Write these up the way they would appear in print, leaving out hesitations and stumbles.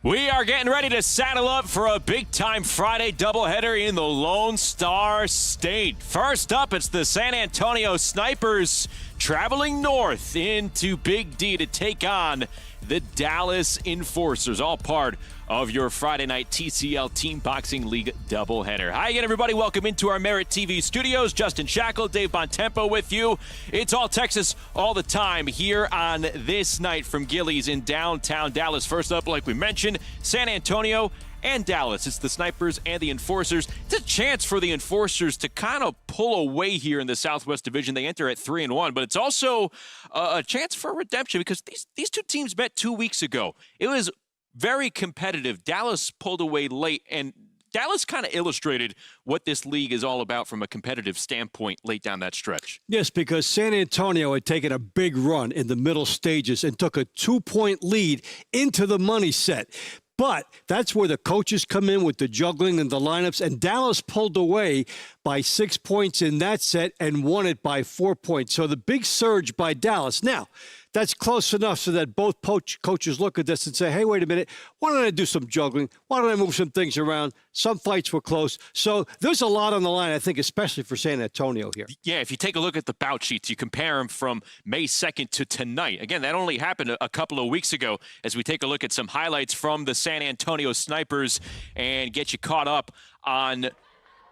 We are getting ready to saddle up for a big-time Friday doubleheader in the Lone Star State. First up, it's the San Antonio Snipers traveling north into Big D to take on the Dallas Enforcers, all part of your Friday night TCL Team Boxing League doubleheader. Hi again, everybody. Welcome into our MeritTV studios. Justin Shackle, Dave Bontempo with you. It's all Texas all the time here on this night from Gilley's in downtown Dallas. First up, like we mentioned, San Antonio and Dallas. It's the Snipers and the Enforcers. It's a chance for the Enforcers to kind of pull away here in the Southwest Division. They enter at 3-1, but it's also a chance for redemption because these two teams met 2 weeks ago. It was very competitive. Dallas pulled away late, and Dallas kind of illustrated what this league is all about from a competitive standpoint late down that stretch. Yes, because San Antonio had taken a big run in the middle stages and took a 2-point lead into the money set. But that's where the coaches come in with the juggling and the lineups, and Dallas pulled away by 6 points in that set and won it by 4 points. So the big surge by Dallas. Now, that's close enough so that both coaches look at this and say, hey, wait a minute, why don't I do some juggling? Why don't I move some things around? Some fights were close. So there's a lot on the line, I think, especially for San Antonio here. Yeah, if you take a look at the bout sheets, you compare them from May 2nd to tonight. Again, that only happened a couple of weeks ago as we take a look at some highlights from the San Antonio Snipers and get you caught up on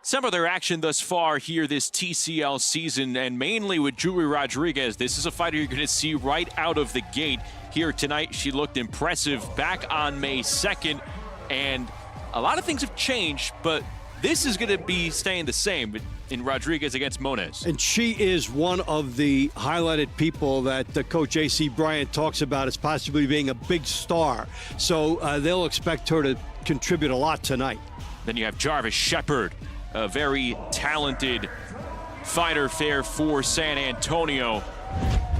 some of their action thus far here this TCL season, and mainly with Julie Rodriguez. This is a fighter you're going to see right out of the gate here tonight. She looked impressive back on May 2nd, and a lot of things have changed, but this is going to be staying the same in Rodriguez against Moniz. And she is one of the highlighted people that Coach A.C. Bryant talks about as possibly being a big star. So they'll expect her to contribute a lot tonight. Then you have Jarvis Shepard, a very talented fighter there for San Antonio,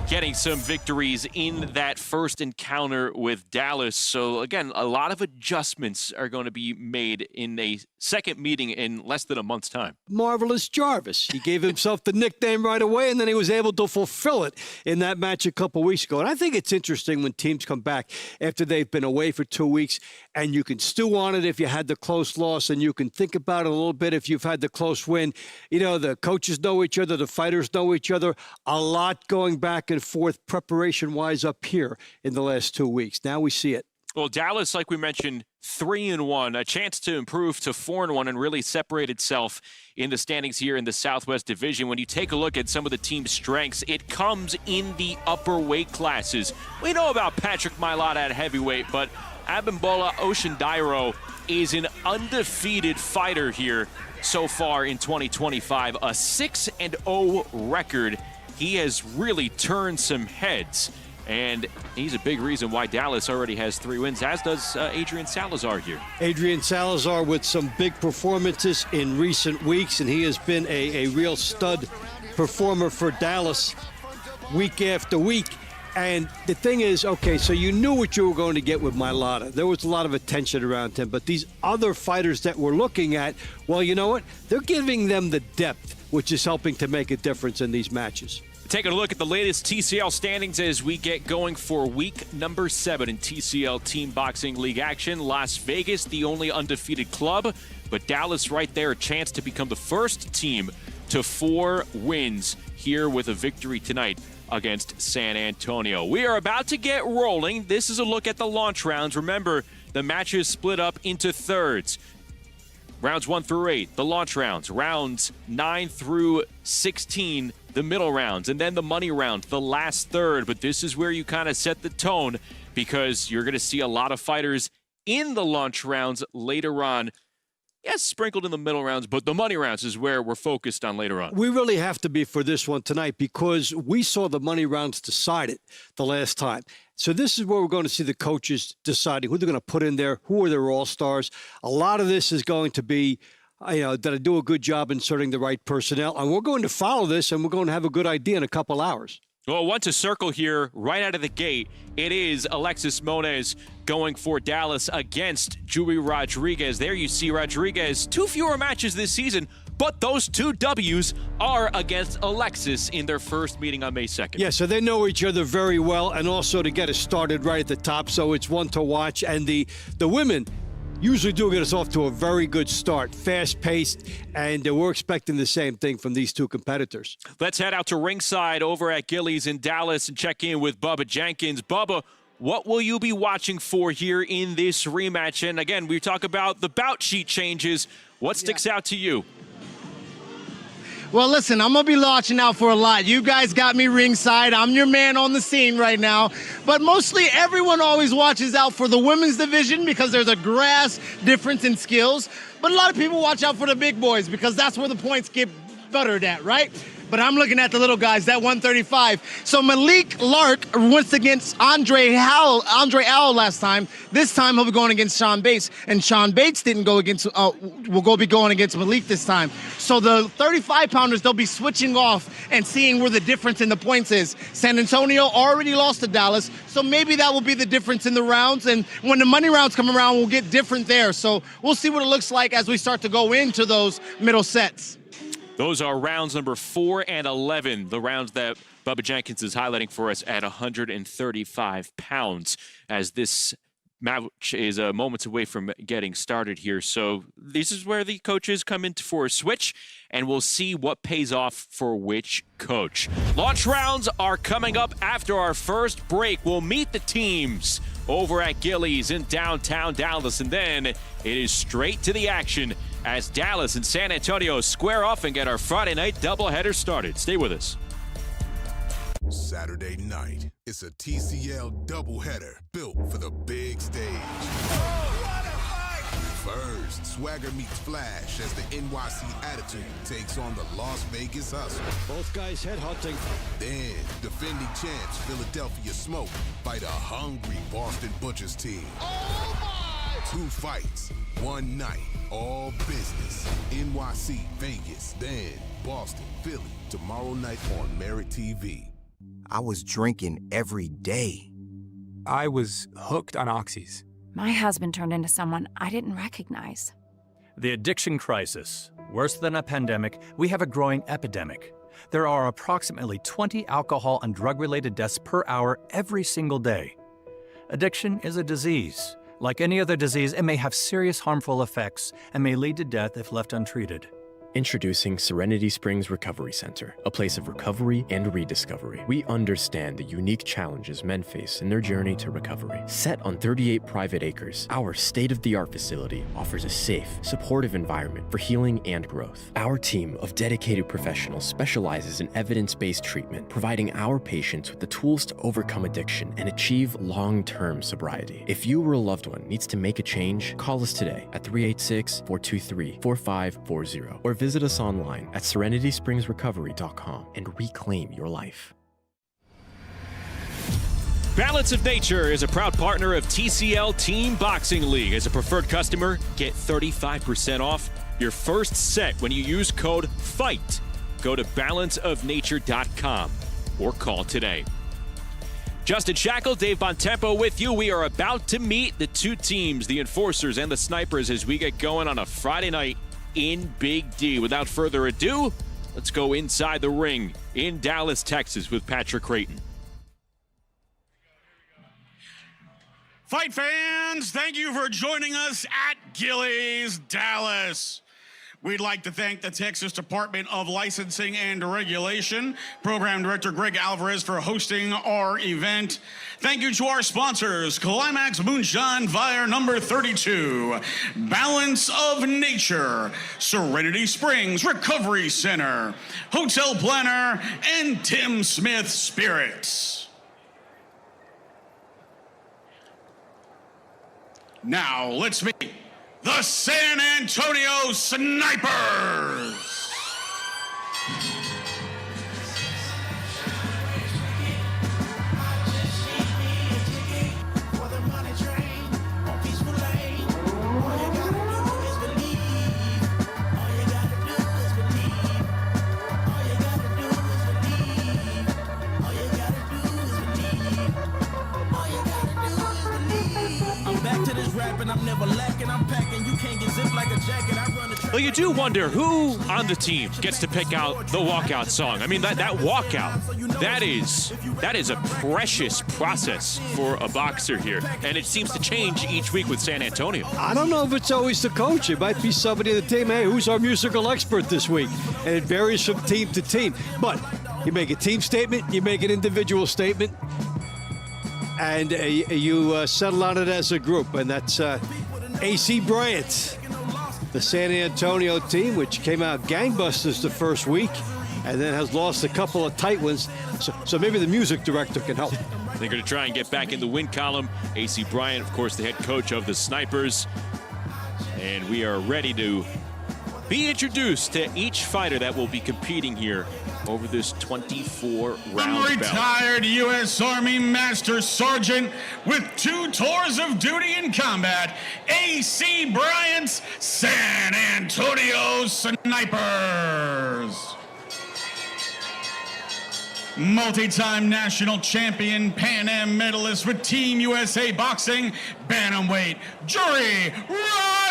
getting some victories in that first encounter with Dallas. So again, a lot of adjustments are going to be made in a second meeting in less than a month's time. Marvelous Jarvis. He gave himself the nickname right away, and then he was able to fulfill it in that match a couple weeks ago. And I think it's interesting when teams come back after they've been away for 2 weeks, and you can stew on it if you had the close loss, and you can think about it a little bit if you've had the close win. You know, the coaches know each other, the fighters know each other. A lot going back and forth preparation-wise up here in the last 2 weeks. Now we see it. Well, Dallas, like we mentioned, 3-1, a chance to improve to 4-1 and really separate itself in the standings here in the Southwest Division. When you take a look at some of the team's strengths, it comes in the upper weight classes. We know about Patrick Mailata at heavyweight, but Abimbola Oshindairo is an undefeated fighter here so far in 2025, a 6-0 record. He has really turned some heads, and he's a big reason why Dallas already has 3 wins, as does Adrian Salazar here. Adrian Salazar with some big performances in recent weeks, and he has been a real stud performer for Dallas week after week. And the thing is, okay, so you knew what you were going to get with Mailata. There was a lot of attention around him, but these other fighters that we're looking at, well, you know what? They're giving them the depth, which is helping to make a difference in these matches. Taking a look at the latest TCL standings as we get going for week number 7 in TCL Team Boxing League action. Las Vegas, the only undefeated club, but Dallas right there, a chance to become the first team to 4 wins here with a victory tonight against San Antonio. We are about to get rolling. This is a look at the launch rounds. Remember, the matches split up into thirds. Rounds 1 through 8, the launch rounds. Rounds 9 through 16, the middle rounds. And then the money round, the last third. But this is where you kind of set the tone because you're going to see a lot of fighters in the launch rounds later on. Yes, sprinkled in the middle rounds, but the money rounds is where we're focused on later on. We really have to be for this one tonight because we saw the money rounds decided the last time. So this is where we're going to see the coaches deciding who they're going to put in there, who are their all-stars. A lot of this is going to be, did I do a good job inserting the right personnel? And we're going to follow this, and we're going to have a good idea in a couple hours. Well, once a circle here, right out of the gate, it is Alexis Moniz going for Dallas against Julie Rodriguez. There you see Rodriguez, 2 fewer matches this season, But those 2 W's are against Alexis in their first meeting on May 2nd. Yeah, so they know each other very well, and also to get us started right at the top, so it's one to watch. And the women usually do get us off to a very good start, fast-paced, and we're expecting the same thing from these 2 competitors. Let's head out to ringside over at Gillies in Dallas and check in with Bubba Jenkins. Bubba, what will you be watching for here in this rematch? And again, we talk about the bout sheet changes. What sticks out to you? Well, listen, I'm going to be watching out for a lot. You guys got me ringside. I'm your man on the scene right now. But mostly everyone always watches out for the women's division because there's a grass difference in skills. But a lot of people watch out for the big boys because that's where the points get buttered at, right? But I'm looking at the little guys, that 135. So Malik Lark went against Andre Al last time. This time he'll be going against Sean Bates. And Sean Bates didn't go against, will be going against Malik this time. So the 35-pounders, they'll be switching off and seeing where the difference in the points is. San Antonio already lost to Dallas, so maybe that will be the difference in the rounds. And when the money rounds come around, we'll get different there. So we'll see what it looks like as we start to go into those middle sets. Those are rounds number 4 and 11, the rounds that Bubba Jenkins is highlighting for us at 135 pounds, as this match is moments away from getting started here. So this is where the coaches come in for a switch, and we'll see what pays off for which coach. Launch rounds are coming up after our first break. We'll meet the teams over at Gillies in downtown Dallas, and then it is straight to the action as Dallas and San Antonio square off and get our Friday night doubleheader started. Stay with us. Saturday night, it's a TCL doubleheader built for the big stage. First, swagger meets flash as the NYC Attitude takes on the Las Vegas Hustle. Both guys headhunting. Then, defending champs Philadelphia Smoke fight a hungry Boston Butchers team. 2 fights, 1 night, all business. NYC, Vegas, then Boston, Philly, tomorrow night on MeritTV. I was drinking every day. I was hooked on oxys. My husband turned into someone I didn't recognize. The addiction crisis. Worse than a pandemic, we have a growing epidemic. There are approximately 20 alcohol and drug-related deaths per hour every single day. Addiction is a disease. Like any other disease, it may have serious harmful effects and may lead to death if left untreated. Introducing Serenity Springs Recovery Center, a place of recovery and rediscovery. We understand the unique challenges men face in their journey to recovery. Set on 38 private acres, our state-of-the-art facility offers a safe, supportive environment for healing and growth. Our team of dedicated professionals specializes in evidence-based treatment, providing our patients with the tools to overcome addiction and achieve long-term sobriety. If you or a loved one needs to make a change, call us today at 386-423-4540 or visit us online at serenityspringsrecovery.com and reclaim your life. Balance of Nature is a proud partner of TCL Team Boxing League. As a preferred customer, get 35% off your first set when you use code FIGHT. Go to balanceofnature.com or call today. Justin Shackle, Dave Bontempo with you. We are about to meet the 2 teams, the Enforcers and the Snipers, as we get going on a Friday night in Big D. Without further ado, let's go inside the ring in Dallas, Texas with Patrick Creighton. Fight fans, thank you for joining us at Gillies, Dallas. We'd like to thank the Texas Department of Licensing and Regulation, Program Director Greg Alvarez for hosting our event. Thank you to our sponsors, Climax Moonshine Fire number 32, Balance of Nature, Serenity Springs Recovery Center, Hotel Planner, and Tim Smith Spirits. Now, let's meet the San Antonio Snipers. I'm back to this rapping, I'm never lacking, I'm packing, you can't get zipped like a jacket, I run the track. Well, you do wonder who on the team gets to pick out the walkout song. I mean, that walkout, that is a precious process for a boxer here, and it seems to change each week with San Antonio. I don't know if it's always the coach. It might be somebody on the team. Hey, who's our musical expert this week? And it varies from team to team. But you make a team statement, you make an individual statement, and you settle on it as a group. And that's AC Bryant, the San Antonio team, which came out gangbusters the first week and then has lost a couple of tight ones. So maybe the music director can help. They're going to try and get back in the win column. AC Bryant, of course, the head coach of the Snipers. And we are ready to be introduced to each fighter that will be competing here over this 24-round bout. Retired U.S. Army Master Sergeant with 2 tours of duty in combat, AC Bryant's San Antonio Snipers. Multi-time national champion, Pan Am medalist with Team USA Boxing, bantamweight, Jury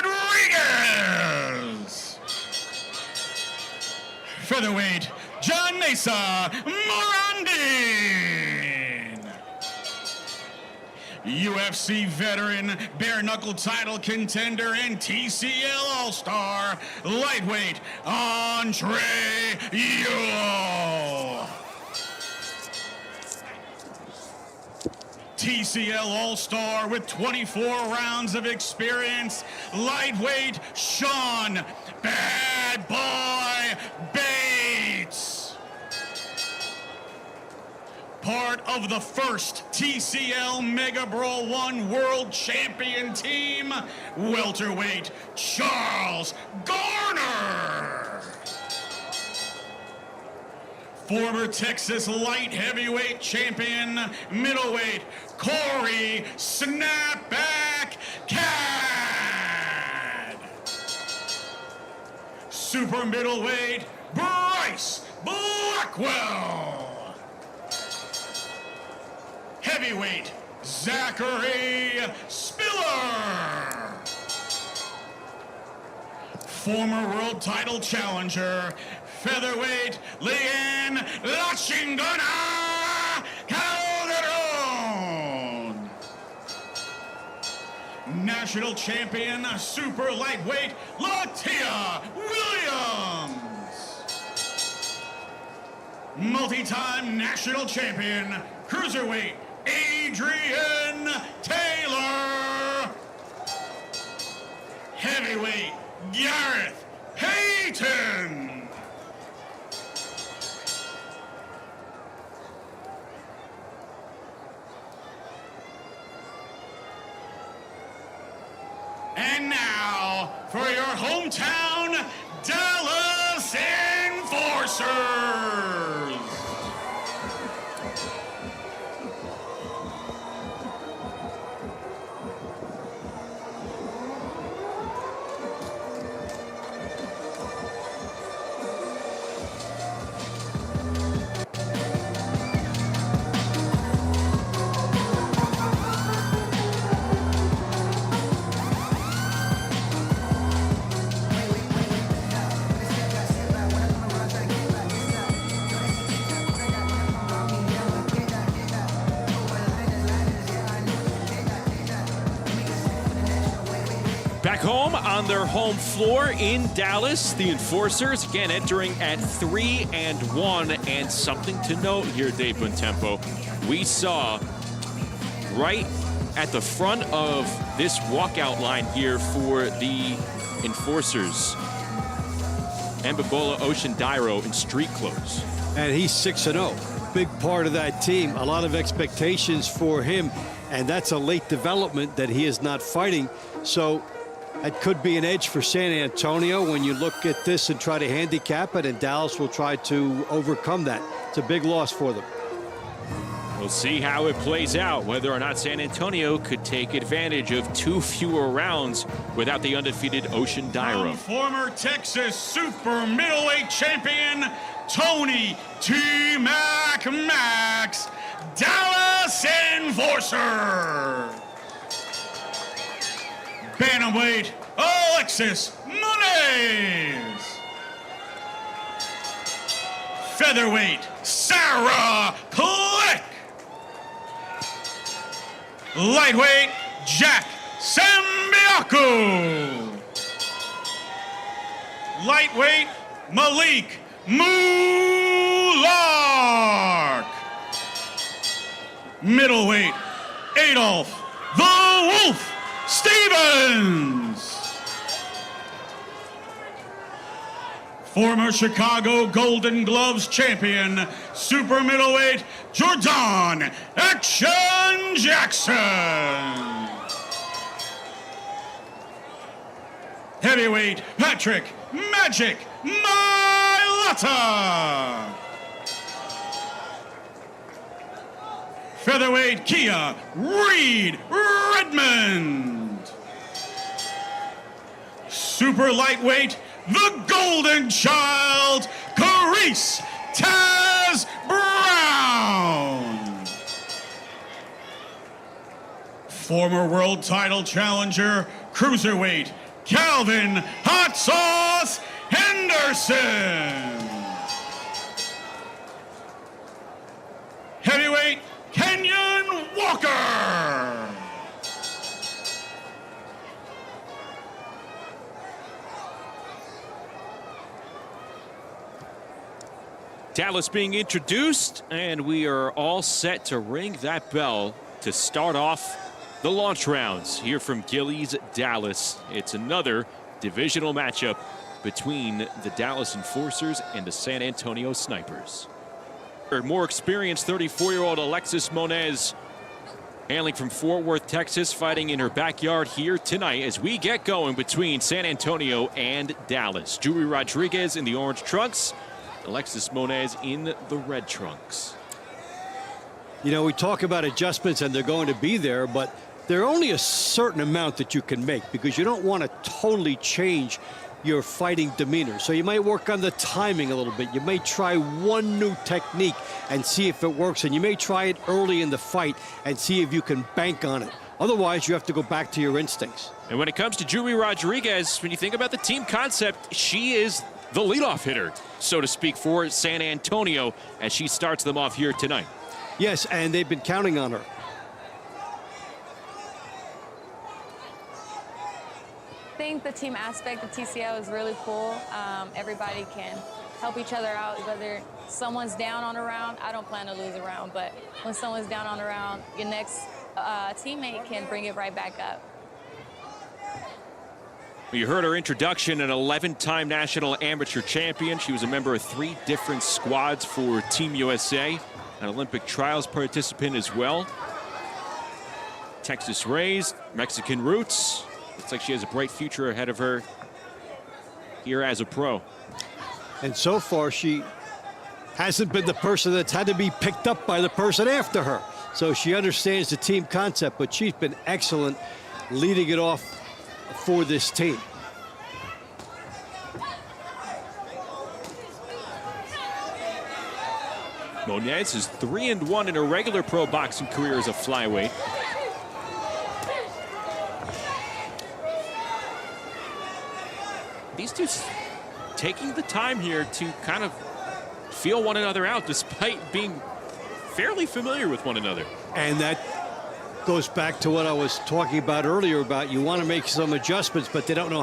Rodriguez. Featherweight, John Mesa Morandin. UFC veteran, bare knuckle title contender, and TCL All-Star, lightweight, Andre Ewell. TCL All-Star with 24 rounds of experience, lightweight, Sean Bad Boy Bates. Part of the first TCL Mega Brawl 1 World Champion team, welterweight, Charles Garner. Former Texas light heavyweight champion, middleweight, Corey Snapback Cad. Super middleweight, Bryce Blackwell. Heavyweight, Zachary Spiller. Former world title challenger, featherweight, Leanne La Chingona Calderon. National champion, super lightweight, Latia Williams. Multi-time national champion, cruiserweight, Adrian Taylor. Heavyweight, Gareth Payton. And now, for your hometown Dallas Enforcers. Back home on their home floor in Dallas, the Enforcers again entering at 3-1, and something to note here, Dave Bontempo. We saw right at the front of this walkout line here for the Enforcers, Mbabola Oceandairo in street clothes. And he's 6-0. Big part of that team. A lot of expectations for him, and that's a late development that he is not fighting. So that could be an edge for San Antonio when you look at this and try to handicap it, and Dallas will try to overcome that. It's a big loss for them. We'll see how it plays out, whether or not San Antonio could take advantage of 2 fewer rounds without the undefeated Oceandairo. Former Texas super middleweight champion, Tony T-Mac Max, Dallas Enforcer. Bantamweight, Alexis Money. Rodriguez. Featherweight, Sarah Click. Lightweight, Jack Sambiaku. Lightweight, Malik Mulark. Middleweight, Adolf the Wolf Stevens. Former Chicago Golden Gloves champion, super middleweight, Jordan Action Jackson. Heavyweight, Patrick Magic Mailata. Featherweight, Kia Reed Redmond. Super lightweight, the Golden Child, Carice Taz Brown. Former world title challenger, cruiserweight, Calvin Hot Sauce Henderson. Heavyweight, Kenyon Walker. Dallas being introduced, and we are all set to ring that bell to start off the launch rounds here from Gillies, Dallas. It's another divisional matchup between the Dallas Enforcers and the San Antonio Snipers. More experienced 34-year-old Alexis Monez, hailing from Fort Worth, Texas, fighting in her backyard here tonight as we get going between San Antonio and Dallas. Julie Rodriguez in the orange trunks, Alexis Monez in the red trunks. You know, we talk about adjustments and they're going to be there, but there are only a certain amount that you can make because you don't want to totally change your fighting demeanor. So you might work on the timing a little bit. You may try one new technique and see if it works, and you may try it early in the fight and see if you can bank on it. Otherwise, you have to go back to your instincts. And when it comes to Julie Rodriguez, when you think about the team concept, she is the leadoff hitter, so to speak, for San Antonio as she starts them off here tonight. Yes, and they've been counting on her. I think the team aspect of TCO is really cool. Everybody can help each other out, whether someone's down on a round. I don't plan to lose a round, but when someone's down on a round, your next teammate can bring it right back up. You heard her introduction, an 11-time national amateur champion. She was a member of 3 different squads for Team USA, an Olympic trials participant as well. Texas raised, Mexican roots. Looks like she has a bright future ahead of her here as a pro. And so far, she hasn't been the person that's had to be picked up by the person after her. So she understands the team concept, but she's been excellent leading it off for this team. Monez is 3-1 in her regular pro boxing career as a flyweight. These two taking the time here to kind of feel one another out despite being fairly familiar with one another. And that goes back to what I was talking about earlier about you want to make some adjustments, but they don't know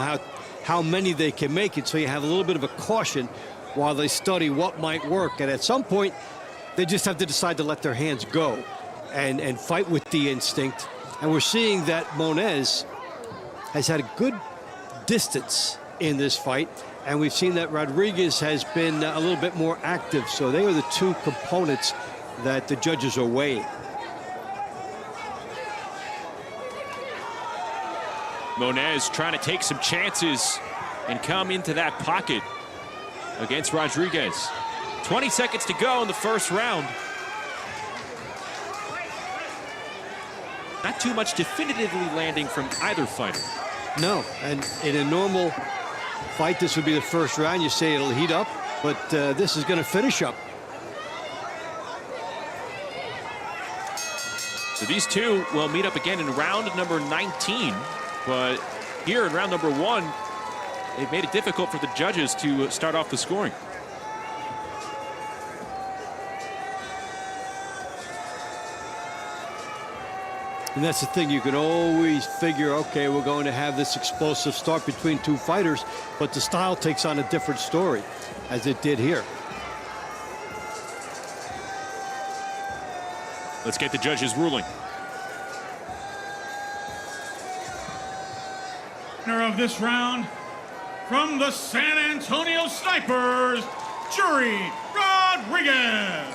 how many they can make it. So you have a little bit of a caution while they study what might work. And at some point, they just have to decide to let their hands go and fight with the instinct. And we're seeing that Monez has had a good distance in this fight. And we've seen that Rodriguez has been a little bit more active. So they are the two components that the judges are weighing. Monez trying to take some chances and come into that pocket against Rodriguez. 20 seconds to go in the first round. Not too much definitively landing from either fighter. No, and in a normal fight, this would be the first round. You say it'll heat up, but this is going to finish up. So these two will meet up again in round number 19. But here in round number 1, it made it difficult for the judges to start off the scoring. And that's the thing, you can always figure, okay, we're going to have this explosive start between two fighters, but the style takes on a different story, as it did here. Let's get the judges' ruling. Winner of this round, from the San Antonio Snipers, Jury Rodriguez.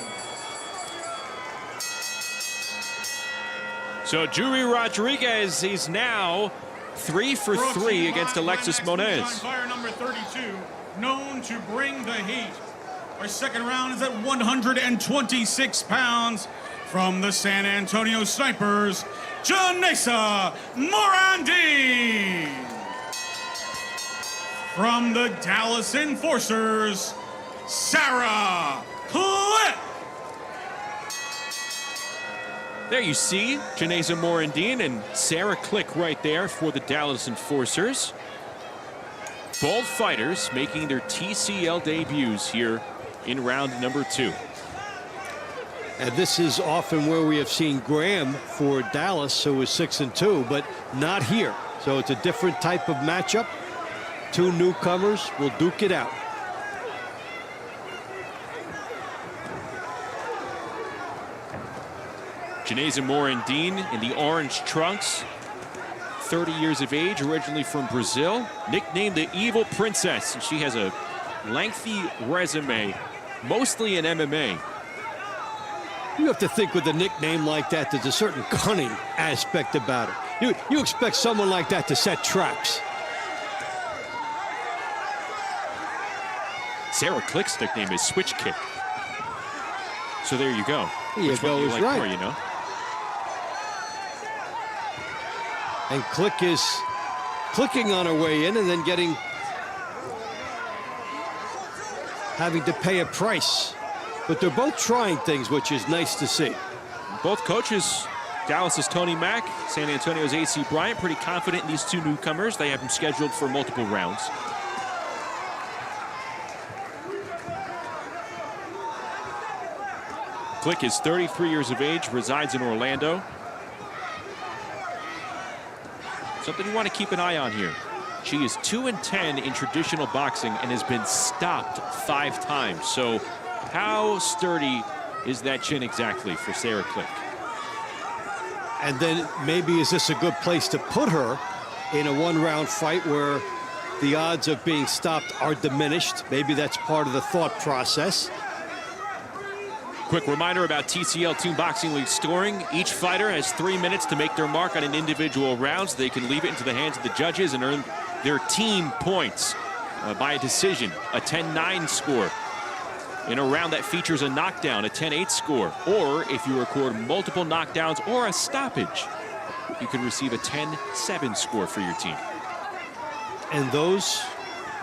So Jury Rodriguez is now 3 for 3 against Alexis Moniz. Fire number 32, known to bring the heat. Our second round is at 126 pounds. From the San Antonio Snipers, Janessa Morandi. From the Dallas Enforcers, Sarah Click. There you see Janessa Morandin and Sarah Click right there for the Dallas Enforcers. Both fighters making their TCL debuts here in round number 2. And this is often where we have seen Graham for Dallas, who is 6-2, but not here. So it's a different type of matchup. Two newcomers will duke it out. Janessa Morandin in the orange trunks, 30 years of age, originally from Brazil, nicknamed the Evil Princess. And she has a lengthy resume, mostly in MMA. You have to think with a nickname like that, there's a certain cunning aspect about it. You expect someone like that to set traps. Sarah Click's nickname is Switch Kick. So there you go. There you go, is right. More, you know? And Click is clicking on her way in and then having to pay a price. But they're both trying things, which is nice to see. Both coaches, Dallas's Tony Mack, San Antonio's AC Bryant, pretty confident in these two newcomers. They have them scheduled for multiple rounds. Click is 33 years of age, resides in Orlando. Something you want to keep an eye on here. She is 2-10 in traditional boxing and has been stopped 5 times. So how sturdy is that chin exactly for Sarah Click? And then maybe is this a good place to put her in a one-round fight where the odds of being stopped are diminished? Maybe that's part of the thought process. Quick reminder about TCL Team Boxing League scoring. Each fighter has 3 minutes to make their mark on an individual round, so they can leave it into the hands of the judges and earn their team points by a decision, a 10-9 score. In a round that features a knockdown, a 10-8 score, or if you record multiple knockdowns or a stoppage, you can receive a 10-7 score for your team. And those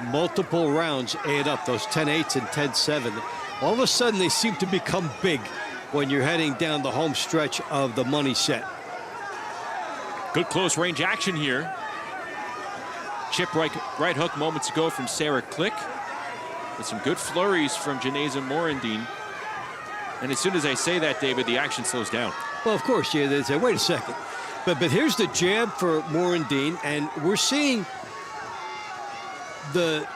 multiple rounds add up, those 10-8s and 10-7. All of a sudden, they seem to become big when you're heading down the home stretch of the money set. Good close range action here. Chip right hook moments ago from Sarah Click. With some good flurries from Janessa Morandin. And as soon as I say that, David, the action slows down. Well, of course, yeah, they say, wait a second. But here's the jab for Morandin, and we're seeing the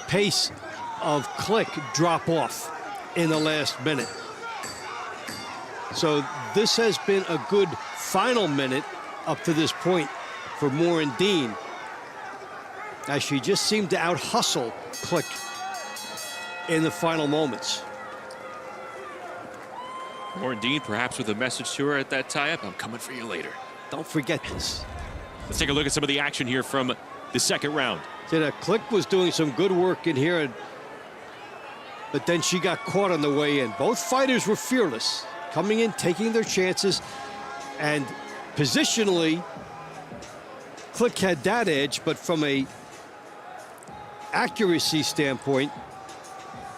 pace of Click drop off in the last minute. So this has been a good final minute up to this point for Morandin, as she just seemed to out-hustle Click in the final moments. Morandin perhaps with a message to her at that tie-up. I'm coming for you later. Don't forget this. Let's take a look at some of the action here from the second round. So that Click was doing some good work in here, but then she got caught on the way in. Both fighters were fearless, coming in, taking their chances, and positionally, Click had that edge, but from a accuracy standpoint,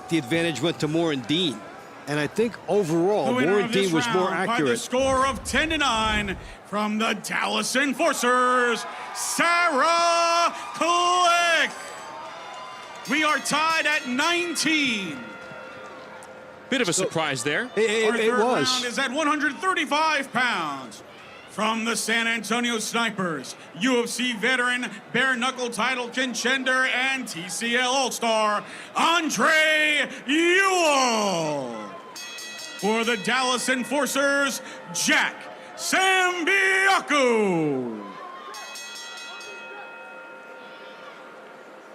the advantage went to Morandin. And I think overall, Morandin was more accurate. By the score of 10-9 from the Dallas Enforcers, Sarah Click. We are tied at 19. Bit of a surprise there. Our It third was. round is at 135 pounds. From the San Antonio Snipers, UFC veteran, bare knuckle title contender, and TCL All-Star, Andre Ewell. For the Dallas Enforcers, Jack Sambiaku.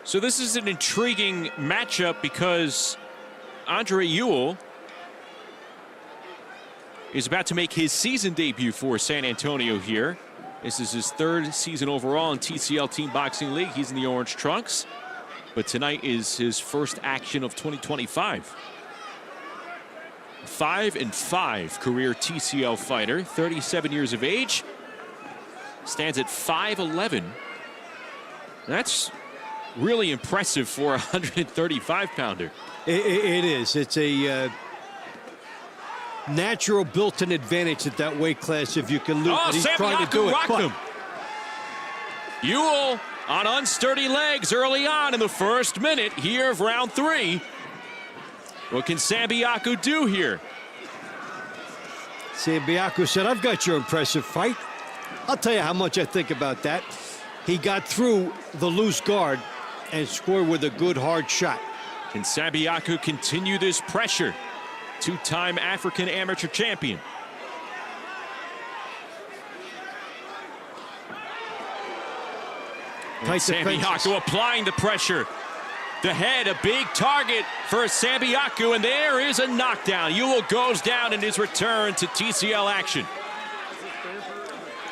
So this is an intriguing matchup because Andre Ewell is about to make his season debut for San Antonio here. This is his third season overall in TCL Team Boxing League. He's in the orange trunks, but tonight is his first action of 2025. 5-5 career TCL fighter, 37 years of age, stands at 5'11". That's really impressive for a 135-pounder. It is. It's a natural built-in advantage at that weight class if you can lose. Oh, He's trying to do it. rocked him. Ewell on unsturdy legs early on in the first minute here of round 3. What can Sambiaku do here? Sambiaku said, I've got your impressive fight. I'll tell you how much I think about that. He got through the loose guard and scored with a good hard shot. Can Sambiaku continue this pressure? Two-time African amateur champion. Sambiaku applying the pressure. The head, a big target for Sambiaku, and there is a knockdown. Ewell goes down in his return to TCL action.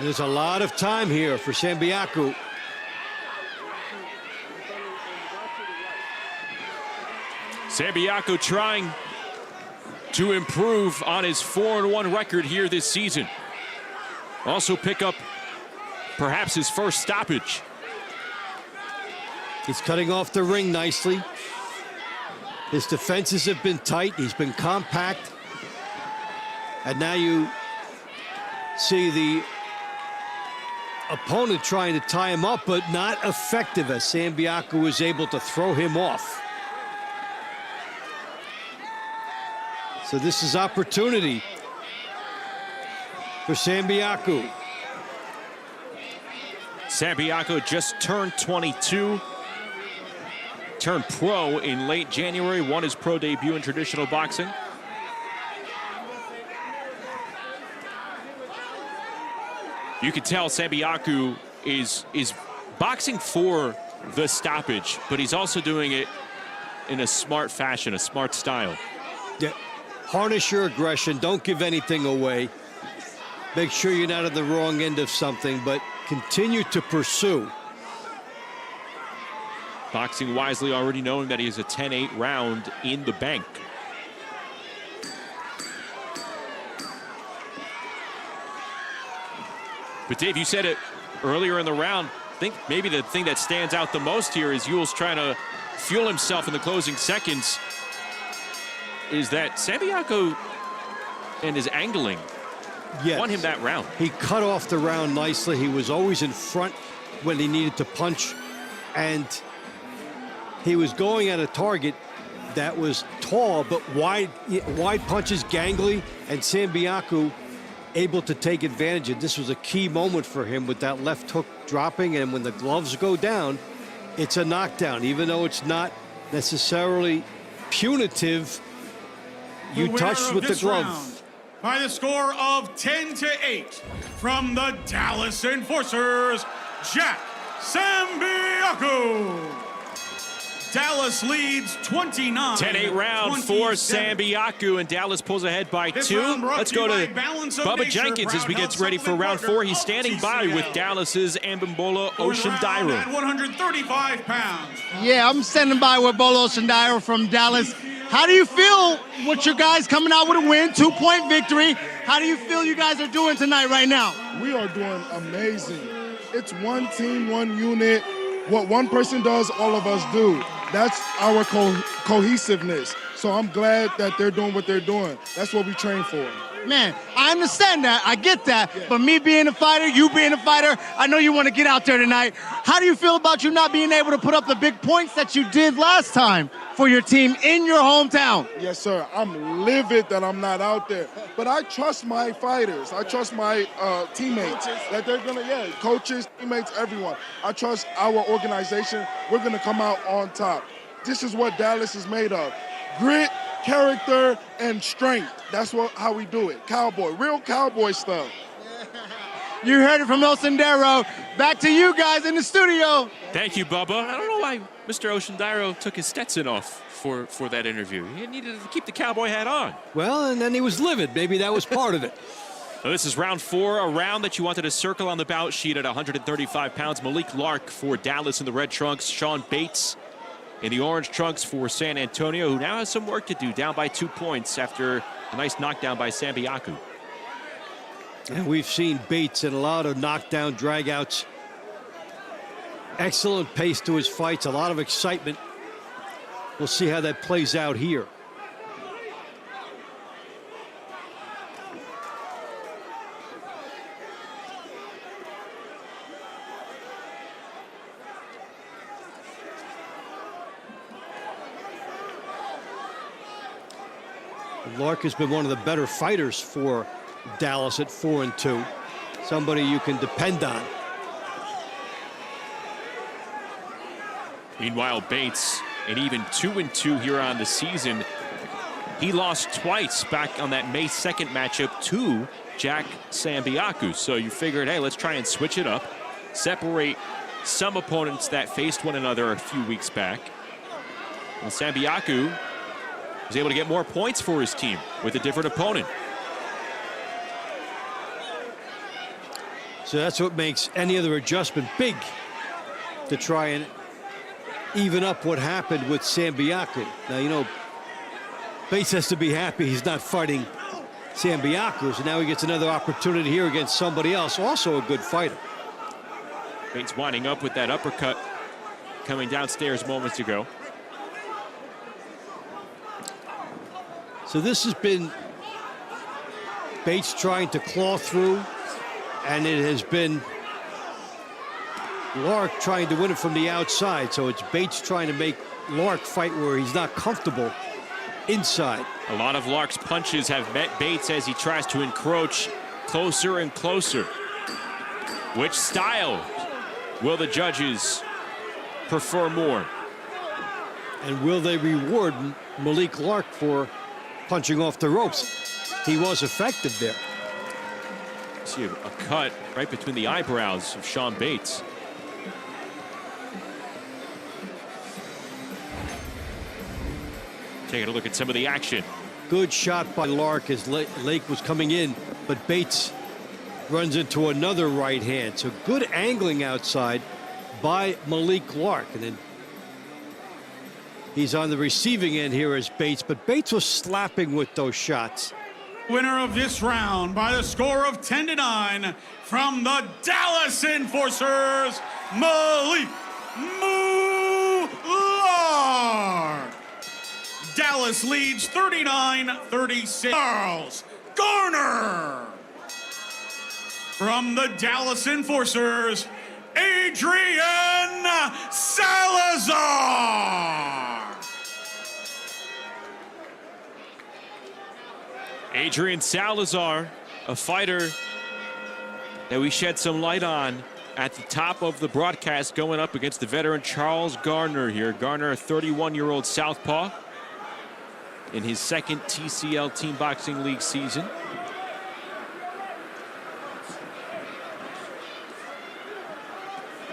There's a lot of time here for Sambiaku. Sambiaku trying to improve on his 4-1 record here this season. Also pick up perhaps his first stoppage. He's cutting off the ring nicely. His defenses have been tight. He's been compact. And now you see the opponent trying to tie him up, but not effective as Sambiaku was able to throw him off. So this is opportunity for Sambiaku. Sambiaku just turned 22. Turned pro in late January, won his pro debut in traditional boxing. You can tell Sambiaku is boxing for the stoppage, but he's also doing it in a smart fashion, a smart style. Yeah. Harness your aggression. Don't give anything away. Make sure you're not at the wrong end of something, but continue to pursue. Boxing wisely, already knowing that he has a 10-8 round in the bank. But Dave, you said it earlier in the round. I think maybe the thing that stands out the most here is Ewell's trying to fuel himself in the closing seconds. Is that Sambiaku and his angling won him that round. He cut off the round nicely. He was always in front when he needed to punch, and he was going at a target that was tall but wide punches, gangly, and Sambiaku able to take advantage. And this was a key moment for him with that left hook dropping, and when the gloves go down, it's a knockdown. Even though it's not necessarily punitive, you touched with the glove. By the score of 10-8 from the Dallas Enforcers, Jack Sambiaku. Dallas leads 29. 10-8 round for Sambiaku, and Dallas pulls ahead by 2. Let's go to Bubba Jenkins as we get ready for round 4. He's standing by with Dallas's Ambimbola Oshindairo. At 135 pounds. Yeah, I'm standing by with Bolo Oshindairo from Dallas. How do you feel with your guys coming out with a win, 2-point victory? How do you feel you guys are doing tonight right now? We are doing amazing. It's one team, one unit. What one person does, all of us do. That's our cohesiveness. So I'm glad that they're doing what they're doing. That's what we train for. Man, I understand that. I get that. But me being a fighter, you being a fighter, I know you want to get out there tonight. How do you feel about you not being able to put up the big points that you did last time for your team in your hometown? Yes, sir. I'm livid that I'm not out there. But I trust my fighters. I trust my teammates that they're going to, coaches, teammates, everyone. I trust our organization. We're going to come out on top. This is what Dallas is made of. Grit, character, and strength. That's how we do it. Cowboy, real cowboy stuff. You heard it from El Sendero. Back to you guys in the studio. Thank you, Bubba. I don't know why Mr. Oshindiro took his Stetson off for that interview. He needed to keep the cowboy hat on. Well, and then he was livid. Maybe that was part of it. So this is round 4, a round that you wanted to circle on the bout sheet at 135 pounds. Malik Lark for Dallas in the red trunks. Sean Bates in the orange trunks for San Antonio, who now has some work to do, down by 2 points after a nice knockdown by Sambiaku. And we've seen Bates in a lot of knockdown dragouts. Excellent pace to his fights, a lot of excitement. We'll see how that plays out here. Lark has been one of the better fighters for Dallas at 4-2. Somebody you can depend on. Meanwhile, Bates, an even 2-2 here on the season. He lost twice back on that May 2nd matchup to Jack Sambiaku. So you figured, hey, let's try and switch it up, separate some opponents that faced one another a few weeks back. And Sambiaku was able to get more points for his team with a different opponent. So that's what makes any other adjustment big, to try and even up what happened with Sambiaku. Now, you know, Bates has to be happy he's not fighting Sambiaku, so now he gets another opportunity here against somebody else, also a good fighter. Bates winding up with that uppercut coming downstairs moments ago. So this has been Bates trying to claw through, and it has been Lark trying to win it from the outside. So it's Bates trying to make Lark fight where he's not comfortable inside. A lot of Lark's punches have met Bates as he tries to encroach closer and closer. Which style will the judges prefer more? And will they reward Malik Lark for punching off the ropes? He was effective there. See a cut right between the eyebrows of Sean Bates. Taking a look at some of the action. Good shot by Lark as Lake was coming in, but Bates runs into another right hand. So good angling outside by Malik Lark. And then he's on the receiving end here as Bates, but Bates was slapping with those shots. Winner of this round by the score of 10-9 from the Dallas Enforcers, Malik Lark. Dallas leads 39-36. Charles Garner. From the Dallas Enforcers, Adrian Salazar. Adrian Salazar, a fighter that we shed some light on at the top of the broadcast, going up against the veteran Charles Garner here. Garner, a 31-year-old southpaw in his second TCL Team Boxing League season.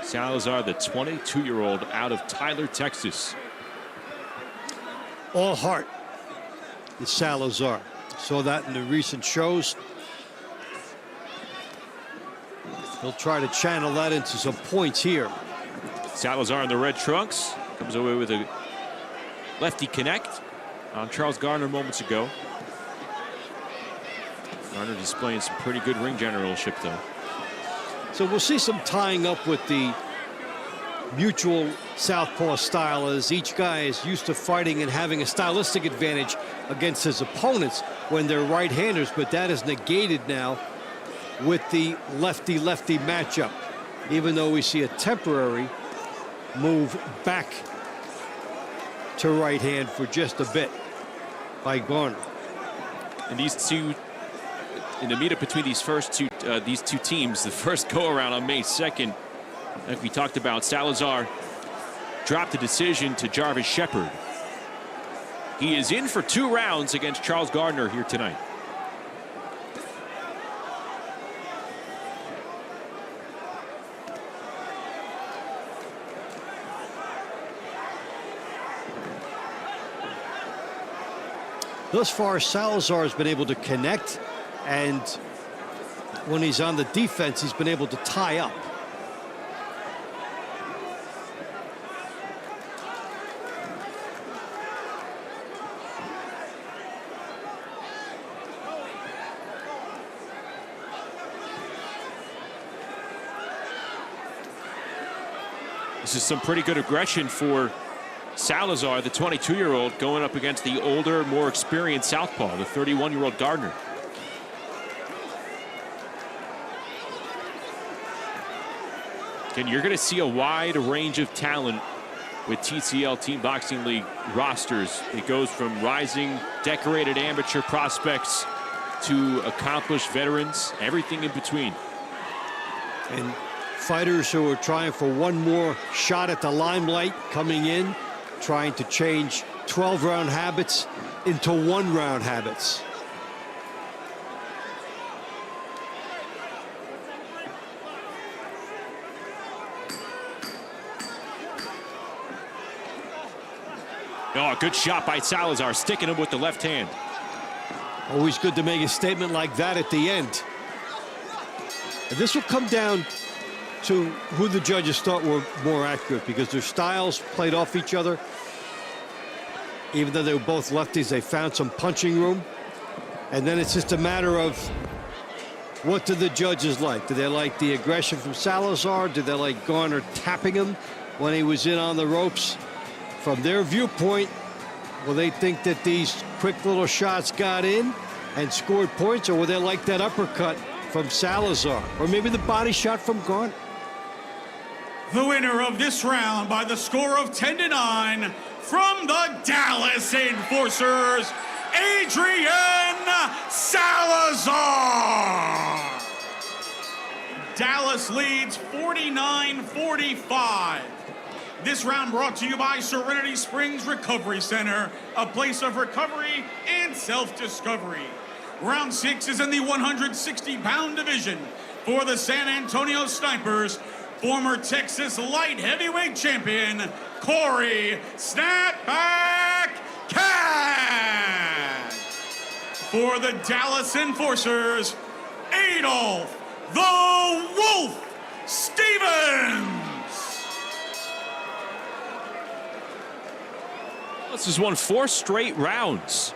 Salazar, the 22-year-old out of Tyler, Texas. All heart is Salazar. Saw that in the recent shows. He'll try to channel that into some points here. Salazar in the red trunks comes away with a lefty connect on Charles Garner moments ago. Garner displaying some pretty good ring generalship, though. So we'll see some tying up with the mutual southpaw style, as each guy is used to fighting and having a stylistic advantage against his opponents when they're right-handers, but that is negated now with the lefty-lefty matchup, even though we see a temporary move back to right hand for just a bit by Garner. And these two, in the meetup between these two teams, the first go-around on May 2nd, like we talked about, Salazar dropped a decision to Jarvis Shepard. He is in for 2 rounds against Charles Gardner here tonight. Thus far, Salazar has been able to connect, and when he's on the defense, he's been able to tie up. This is some pretty good aggression for Salazar, the 22-year-old, going up against the older, more experienced southpaw, the 31-year-old Gardner. And you're going to see a wide range of talent with TCL Team Boxing League rosters. It goes from rising, decorated amateur prospects to accomplished veterans, everything in between. And fighters who are trying for one more shot at the limelight coming in, trying to change 12-round habits into 1-round habits. Oh, good shot by Salazar, sticking him with the left hand. Always good to make a statement like that at the end. And this will come down to who the judges thought were more accurate, because their styles played off each other. Even though they were both lefties, they found some punching room. And then it's just a matter of what do the judges like? Do they like the aggression from Salazar? Do they like Garner tapping him when he was in on the ropes? From their viewpoint, will they think that these quick little shots got in and scored points, or will they like that uppercut from Salazar, or maybe the body shot from Garner? The winner of this round by the score of 10-9 from the Dallas Enforcers, Adrian Salazar. Dallas leads 49-45. This round brought to you by Serenity Springs Recovery Center, a place of recovery and self-discovery. Round 6 is in the 160-pound division for the San Antonio Snipers. Former Texas light heavyweight champion, Corey Snapback Cad. For the Dallas Enforcers, Adolf the Wolf Stevens. This has won 4 straight rounds.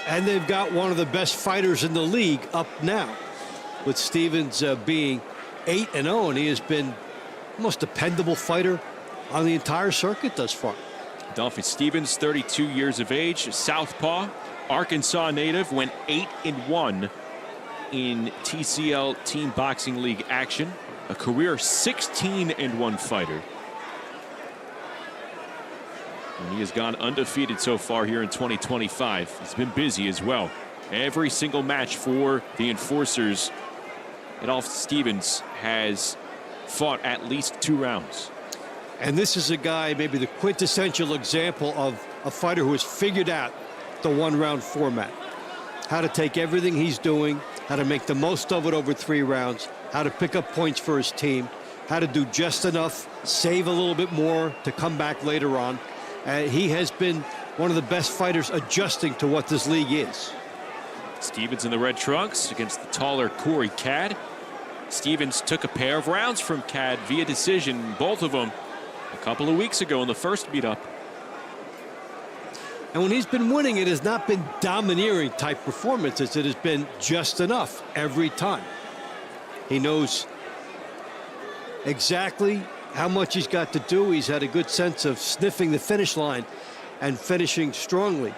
And they've got one of the best fighters in the league up now, with Stevens being 8-0, and he has been the most dependable fighter on the entire circuit thus far. Adolphe Stevens, 32 years of age, southpaw, Arkansas native, went 8-1 in TCL Team Boxing League action. A career 16-1 fighter. And he has gone undefeated so far here in 2025. He's been busy as well. Every single match for the Enforcers, Adolphe Stevens has fought at least 2 rounds. And this is a guy, maybe the quintessential example of a fighter who has figured out the 1-round format. How to take everything he's doing, how to make the most of it over 3 rounds, how to pick up points for his team, how to do just enough, save a little bit more to come back later on. He has been one of the best fighters adjusting to what this league is. Stevens in the red trunks against the taller Corey Cad. Stevens took a pair of rounds from Cad via decision, both of them a couple of weeks ago in the first meetup. And when he's been winning, it has not been domineering type performances. It has been just enough every time. He knows exactly how much he's got to do. He's had a good sense of sniffing the finish line and finishing strongly.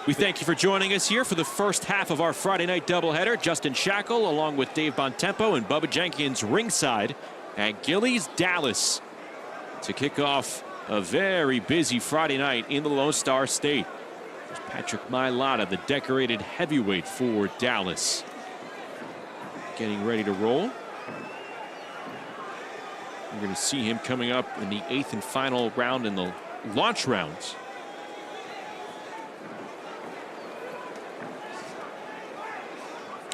We thank you for joining us here for the first half of our Friday night doubleheader. Justin Shackle along with Dave Bontempo and Bubba Jenkins ringside at Gillies, Dallas to kick off a very busy Friday night in the Lone Star State. There's Patrick Mailata, the decorated heavyweight for Dallas, getting ready to roll. We're going to see him coming up in the 8th and final round in the launch rounds.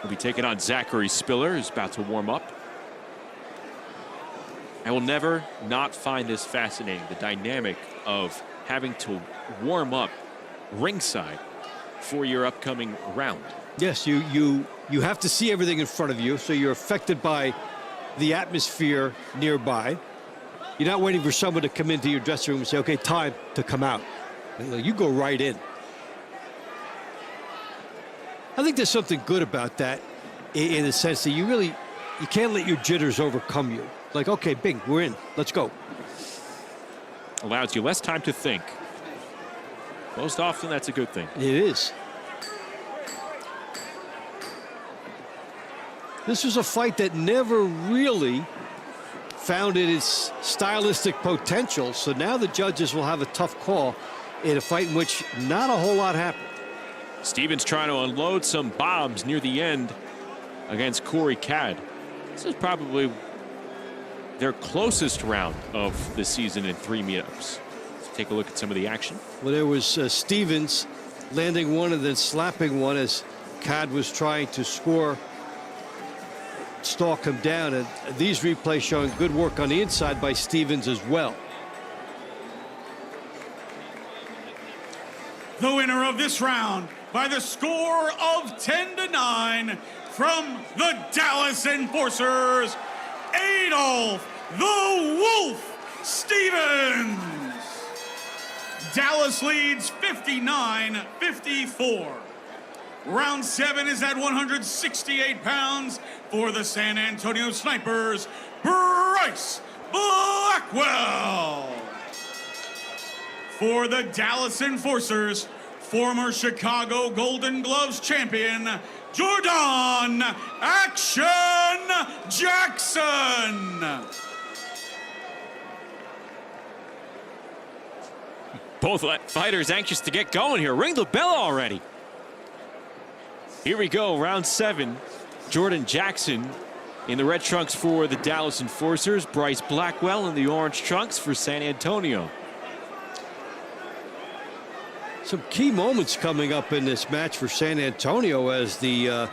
He'll be taking on Zachary Spiller, who's about to warm up. I will never not find this fascinating, the dynamic of having to warm up ringside for your upcoming round. Yes, you have to see everything in front of you, so you're affected by the atmosphere nearby. You're not waiting for someone to come into your dressing room and say, okay, time to come out. You go right in. I think there's something good about that in the sense that you can't let your jitters overcome you. Like, okay, bing, we're in. Let's go. Allows you less time to think. Most often, that's a good thing. It is. This was a fight that never really found its stylistic potential, so now the judges will have a tough call in a fight in which not a whole lot happened. Stevens trying to unload some bombs near the end against Corey Cadd. This is probably their closest round of the season in 3 meetups. Let's take a look at some of the action. Well, there was Stevens landing one and then slapping one as Cadd was trying to stalk him down. And these replays showing good work on the inside by Stevens as well. The winner of this round by the score of 10-9 from the Dallas Enforcers, Adolf the Wolf Stevens. Dallas leads 59-54. Round 7 is at 168 pounds for the San Antonio Snipers, Bryce Blackwell. For the Dallas Enforcers, former Chicago Golden Gloves champion, Jordan Action Jackson. Both fighters anxious to get going here. Ring the bell already. Here we go, round 7. Jordan Jackson in the red trunks for the Dallas Enforcers. Bryce Blackwell in the orange trunks for San Antonio. Some key moments coming up in this match for San Antonio as the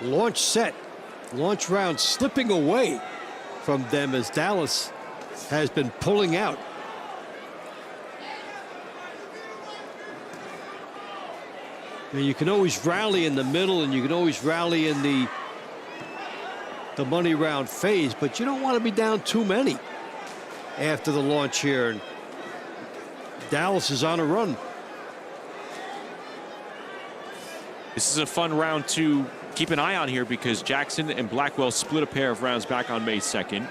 launch round slipping away from them as Dallas has been pulling out. And you can always rally in the middle and you can always rally in the money round phase, but you don't want to be down too many after the launch here. And Dallas is on a run. This is a fun round to keep an eye on here because Jackson and Blackwell split a pair of rounds back on May 2nd.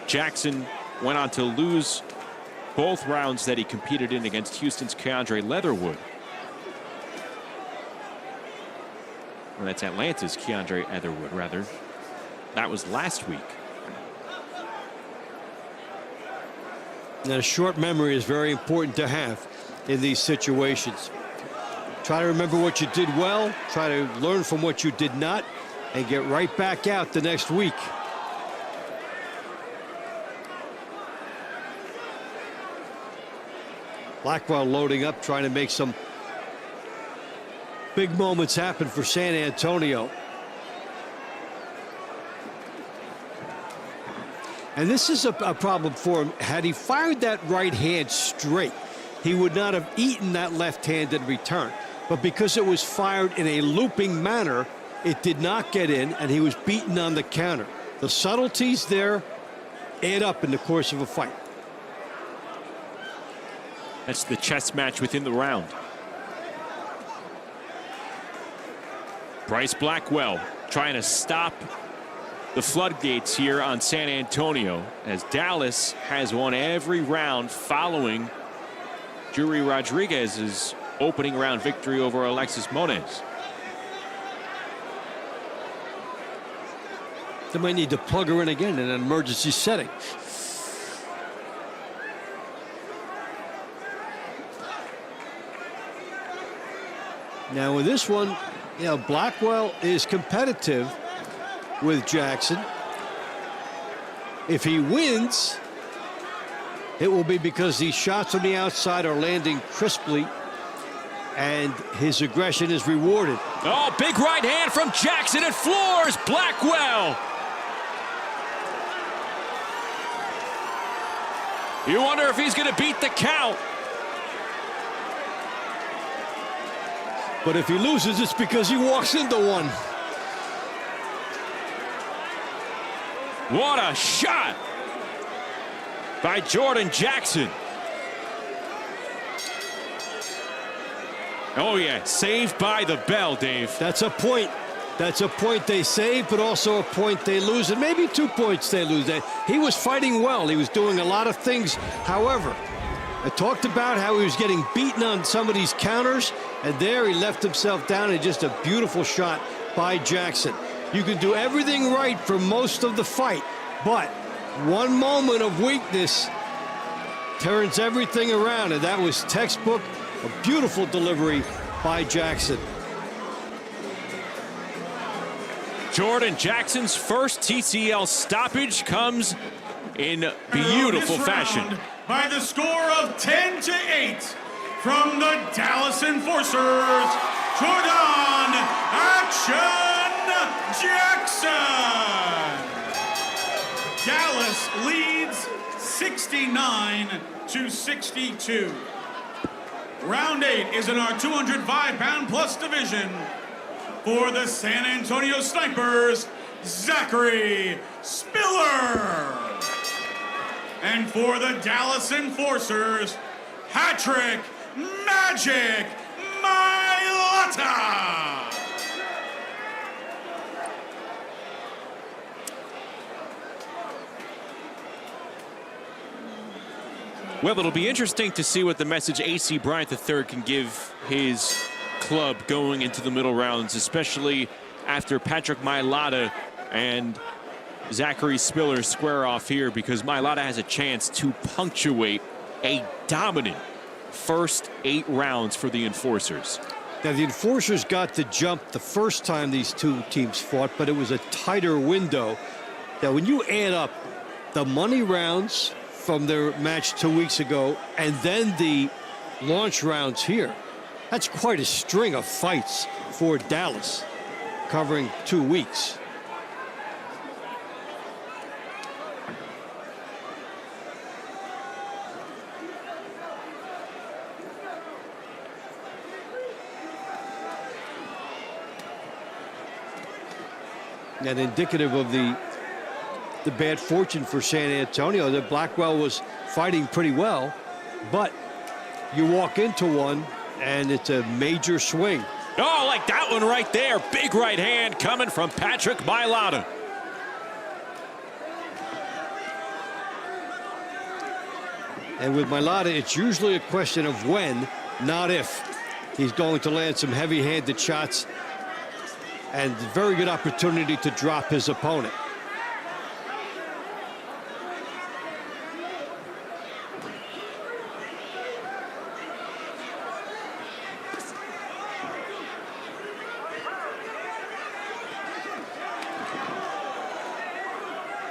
Jackson went on to lose both rounds that he competed in against Houston's Keandre Leatherwood. Well, that's Atlanta's Keandre Leatherwood, rather. That was last week. And a short memory is very important to have in these situations. Try to remember what you did well, try to learn from what you did not, and get right back out the next week. Blackwell loading up, trying to make some big moments happen for San Antonio. And this is a problem for him. Had he fired that right hand straight, he would not have eaten that left hand in return. But because it was fired in a looping manner, it did not get in, and he was beaten on the counter. The subtleties there add up in the course of a fight. That's the chess match within the round. Bryce Blackwell trying to stop the floodgates here on San Antonio, as Dallas has won every round following Yuri Rodriguez's opening round victory over Alexis Moniz. They might need to plug her in again in an emergency setting. Now with this one, you know, Blackwell is competitive with Jackson. If he wins, it will be because these shots on the outside are landing crisply and his aggression is rewarded. Oh, big right hand from Jackson. It floors Blackwell. You wonder if he's going to beat the count. But if he loses, it's because he walks into one. What a shot by Jordan Jackson. Oh, yeah, saved by the bell, Dave. That's a point. That's a point they save, but also a point they lose, and maybe 2 points they lose. He was fighting well. He was doing a lot of things. However, I talked about how he was getting beaten on some of these counters, and there he left himself down in just a beautiful shot by Jackson. You can do everything right for most of the fight, but one moment of weakness turns everything around, and that was textbook, a beautiful delivery by Jackson. Jordan Jackson's first TCL stoppage comes in beautiful fashion. By the score of 10-8 from the Dallas Enforcers, Jordan Action Jackson. Dallas leads 69-62. Round 8 is in our 205-pound plus division. For the San Antonio Snipers, Zachary Spiller. And for the Dallas Enforcers, Patrick Magic Mailata. Well, it'll be interesting to see what the message A.C. Bryant III can give his club going into the middle rounds, especially after Patrick Mailata and Zachary Spiller square off here, because Mailata has a chance to punctuate a dominant first 8 rounds for the Enforcers. Now, the Enforcers got the jump the first time these two teams fought, but it was a tighter window. Now, when you add up the money rounds from their match 2 weeks ago and then the launch rounds here, that's quite a string of fights for Dallas, covering 2 weeks. And indicative of the bad fortune for San Antonio, that Blackwell was fighting pretty well, but you walk into one and it's a major swing. Oh, like that one right there. Big right hand coming from Patrick Mailata. And with Mailata, it's usually a question of when, not if. He's going to land some heavy-handed shots and very good opportunity to drop his opponent.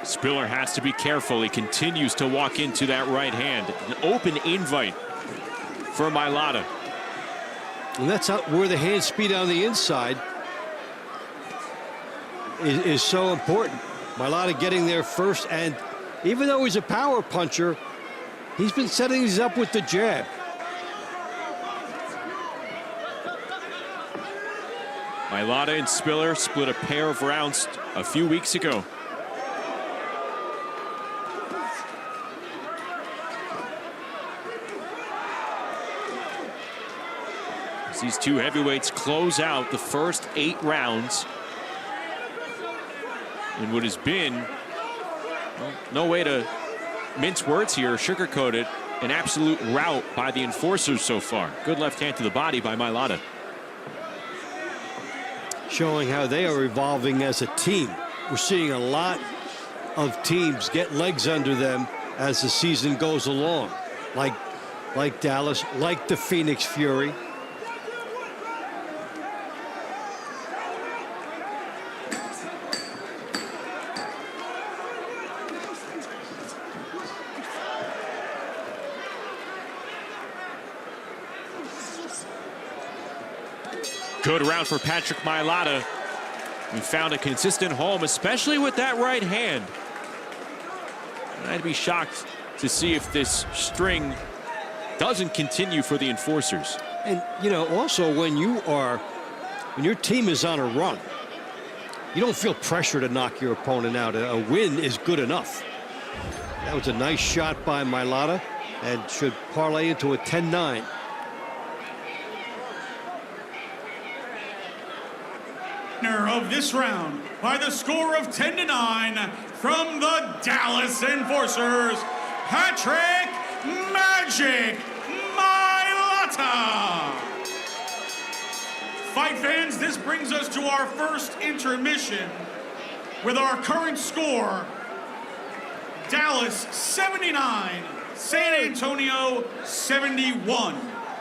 Spiller has to be careful. He continues to walk into that right hand. An open invite for Mailata. And that's where the hand speed on the inside is so important. Mailata getting there first, and even though he's a power puncher, he's been setting these up with the jab. Mailata and Spiller split a pair of rounds a few weeks ago. As these two heavyweights close out the first 8 rounds. in what has been, well, no way to mince words here, sugarcoat it, an absolute rout by the enforcers so far. Good left hand to the body by Mailata. Showing how they are evolving as a team. We're seeing a lot of teams get legs under them as the season goes along, like Dallas, like the Phoenix Fury. Good round for Patrick Mailata. He found a consistent home, especially with that right hand. I'd be shocked to see if this string doesn't continue for the enforcers. And, you know, also when your team is on a run, you don't feel pressure to knock your opponent out. A win is good enough. That was a nice shot by Mailata and should parlay into a 10-9. Of this round by the score of 10-9 from the Dallas Enforcers, Patrick Magic Mailata. Fight fans, this brings us to our first intermission with our current score: Dallas 79, San Antonio 71.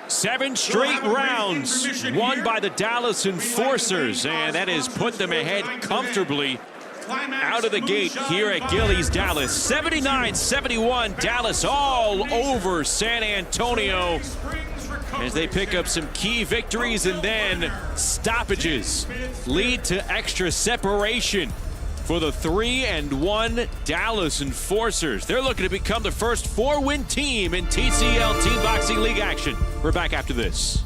7 straight rounds won by the Dallas Enforcers, and that has put them ahead comfortably out of the gate here at Gillies, Dallas. 79-71, Dallas all over San Antonio as they pick up some key victories, and then stoppages lead to extra separation for the 3-1 Dallas Enforcers. They're looking to become the first 4-win team in TCL Team Boxing League action. We're back after this.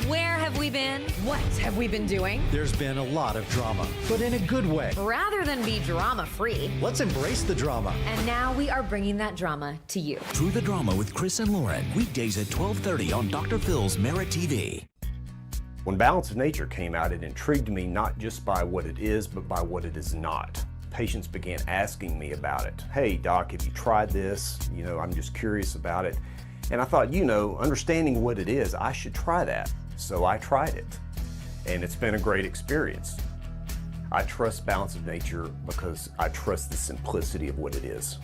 Where have we been? What have we been doing? There's been a lot of drama, but in a good way. Rather than be drama-free, let's embrace the drama. And now we are bringing that drama to you. Through the Drama with Chris and Lauren, weekdays at 12:30 on Dr. Phil's MeritTV. When Balance of Nature came out, it intrigued me not just by what it is, but by what it is not. Patients began asking me about it. Hey, doc, have you tried this? You know, I'm just curious about it. And I thought, you know, understanding what it is, I should try that. So I tried it, and it's been a great experience. I trust Balance of Nature because I trust the simplicity of what it is.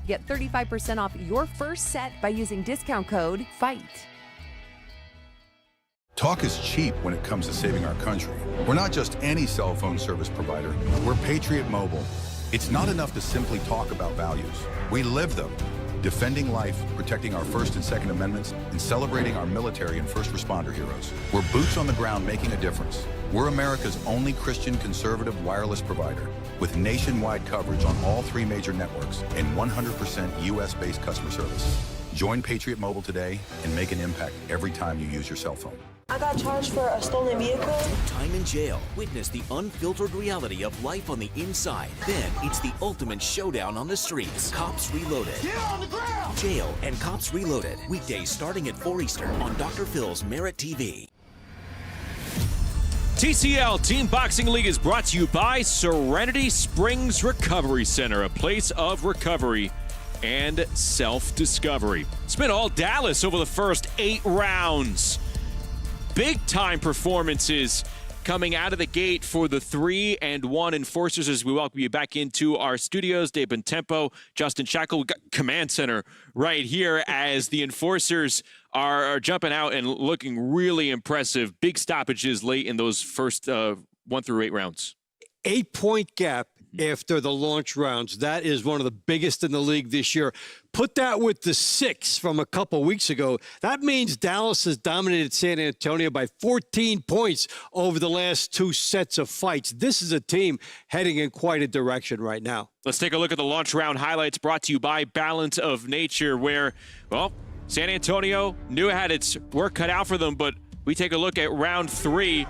Get 35% off your first set by using discount code FIGHT. Talk is cheap when it comes to saving our country. We're not just any cell phone service provider. We're Patriot Mobile. It's not enough to simply talk about values. We live them. Defending life, protecting our First and Second Amendments, and celebrating our military and first responder heroes. We're boots on the ground making a difference. We're America's only Christian conservative wireless provider with nationwide coverage on all 3 major networks and 100% US-based customer service. Join Patriot Mobile today and make an impact every time you use your cell phone. I got charged for a stolen vehicle. Time in jail. Witness the unfiltered reality of life on the inside. Then it's the ultimate showdown on the streets. Cops Reloaded. Get on the ground! Jail and Cops Reloaded. Weekdays starting at 4 Eastern on Dr. Phil's MeritTV. TCL Team Boxing League is brought to you by Serenity Springs Recovery Center, a place of recovery and self-discovery. It's been all Dallas over the first 8 rounds. Big-time performances coming out of the gate for the 3-1 Enforcers as we welcome you back into our studios. Dave Bontempo, Justin Shackle. We got Command Center right here as the Enforcers are jumping out and looking really impressive. Big stoppages late in those first 1 through 8 rounds. 8-point gap after the launch rounds. That is one of the biggest in the league this year. Put that with the 6 from a couple weeks ago. That means Dallas has dominated San Antonio by 14 points over the last 2 sets of fights. This is a team heading in quite a direction right now. Let's take a look at the launch round highlights brought to you by Balance of Nature, where, well, San Antonio knew it had its work cut out for them, but we take a look at round 3.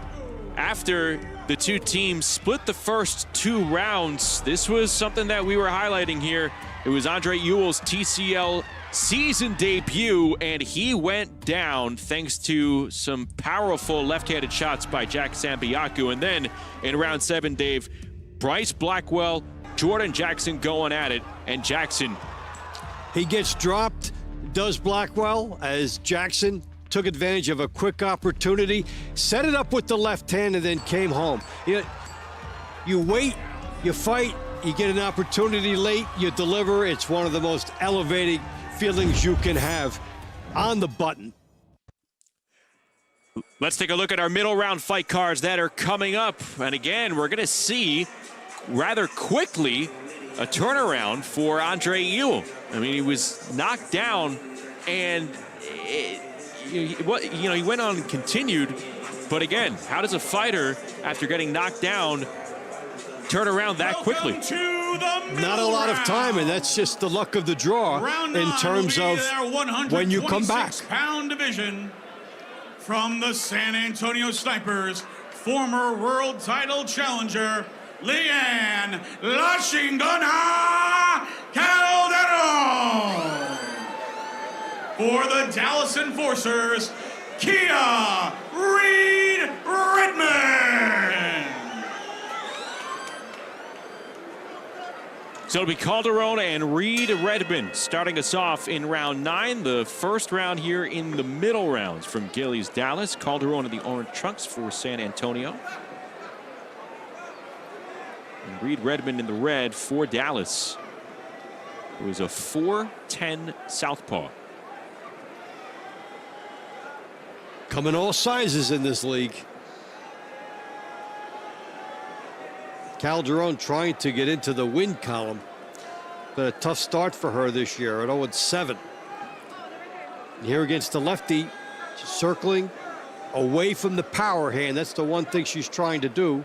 After the 2 teams split the first 2 rounds, this was something that we were highlighting here. It was Andre Ewell's TCL season debut, and he went down thanks to some powerful left-handed shots by Jack Sambiaku. And then in round 7, Dave, Bryce Blackwell, Jordan Jackson going at it, and Jackson. He gets dropped, does Blackwell, as Jackson took advantage of a quick opportunity, set it up with the left hand, and then came home. You wait, you fight, you get an opportunity late, you deliver. It's one of the most elevating feelings you can have on the button. Let's take a look at our middle round fight cards that are coming up. And again, we're going to see rather quickly a turnaround for Andre Ewell. I mean, he was knocked down and he went on and continued. But again, how does a fighter, after getting knocked down, turn around that quickly? Not a lot of time, and that's just the luck of the draw in terms of when you come back. Pound division from the San Antonio Snipers, former world title challenger Leanne La Chingona Calderon. For the Dallas Enforcers, Kia Reed Redmond. So it'll be Calderon and Reed Redmond starting us off in round 9. The first round here in the middle rounds from Gillies Dallas. Calderon in the orange trunks for San Antonio. And Reed Redmond in the red for Dallas. It was a 4'10" southpaw. Come in all sizes in this league. Calderon trying to get into the win column. Been a tough start for her this year at 0-7. Here against the lefty, she's circling away from the power hand. That's the one thing she's trying to do.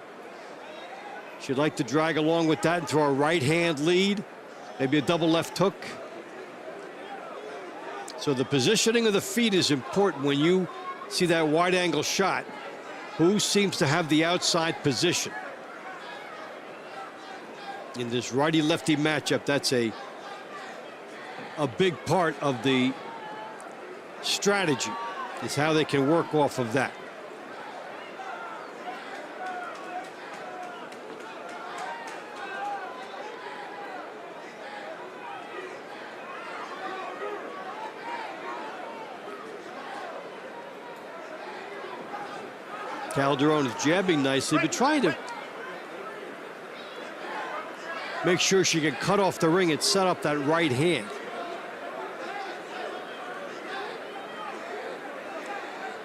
She'd like to drag along with that and throw a right hand lead, maybe a double left hook. So the positioning of the feet is important when you see that wide angle shot. Who seems to have the outside position? In this righty-lefty matchup, that's a big part of the strategy, is how they can work off of that. Calderon is jabbing nicely, but trying to make sure she can cut off the ring and set up that right hand.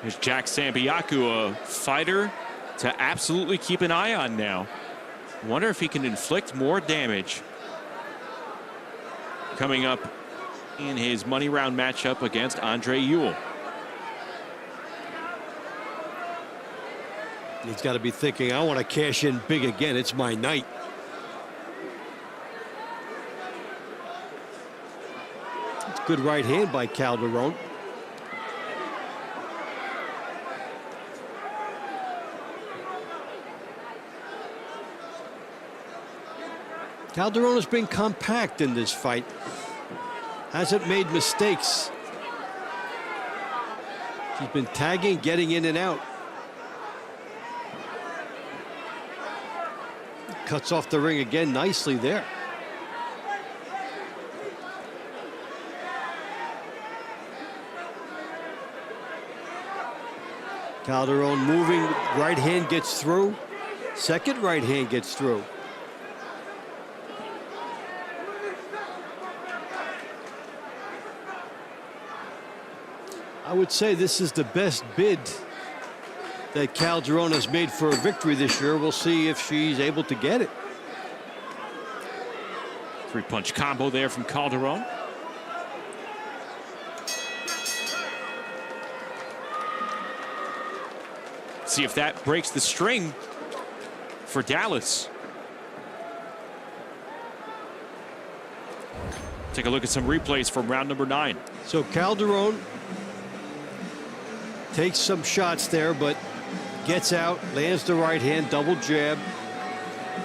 There's Jack Sambiaku, a fighter to absolutely keep an eye on now. Wonder if he can inflict more damage coming up in his money round matchup against Andre Ewell. He's got to be thinking, I want to cash in big again. It's my night. It's good right hand by Calderon. Calderon has been compact in this fight. Hasn't made mistakes. She's been tagging, getting in and out. Cuts off the ring again nicely there. Calderon moving, right hand gets through. Second right hand gets through. I would say this is the best bid that Calderon has made for a victory this year. We'll see if she's able to get it. 3-punch combo there from Calderon. See if that breaks the string for Dallas. Take a look at some replays from round number 9. So Calderon takes some shots there, but gets out, lands the right hand, double jab.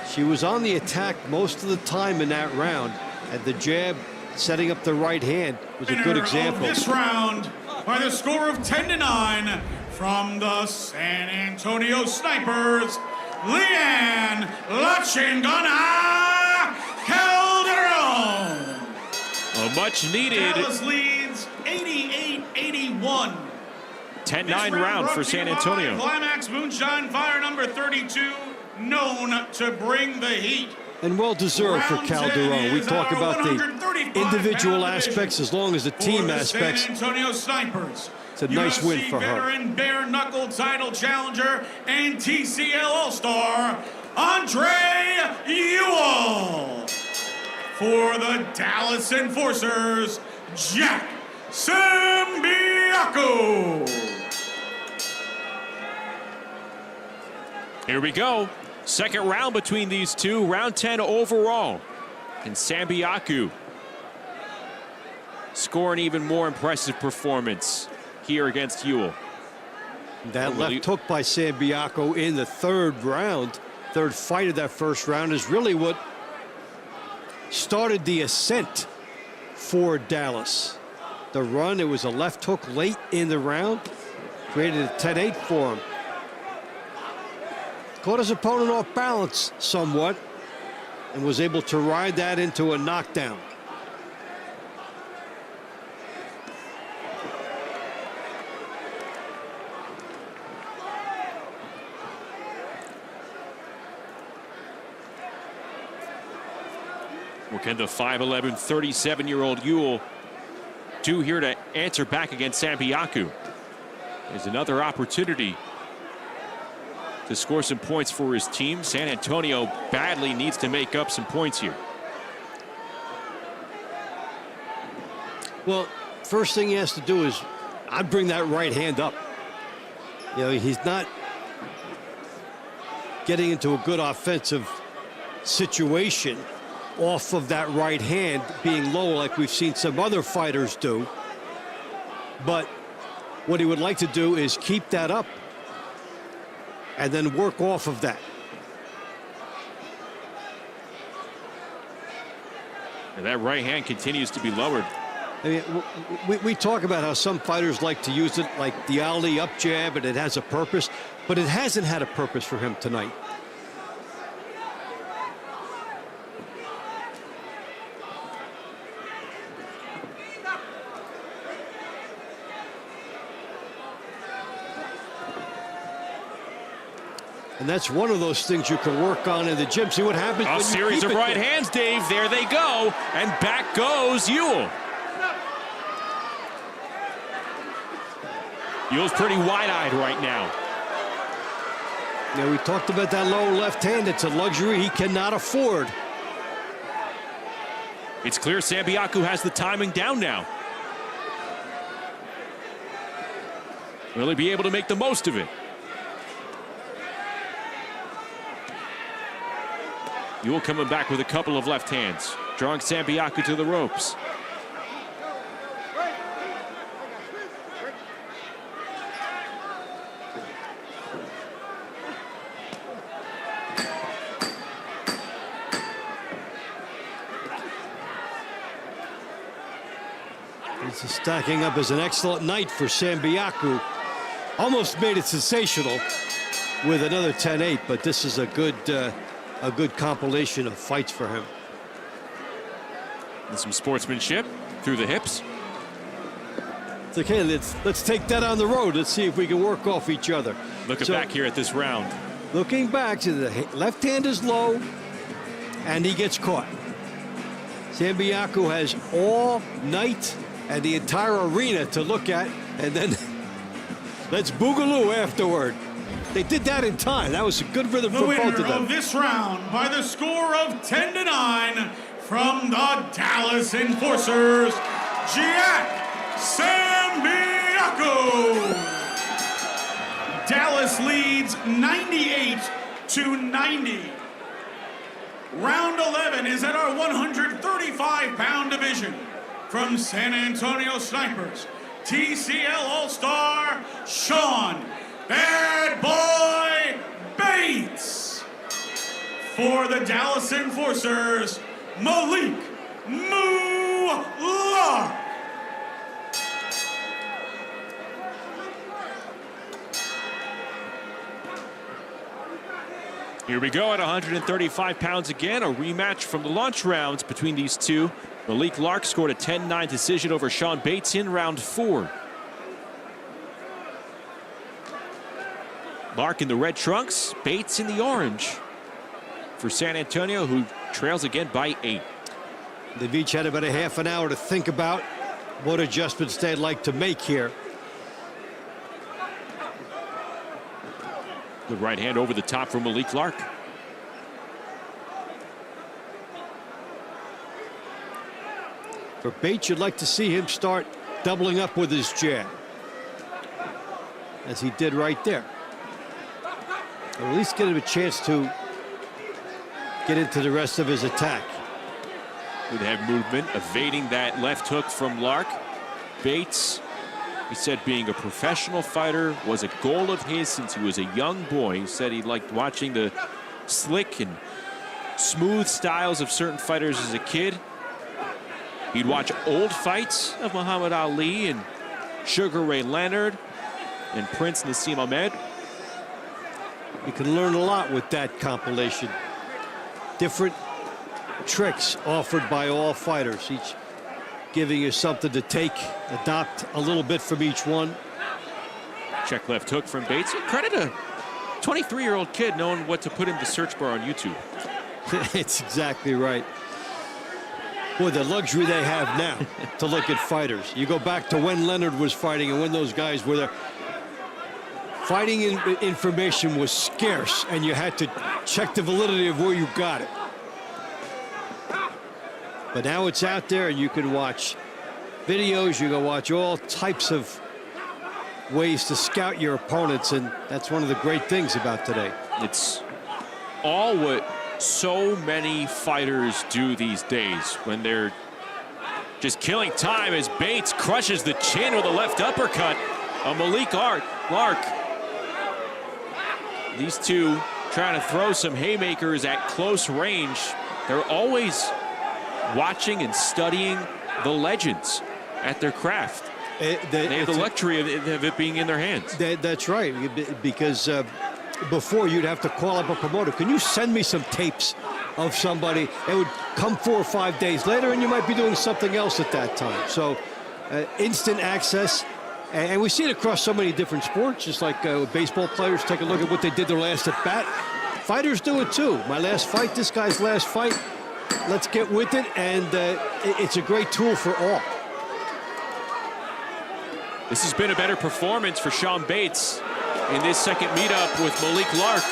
She was on the attack most of the time in that round, and the jab setting up the right hand was a good example. This round by the score of 10-9 from the San Antonio Snipers, Leanne Lachingana Calderon. A much needed Dallas leads 88-81. 10-9 round for San Antonio. Climax Moonshine Fire number 32, known to bring the heat. And well-deserved for Calderon. We talk about the individual aspects as long as the team aspects. San Antonio Snipers. It's a nice win for her. Veteran bare-knuckle title challenger and TCL All-Star, Andre Ewell. For the Dallas Enforcers, Jack Sambiaco. Here we go. Second round between these two. Round 10 overall. And Sambiaco score an even more impressive performance here against Ewell. That left hook by Sambiaco in the third round, third fight of that first round, is really what started the ascent for Dallas. The run, it was a left hook late in the round, created a 10-8 for him. Caught his opponent off balance somewhat and was able to ride that into a knockdown. What can the 5'11", 37-year-old Ewell do here to answer back against Sambiaco? There's another opportunity to score some points for his team. San Antonio badly needs to make up some points here. Well, first thing he has to do is, I'd bring that right hand up. You know, he's not getting into a good offensive situation off of that right hand being low like we've seen some other fighters do. But what he would like to do is keep that up and then work off of that. And that right hand continues to be lowered. I mean, we talk about how some fighters like to use it like the alley up jab and it has a purpose, but it hasn't had a purpose for him tonight. And that's one of those things you can work on in the gym. See what happens when A you series keep of it right there. hands, Dave. There they go. And back goes Ewell. Ewell's pretty wide-eyed right now. Now, we talked about that lower left hand. It's a luxury he cannot afford. It's clear Sambiaco has the timing down now. Will he be able to make the most of it? Ewell coming back with a couple of left hands, drawing Sambiaco to the ropes. This is stacking up as an excellent night for Sambiaco. Almost made it sensational with another 10-8, but this is a good compilation of fights for him. And some sportsmanship through the hips. It's okay, let's take that on the road. Let's see if we can work off each other. Looking back here at this round. Looking back, to the left hand is low, and he gets caught. Sambiaco has all night and the entire arena to look at, and then let's boogaloo afterward. They did that in time. That was a good rhythm The for both winner of them. of this round by the score of 10-9 from the Dallas Enforcers, Jack Sambiaco. Dallas leads 98-90. Round 11 is at our 135-pound division. From San Antonio Snipers, TCL All-Star, Sean Bad Boy Bates. For the Dallas Enforcers, Malik Moolah. Here we go at 135 pounds again, a rematch from the launch rounds between these two. Malik Lark scored a 10-9 decision over Sean Bates in round 4. Lark in the red trunks, Bates in the orange for San Antonio, who trails again by 8. They've each had about a half an hour to think about what adjustments they'd like to make here. Good right hand over the top from Malik Lark. For Bates, you'd like to see him start doubling up with his jab, as he did right there. Or at least get him a chance to get into the rest of his attack. Good head movement, evading that left hook from Lark. Bates, he said being a professional fighter was a goal of his since he was a young boy. He said he liked watching the slick and smooth styles of certain fighters as a kid. He'd watch old fights of Muhammad Ali and Sugar Ray Leonard and Prince Nassim Ahmed. You can learn a lot with that compilation. Different tricks offered by all fighters, each giving you something to take, adopt a little bit from each one. Check left hook from Bates. Credit a 23-year-old kid knowing what to put in the search bar on YouTube. It's exactly right. Boy, the luxury they have now to look at fighters. You go back to when Leonard was fighting and when those guys were there. Fighting information was scarce, and you had to check the validity of where you got it. But now it's out there, and you can watch videos. You can watch all types of ways to scout your opponents, and that's one of the great things about today. It's all what so many fighters do these days when they're just killing time as Bates crushes the chin with a left uppercut on Malik Lark. These two trying to throw some haymakers at close range. They're always watching and studying the legends at their craft. They have the luxury of it being in their hands. That's right, because before you'd have to call up a promoter. Can you send me some tapes of somebody? It would come 4 or 5 days later, and you might be doing something else at that time. So instant access. And we see it across so many different sports, just like baseball players take a look at what they did their last at bat. Fighters do it too. My last fight, this guy's last fight. Let's get with it, and it's a great tool for all. This has been a better performance for Sean Bates in this second meetup with Malik Lark.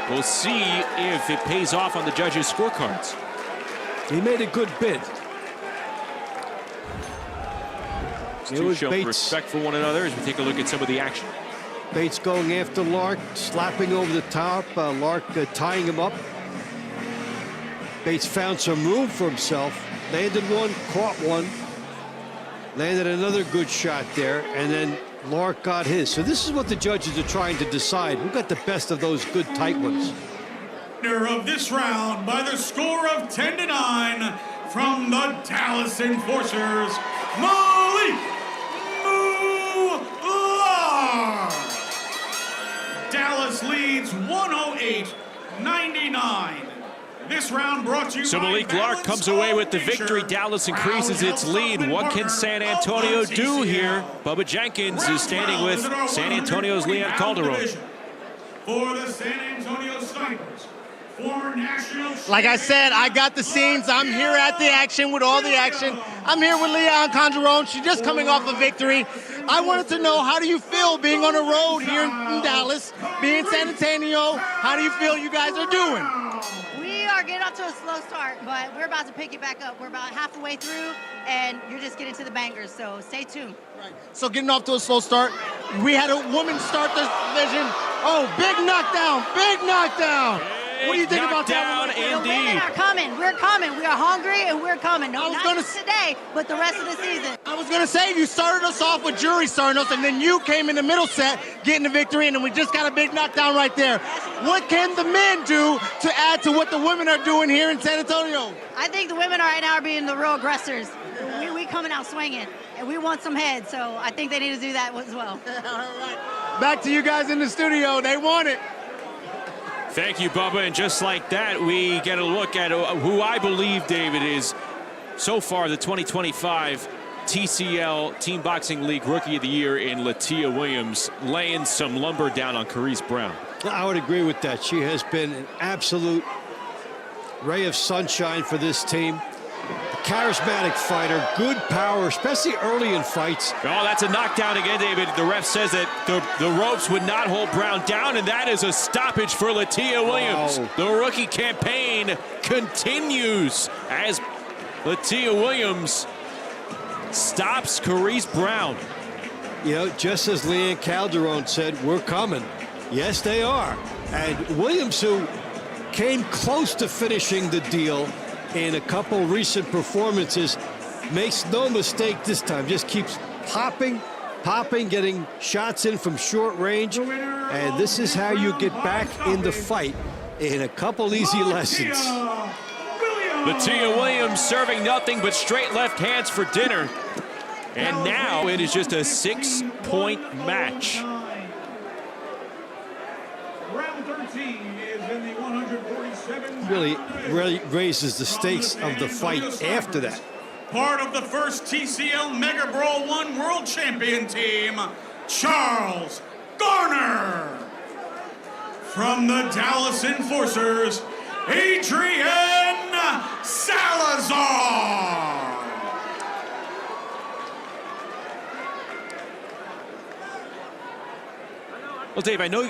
We'll see if it pays off on the judges' scorecards. He made a good bid. These two show respect for one another as we take a look at some of the action. Bates going after Lark, slapping over the top. Lark tying him up. Bates found some room for himself. Landed one, caught one. Landed another good shot there, and then Lark got his. So this is what the judges are trying to decide. Who got the best of those good tight ones? Winner of this round by the score of 10-9 from the Dallas Enforcers, Malik Lark. Dallas leads 108-99. This round brought to you So Malik Lark comes away with the victory. Dallas increases its lead. What can San Antonio do here? Bubba Jenkins is standing with San Antonio's Leon Calderon. For the San Antonio Snipers, former national. Like I said, I got the scenes. I'm here at the action with all the action. I'm here with Leon Calderon. She's just coming off a victory. I wanted to know, how do you feel being on the road here in Dallas, being in San Antonio? How do you feel you guys are doing? We are getting off to a slow start, but we're about to pick it back up. We're about halfway through, and you're just getting to the bangers, so stay tuned. Right. So getting off to a slow start, we had a woman start this division. Oh, big knockdown, big knockdown. What do you think about that? The women are coming. We're coming. We are hungry, and we're coming. No, not just today, but the rest of the season. I was going to say, you started us off with Jury starting us, and then you came in the middle set getting the victory, and then we just got a big knockdown right there. What can the men do to add to what the women are doing here in San Antonio? I think the women right now are being the real aggressors. We coming out swinging, and we want some heads, so I think they need to do that as well. All right. Back to you guys in the studio. They want it. Thank you, Bubba. And just like that, we get a look at who I believe, David, is so far the 2025 TCL Team Boxing League Rookie of the Year in Latia Williams, laying some lumber down on Carice Brown. I would agree with that. She has been an absolute ray of sunshine for this team. A charismatic fighter, good power, especially early in fights. Oh, that's a knockdown again, David. The ref says that the ropes would not hold Brown down, and that is a stoppage for Latia Williams. Wow. The rookie campaign continues as Latia Williams stops Carice Brown. You know, just as Leanne Calderon said, we're coming. Yes, they are. And Williams, who came close to finishing the deal in a couple recent performances, makes no mistake this time. Just keeps popping, getting shots in from short range. And this is how you get back in the fight in a couple easy lessons. Latia Williams serving nothing but straight left hands for dinner. And now it is just a 6-point match. Round 13 is in the 147. Really raises the stakes of the fight after that. Part of the first TCL Mega Brawl 1 World Champion team, Charles Garner. From the Dallas Enforcers, Adrian Salazar. Well, Dave, I know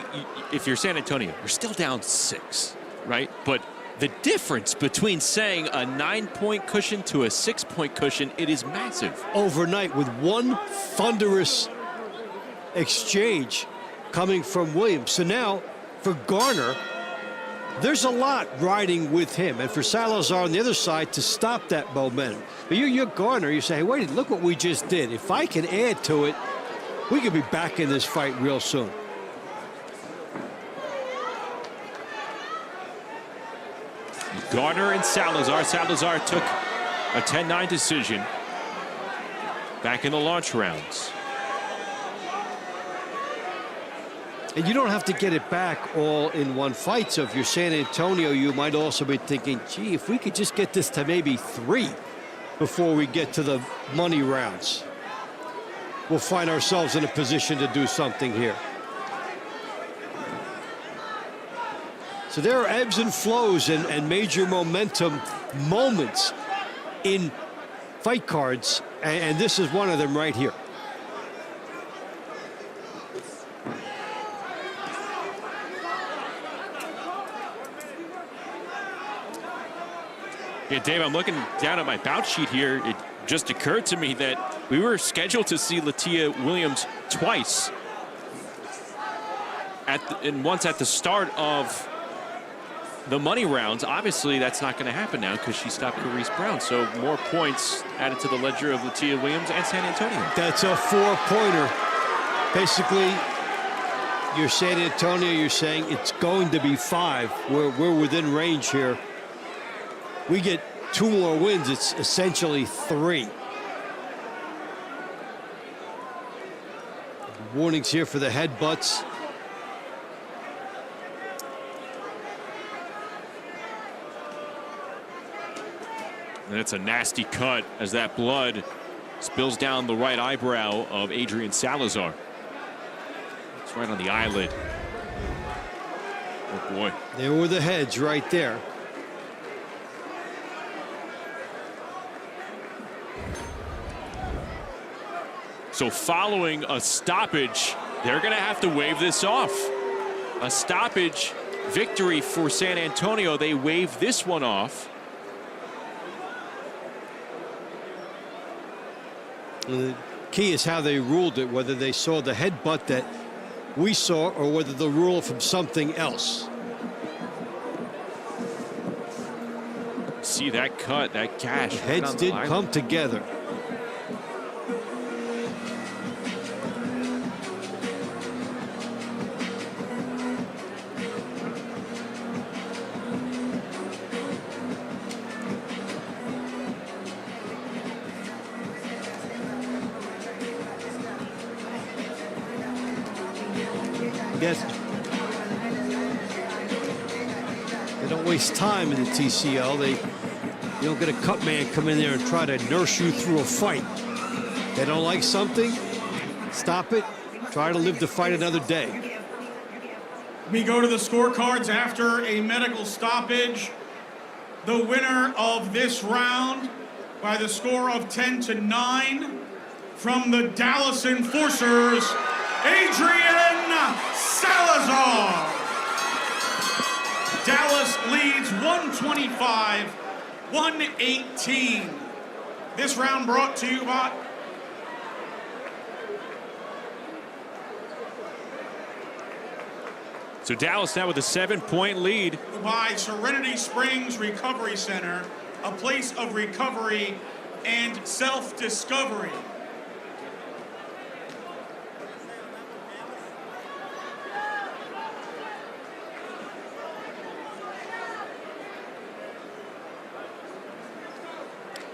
if you're San Antonio, you're still down 6, right? But the difference between saying a 9-point cushion to a 6-point cushion, it is massive. Overnight with one thunderous exchange coming from Williams. So now for Garner, there's a lot riding with him. And for Salazar on the other side to stop that momentum. But you're Garner, you say, hey, wait, look what we just did. If I can add to it, we could be back in this fight real soon. Garner and Salazar. Salazar took a 10-9 decision back in the launch rounds. And you don't have to get it back all in one fight. So if you're San Antonio, you might also be thinking, gee, if we could just get this to maybe 3 before we get to the money rounds, we'll find ourselves in a position to do something here. So there are ebbs and flows and major momentum moments in fight cards, and this is one of them right here. Yeah, Dave, I'm looking down at my bout sheet here. It just occurred to me that we were scheduled to see Latia Williams twice. And once at the start of the money rounds. Obviously, that's not going to happen now because she stopped Carice Brown. So more points added to the ledger of Latia Williams and San Antonio. That's a 4-pointer. Basically, you're San Antonio, you're saying it's going to be 5. We're within range here. We get 2 more wins, it's essentially 3. Warnings here for the headbutts. And it's a nasty cut as that blood spills down the right eyebrow of Adrian Salazar. It's right on the eyelid. Oh, boy. There were the heads right there. So following a stoppage, they're going to have to wave this off. A stoppage victory for San Antonio. They wave this one off. The key is how they ruled it, whether they saw the headbutt that we saw or whether the rule from something else. See that cut, that gash. Heads did come together. They don't waste time in the TCL. You don't get a cut man come in there and try to nurse you through a fight. They don't like something, stop it, try to live the fight another day. We go to the scorecards after a medical stoppage. The winner of this round by the score of 10-9 from the Dallas Enforcers, Adrian Salazar. Dallas leads 125-118. This round brought to you by So Dallas now with a 7-point lead. By Serenity Springs Recovery Center, a place of recovery and self-discovery.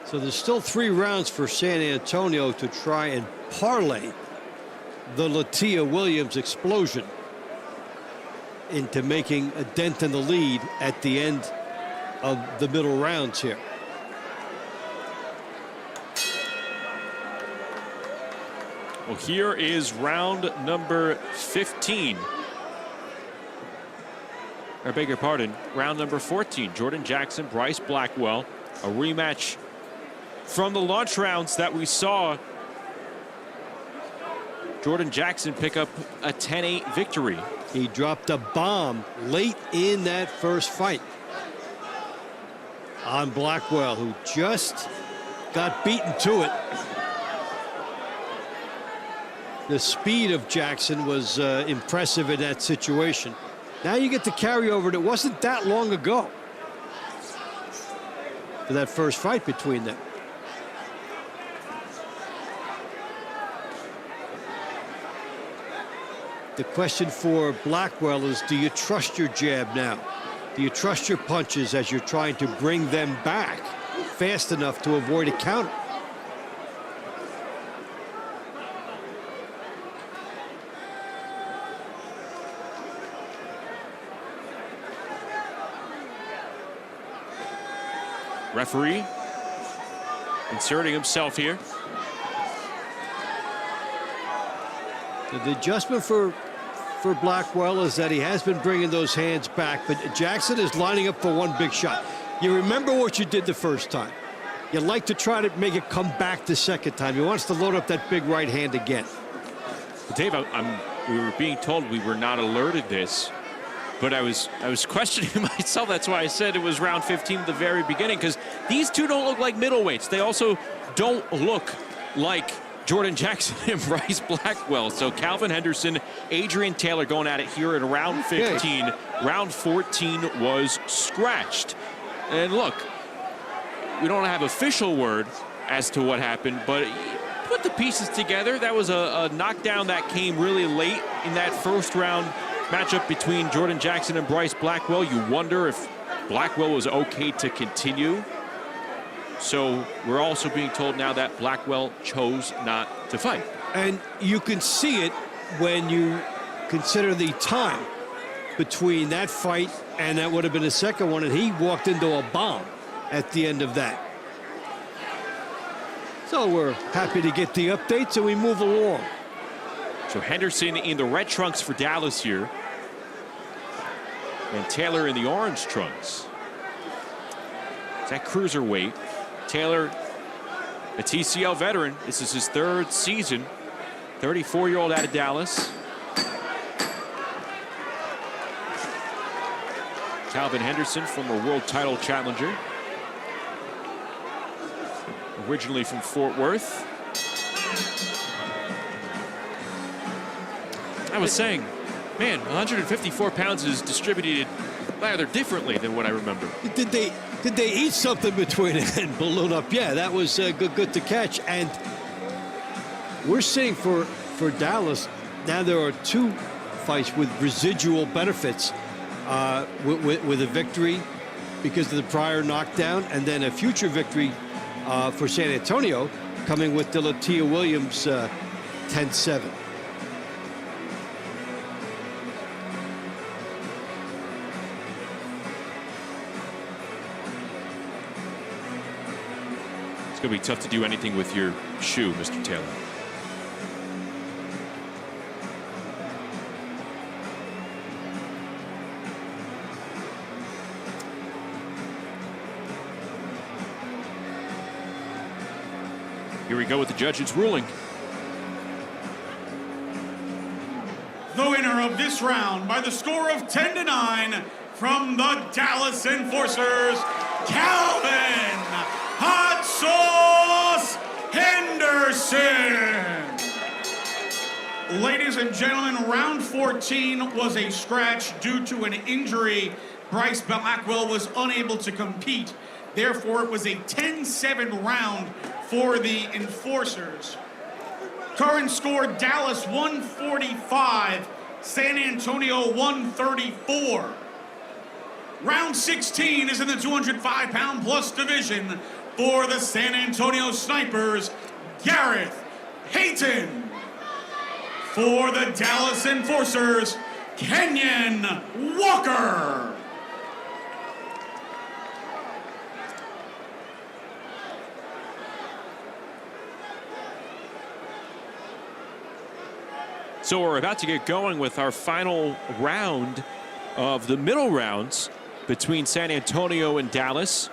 So there's still 3 rounds for San Antonio to try and parlay the Latia Williams explosion into making a dent in the lead at the end of the middle rounds here. Well, here is round number 15. Or beg your pardon, round number 14. Jordan Jackson, Bryce Blackwell, a rematch from the launch rounds that we saw Jordan Jackson pick up a 10-8 victory. He dropped a bomb late in that first fight on Blackwell, who just got beaten to it. The speed of Jackson was impressive in that situation. Now you get the carryover, and it wasn't that long ago for that first fight between them. The question for Blackwell is, do you trust your jab now? Do you trust your punches as you're trying to bring them back fast enough to avoid a counter? Referee inserting himself here. The adjustment for Blackwell is that he has been bringing those hands back, but Jackson is lining up for one big shot. You remember what you did the first time. You like to try to make it come back the second time. He wants to load up that big right hand again. Dave, we were being told we were not alerted this, but I was questioning myself. That's why I said it was round 15 at the very beginning, because these two don't look like middleweights. They also don't look like Jordan Jackson and Bryce Blackwell. So Calvin Henderson, Adrian Taylor going at it here in round 15. Okay. Round 14 was scratched. And look, we don't have official word as to what happened, but put the pieces together. That was a knockdown that came really late in that first round matchup between Jordan Jackson and Bryce Blackwell. You wonder if Blackwell was okay to continue. So we're also being told now that Blackwell chose not to fight. And you can see it when you consider the time between that fight and that would have been the second one, and he walked into a bomb at the end of that. So we're happy to get the updates, and we move along. So Henderson in the red trunks for Dallas here, and Taylor in the orange trunks. Is that cruiserweight? Taylor, a TCL veteran. This is his 3rd season. 34-year-old out of Dallas. Calvin Henderson, former world title challenger. Originally from Fort Worth. I was saying, man, 154 pounds is distributed rather differently than what I remember. Did they eat something between it and balloon up? Yeah, that was good to catch. And we're seeing for Dallas, now there are 2 fights with residual benefits, with a victory because of the prior knockdown, and then a future victory for San Antonio coming with the Latia Williams 10-7. going to be tough to do anything with your shoe, Mr. Taylor. Here we go with the judge's ruling. The winner of this round by the score of 10-9 from the Dallas Enforcers, Calvin Hot Sauce Henderson. Ladies and gentlemen, round 14 was a scratch due to an injury. Bryce Blackwell was unable to compete. Therefore, it was a 10-7 round for the Enforcers. Current score, Dallas 145, San Antonio 134. Round 16 is in the 205-pound plus division for the San Antonio Snipers, Gareth Hayton. For the Dallas Enforcers, Kenyon Walker. So we're about to get going with our final round of the middle rounds between San Antonio and Dallas.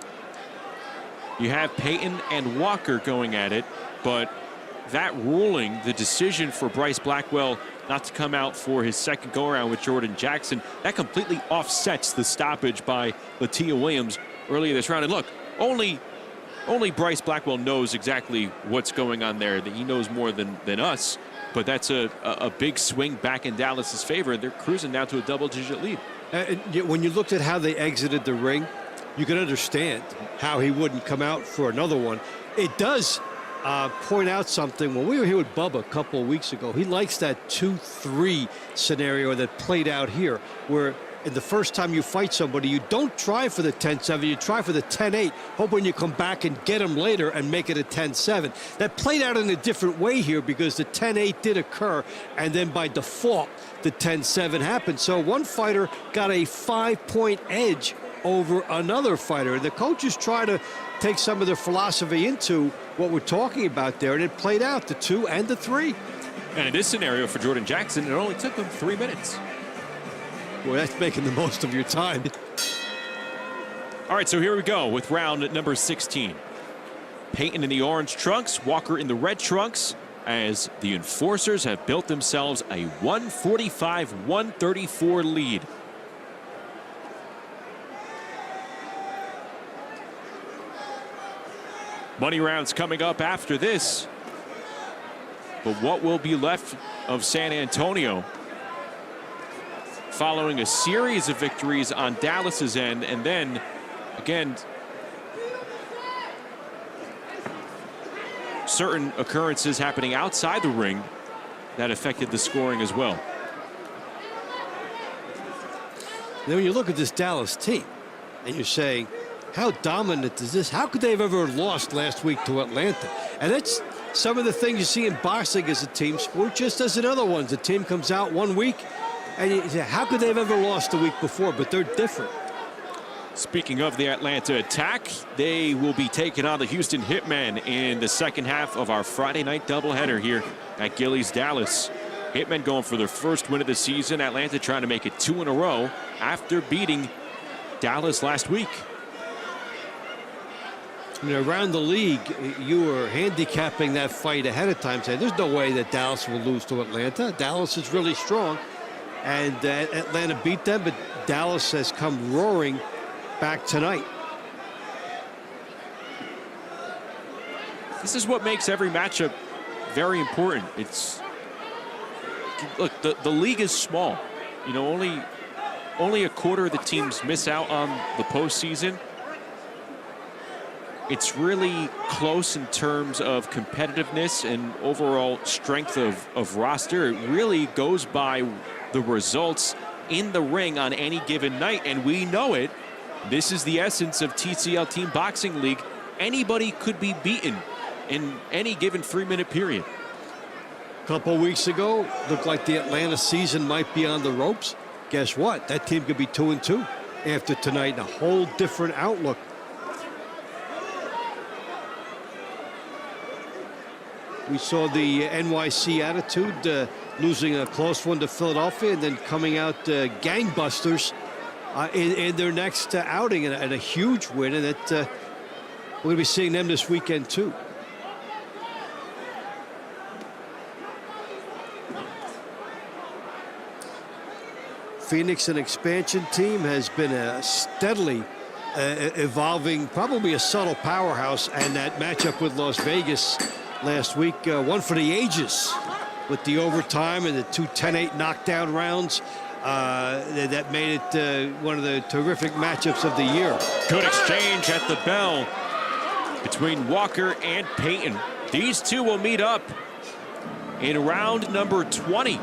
You have Payton and Walker going at it, but that ruling, the decision for Bryce Blackwell not to come out for his second go-around with Jordan Jackson, that completely offsets the stoppage by Latia Williams earlier this round. And look, only Bryce Blackwell knows exactly what's going on there, that he knows more than us. But that's a big swing back in Dallas's favor. They're cruising now to a double-digit lead. When you looked at how they exited the ring, you can understand how he wouldn't come out for another one. It does point out something. When we were here with Bubba a couple of weeks ago, he likes that 2-3 scenario that played out here, where in the first time you fight somebody, you don't try for the 10-7, you try for the 10-8, hoping you come back and get them later and make it a 10-7. That played out in a different way here because the 10-8 did occur, and then by default, the 10-7 happened. So one fighter got a 5-point edge over another fighter. The coaches try to take some of their philosophy into what we're talking about there, and it played out, the 2 and the 3. And in this scenario for Jordan Jackson, it only took him 3 minutes. Boy, that's making the most of your time. All right, so here we go with round number 16. Payton in the orange trunks, Walker in the red trunks, as the Enforcers have built themselves a 145-134 lead. Money rounds coming up after this. But what will be left of San Antonio following a series of victories on Dallas's end, and then again certain occurrences happening outside the ring that affected the scoring as well. Now when you look at this Dallas team and you're saying, how dominant is this? How could they have ever lost last week to Atlanta? And that's some of the things you see in boxing as a team sport, just as in other ones. The team comes out one week and you say, how could they have ever lost the week before? But they're different. Speaking of the Atlanta attack, they will be taking on the Houston Hitmen in the second half of our Friday night doubleheader here at Gillies, Dallas. Hitmen going for their first win of the season. Atlanta trying to make it 2 in a row after beating Dallas last week. You know, around the league, you were handicapping that fight ahead of time, saying there's no way that Dallas will lose to Atlanta. Dallas is really strong, and Atlanta beat them, but Dallas has come roaring back tonight. This is what makes every matchup very important. It's, look, the league is small. You know, only a quarter of the teams miss out on the postseason. It's really close in terms of competitiveness and overall strength of roster. It really goes by the results in the ring on any given night, and we know it. This is the essence of TCL Team Boxing League. Anybody could be beaten in any given 3-minute period. A couple weeks ago, looked like the Atlanta season might be on the ropes. Guess what? That team could be 2-2 after tonight. A whole different outlook. We saw the NYC attitude, losing a close one to Philadelphia and then coming out gangbusters in their next outing and a huge win. And that we're going to be seeing them this weekend, too. Phoenix, an expansion team, has been a steadily evolving, probably a subtle powerhouse, and that matchup with Las Vegas last week, one for the ages with the overtime and the two 10-8 knockdown rounds. That made it one of the terrific matchups of the year. Good exchange at the bell between Walker and Payton. These two will meet up in round number 20.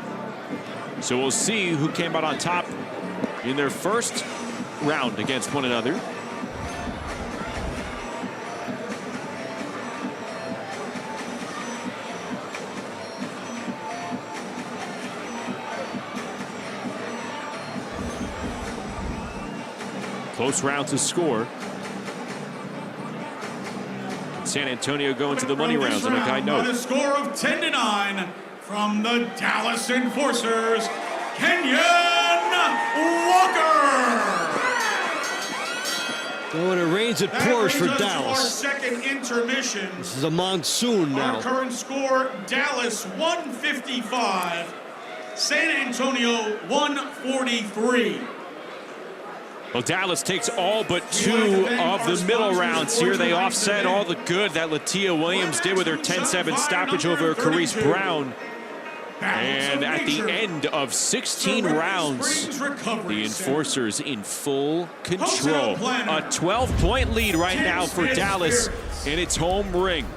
So we'll see who came out on top in their first round against one another. Close round to score. San Antonio going to the money rounds on a high note. With a score of 10-9 from the Dallas Enforcers, Kenyon Walker. Oh, and it rains, it pours for Dallas. Our second intermission. This is a monsoon now. Our current score, Dallas 155, San Antonio 143. Well, Dallas takes all but two of the middle rounds here. They offset all the good that Latia Williams did with her 10-7 stoppage over Carice Brown. And at the end of 16 rounds, the Enforcers in full control. A 12-point lead right now for Dallas in its home ring.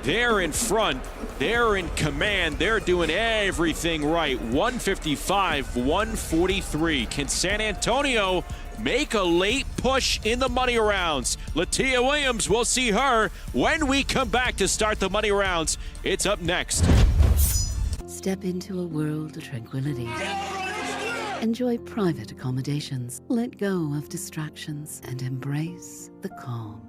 They're in front. They're in command. They're doing everything right. 155-143. Can San Antonio make a late push in the money rounds? Latia Williams, we'll see her when we come back to start the money rounds. It's up next. Step into a world of tranquility. Enjoy private accommodations. Let go of distractions and embrace the calm.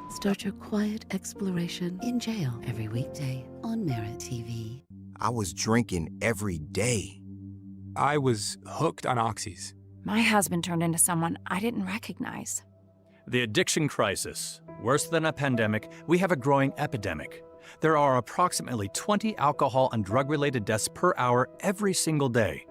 Start your quiet exploration in jail every weekday on MeritTV. I was drinking every day. I was hooked on oxys. My husband turned into someone I didn't recognize. The addiction crisis. Worse than a pandemic, we have a growing epidemic. There are approximately 20 alcohol and drug-related deaths per hour every single day.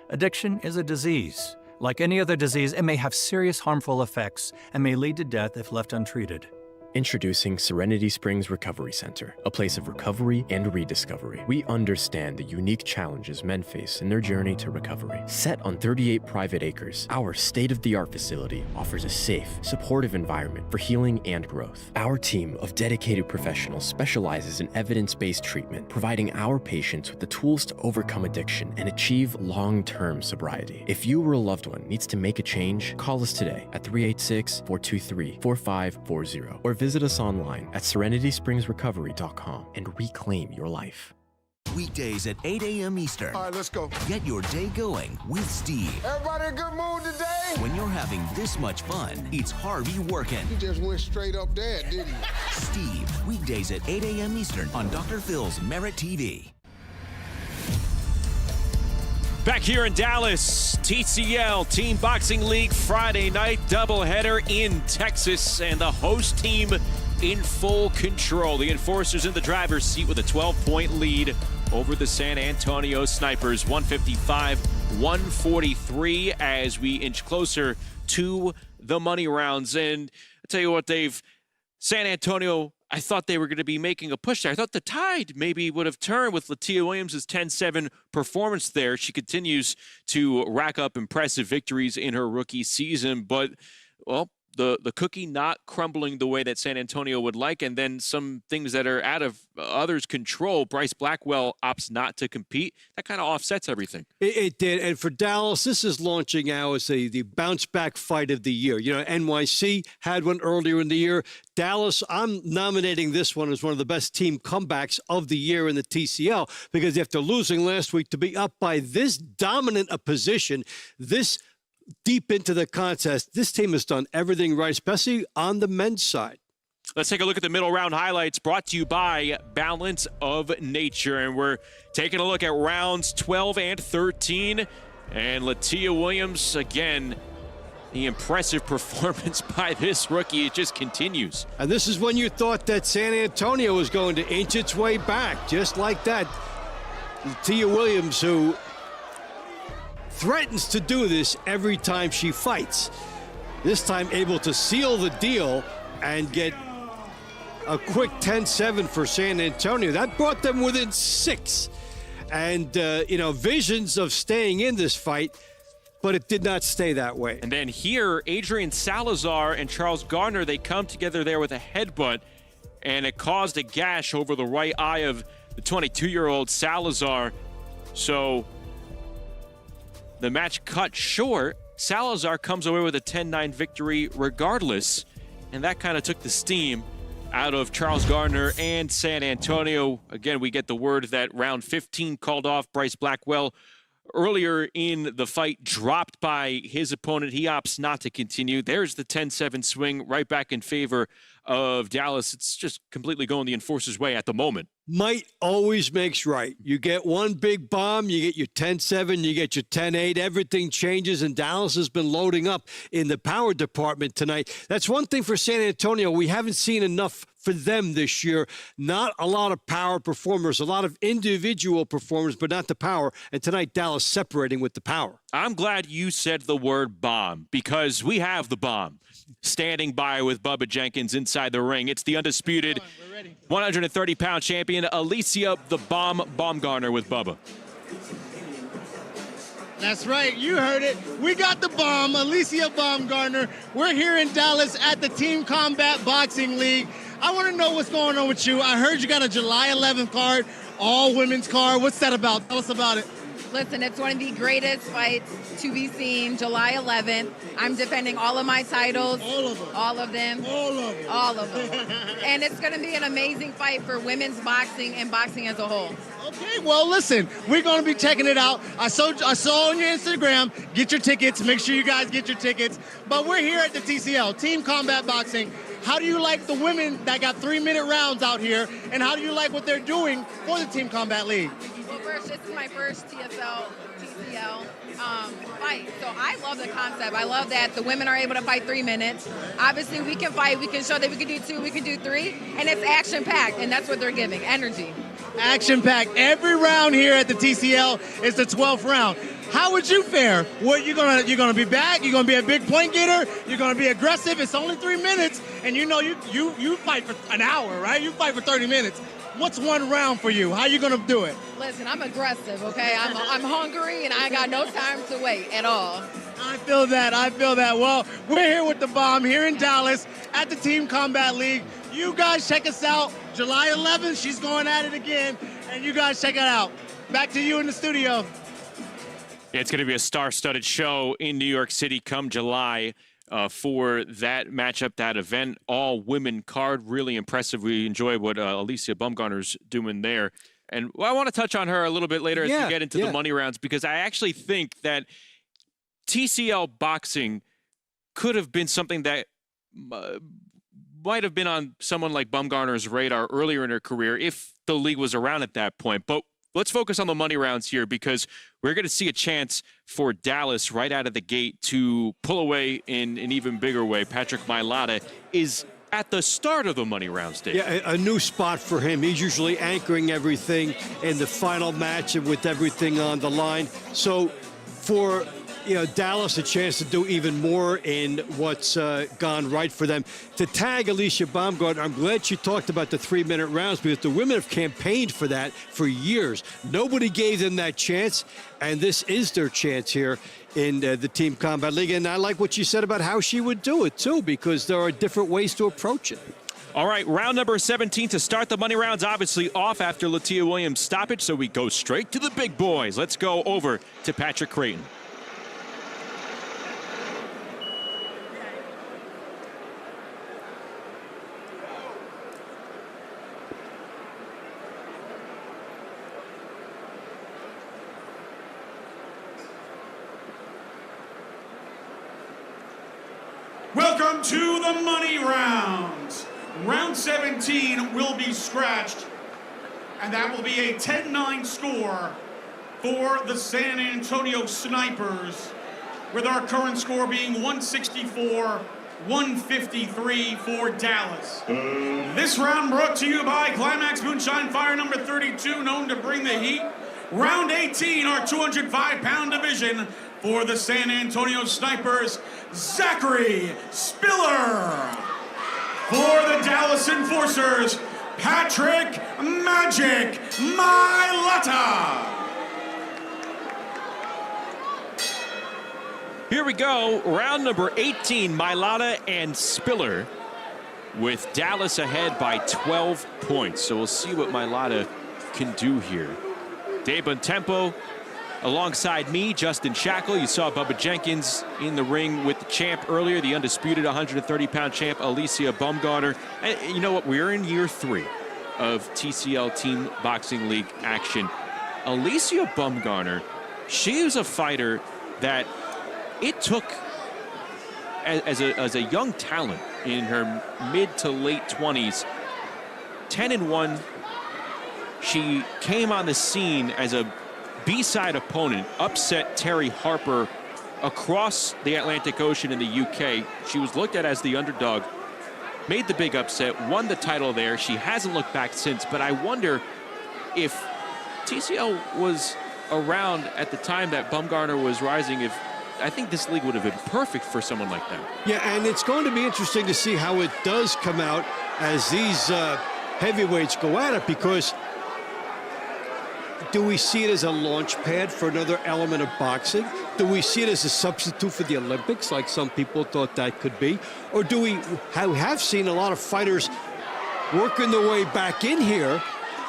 Addiction is a disease. Like any other disease, it may have serious harmful effects and may lead to death if left untreated. Introducing Serenity Springs Recovery Center, a place of recovery and rediscovery. We understand the unique challenges men face in their journey to recovery. Set on 38 private acres, our state-of-the-art facility offers a safe, supportive environment for healing and growth. Our team of dedicated professionals specializes in evidence-based treatment, providing our patients with the tools to overcome addiction and achieve long-term sobriety. If you or a loved one needs to make a change, call us today at 386-423-4540 or visit us online at serenityspringsrecovery.com and reclaim your life. Weekdays at 8 a.m. Eastern. All right, let's go. Get your day going with Steve. Everybody in a good mood today? When you're having this much fun, it's Harvey working. You just went straight up there, didn't you? Steve, weekdays at 8 a.m. Eastern on Dr. Phil's MeritTV. Back here in Dallas, TCL Team Boxing League Friday night doubleheader in Texas, and the host team in full control. The Enforcers in the driver's seat with a 12-point lead over the San Antonio Snipers, 155-143 as we inch closer to the money rounds. And I tell you what, San Antonio, I thought they were going to be making a push there. I thought the tide maybe would have turned with Latia Williams' 10-7 performance there. She continues to rack up impressive victories in her rookie season, but, well, the cookie not crumbling the way that San Antonio would like, and then some things that are out of others' control. Bryce Blackwell opts not to compete. That kind of offsets everything. It did, and for Dallas, this is launching now as the bounce-back fight of the year. You know, NYC had one earlier in the year. Dallas, I'm nominating this one as one of the best team comebacks of the year in the TCL, because after losing last week, to be up by this dominant a position, this deep into the contest, this team has done everything right, especially on the men's side. Let's take a look at the middle round highlights brought to you by Balance of Nature. And we're taking a look at rounds 12 and 13. And Latia Williams, again, the impressive performance by this rookie, it just continues. And this is when you thought that San Antonio was going to inch its way back, just like that. Latia Williams, who threatens to do this every time she fights. This time able to seal the deal and get a quick 10-7 for San Antonio. That brought them within 6. And, visions of staying in this fight, but it did not stay that way. And then here, Adrian Salazar and Charles Gardner, they come together there with a headbutt, and it caused a gash over the right eye of the 22-year-old Salazar. So the match cut short. Salazar comes away with a 10-9 victory regardless, and that kind of took the steam out of Charles Gardner and San Antonio. Again, we get the word that round 15 called off. Bryce Blackwell earlier in the fight dropped by his opponent. He opts not to continue. There's the 10-7 swing right back in favor of Dallas. It's just completely going the Enforcer's way at the moment. Might always makes right. You get one big bomb, you get your 10-7, you get your 10-8, everything changes, and Dallas has been loading up in the power department tonight. That's one thing for San Antonio. We haven't seen enough for them this year. Not a lot of power performers, a lot of individual performers, but not the power. And tonight, Dallas separating with the power. I'm glad you said the word bomb, because we have the bomb standing by with Bubba Jenkins inside the ring. It's the undisputed 130-pound champion, Alicia the Bomb Baumgartner with Bubba. That's right, you heard it. We got the bomb, Alicia Baumgartner. We're here in Dallas at the Team Combat Boxing League. I want to know what's going on with you. I heard you got a July 11th card, all women's card. What's that about? Tell us about it. Listen, it's one of the greatest fights to be seen, July 11th. I'm defending all of my titles. All of them. All of them. All of them. All of them. And it's going to be an amazing fight for women's boxing and boxing as a whole. Okay, well, listen, we're going to be checking it out. I saw on your Instagram, get your tickets. Make sure you guys get your tickets. But we're here at the TCL, Team Combat Boxing. How do you like the women that got 3-minute rounds out here? And how do you like what they're doing for the Team Combat League? Well, first, this is my first TCL fight. So I love the concept. I love that the women are able to fight 3 minutes. Obviously, we can fight. We can show that we can do 2, we can do 3. And it's action-packed, and that's what they're giving, energy. Action-packed. Every round here at the TCL is the 12th round. How would you fare? What you're gonna be back? You're gonna be a big point getter? You're gonna be aggressive? It's only 3 minutes, and you fight for an hour, right? You fight for 30 minutes. What's one round for you? How you gonna do it? Listen, I'm aggressive, okay? I'm hungry, and I got no time to wait at all. I feel that. Well, we're here with the bomb here in Dallas at the Team Combat League. You guys check us out. July 11th, she's going at it again, and you guys check it out. Back to you in the studio. It's going to be a star-studded show in New York City come July for that matchup, that event. All-women card, really impressive. We enjoy what Alicia Baumgartner's doing there. And I want to touch on her a little bit later as we get into the money rounds, because I actually think that TCL boxing could have been something that might have been on someone like Baumgartner's radar earlier in her career if the league was around at that point. But let's focus on the money rounds here, because we're going to see a chance for Dallas right out of the gate to pull away in an even bigger way. Patrick Mailata is at the start of the money round stage. Yeah, a new spot for him. He's usually anchoring everything in the final match and with everything on the line. So for Dallas a chance to do even more in what's gone right for them. To tag Alicia Baumgartner, I'm glad she talked about the 3-minute rounds, because the women have campaigned for that for years. Nobody gave them that chance, and this is their chance here in the Team Combat League. And I like what she said about how she would do it, too, because there are different ways to approach it. All right, round number 17 to start the money rounds, obviously off after Latia Williams' stoppage, so we go straight to the big boys. Let's go over to Patrick Creighton. Welcome to the money rounds. Round 17 will be scratched, and that will be a 10-9 score for the San Antonio Snipers, with our current score being 164-153 for Dallas. This round brought to you by Climax Moonshine Fire number 32, known to bring the heat. Round 18, our 205-pound division for the San Antonio Snipers, Zachary Spiller. For the Dallas Enforcers, Patrick Magic Mailata. Here we go, round number 18, Mailata and Spiller, with Dallas ahead by 12 points. So we'll see what Mailata can do here. Dave Bontempo alongside me, Justin Shackle. You saw Bubba Jenkins in the ring with the champ earlier, the undisputed 130-pound champ, Alicia Baumgartner. And you know what? We're in year 3 of TCL Team Boxing League action. Alicia Baumgartner, she was a fighter that it took as a young talent in her mid to late 20s, 10-1. She came on the scene as a B-side opponent, upset Terry Harper across the Atlantic Ocean in the UK. She was looked at as the underdog, made the big upset, won the title there. She hasn't looked back since, but I wonder if TCL was around at the time that Baumgartner was rising, if I think this league would have been perfect for someone like that. Yeah, and it's going to be interesting to see how it does come out as these heavyweights go at it, because do we see it as a launch pad for another element of boxing? Do we see it as a substitute for the Olympics, like some people thought that could be? Or do we have seen a lot of fighters working their way back in here,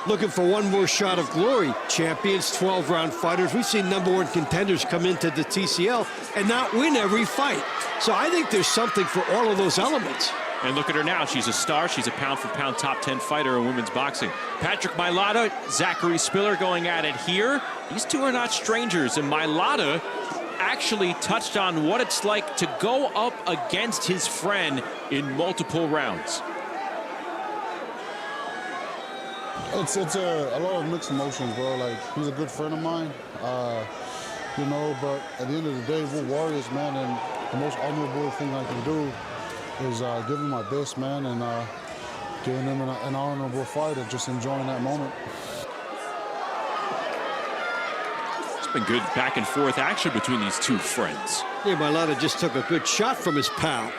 looking for one more shot of glory? Champions, 12-round fighters. We've seen #1 contenders come into the TCL and not win every fight. So I think there's something for all of those elements. And look at her now. She's a star. She's a pound-for-pound top 10 fighter in women's boxing. Patrick Mailata, Zachary Spiller going at it here. These two are not strangers, and Mailata actually touched on what it's like to go up against his friend in multiple rounds. It's a lot of mixed emotions, bro. Like, he's a good friend of mine, you know, but at the end of the day, we're warriors, man, and the most honorable thing I can do is give him my best, man, and giving him an honorable fight and just enjoying that moment. It's been good back and forth action between these two friends. Yeah, Mailata just took a good shot from his pal.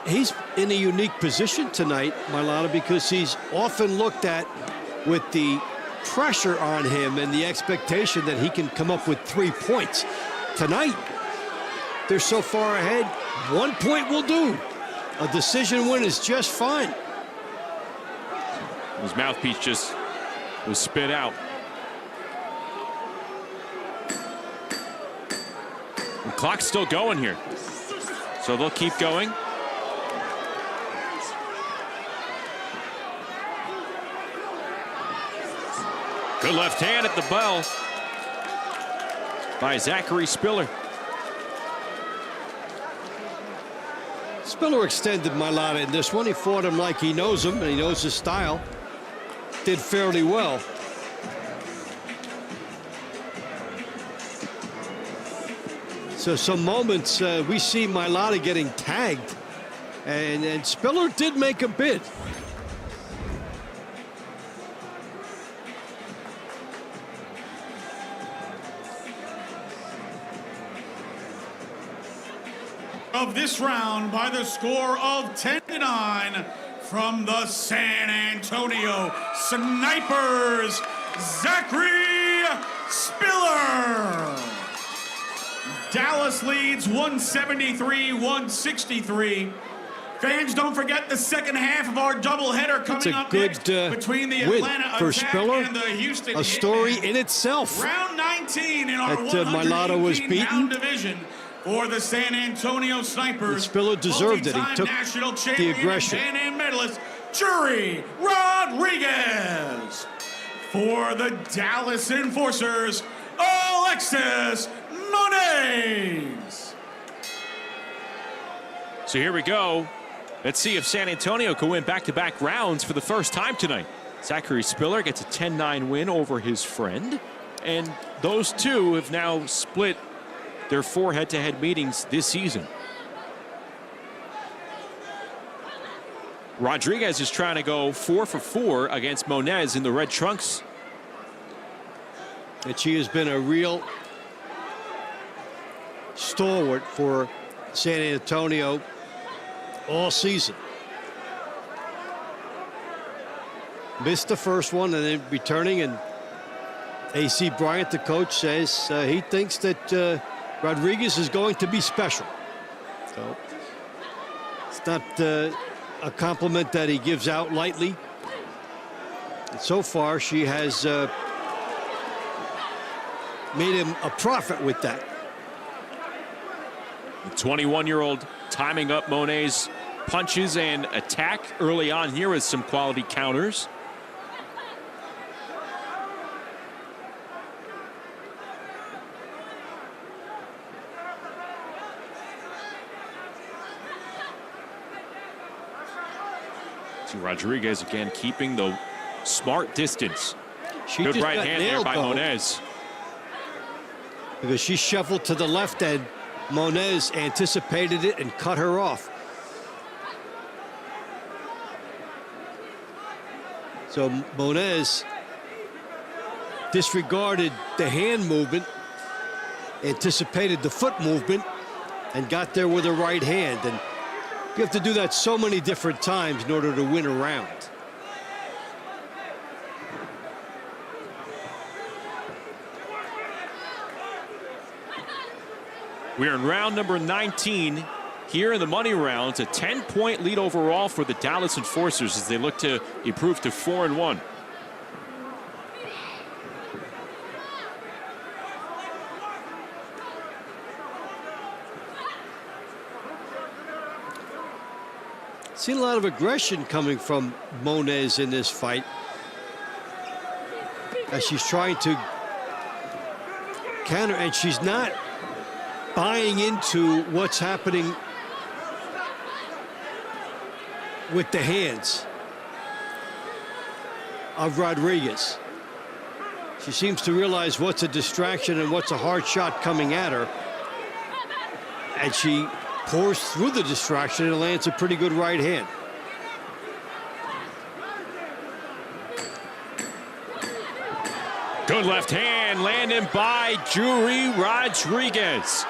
He's in a unique position tonight, Mailata, because he's often looked at with the pressure on him and the expectation that he can come up with 3 points. Tonight, they're so far ahead, 1 point will do. A decision win is just fine. His mouthpiece just was spit out. The clock's still going here, so they'll keep going. Good left hand at the bell by Zachary Spiller. Spiller extended Mailata in this one. He fought him like he knows him, and he knows his style. Did fairly well. So some moments we see Mailata getting tagged, and Spiller did make a bid. Of this round by the score of 10-9 from the San Antonio Snipers, Zachary Spiller. Dallas leads 173-163. Fans, don't forget the second half of our doubleheader coming up next between the Atlanta for Attack Spiller. and the Houston A story Hitmen. in itself. Round 19 in our Mailata was 118-pound division for the San Antonio Snipers. Spiller deserved it. He took national the aggression. and Pan Am medalist Jury Rodriguez. For the Dallas Enforcers, Alexis Moniz. So here we go. Let's see if San Antonio can win back-to-back rounds for the first time tonight. Zachary Spiller gets a 10-9 win over his friend. And those two have now split their 4 head-to-head meetings this season. Rodriguez is trying to go 4 for 4 against Moniz in the red trunks. And she has been a real stalwart for San Antonio all season. Missed the first one and then returning, and AC Bryant, the coach, says he thinks that Rodriguez is going to be special. So it's not a compliment that he gives out lightly. And so far, she has made him a profit with that. The 21-year-old timing up Monet's punches and attack early on here with some quality counters. See Rodriguez again keeping the smart distance. Good right hand there by Moniz. Because she shuffled to the left and Moniz anticipated it and cut her off. So Moniz disregarded the hand movement, anticipated the foot movement, and got there with a right hand. And you have to do that so many different times in order to win a round. We're in round number 19 here in the money rounds. A 10-point lead overall for the Dallas Enforcers as they look to improve to 4-1. Seen a lot of aggression coming from Moniz in this fight as she's trying to counter, and she's not buying into what's happening with the hands of Rodriguez. She seems to realize what's a distraction and what's a hard shot coming at her, and she pours through the distraction and lands a pretty good right hand. Good left hand landing by Jury Rodriguez.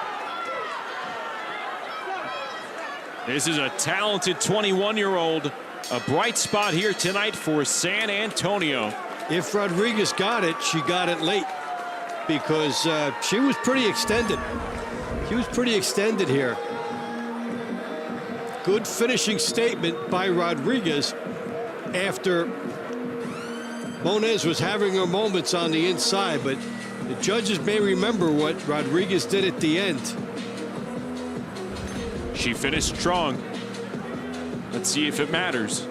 This is a talented 21-year-old, a bright spot here tonight for San Antonio. If Rodriguez got it, she got it late because she was pretty extended. She was pretty extended here. Good finishing statement by Rodriguez after Moniz was having her moments on the inside, but the judges may remember what Rodriguez did at the end. She finished strong. Let's see if it matters.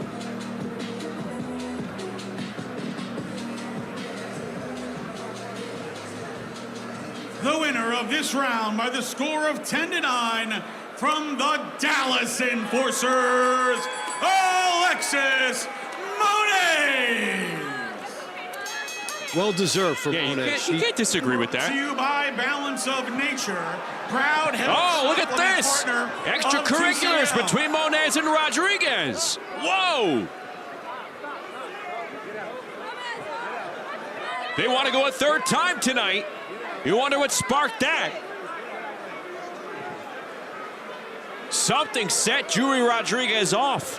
The winner of this round by the score of 10-9 from the Dallas Enforcers, Alexis Moniz. Well deserved for Moniz. You can't disagree with that. To you by Balance of Nature, proud health. Oh, look at this! Extracurriculars between Moniz and Rodriguez. Whoa! They want to go a third time tonight. You wonder what sparked that. Something set Jury Rodriguez off.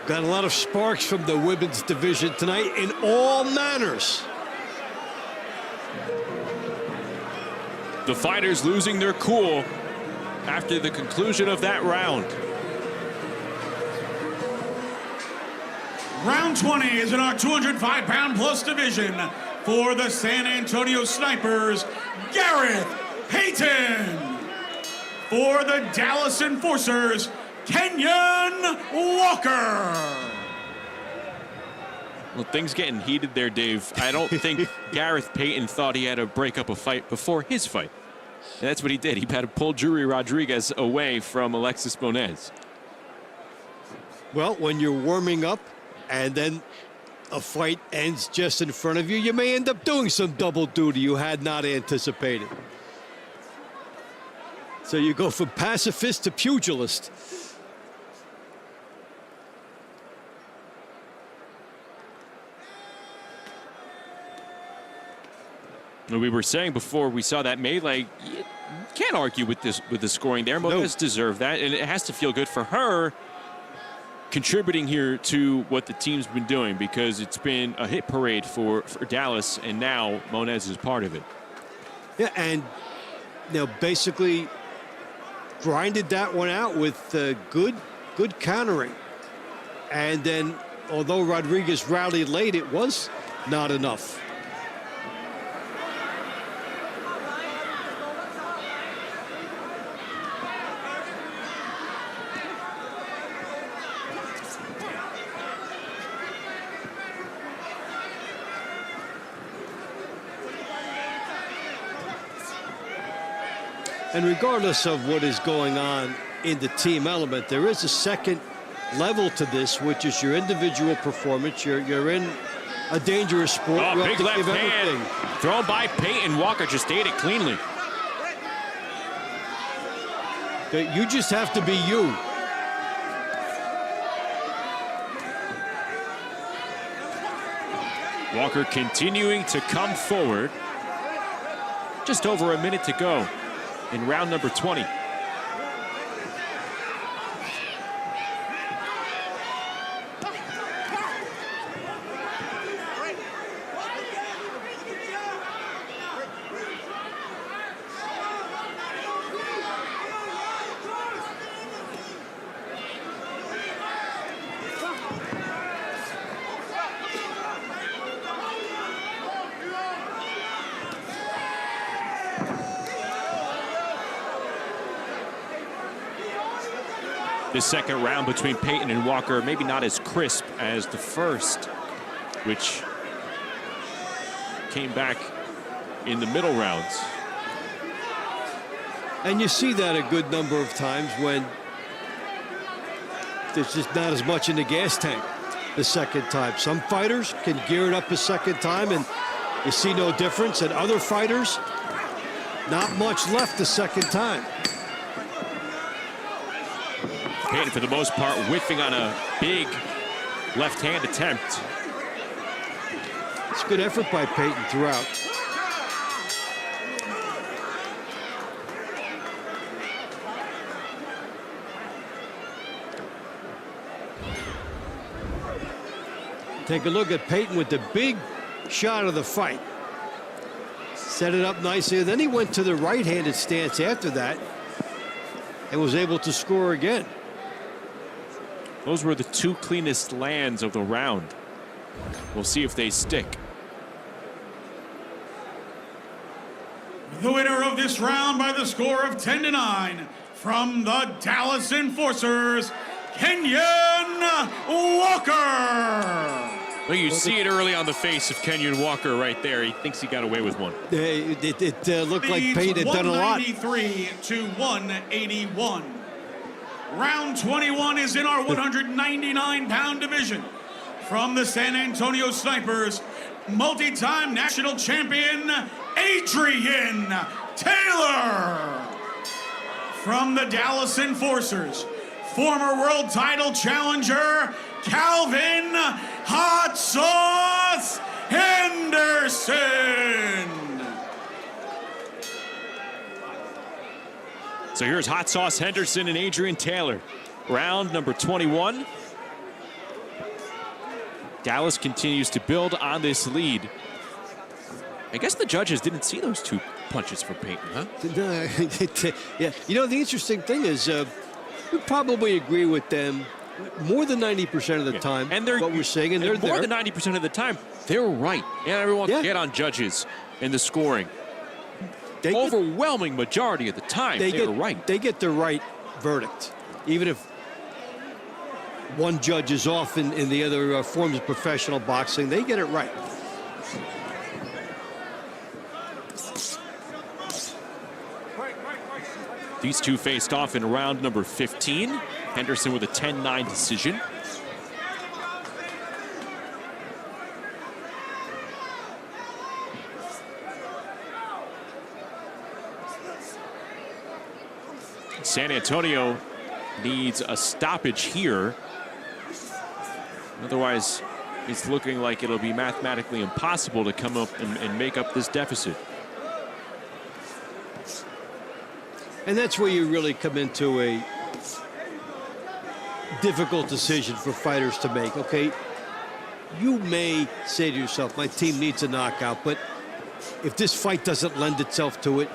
Got a lot of sparks from the women's division tonight in all manners. The fighters losing their cool after the conclusion of that round. Round 20 is in our 205-pound plus division for the San Antonio Snipers, Gareth Payton. For the Dallas Enforcers, Kenyon Walker. Well, things getting heated there, Dave. I don't think Gareth Payton thought he had to break up a fight before his fight. And that's what he did. He had to pull Jury Rodriguez away from Alexis Moniz. Well, when you're warming up and then a fight ends just in front of you, you may end up doing some double duty you had not anticipated. So you go from pacifist to pugilist. We were saying before we saw that melee, you can't argue with the scoring there. Moniz deserved that, and it has to feel good for her contributing here to what the team's been doing, because it's been a hit parade for Dallas, and now Moniz is part of it. Yeah, and basically grinded that one out with good countering. And then, although Rodriguez rallied late, it was not enough. And regardless of what is going on in the team element, there is a second level to this, which is your individual performance. You're in a dangerous sport. Oh, you big left hand thrown by Peyton. Walker just ate it cleanly. You just have to be you. Walker continuing to come forward. Just over a minute to go in round number 20. This second round between Peyton and Walker, maybe not as crisp as the first, which came back in the middle rounds. And you see that a good number of times when there's just not as much in the gas tank the second time. Some fighters can gear it up a second time and you see no difference, and other fighters, not much left the second time. Peyton, for the most part, whiffing on a big left-hand attempt. It's good effort by Peyton throughout. Take a look at Peyton with the big shot of the fight. Set it up nicely, and then he went to the right-handed stance after that and was able to score again. Those were the two cleanest lands of the round. We'll see if they stick. The winner of this round by the score of 10-9 from the Dallas Enforcers, Kenyon Walker. Well, you see it early on the face of Kenyon Walker right there. He thinks he got away with one. It looked like Peyton had done a lot. 193 to 181. Round 21 is in our 199-pound division. From the San Antonio Snipers, multi-time national champion, Adrian Taylor. From the Dallas Enforcers, former world title challenger, Calvin Hot Sauce Henderson. So here's Hot Sauce Henderson and Adrian Taylor. Round number 21. Dallas continues to build on this lead. I guess the judges didn't see those two punches from Peyton, huh? Yeah, you know, the interesting thing is we probably agree with them more than 90% of the time. And they're what we're saying, and they're more there. than 90% of the time, they're right. And everyone can get on judges in the scoring. Overwhelming majority of the time, they're right. They get the right verdict, even if one judge is off in the other forms of professional boxing. They get it right. These two faced off in round number 15. Henderson with a 10-9 decision. San Antonio needs a stoppage here. Otherwise, it's looking like it'll be mathematically impossible to come up and make up this deficit. And that's where you really come into a difficult decision for fighters to make, okay? You may say to yourself, my team needs a knockout, but if this fight doesn't lend itself to it,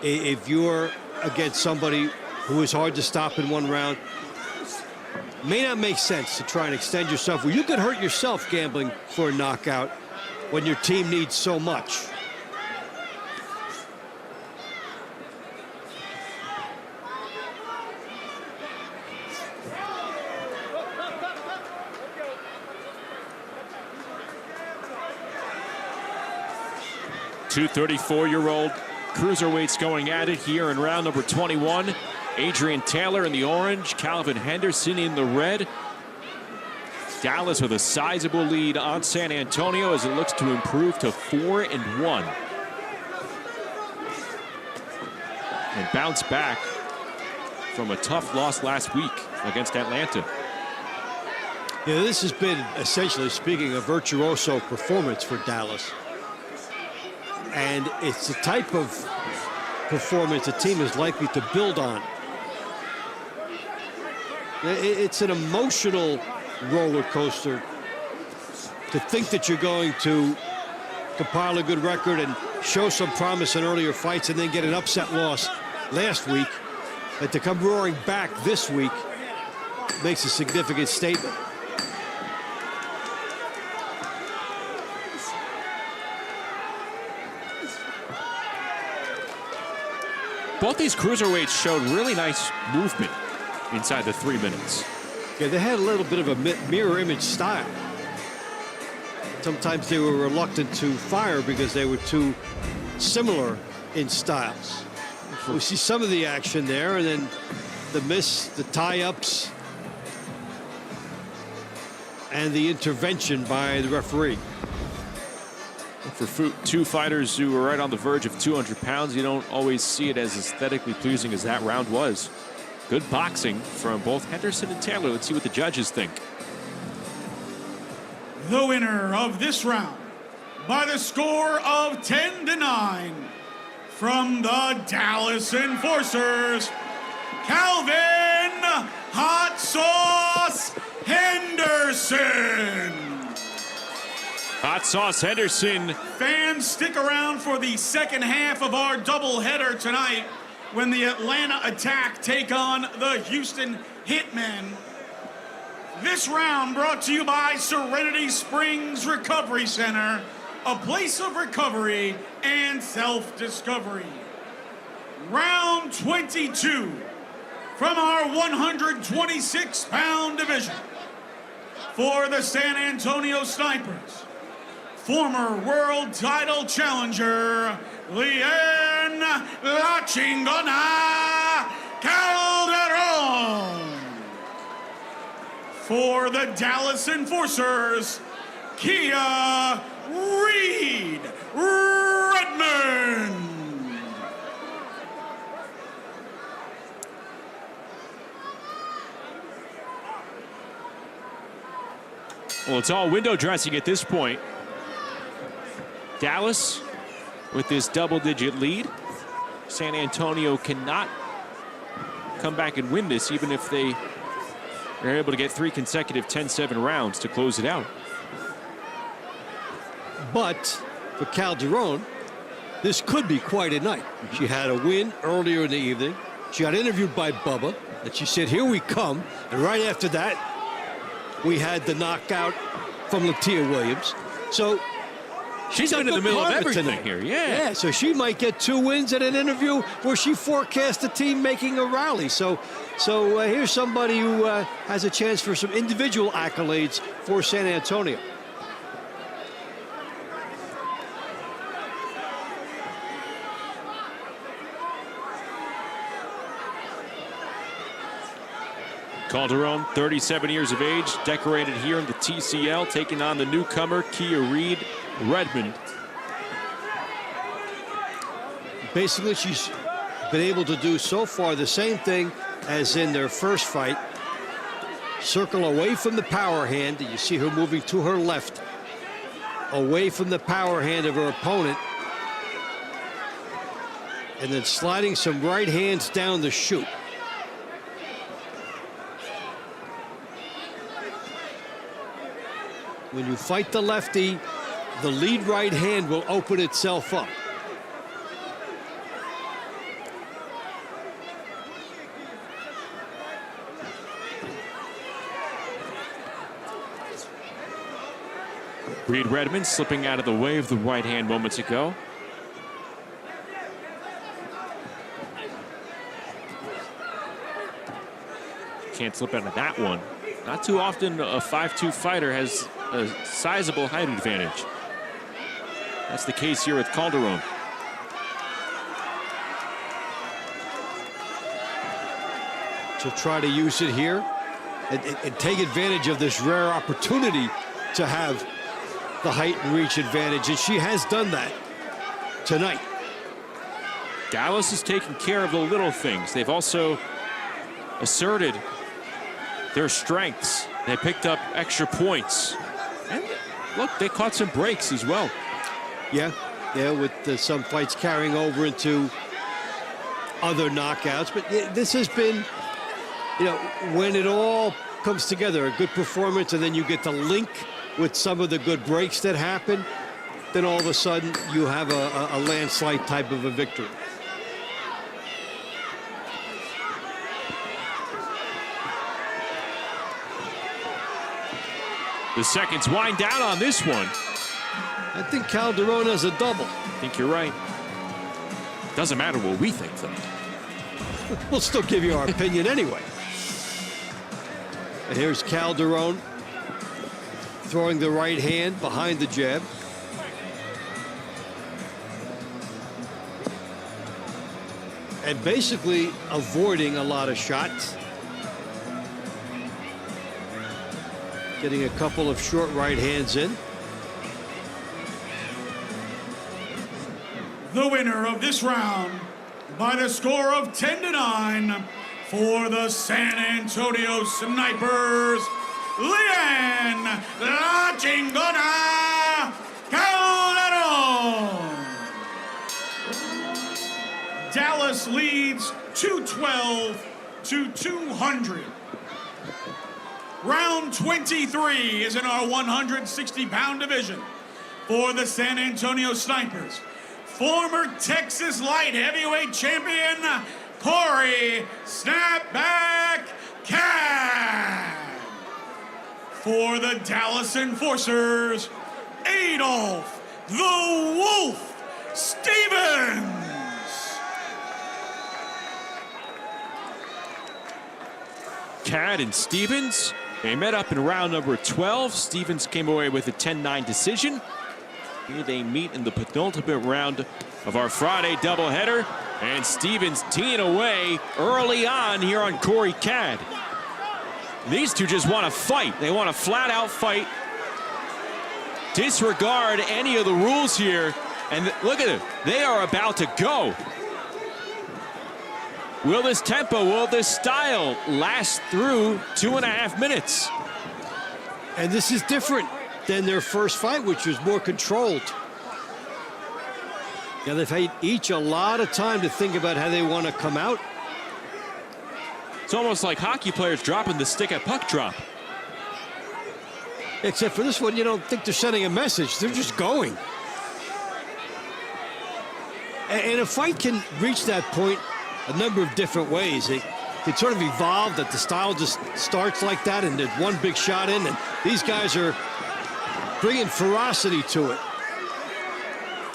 if you're against somebody who is hard to stop in one round, may not make sense to try and extend yourself. Well, you could hurt yourself gambling for a knockout when your team needs so much. Two 34-year-old cruiserweights going at it here in round number 21. Adrian Taylor in the orange, Calvin Henderson in the red. Dallas with a sizable lead on San Antonio as it looks to improve to 4-1. And bounce back from a tough loss last week against Atlanta. Yeah, this has been, essentially speaking, a virtuoso performance for Dallas. And it's the type of performance a team is likely to build on. It's an emotional roller coaster to think that you're going to compile a good record and show some promise in earlier fights and then get an upset loss last week. But to come roaring back this week makes a significant statement. Both these cruiserweights showed really nice movement inside the 3 minutes. Yeah, they had a little bit of a mirror image style. Sometimes they were reluctant to fire because they were too similar in styles. We see some of the action there, and then the miss, the tie-ups, and the intervention by the referee. For two fighters who are right on the verge of 200 pounds, you don't always see it as aesthetically pleasing as that round was. Good boxing from both Henderson and Taylor. Let's see what the judges think. The winner of this round by the score of 10-9 from the Dallas Enforcers, Calvin Hot Sauce Henderson. Hot Sauce Henderson. Fans, stick around for the second half of our doubleheader tonight when the Atlanta Attack take on the Houston Hitmen. This round brought to you by Serenity Springs Recovery Center, a place of recovery and self-discovery. Round 22 from our 126-pound division. For the San Antonio Snipers, former world title challenger, Leanne La Chingona Calderon. For the Dallas Enforcers, Kia Reed Redmond. Well, it's all window dressing at this point. Dallas with this double-digit lead. San Antonio cannot come back and win this, even if they are able to get 3 consecutive 10-7 rounds to close it out. But for Calderon, this could be quite a night. She had a win earlier in the evening. She got interviewed by Bubba, and she said, here we come. And right after that, we had the knockout from Latia Williams. So She's been in the middle of everything here, yeah. So she might get 2 wins at an interview where she forecast the team making a rally. So here's somebody who has a chance for some individual accolades for San Antonio. Calderon, 37 years of age, decorated here in the TCL, taking on the newcomer, Kia Reed Redmond. Basically, she's been able to do so far the same thing as in their first fight. Circle away from the power hand. You see her moving to her left, away from the power hand of her opponent. And then sliding some right hands down the chute. When you fight the lefty, the lead right hand will open itself up. Reed Redmond slipping out of the way of the right hand moments ago. Can't slip out of that one. Not too often a 5'2" fighter has a sizable height advantage. That's the case here with Calderon. To try to use it here and take advantage of this rare opportunity to have the height and reach advantage, and she has done that tonight. Dallas is taking care of the little things. They've also asserted their strengths. They picked up extra points. And look, they caught some breaks as well. Yeah, with some fights carrying over into other knockouts. But this has been, when it all comes together, a good performance, and then you get the link with some of the good breaks that happen, then all of a sudden you have a landslide type of a victory. The seconds wind down on this one. I think Calderon has a double. I think you're right. Doesn't matter what we think, though. We'll still give you our opinion anyway. And here's Calderon throwing the right hand behind the jab. And basically avoiding a lot of shots. Getting a couple of short right hands in. The winner of this round by the score of 10-9 for the San Antonio Snipers, Leanne La Chingona Calderon. Dallas leads 212 to 200. Round 23 is in our 160-pound division for the San Antonio Snipers. Former Texas light heavyweight champion, Corey Snapback Cad. For the Dallas Enforcers, Adolf the Wolf Stevens. Cad and Stevens, they met up in round number 12. Stevens came away with a 10-9 decision. Here they meet in the penultimate round of our Friday doubleheader. And Stevens teeing away early on here on Corey Cad. These two just want to fight. They want to flat-out fight. Disregard any of the rules here. And look at it. They are about to go. Will this tempo, will this style last through 2.5 minutes? And this is different than their first fight, which was more controlled. Now they've had each a lot of time to think about how they want to come out. It's almost like hockey players dropping the stick at puck drop. Except for this one, you don't think they're sending a message. They're just going. And a fight can reach that point a number of different ways. It sort of evolved that the style just starts like that and there's one big shot in, and these guys are bringing ferocity to it.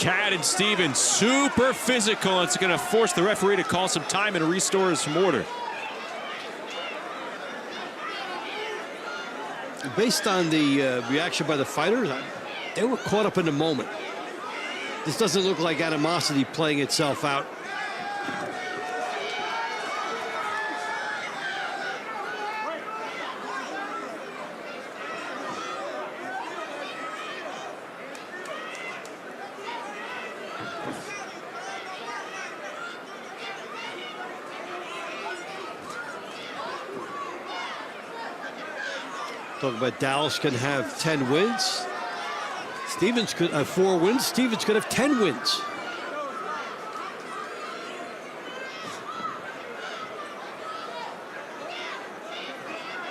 Cat and Stevens, super physical. It's going to force the referee to call some time and restore some order. Based on the reaction by the fighters, they were caught up in the moment. This doesn't look like animosity playing itself out. Talk about Dallas can have 10 wins. Stevens could have 4 wins. Stevens could have 10 wins.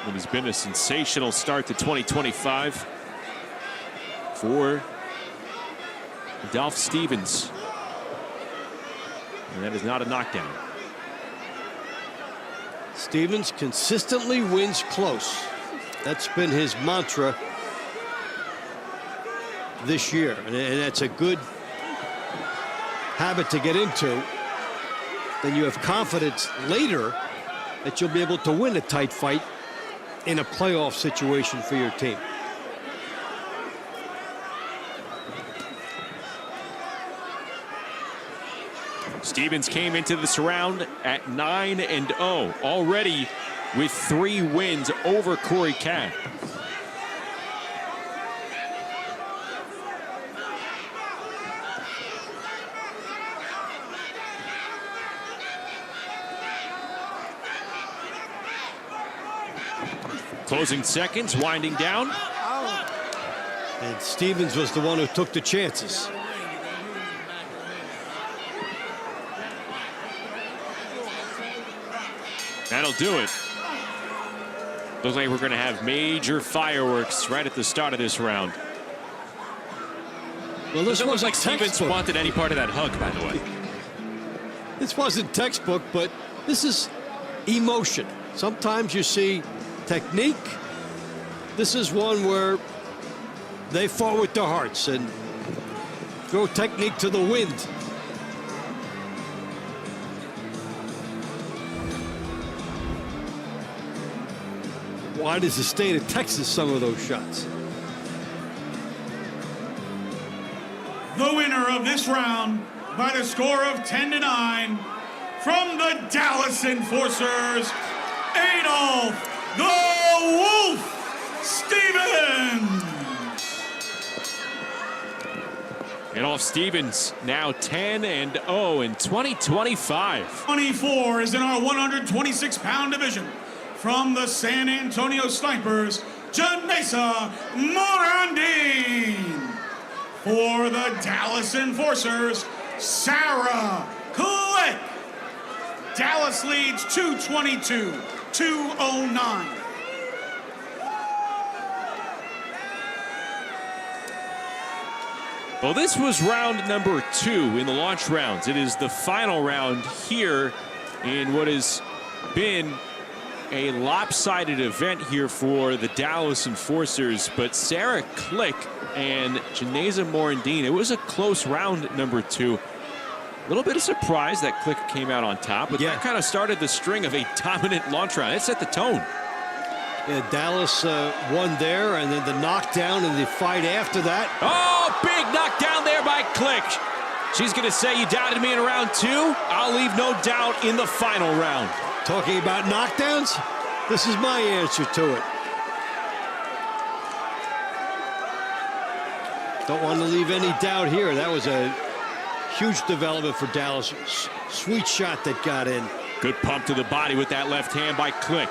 It has been a sensational start to 2025 for Dolph Stevens. And that is not a knockdown. Stevens consistently wins close. That's been his mantra this year, and that's a good habit to get into. Then you have confidence later that you'll be able to win a tight fight in a playoff situation for your team. Stevens came into this round at 9-0, already with 3 wins over Corey Cat. Closing seconds, winding down. And Stevens was the one who took the chances. That'll do it. Looks like we're going to have major fireworks right at the start of this round. Well, this doesn't look wasn't like Stevens textbook. wanted any part of that hug, by the way. This wasn't textbook, but this is emotion. Sometimes you see technique. This is one where they fought with their hearts and throw technique to the wind. Why does the state of Texas some of those shots? The winner of this round by the score of 10-9 from the Dallas Enforcers, Adolph the Wolf Stevens. Adolph Stevens now 10-0 in 2025. 24 is in our 126-pound division. From the San Antonio Snipers, Janessa Morandin. For the Dallas Enforcers, Sarah Click. Dallas leads 222-209. Well, this was round number 2 in the launch rounds. It is the final round here in what has been a lopsided event here for the Dallas Enforcers, but Sarah Click and Janessa Morandin, it was a close round number 2. A little bit of surprise that Click came out on top, but that kind of started the string of a dominant launch round. It set the tone. Yeah, Dallas won there, and then the knockdown and the fight after that. Oh, big knockdown there by Click. She's going to say, you doubted me in round 2. I'll leave no doubt in the final round. Talking about knockdowns, this is my answer to it. Don't want to leave any doubt here. That was a huge development for Dallas. Sweet shot that got in. Good pump to the body with that left hand by Click.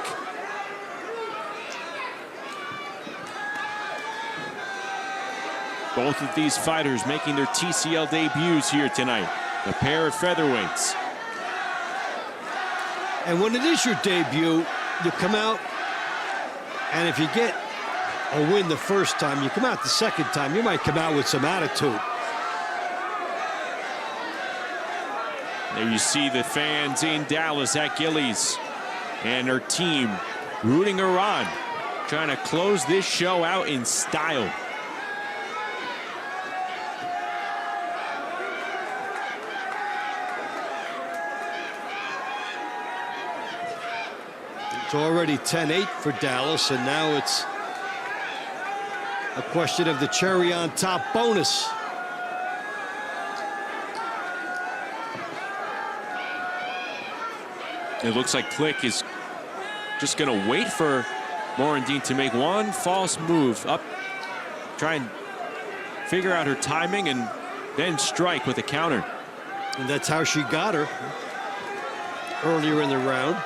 Both of these fighters making their TCL debuts here tonight. A pair of featherweights. And when it is your debut, you come out, and if you get a win the first time, you come out the second time, you might come out with some attitude. There you see the fans in Dallas at Gillies and her team rooting her on, trying to close this show out in style. It's already 10-8 for Dallas, and now it's a question of the cherry on top bonus. It looks like Click is just going to wait for Morandin to make one false move up, try and figure out her timing, and then strike with a counter. And that's how she got her earlier in the round.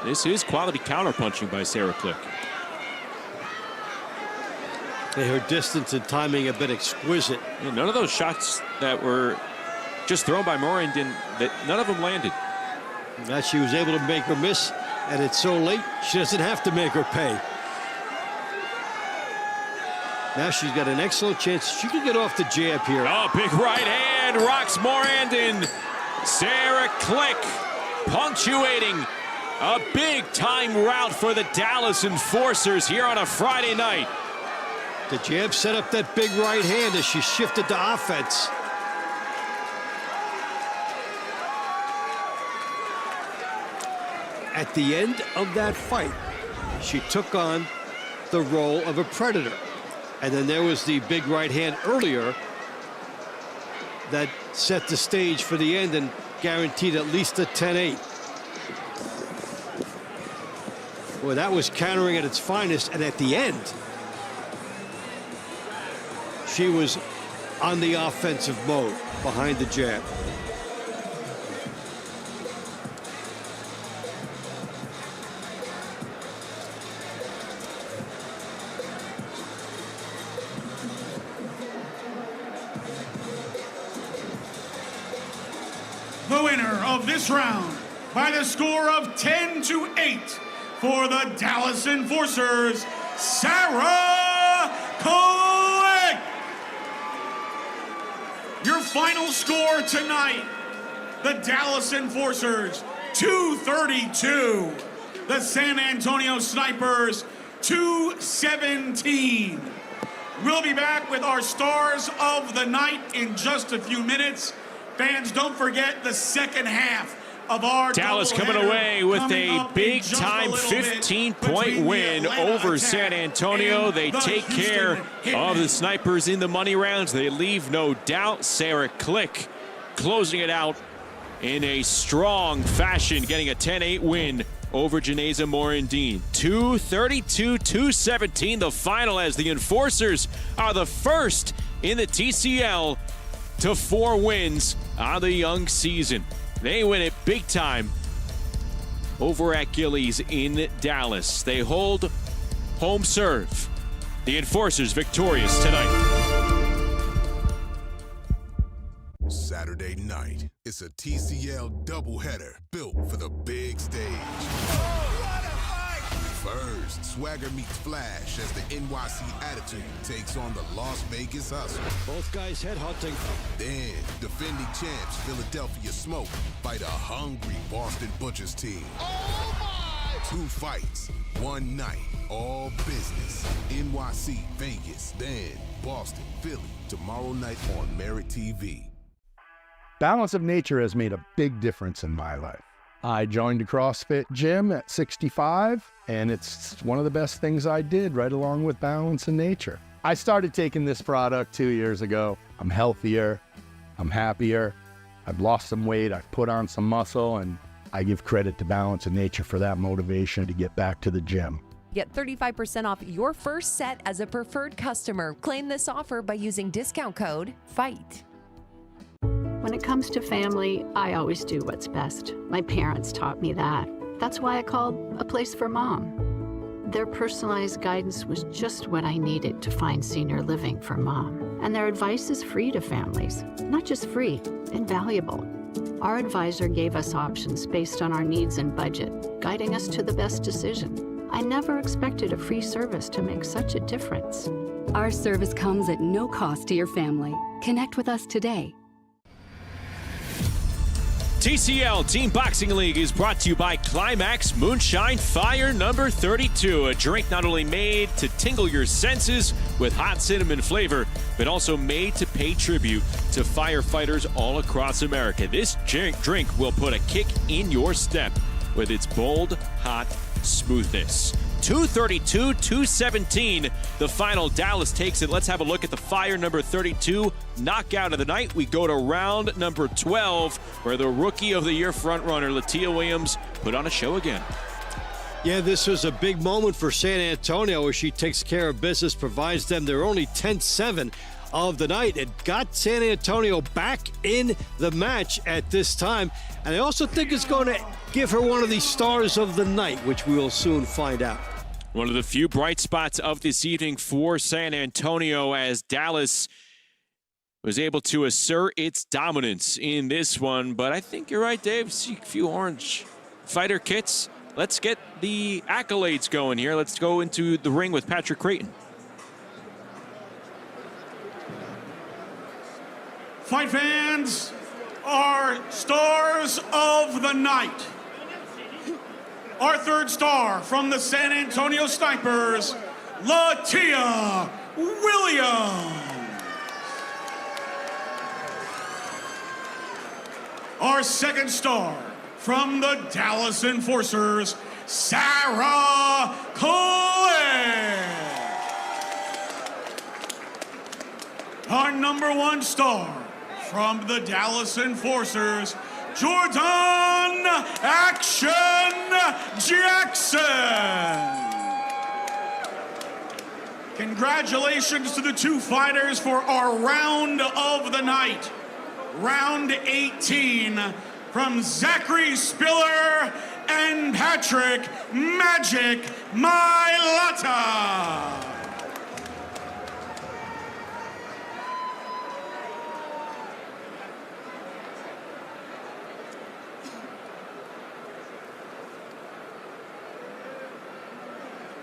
This is quality counterpunching by Sarah Click. Her distance and timing have been exquisite. Yeah, none of those shots that were just thrown by Morandin, none of them landed. Now she was able to make her miss, and it's so late, she doesn't have to make her pay. Now she's got an excellent chance. She can get off the jab here. Oh, big right hand rocks Morandin. Sarah Click punctuating a big-time rout for the Dallas Enforcers here on a Friday night. The jab set up that big right hand as she shifted to offense. At the end of that fight, she took on the role of a predator. And then there was the big right hand earlier that set the stage for the end and guaranteed at least a 10-8. Well, that was countering at its finest, and at the end, she was on the offensive mode behind the jab. The winner of this round by the score of 10-8 for the Dallas Enforcers, Sarah Click. Your final score tonight, the Dallas Enforcers 232, the San Antonio Snipers 217. We'll be back with our stars of the night in just a few minutes. Fans, don't forget the second half of our Dallas coming away with a big-time 15-point win over San Antonio. They take care of the Snipers in the money rounds. They leave no doubt. Sarah Click closing it out in a strong fashion, getting a 10-8 win over Janeza Morandin. 232-217 the final, as the Enforcers are the first in the TCL to 4 wins on the young season. They win it big time over at Gillies in Dallas. They hold home serve. The Enforcers victorious tonight. Saturday night, it's a TCL doubleheader built for the big stage. First, swagger meets flash as the NYC Attitude takes on the Las Vegas Hustle. Both guys headhunting. Then, defending champs Philadelphia Smoke fight a hungry Boston Butchers team. Oh my! 2 fights, 1 night, all business. NYC, Vegas, then Boston, Philly, tomorrow night on MeritTV. Balance of nature has made a big difference in my life. I joined a CrossFit gym at 65, and it's one of the best things I did, right along with balance and nature. I started taking this product 2 years ago. I'm healthier, I'm happier, I've lost some weight, I've put on some muscle, and I give credit to Balance and Nature for that motivation to get back to the gym. Get 35% off your first set as a preferred customer. Claim this offer by using discount code FIGHT. When it comes to family, I always do what's best. My parents taught me that. That's why I called A Place for Mom. Their personalized guidance was just what I needed to find senior living for Mom. And their advice is free to families. Not just free, invaluable. Our advisor gave us options based on our needs and budget, guiding us to the best decision. I never expected a free service to make such a difference. Our service comes at no cost to your family. Connect with us today. TCL Team Boxing League is brought to you by Climax Moonshine Fire number 32, a drink not only made to tingle your senses with hot cinnamon flavor, but also made to pay tribute to firefighters all across America. This drink will put a kick in your step with its bold, hot smoothness. 232-217, the final. Dallas takes it. Let's have a look at the Fire number 32 knockout of the night. We go to round number 12, where the Rookie of the Year frontrunner, Latia Williams, put on a show again. Yeah, this was a big moment for San Antonio as she takes care of business, provides them their only 10-7 of the night. It got San Antonio back in the match at this time. And I also think it's going to give her one of the stars of the night, which we will soon find out. One of the few bright spots of this evening for San Antonio, as Dallas was able to assert its dominance in this one. But I think you're right, Dave. See a few orange fighter kits. Let's get the accolades going here. Let's go into the ring with Patrick Creighton. Fight fans, our stars of the night. Our third star from the San Antonio Snipers, Latia Williams. Our second star from the Dallas Enforcers, Sarah Cohen. Our number one star from the Dallas Enforcers, Jordan Action Jackson. Congratulations to the two fighters for our round of the night. Round 18 from Zachary Spiller and Patrick Magic Mailata.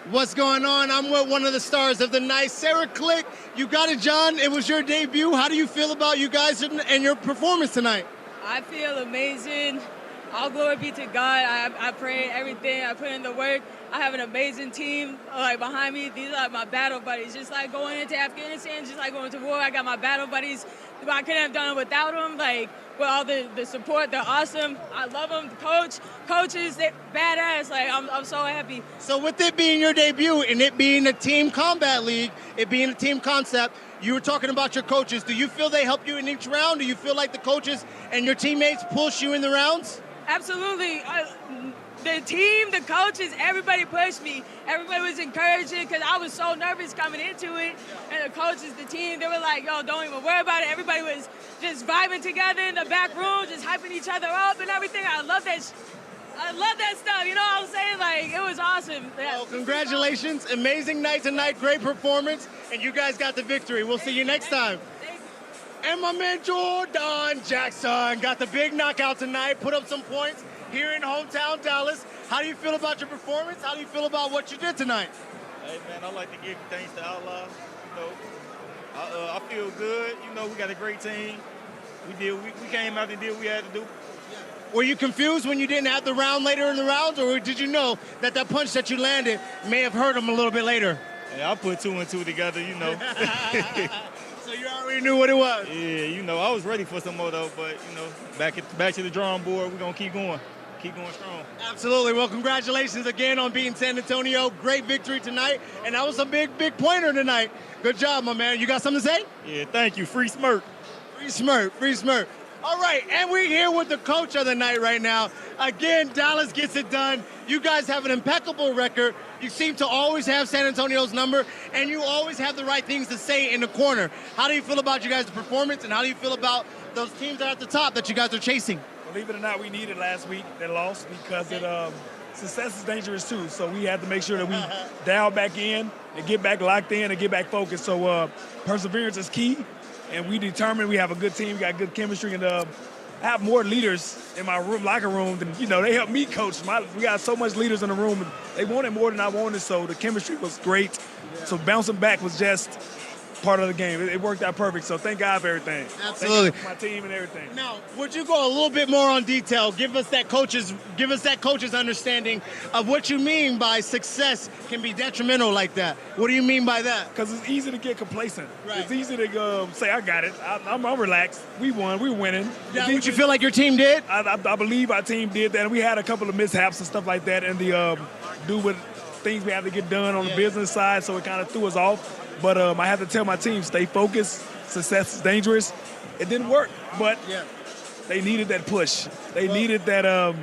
What's going on? I'm with one of the stars of the night, Sarah Click. You got it, John. It was your debut. How do you feel about you guys and your performance tonight? I feel amazing. All glory be to God. I pray everything. I put in the work. I have an amazing team behind me. These are my battle buddies. Just like going into Afghanistan, just like going to war, I got my battle buddies. I couldn't have done it without them. With all the support, they're awesome. I love them. Coaches, they're badass. I'm so happy. So with it being your debut and it being a team combat league, it being a team concept, you were talking about your coaches. Do you feel they help you in each round? Do you feel like the coaches and your teammates push you in the rounds? Absolutely. The team, the coaches, everybody pushed me. Everybody was encouraging because I was so nervous coming into it. And the coaches, the team, they were like, yo, don't even worry about it. Everybody was just vibing together in the back room, just hyping each other up and everything. I love that. I love that stuff. You know what I'm saying? It was awesome. Well, congratulations. Amazing night tonight. Great performance. And you guys got the victory. We'll see you next time. And my man Jordan Jackson got the big knockout tonight, put up some points here in hometown Dallas. How do you feel about your performance? How do you feel about what you did tonight? Hey, man, I like to give thanks to Allah. I feel good. We got a great team. We came out and did what we had to do. Were you confused when you didn't have the round later in the rounds, or did you know that punch that you landed may have hurt him a little bit later? Hey, I put two and two together, So you already knew what it was? Yeah, I was ready for some more, though, but, back to the drawing board, we're going to keep going. Keep going strong. Absolutely. Well, congratulations again on beating San Antonio. Great victory tonight, and that was a big pointer tonight. Good job, my man. You got something to say? Yeah, thank you. Free smirk. Free smirk. Free smirk. All right, and we're here with the coach of the night right now. Again, Dallas gets it done. You guys have an impeccable record. You seem to always have San Antonio's number, and you always have the right things to say in the corner. How do you feel about you guys' performance, and how do you feel about those teams that are at the top that you guys are chasing? Believe it or not, we needed last week that loss because success is dangerous too. So we had to make sure that we dial back in and get back locked in and get back focused. So perseverance is key, and we determined we have a good team, we got good chemistry, and I have more leaders in my locker room than, they help me coach. We got so much leaders in the room, and they wanted more than I wanted, so the chemistry was great. So bouncing back was just part of the game. It worked out perfect. So thank God for everything. Absolutely. Thank God for my team and everything. Now, would you go a little bit more on detail? Give us that coach's understanding of what you mean by success can be detrimental like that. What do you mean by that? Because it's easy to get complacent. Right. It's easy to say, I got it. I'm relaxed. We won. We're winning. Yeah, what you feel like your team did? I believe our team did that. And we had a couple of mishaps and stuff like that, and the do with things we have to get done on the business side, so it kind of threw us off. But I have to tell my team, stay focused. Success is dangerous. It didn't work, but they needed that push. They needed that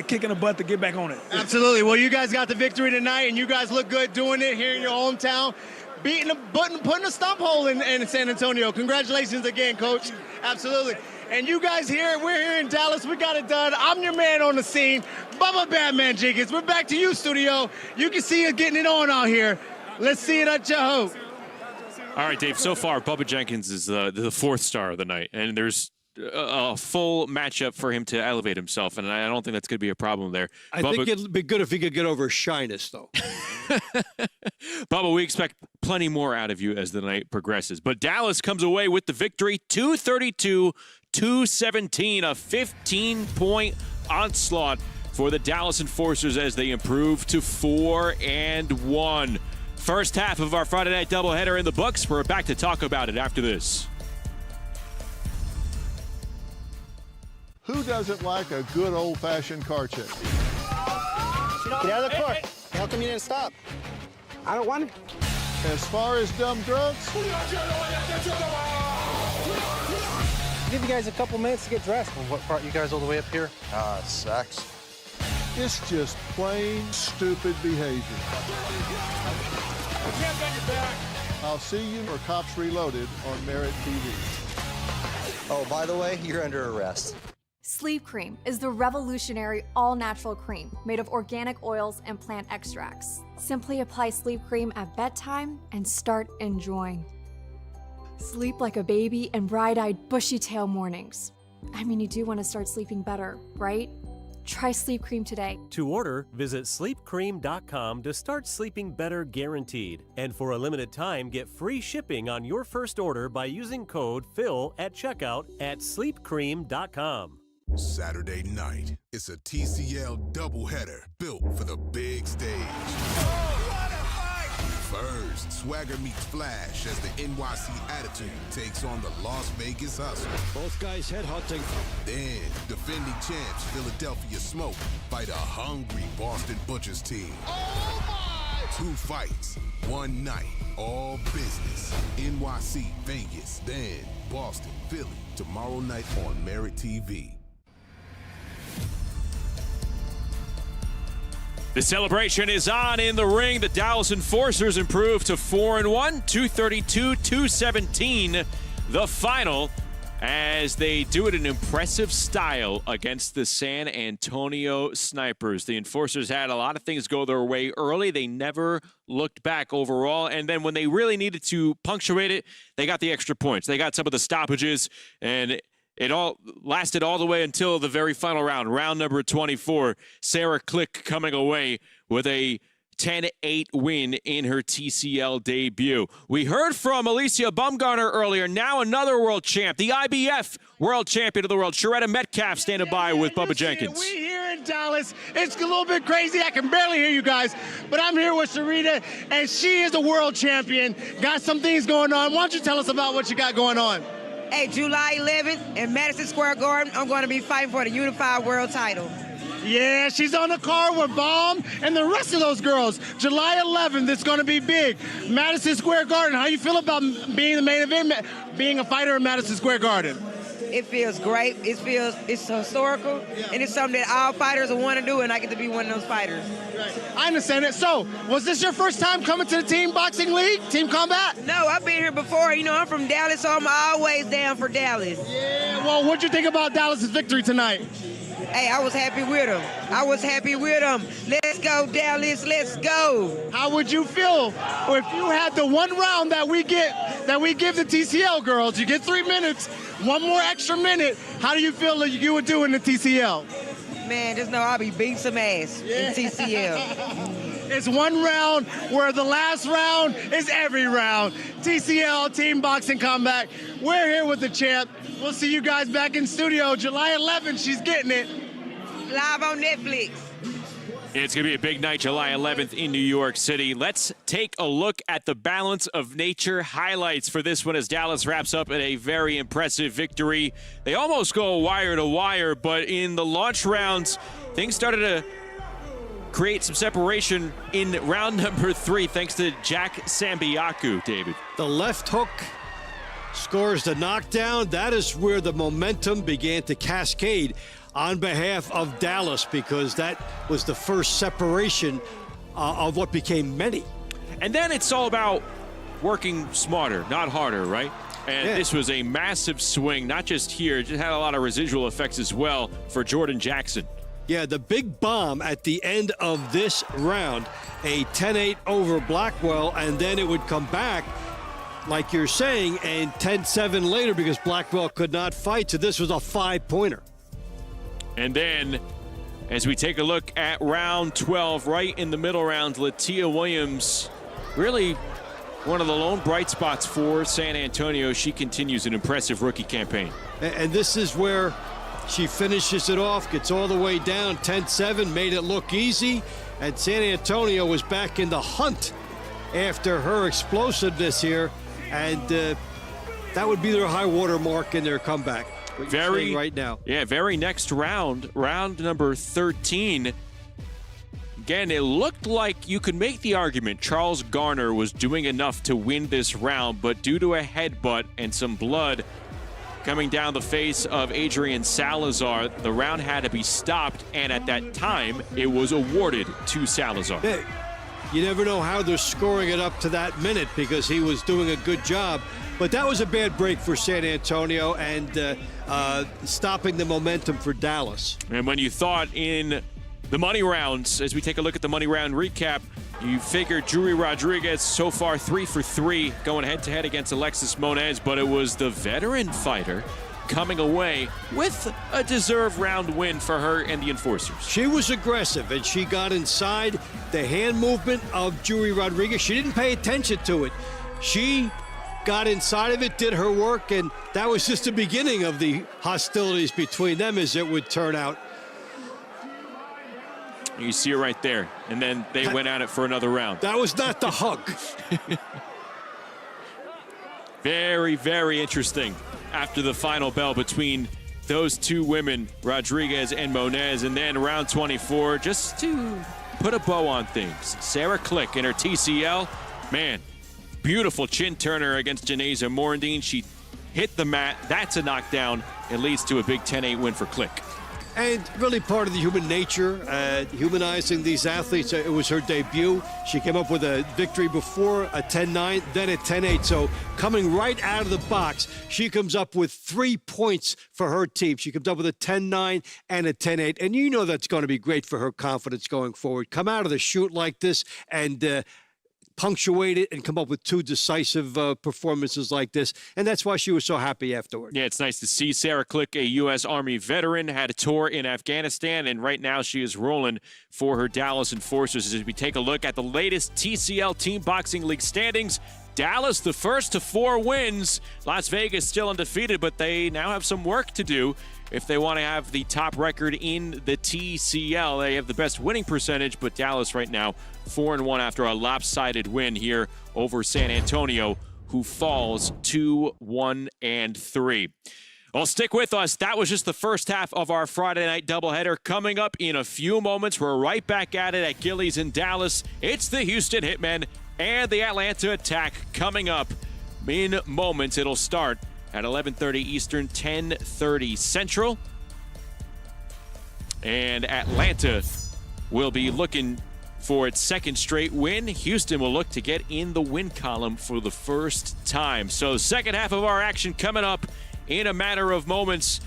kick in the butt to get back on it. Absolutely. Well, you guys got the victory tonight, and you guys look good doing it here in your hometown, putting a stump hole in San Antonio. Congratulations again, Coach. Absolutely. And you guys here, we're here in Dallas. We got it done. I'm your man on the scene, Bubba Batman Jenkins. We're back to you, studio. You can see us getting it on out here. Let's see it at HOU. All right, Dave, so far, Bubba Jenkins is the fourth star of the night, and there's a full matchup for him to elevate himself, and I don't think that's going to be a problem there. I think it'd be good if he could get over his shyness, though. Bubba, we expect plenty more out of you as the night progresses. But Dallas comes away with the victory, 232-217, a 15-point onslaught for the Dallas Enforcers as they improve to 4-1. First half of our Friday night doubleheader in the books. We're back to talk about it after this. Who doesn't like a good old-fashioned car chase? Get out of the car. How come you didn't stop? I don't want it. As far as dumb drunks, give you guys a couple minutes to get dressed. Well, what brought you guys all the way up here? Sex. it's just plain stupid behavior. I'll see you for Cops Reloaded on MeritTV. Oh, by the way, you're under arrest. Sleep Cream is the revolutionary all-natural cream made of organic oils and plant extracts. Simply apply Sleep Cream at bedtime and start enjoying. Sleep like a baby and bright-eyed, bushy-tail mornings. I mean, you do want to start sleeping better, right? Try Sleep Cream today. To order, visit sleepcream.com to start sleeping better guaranteed. And for a limited time, get free shipping on your first order by using code PHIL at checkout at sleepcream.com. Saturday night, it's a TCL doubleheader built for the big stage. First, Swagger meets Flash as the NYC Attitude takes on the Las Vegas Hustle. Both guys headhunting. Then, defending champs Philadelphia Smoke fight a hungry Boston Butchers team. Oh my! 2 fights, 1 night, all business. NYC, Vegas, then Boston, Philly, tomorrow night on MeritTV. The celebration is on in the ring. The Dallas Enforcers improve to 4-1, 232-217, the final, as they do it in impressive style against the San Antonio Snipers. The Enforcers had a lot of things go their way early. They never looked back overall, and then when they really needed to punctuate it, they got the extra points. They got some of the stoppages, and it all lasted all the way until the very final round, round number 24. Sarah Click coming away with a 10-8 win in her TCL debut. We heard from Alicia Bumgarner earlier, now another world champ, the IBF world champion of the world, Sharetta Metcalf, standing by with Bubba Jenkins. We here in Dallas. It's a little bit crazy. I can barely hear you guys, but I'm here with Sharetta, and she is a world champion. Got some things going on. Why don't you tell us about what you got going on? Hey, July 11th in Madison Square Garden, I'm going to be fighting for the unified world title. Yeah, she's on the card with Bomb and the rest of those girls. July 11th, it's going to be big. Madison Square Garden, how you feel about being the main event, being a fighter in Madison Square Garden? It feels great. It's historical, and it's something that all fighters will want to do, and I get to be one of those fighters. Right. I understand it. So, was this your first time coming to the Team Boxing League, Team Combat? No, I've been here before. You know, I'm from Dallas, so I'm always down for Dallas. Yeah, well, what'd you think about Dallas' victory tonight? Hey, I was happy with them. Let's go, Dallas, let's go. How would you feel if you had the one round that we give the TCL girls? You get 3 minutes, one more extra minute. How do you feel that you would do in the TCL? Man, just know I'll be beating some ass in TCL. It's one round where the last round is every round. TCL, Team Boxing Combat. We're here with the champ. We'll see you guys back in studio July 11th. She's getting it. Live on Netflix. It's going to be a big night, July 11th in New York City. Let's take a look at the balance of nature highlights for this one as Dallas wraps up in a very impressive victory. They almost go wire to wire, but in the launch rounds, things started to create some separation in round number 3 thanks to Jack Sambiaku, David. The left hook scores the knockdown. That is where the momentum began to cascade on behalf of Dallas, because that was the first separation of what became many. And then it's all about working smarter, not harder, right? And this was a massive swing, not just here, it just had a lot of residual effects as well for Jordan Jackson. Yeah, the big bomb at the end of this round, a 10-8 over Blackwell, and then it would come back, like you're saying, and 10-7 later because Blackwell could not fight. So this was a 5-pointer. And then, as we take a look at round 12, right in the middle round, Latia Williams, really one of the lone bright spots for San Antonio. She continues an impressive rookie campaign. And this is where she finishes it off, gets all the way down, 10-7, made it look easy, and San Antonio was back in the hunt after her explosiveness here, and that would be their high water mark in their comeback. Very right now. Yeah, very next round, round number 13. Again, it looked like you could make the argument Charles Garner was doing enough to win this round, but due to a headbutt and some blood coming down the face of Adrian Salazar, the round had to be stopped, and at that time, it was awarded to Salazar. Yeah, you never know how they're scoring it up to that minute because he was doing a good job. But that was a bad break for San Antonio and stopping the momentum for Dallas. And when you thought in the money rounds, as we take a look at the money round recap, you figured Jury Rodriguez so far 3 for 3 going head-to-head against Alexis Moniz, but it was the veteran fighter coming away with a deserved round win for her and the enforcers. She was aggressive, and she got inside the hand movement of Jury Rodriguez. She didn't pay attention to it. She got inside of it, did her work, and that was just the beginning of the hostilities between them, as it would turn out. You see it right there. And then they went at it for another round. That was not the hug. Very, very interesting after the final bell between those two women, Rodriguez and Moniz. And then round 24, just to put a bow on things, Sarah Click in her TCL. Man, beautiful chin turner against Janeza Morandine. She hit the mat. That's a knockdown. It leads to a big 10-8 win for Click. And really part of the human nature, humanizing these athletes. It was her debut. She came up with a victory before, a 10-9, then a 10-8. So coming right out of the box, she comes up with 3 points for her team. She comes up with a 10-9 and a 10-8. And you know that's going to be great for her confidence going forward. Come out of the chute like this and punctuate it and come up with 2 decisive performances like this. And that's why she was so happy afterward. Yeah, it's nice to see Sarah Click, a U.S. Army veteran, had a tour in Afghanistan, and right now she is rolling for her Dallas Enforcers. As we take a look at the latest TCL Team Boxing League standings, Dallas the first to 4 wins. Las Vegas still undefeated, but they now have some work to do if they want to have the top record in the TCL. They have the best winning percentage, but Dallas right now 4-1 after a lopsided win here over San Antonio, who falls 2-1-3. Well, stick with us. That was just the first half of our Friday night doubleheader. Coming up in a few moments, we're right back at it at Gilley's in Dallas. It's the Houston Hitmen and the Atlanta Attack coming up in moments. It'll start at 11:30 Eastern, 10:30 Central. And Atlanta will be looking for its second straight win. Houston will look to get in the win column for the first time. So second half of our action coming up in a matter of moments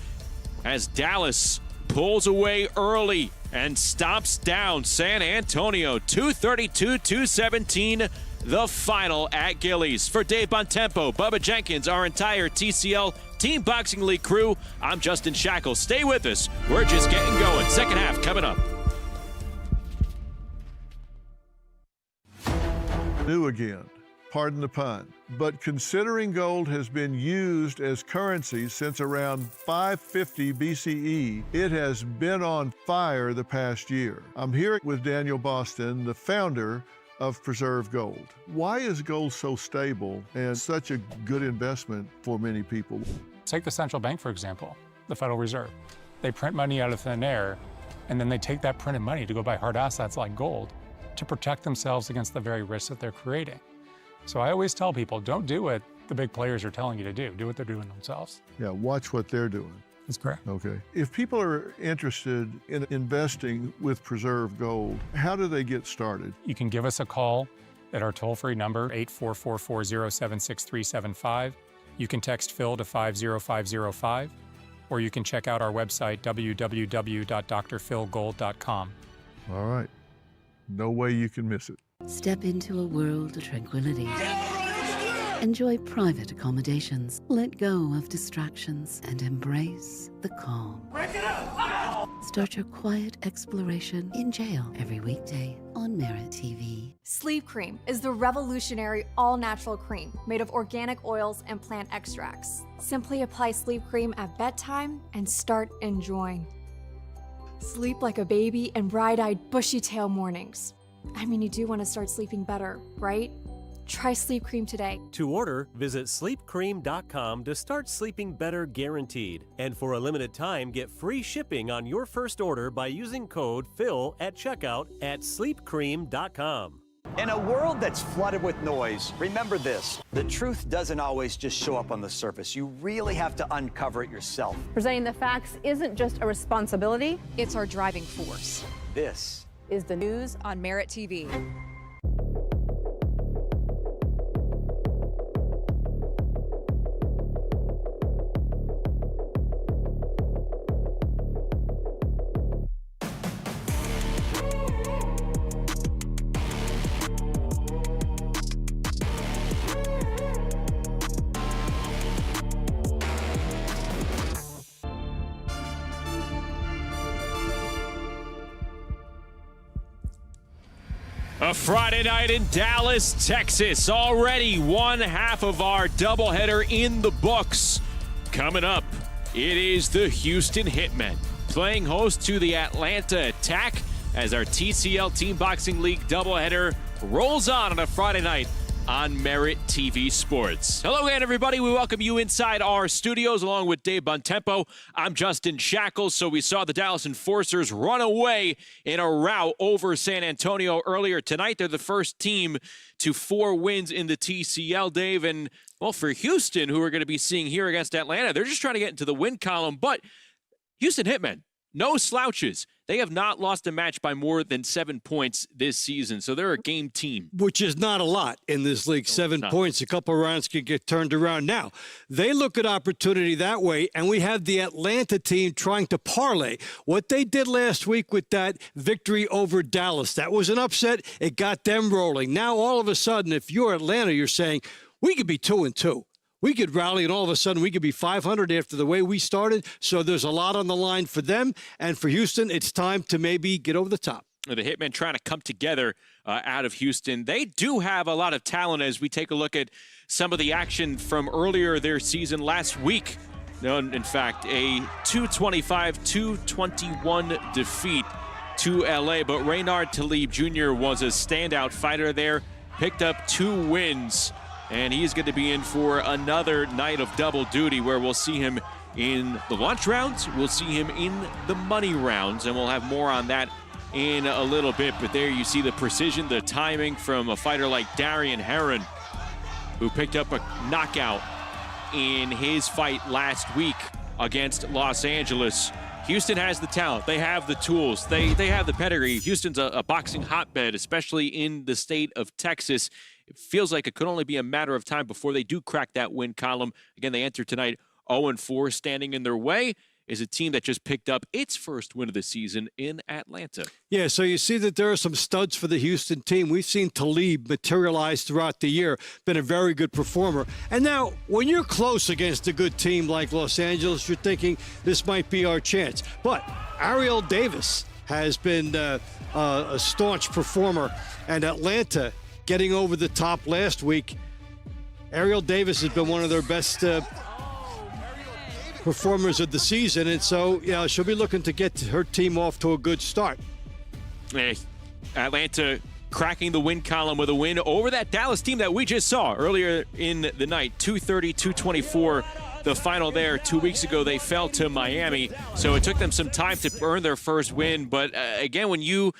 as Dallas pulls away early and stomps down San Antonio. 232-217, the final at Gilley's. For Dave Bontempo, Bubba Jenkins, our entire TCL Team Boxing League crew, I'm Justin Shackle. Stay with us. We're just getting going. Second half coming up. new again. Pardon the pun. But considering gold has been used as currency since around 550 BCE, it has been on fire the past year. I'm here with Daniel Boston, the founder of Preserve Gold. Why is gold so stable and such a good investment for many people? Take the central bank, for example, the Federal Reserve. They print money out of thin air, and then they take that printed money to go buy hard assets like gold to protect themselves against the very risks that they're creating. So I always tell people, don't do what the big players are telling you to do. Do what they're doing themselves. Yeah, watch what they're doing. That's correct. Okay. If people are interested in investing with Preserve Gold, how do they get started? You can give us a call at our toll-free number, 844-407-6375. You can text Phil to 50505, or you can check out our website, www.drphilgold.com. All right. No way you can miss it. Step into a world of tranquility. Enjoy private accommodations. Let go of distractions and embrace the calm. Start your quiet exploration in jail every weekday on MeritTV. Sleep Cream is the revolutionary all-natural cream made of organic oils and plant extracts. Simply apply Sleep Cream at bedtime and start enjoying. Sleep like a baby and bright-eyed, bushy-tail mornings. I mean, you do want to start sleeping better, right? Try Sleep Cream today. To order, visit sleepcream.com to start sleeping better guaranteed. And for a limited time, get free shipping on your first order by using code PHIL at checkout at sleepcream.com. In a world that's flooded with noise, remember this: the truth doesn't always just show up on the surface. You really have to uncover it yourself. Presenting the facts isn't just a responsibility, it's our driving force. This is the news on MeritTV. A Friday night in Dallas, Texas. Already one half of our doubleheader in the books. Coming up, it is the Houston Hitmen playing host to the Atlanta Attack as our TCL Team Boxing League doubleheader rolls on a Friday night on MeritTV Sports. Hello again, everybody. We welcome you inside our studios along with Dave Bontempo. I'm Justin Shackles. So we saw the Dallas Enforcers run away in a rout over San Antonio earlier tonight. They're the first team to 4 wins in the TCL, Dave. And, well, for Houston, who we're going to be seeing here against Atlanta, they're just trying to get into the win column. But Houston Hitmen, no slouches. They have not lost a match by more than 7 points this season, so they're a game team. Which is not a lot in this league. 7 points, a couple rounds could get turned around. Now, they look at opportunity that way, and we have the Atlanta team trying to parlay. What they did last week with that victory over Dallas, that was an upset. It got them rolling. Now, all of a sudden, if you're Atlanta, you're saying, we could be 2-2. We could rally, and all of a sudden we could be 500 after the way we started. So there's a lot on the line for them. And for Houston, it's time to maybe get over the top. The Hitmen trying to come together out of Houston. They do have a lot of talent as we take a look at some of the action from earlier their season last week. In fact, a 225-221 defeat to L.A. But Reynard Talib Jr. was a standout fighter there, picked up 2 wins. And he's going to be in for another night of double duty where we'll see him in the lunch rounds. We'll see him in the money rounds, and we'll have more on that in a little bit. But there you see the precision, the timing from a fighter like Darian Herron, who picked up a knockout in his fight last week against Los Angeles. Houston has the talent. They have the tools. They have the pedigree. Houston's a boxing hotbed, especially in the state of Texas. It feels like it could only be a matter of time before they do crack that win column. Again, they enter tonight 0-4. Standing in their way is a team that just picked up its first win of the season in Atlanta. Yeah, so you see that there are some studs for the Houston team. We've seen Talib materialize throughout the year, been a very good performer. And now, when you're close against a good team like Los Angeles, you're thinking this might be our chance. But Ariel Davis has been a staunch performer, and Atlanta getting over the top last week. Ariel Davis has been one of their best performers of the season, and so she'll be looking to get her team off to a good start. Atlanta cracking the win column with a win over that Dallas team that we just saw earlier in the night. 230-224 the final there. 2 weeks ago they fell to Miami, so it took them some time to earn their first win. But again, when you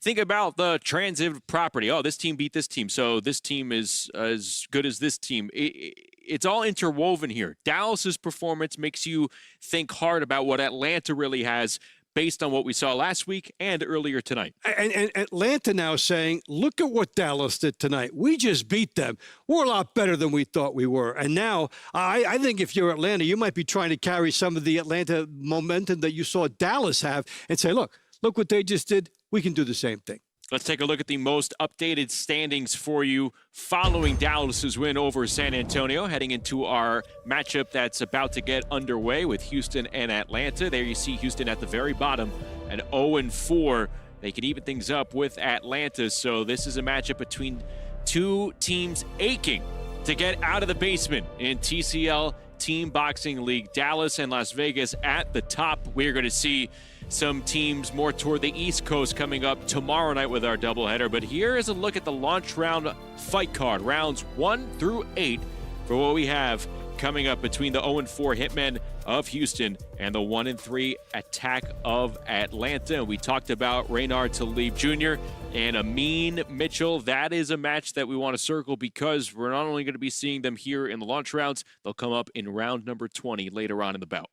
think about the transitive property, this team beat this team, so this team is as good as this team. It's all interwoven here. Dallas's performance makes you think hard about what Atlanta really has based on what we saw last week and earlier tonight. And Atlanta now saying, look at what Dallas did tonight. We just beat them. We're a lot better than we thought we were. And now I think if you're Atlanta, you might be trying to carry some of the Atlanta momentum that you saw Dallas have and say, look what they just did. We can do the same thing. Let's take a look at the most updated standings for you following Dallas's win over San Antonio, heading into our matchup that's about to get underway with Houston and Atlanta. There you see Houston at the very bottom at 0-4. They can even things up with Atlanta, so this is a matchup between two teams aching to get out of the basement in TCL Team Boxing League. Dallas and Las Vegas at the top. We're going to see some teams more toward the East Coast coming up tomorrow night with our doubleheader. But here is a look at the launch round fight card, rounds 1 through 8, for what we have coming up between the 0-4 Hitmen of Houston and the 1-3 Attack of Atlanta. We talked about Reynard Talib Jr. and Amin Mitchell. That is a match that we want to circle because we're not only going to be seeing them here in the launch rounds, they'll come up in round number 20 later on in the bout.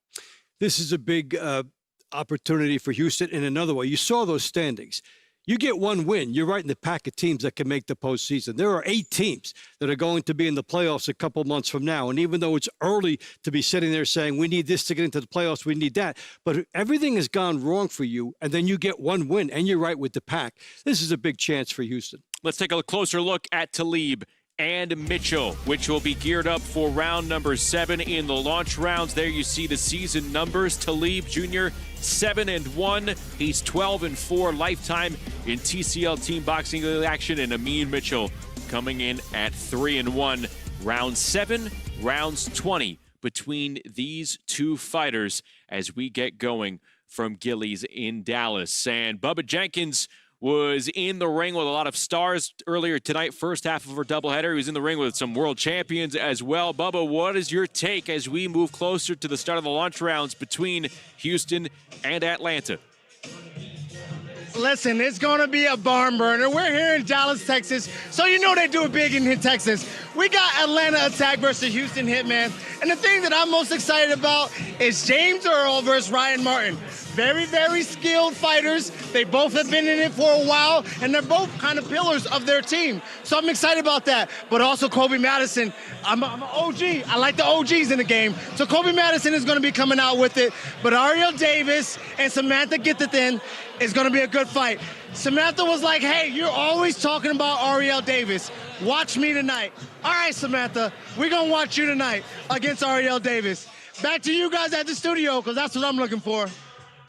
This is a big opportunity for Houston in another way. You saw those standings. You get one win, you're right in the pack of teams that can make the postseason. There are 8 teams that are going to be in the playoffs a couple months from now. And even though it's early to be sitting there saying, we need this to get into the playoffs, we need that, but everything has gone wrong for you, and then you get one win, and you're right with the pack. This is a big chance for Houston. Let's take a closer look at Talib and Mitchell, which will be geared up for round number 7 in the launch rounds. There you see the season numbers. Talib Jr., 7-1. He's 12-4 lifetime in TCL Team Boxing League action. And Amin Mitchell coming in at 3-1. Round 7, rounds 20 between these two fighters as we get going from Gillies in Dallas. And Bubba Jenkins was in the ring with a lot of stars earlier tonight, first half of our doubleheader. He was in the ring with some world champions as well. Bubba, what is your take as we move closer to the start of the launch rounds between Houston and Atlanta? Listen, it's going to be a barn burner. We're here in Dallas, Texas, so you know they do it big in Texas. We got Atlanta Attack versus Houston Hitman, and the thing that I'm most excited about is James Earl versus Ryan Martin. Very, very skilled fighters. They both have been in it for a while, and they're both kind of pillars of their team. So I'm excited about that. But also Kobe Madison. I'm an OG. I like the OGs in the game. So Kobe Madison is going to be coming out with it. But Ariel Davis and Samantha Gittathin is going to be a good fight. Samantha was like, hey, you're always talking about Ariel Davis. Watch me tonight. All right, Samantha, we're going to watch you tonight against Ariel Davis. Back to you guys at the studio, because that's what I'm looking for.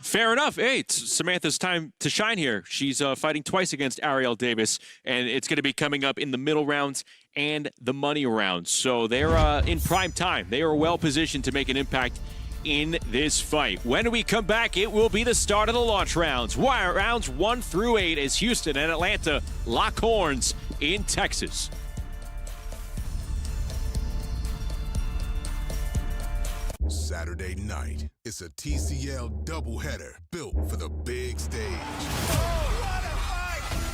Fair enough. Hey, it's Samantha's time to shine here. She's fighting twice against Ariel Davis, and it's going to be coming up in the middle rounds and the money rounds. So they're in prime time. They are well positioned to make an impact in this fight. When we come back, it will be the start of the launch rounds. Rounds 1 through 8 as Houston and Atlanta lock horns in Texas. Saturday night, it's a TCL doubleheader built for the big stage.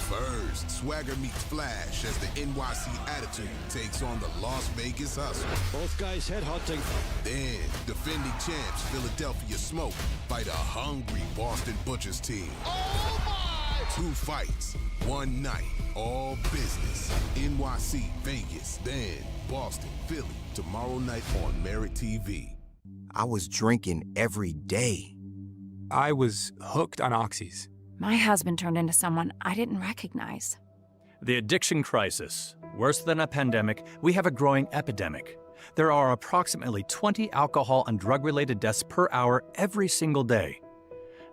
First, swagger meets flash as the NYC Attitude takes on the Las Vegas Hustle. Both guys headhunting. Then, defending champs Philadelphia Smoke fight a hungry Boston Butchers team. 2 fights, 1 night, all business. NYC, Vegas, then Boston, Philly, tomorrow night on MeritTV. I was drinking every day. I was hooked on oxys. My husband turned into someone I didn't recognize. The addiction crisis. Worse than a pandemic, we have a growing epidemic. There are approximately 20 alcohol and drug-related deaths per hour every single day.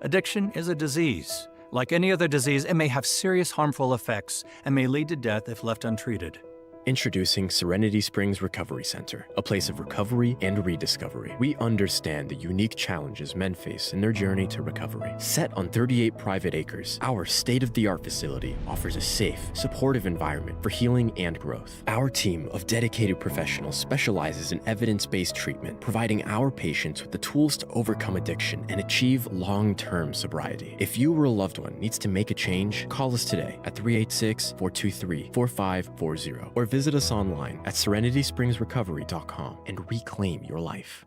Addiction is a disease. Like any other disease, it may have serious harmful effects and may lead to death if left untreated. Introducing Serenity Springs Recovery Center, a place of recovery and rediscovery. We understand the unique challenges men face in their journey to recovery. Set on 38 private acres, our state-of-the-art facility offers a safe, supportive environment for healing and growth. Our team of dedicated professionals specializes in evidence-based treatment, providing our patients with the tools to overcome addiction and achieve long-term sobriety. If you or a loved one needs to make a change, call us today at 386-423-4540 or visit us online at serenityspringsrecovery.com and reclaim your life.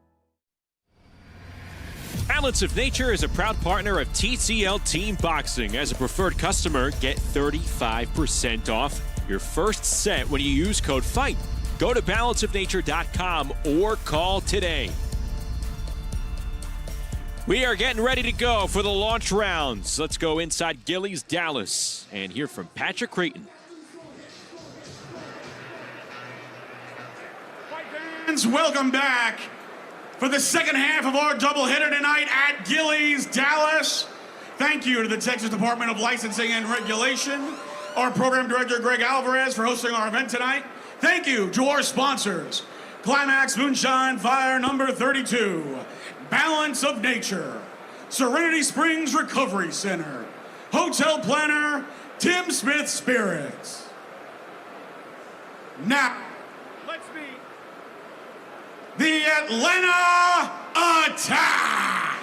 Balance of Nature is a proud partner of TCL Team Boxing. As a preferred customer, get 35% off your first set when you use code FIGHT. Go to balanceofnature.com or call today. We are getting ready to go for the launch rounds. Let's go inside Gilley's Dallas and hear from Patrick Creighton. Welcome back for the second half of our doubleheader tonight at Gilley's Dallas. Thank you to the Texas Department of Licensing and Regulation, our program director Greg Alvarez for hosting our event tonight. Thank you to our sponsors, Climax Moonshine Fire number 32, Balance of Nature, Serenity Springs Recovery Center, Hotel Planner, Tim Smith Spirits. Now, the Atlanta Attack!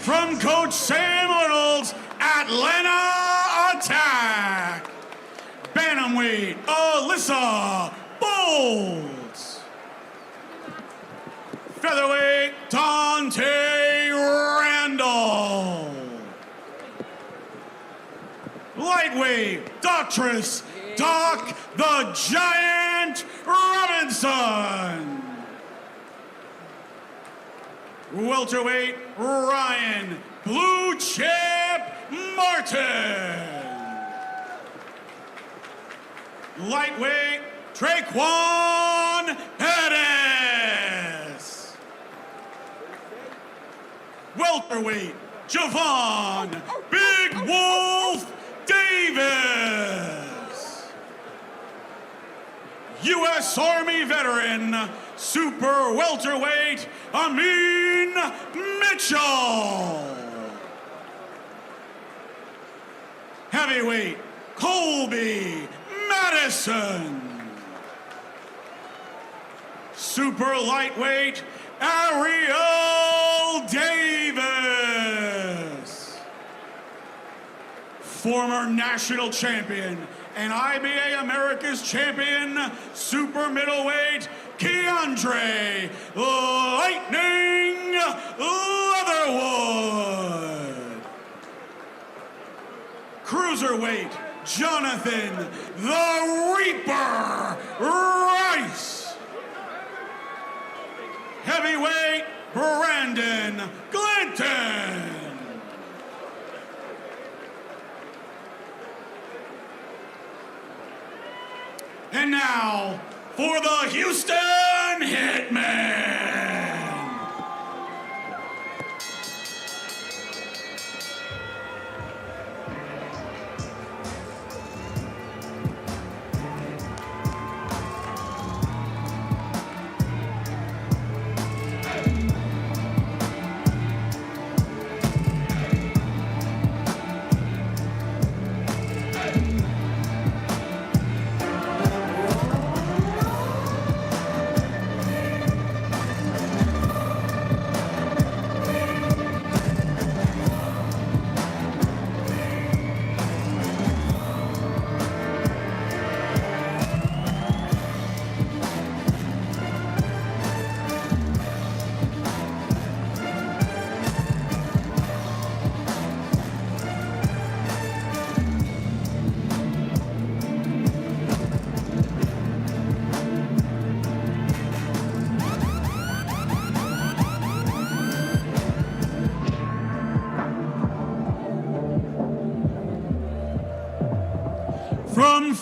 From Coach Sam Arnold's Atlanta Attack, Bantamweight Alyssa Bowles, Featherweight Dante Randall, Lightweight Doctress Doc the Giant Robinson, Welterweight Ryan Blue Chip Martin, Lightweight Traquan Pettis, Welterweight Javon Big Wolf Davis, U.S. Army veteran Super Welterweight Amin Mitchell, Heavyweight Colby Madison, Super Lightweight Ariel Davis, former national champion and IBA America's champion, Super Middleweight Keandre Lightning Leatherwood, Cruiserweight Jonathan the Reaper Rice, Heavyweight Brandon Glinton, and now for the Houston Hitmen.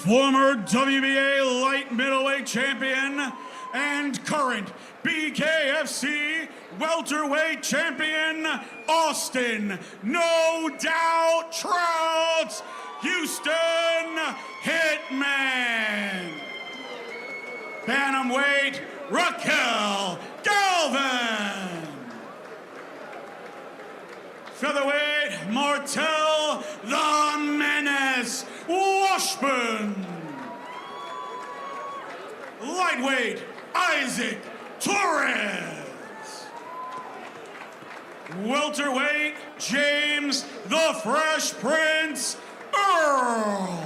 former WBA light middleweight champion and current BKFC welterweight champion, Austin No Doubt Trouts Houston Hitmen. Bantamweight, Raquel Galvin. Featherweight, Martel the Menace Washburn. Lightweight, Isaac Torres. Welterweight, James the Fresh Prince Earl.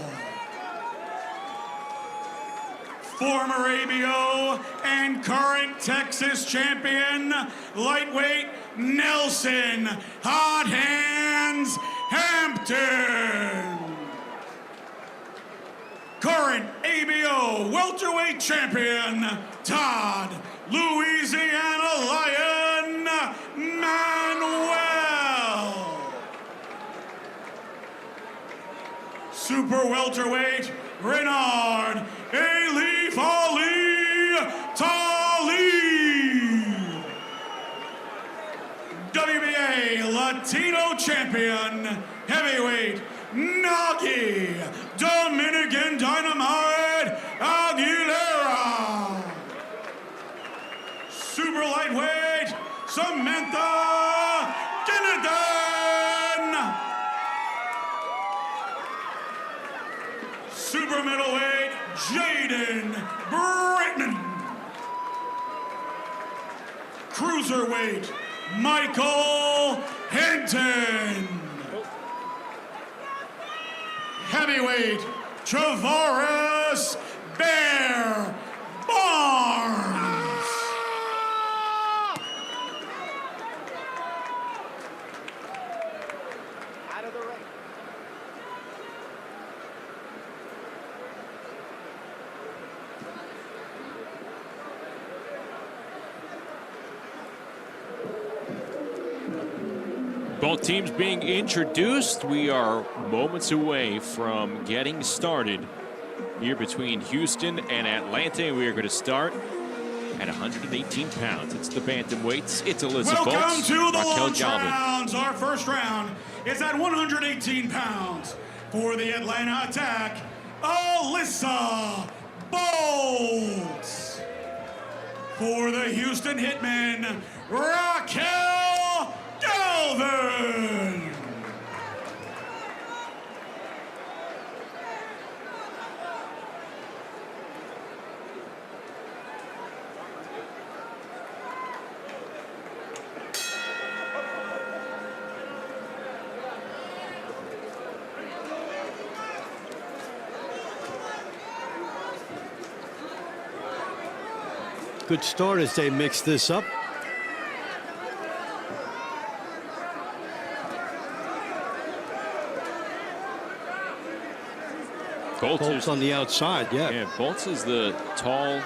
Former ABO and current Texas champion, lightweight, Nelson Hot Hands Hampton. Current ABO welterweight champion, Todd Louisiana Lion Manuel. Super welterweight, Renard Elif Ali Talib. WBA Latino champion, heavyweight, Nagi Dominican Dynamite Aguilera. Super lightweight, Samantha Kennedy. Super middleweight, Jaden Britton. Cruiserweight, Michael Hinton. Heavyweight, Travaris Bear Barnes. Out of the ring. Both teams being introduced. We are moments away from getting started here between Houston and Atlanta. We are going to start at 118 pounds. It's the bantamweights. It's Alyssa Welcome Bolts, to the Raquel launch Galvin. rounds. Our first round is at 118 pounds. For the Atlanta Attack, Alyssa Bolts. For the Houston Hitmen, Raquel Galvin. Good start as they mix this up. Bolts on the outside, yeah. Yeah, Bolts is the tall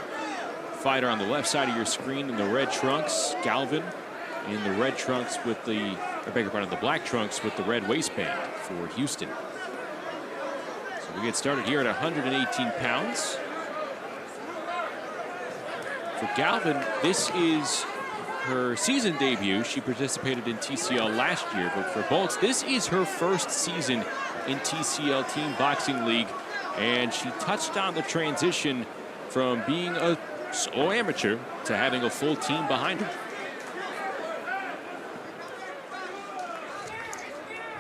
fighter on the left side of your screen in the red trunks. Galvin in the red trunks with the, I beg your pardon, the black trunks with the red waistband for Houston. So we get started here at 118 pounds. For Galvin, this is her season debut. She participated in TCL last year, but for Bolts, this is her first season in TCL Team Boxing League, and she touched on the transition from being a solo amateur to having a full team behind her.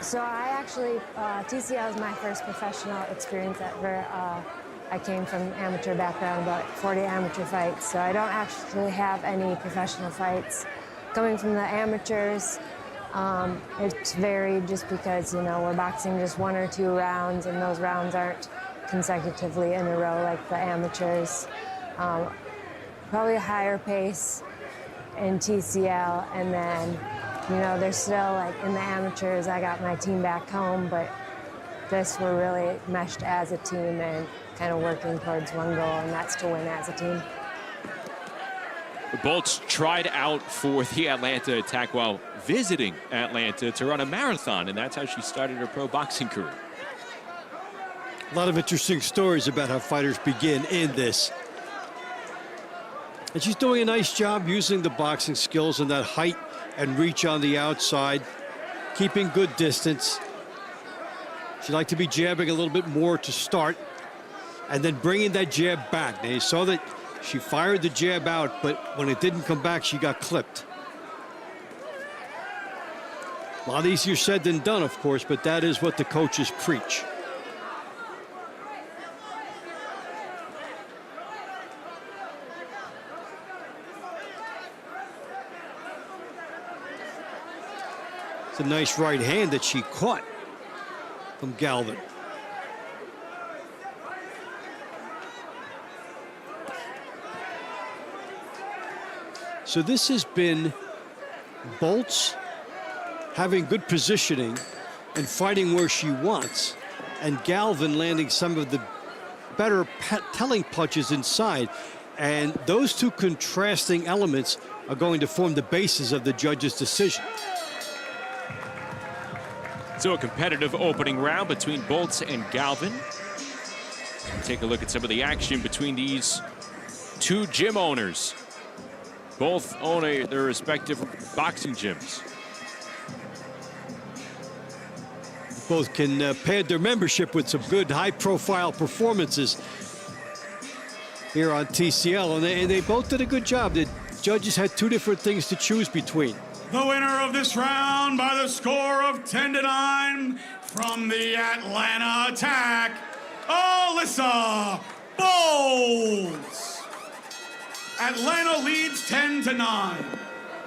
So I actually, TCL is my first professional experience ever. I came from amateur background, about 40 amateur fights, so I don't actually have any professional fights. Coming from the amateurs, it's varied just because, you know, we're boxing just 1 or 2 rounds, and those rounds aren't consecutively in a row like the amateurs. Probably a higher pace in TCL, and then, you know, they're still like in the amateurs. I got my team back home, but this we're really meshed as a team and kind of working towards one goal, and that's to win as a team. Bolts tried out for the Atlanta Attack while visiting Atlanta to run a marathon, and that's how she started her pro boxing career. A lot of interesting stories about how fighters begin in this. And she's doing a nice job using the boxing skills and that height and reach on the outside, keeping good distance. She'd like to be jabbing a little bit more to start and then bringing that jab back. Now you saw that she fired the jab out, but when it didn't come back, she got clipped. A lot easier said than done, of course, but that is what the coaches preach. It's a nice right hand that she caught from Galvin. So this has been Bolts having good positioning and fighting where she wants, and Galvin landing some of the better telling punches inside. And those two contrasting elements are going to form the basis of the judge's decision. So a competitive opening round between Bolts and Galvin. Take a look at some of the action between these two gym owners. Both own their respective boxing gyms. Both can pad their membership with some good high-profile performances here on TCL, and they both did a good job. The judges had two different things to choose between. The winner of this round by the score of 10-9 from the Atlanta Attack, Alyssa Bolts. Atlanta leads 10-9.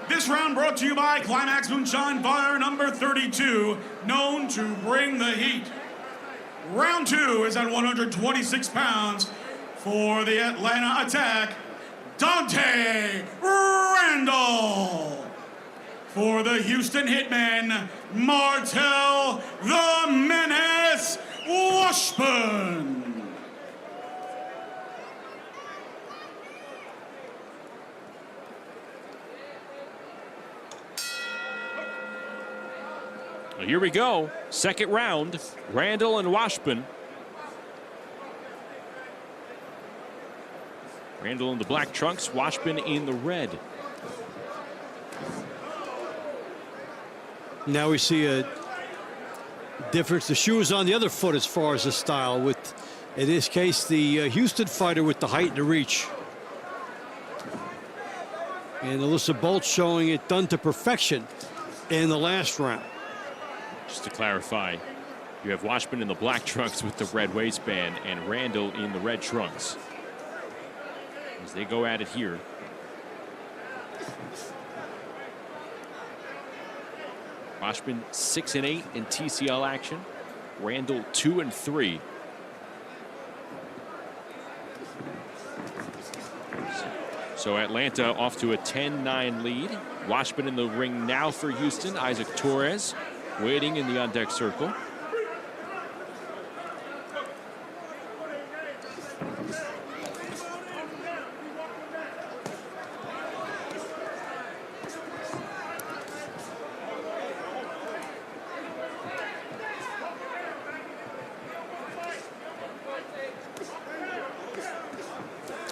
This round brought to you by Climax Moonshine Fire number 32, known to bring the heat. Round 2 is at 126 pounds for the Atlanta Attack, Dante Randall. For the Houston Hitmen, Martel the Menace Washburn. Well, here we go. Second round, Randall and Washburn. Randall in the black trunks, Washburn in the red. Now we see a difference. The shoe is on the other foot as far as the style, with, in this case, the Houston fighter with the height and the reach. And Alyssa Bolts showing it done to perfection in the last round. Just to clarify, you have Washburn in the black trunks with the red waistband and Randall in the red trunks as they go at it here. Washburn 6-8 in TCL action. Randall 2-3. So Atlanta off to a 10-9 lead. Washburn in the ring now for Houston. Isaac Torres waiting in the on-deck circle.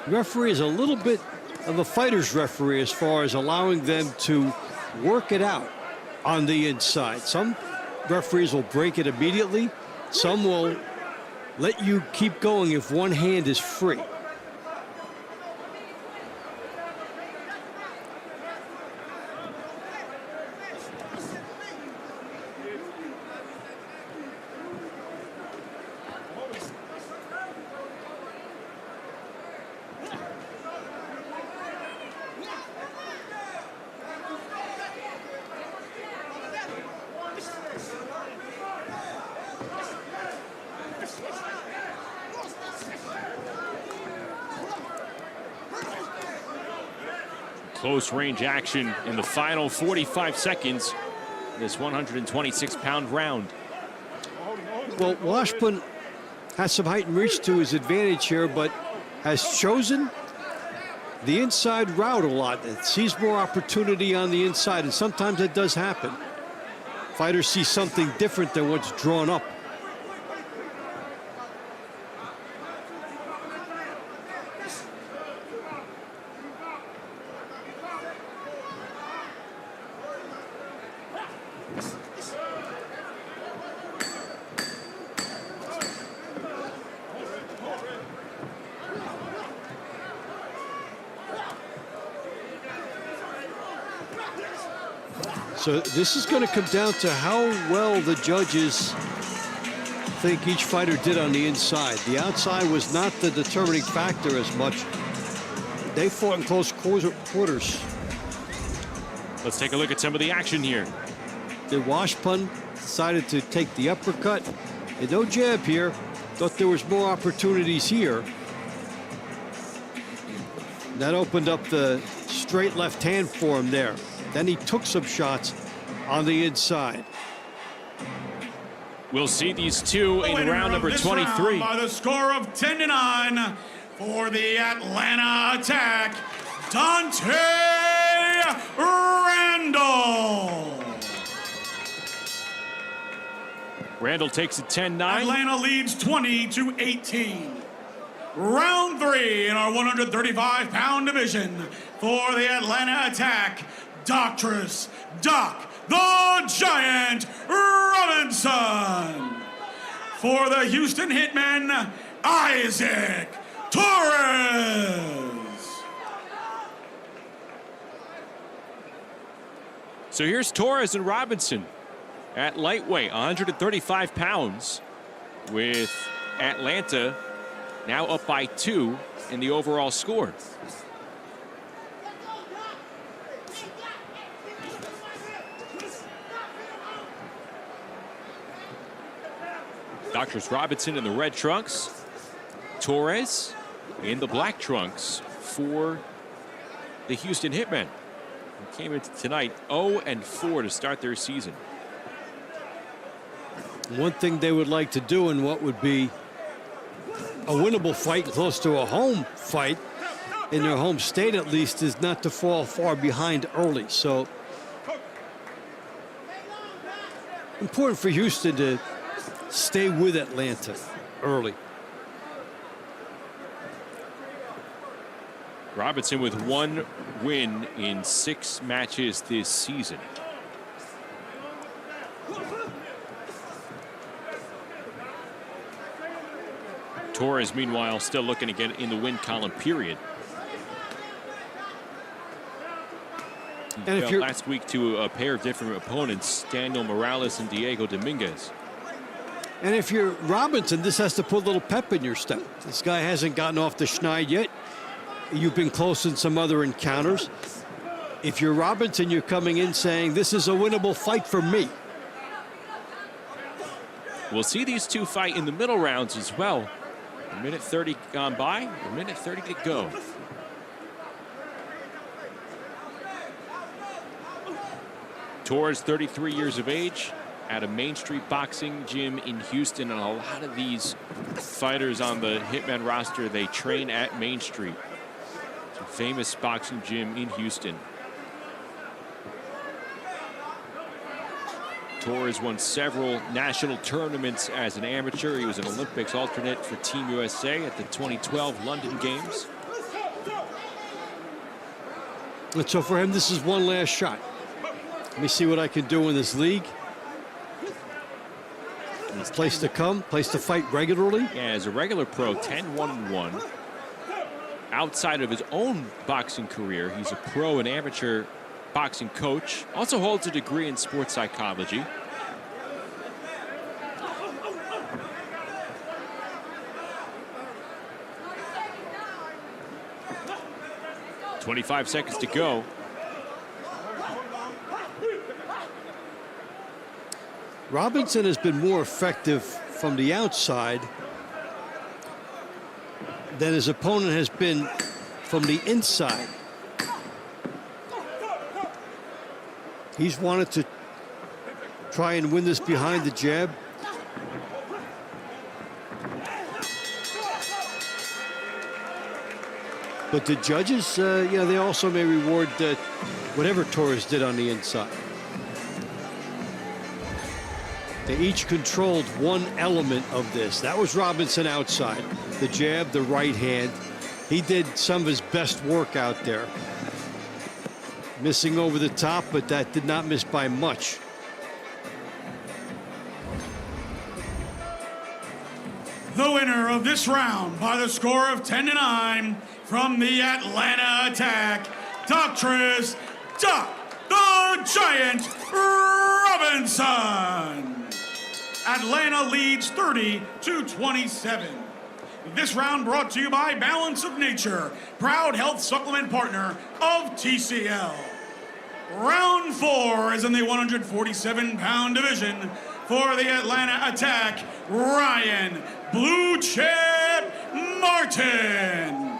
Referee is a little bit of a fighter's referee as far as allowing them to work it out on the inside. Some referees will break it immediately. Some will let you keep going if one hand is free. Close range action in the final 45 seconds. This 126-pound round. Well, Washburn has some height and reach to his advantage here, but has chosen the inside route a lot. It sees more opportunity on the inside, and sometimes it does happen. Fighters see something different than what's drawn up. So this is going to come down to how well the judges think each fighter did on the inside. The outside was not the determining factor as much. They fought in close quarters. Let's take a look at some of the action here. The Washpun decided to take the uppercut. And no jab here. Thought there was more opportunities here. That opened up the straight left hand for him there. Then he took some shots on the inside. We'll see these two in round number 23. By the score of 10-9 for the Atlanta Attack, Dante Randall. Randall takes it 10-9. Atlanta leads 20-18. Round 3 in our 135-pound division for the Atlanta Attack, Doctress Doc the Giant Robinson. For the Houston Hitmen, Isaac Torres. So here's Torres and Robinson at lightweight, 135 pounds, with Atlanta now up by 2 in the overall score. Doctress Robinson in the red trunks, Torres in the black trunks for the Houston Hitmen, who came into tonight 0-4 to start their season. One thing they would like to do in what would be a winnable fight, close to a home fight, in their home state at least, is not to fall far behind early. So important for Houston to stay with Atlanta early. Robinson with 1 win in 6 matches this season. Torres, meanwhile, still looking to get in the win column, period. And if you're last week to a pair of different opponents, Daniel Morales and Diego Dominguez. And if you're Robinson, this has to put a little pep in your step. This guy hasn't gotten off the schneid yet. You've been close in some other encounters. If you're Robinson, you're coming in saying, this is a winnable fight for me. We'll see these two fight in the middle rounds as well. A minute 30 gone by, a minute 30 to go. Torres, 33 years of age, at a Main Street boxing gym in Houston, and a lot of these fighters on the Hitman roster, they train at Main Street. It's a famous boxing gym in Houston. Torres won several national tournaments as an amateur. He was an Olympics alternate for Team USA at the 2012 London Games. And so for him, this is one last shot. Let me see what I can do in this league. Place to come, place to fight regularly. Yeah, as a regular pro, 10-1-1. Outside of his own boxing career, he's a pro and amateur boxing coach. Also holds a degree in sports psychology. .25 seconds to go. Robinson has been more effective from the outside than his opponent has been from the inside. He's wanted to try and win this behind the jab. But the judges, they also may reward whatever Torres did on the inside. They each controlled one element of this. That was Robinson outside. The jab, the right hand. He did some of his best work out there. Missing over the top, but that did not miss by much. The winner of this round by the score of 10-9 from the Atlanta Attack, Doctress Doc the Giant Robinson. Atlanta leads 30-27. This round brought to you by Balance of Nature, proud health supplement partner of TCL. Round 4 is in the 147-pound division. For the Atlanta Attack, Ryan Blue Chip Martin.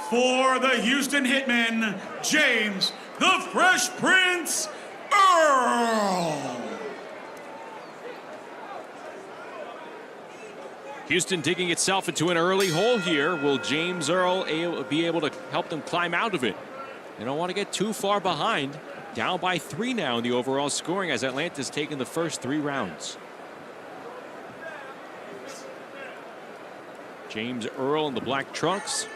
For the Houston Hitmen, James the Fresh Prince Earl. Houston digging itself into an early hole here. Will James Earl be able to help them climb out of it? They don't want to get too far behind. Down by 3 now in the overall scoring as Atlanta's taken the first 3 rounds. James Earl in the black trunks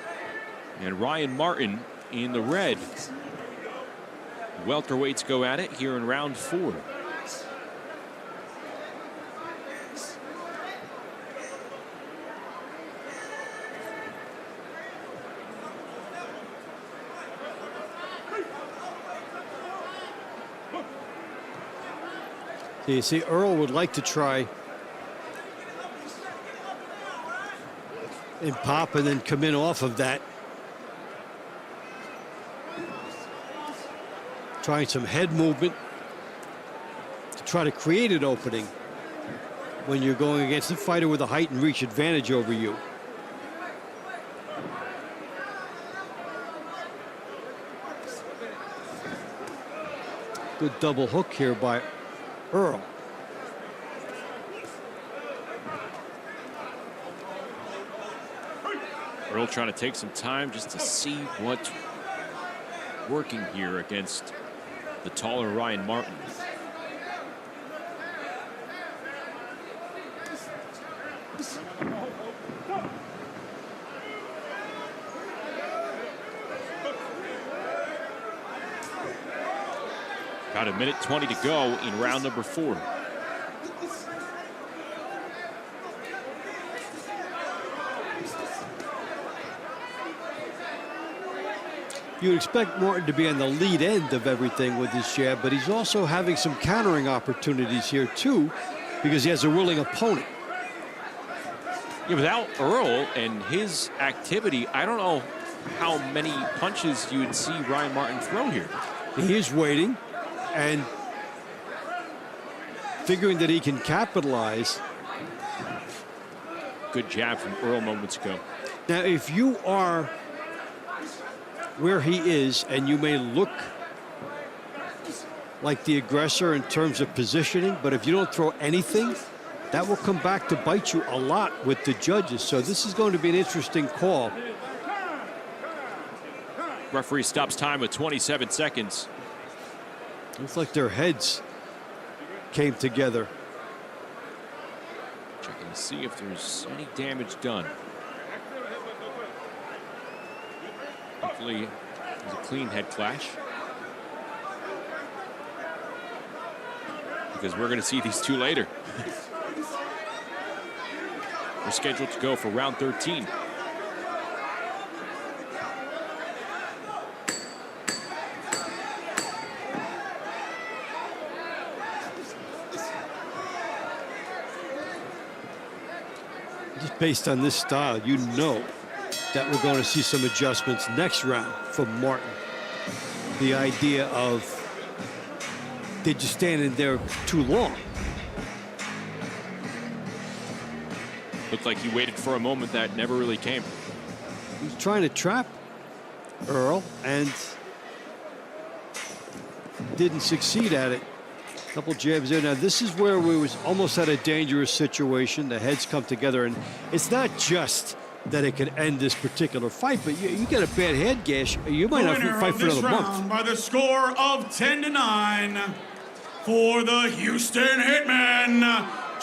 and Ryan Martin in the red. Welterweights go at it here in round 4. You see, Earl would like to try and pop and then come in off of that. Trying some head movement to try to create an opening when you're going against a fighter with a height and reach advantage over you. Good double hook here by Earl. Earl trying to take some time just to see what's working here against the taller Ryan Martin. About a minute 20 to go in round number 4. You would expect Martin to be on the lead end of everything with his jab, but he's also having some countering opportunities here too, because he has a willing opponent. Yeah, without Earl and his activity, I don't know how many punches you would see Ryan Martin throw here. He is waiting and figuring that he can capitalize. Good jab from Earl moments ago. Now, if you are where he is and you may look like the aggressor in terms of positioning, but if you don't throw anything, that will come back to bite you a lot with the judges. So this is going to be an interesting call. Referee stops time with 27 seconds. Looks like their heads came together. Checking to see if there's any damage done. Hopefully there's a clean head clash, because we're going to see these two later. We're scheduled to go for round 13. Just based on this style, you know that we're going to see some adjustments next round from Martin. The idea of they're just standing there too long. Looked like he waited for a moment that never really came. He's trying to trap Earl and didn't succeed at it. Couple jabs there. Now this is where we was almost at a dangerous situation. The heads come together, and it's not just that it could end this particular fight, but you get a bad head gash, you might not fight for another month. By the score of 10-9 for the Houston Hitmen,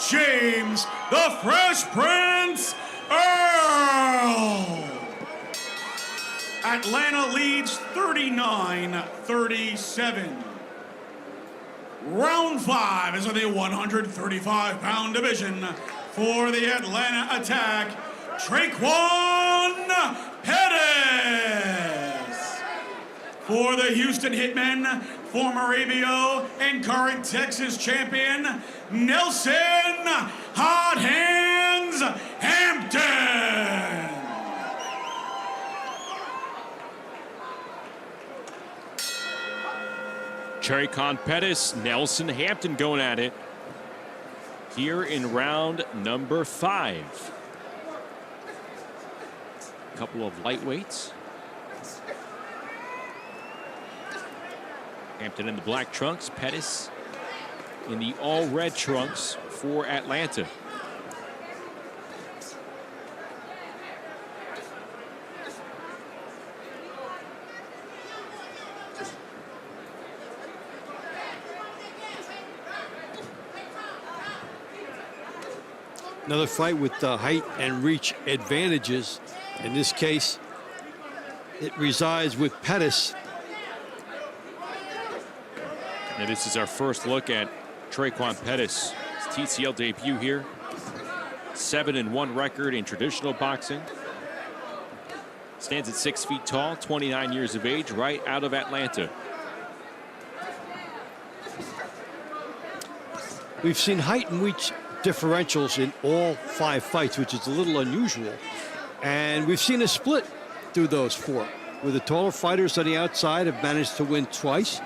James the Fresh Prince Earl. Atlanta leads 39-37. Round 5 is in the 135-pound division. For the Atlanta Attack, Traquan Pettis. For the Houston Hitmen, former ABO and current Texas champion, Nelson Hot Hands Hampton. Cherry Con Pettis, Nelson Hampton going at it here in round number 5. A couple of lightweights. Hampton in the black trunks, Pettis in the all red trunks for Atlanta. Another fight with height and reach advantages. In this case, it resides with Pettis. Now this is our first look at Traquan Pettis' TCL debut here. 7-1 record in traditional boxing. Stands at 6 feet tall, 29 years of age, right out of Atlanta. We've seen height and reach differentials in all 5 fights, which is a little unusual. And we've seen a split through those 4, where the taller fighters on the outside have managed to win twice.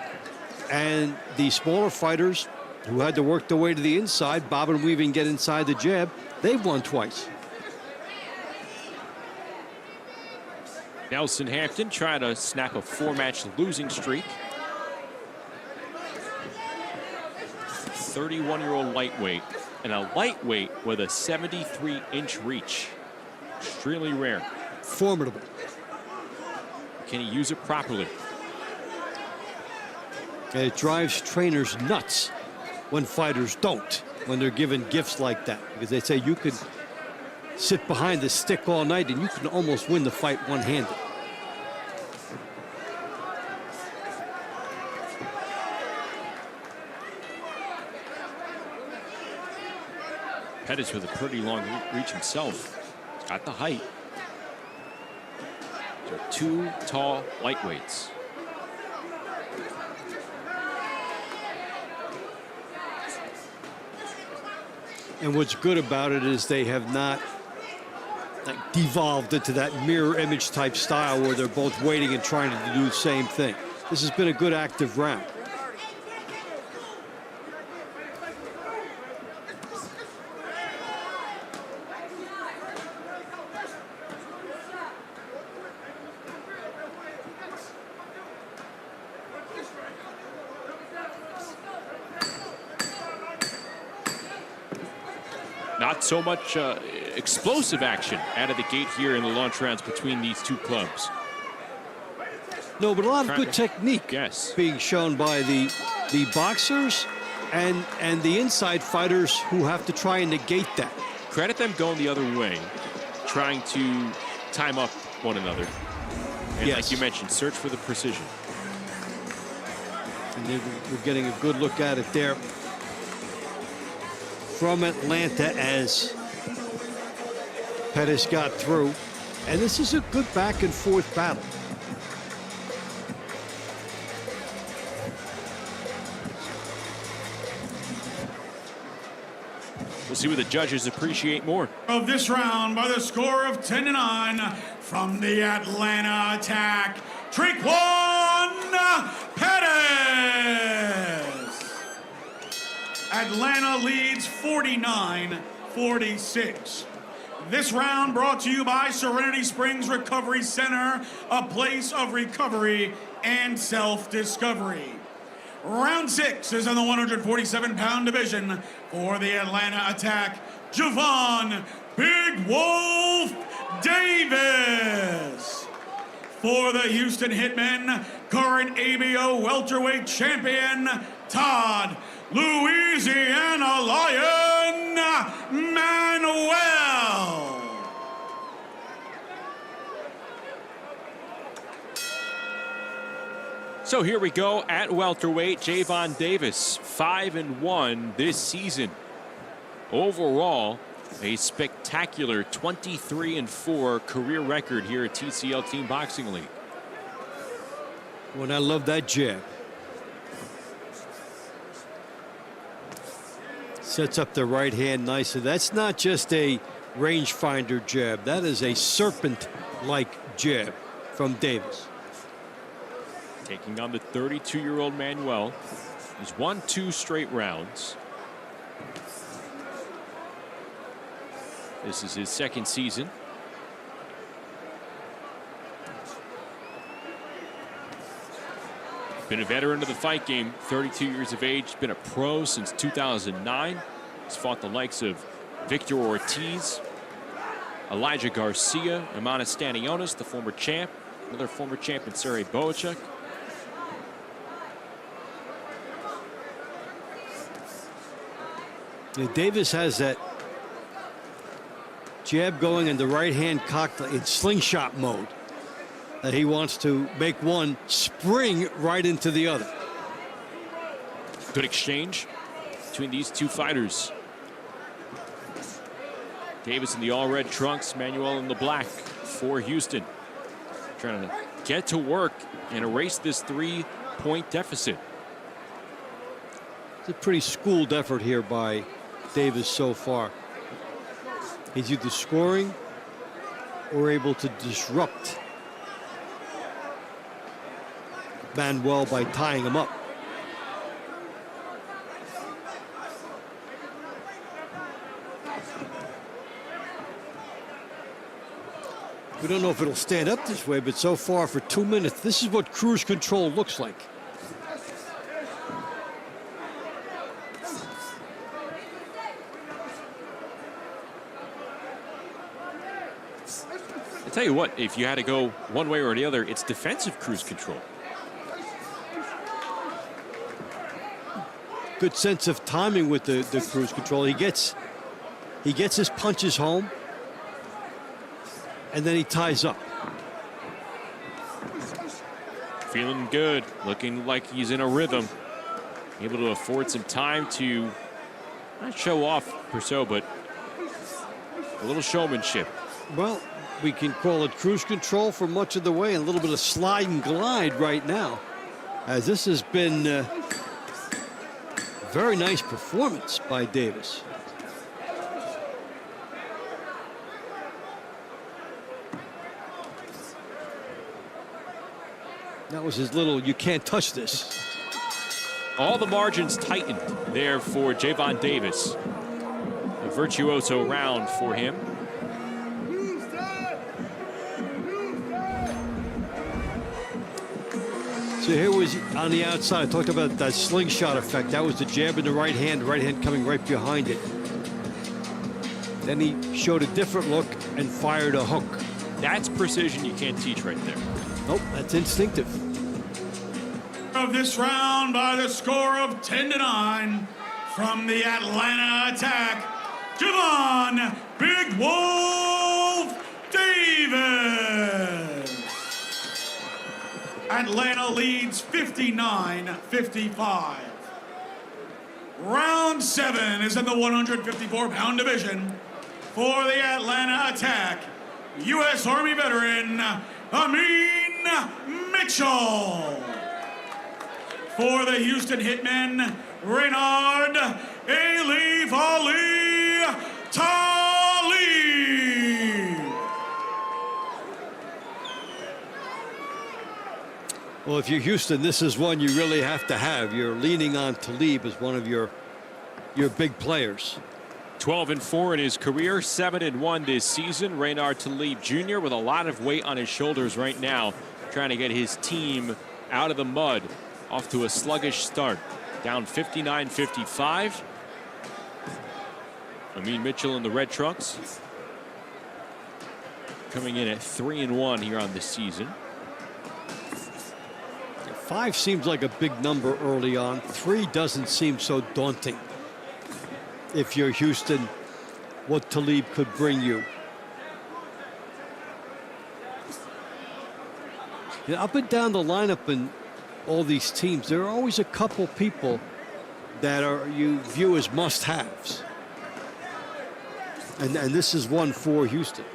And the smaller fighters who had to work their way to the inside, bob and weave and get inside the jab, they've won twice. Nelson Hampton trying to snap a 4-match losing streak. 31-year-old lightweight, and a lightweight with a 73-inch reach. Extremely rare. Formidable. Can he use it properly? And it drives trainers nuts when fighters don't, when they're given gifts like that, because they say you could sit behind the stick all night and you can almost win the fight one-handed. Pettis with a pretty long reach himself. He's got the height. So 2 tall lightweights. And what's good about it is they have not devolved into that mirror image type style where they're both waiting and trying to do the same thing. This has been a good active round. Not so much explosive action out of the gate here in the launch rounds between these two clubs. No, but a lot of good technique being shown by the boxers and the inside fighters who have to try and negate that. Credit them going the other way, trying to time up one another. And like you mentioned, search for the precision. And we're getting a good look at it there from Atlanta as Pettis got through. And this is a good back and forth battle. We'll see what the judges appreciate more. Of this round by the score of 10-9 from the Atlanta attack, Traquan Pettis. Atlanta leads 49-46. This round brought to you by Serenity Springs Recovery Center, a place of recovery and self-discovery. Round 6 is in the 147-pound division for the Atlanta attack, Javon Big Wolf Davis. For the Houston Hitmen, current ABO welterweight champion, Todd Louisiana Lion Manuel. So here we go at welterweight. Javon Davis, 5-1 this season. Overall, a spectacular 23-4 career record here at TCL Team Boxing League. Well, I love that jab. Sets up the right hand nicely. That's not just a rangefinder jab. That is a serpent-like jab from Davis. Taking on the 32-year-old Manuel. He's won 2 straight rounds. This is his 2nd season. Been a veteran of the fight game, 32 years of age, been a pro since 2009. He's fought the likes of Victor Ortiz, Elijah Garcia, Amanda Stanionis, the former champ, another former champion, Sergey Bohachuk. Yeah, Davis has that jab going in the right hand cocked in slingshot mode. That he wants to make one spring right into the other. Good exchange between these two fighters. Davis in the all red trunks, Manuel in the black for Houston. Trying to get to work and erase this 3-point deficit. It's a pretty schooled effort here by Davis so far. He's either scoring or able to disrupt Manuel by tying him up. We don't know if it'll stand up this way, but so far for 2 minutes, this is what cruise control looks like. I tell you what, if you had to go one way or the other, it's defensive cruise control. Good sense of timing with the cruise control. He gets his punches home, and then he ties up. Feeling good, looking like he's in a rhythm. Able to afford some time to not show off per se, but a little showmanship. Well, we can call it cruise control for much of the way, and a little bit of slide and glide right now, as this has been very nice performance by Davis. That was his little, you can't touch this. All the margins tightened there for Javon Davis. A virtuoso round for him. So here was on the outside. I talked about that slingshot effect. That was the jab in the right hand coming right behind it. Then he showed a different look and fired a hook. That's precision you can't teach right there. Nope, that's instinctive. Of this round by the score of 10-9 from the Atlanta Attack, Javon Big Wolf Davis. Atlanta leads 59-55. Round 7 is in the 154-pound division for the Atlanta Attack. U.S. Army veteran Amin Mitchell. For the Houston Hitmen, Reynard Elif Ali Talib. Well, if you're Houston, this is one you really have to have. You're leaning on Talib as one of your big players. 12-4 in his career, 7-1 this season. Reynard Talib Jr. with a lot of weight on his shoulders right now, trying to get his team out of the mud. Off to a sluggish start, down 59-55. Amin Mitchell in the red trunks, coming in at 3-1 here on this season. 5 seems like a big number early on. 3 doesn't seem so daunting. If you're Houston, what Talib could bring you. Yeah, up and down the lineup in all these teams, there are always a couple people that you view as must-haves. And this is one for Houston.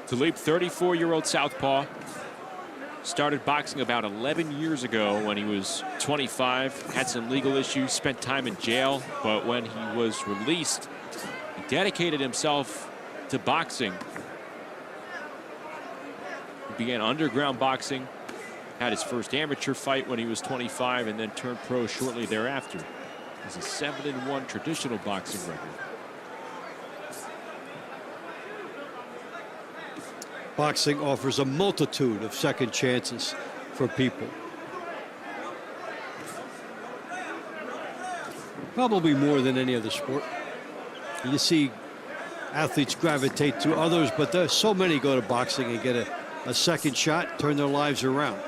Talib, 34-year-old southpaw. Started boxing about 11 years ago when he was 25. Had some legal issues, spent time in jail. But when he was released, he dedicated himself to boxing. He began underground boxing. Had his first amateur fight when he was 25 and then turned pro shortly thereafter. He's a 7-1 traditional boxing record. Boxing offers a multitude of second chances for people. Probably more than any other sport. You see athletes gravitate to others, but there's so many go to boxing and get a second shot, turn their lives around.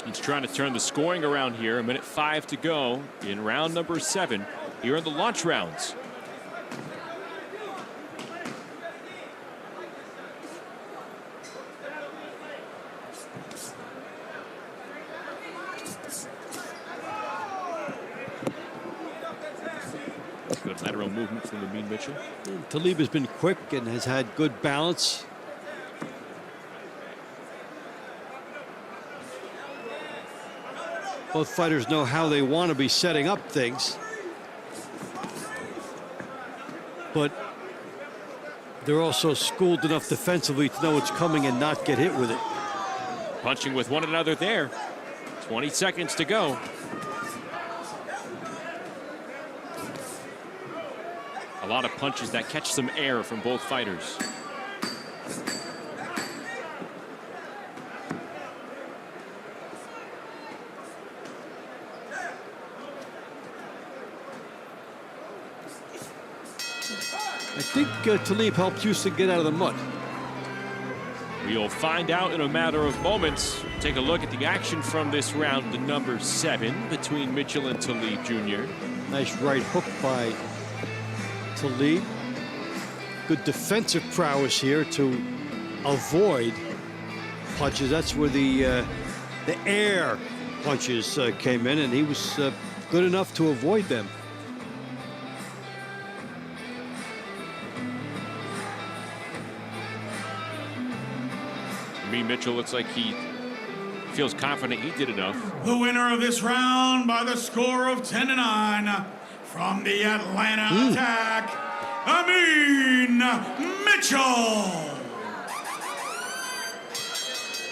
He's trying to turn the scoring around here. 1:05 to go in round number 7 here in the launch rounds. Good lateral movement from Amin Mitchell. Talib has been quick and has had good balance. Both fighters know how they want to be setting up things, but they're also schooled enough defensively to know what's coming and not get hit with it. Punching with one another there. 20 seconds to go. A lot of punches that catch some air from both fighters. I think Talib helped Houston get out of the mud. We'll find out in a matter of moments. Take a look at the action from this round number 7 between Mitchell and Talib Jr. Nice right hook by Talib. Good defensive prowess here to avoid punches. That's where the air punches came in, and he was good enough to avoid them. Mitchell looks like he feels confident he did enough. The winner of this round by the score of 10-9 from the Atlanta Attack, Amin Mitchell.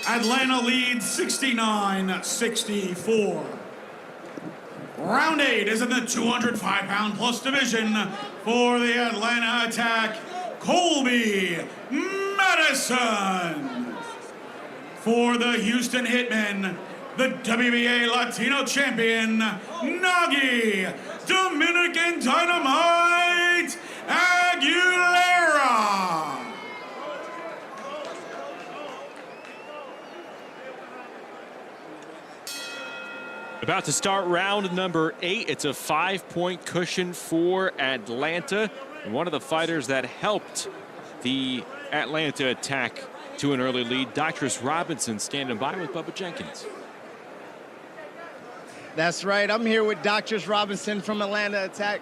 Atlanta leads 69-64. Round 8 is in the 205-pound plus division for the Atlanta Attack, Colby Madison. For the Houston Hitmen, the WBA Latino champion, Nagy Dominican Dynamite Aguilera. About to start round number 8. It's a 5-point cushion for Atlanta. And one of the fighters that helped the Atlanta Attack to an early lead, Doctress Robinson, standing by with Bubba Jenkins. That's right. I'm here with Doctress Robinson from Atlanta Attack.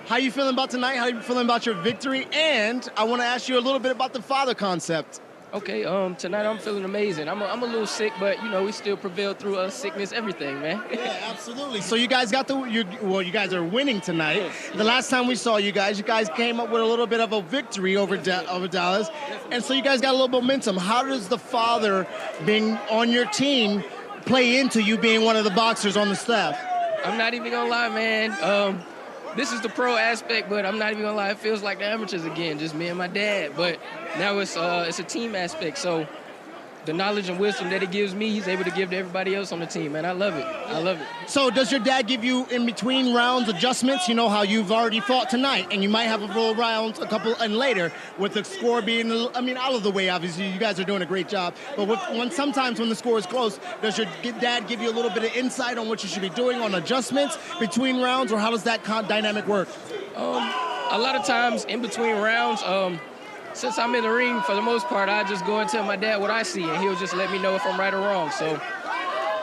How you feeling about tonight? How you feeling about your victory? And I want to ask you a little bit about the father concept. Okay, tonight I'm feeling amazing. I'm a little sick, but you know we still prevail through sickness, everything, man. Yeah, absolutely. So you guys got you guys are winning tonight. Yes. The last time we saw you guys came up with a little bit of a victory over Dallas, and so you guys got a little momentum. How does the father being on your team play into you being one of the boxers on the staff? I'm not even gonna lie, man. This is the pro aspect, but I'm not even gonna lie. It feels like the amateurs again, just me and my dad. But now it's a team aspect. So the knowledge and wisdom that he gives me, he's able to give to everybody else on the team, man. I love it. I love it. So does your dad give you in between rounds adjustments? You know how you've already fought tonight, and you might have a roll rounds a couple and later with the score being, out of the way. Obviously, you guys are doing a great job. But sometimes when the score is close, does your dad give you a little bit of insight on what you should be doing on adjustments between rounds, or how does that dynamic work? A lot of times in between rounds, since I'm in the ring, for the most part, I just go and tell my dad what I see, and he'll just let me know if I'm right or wrong. So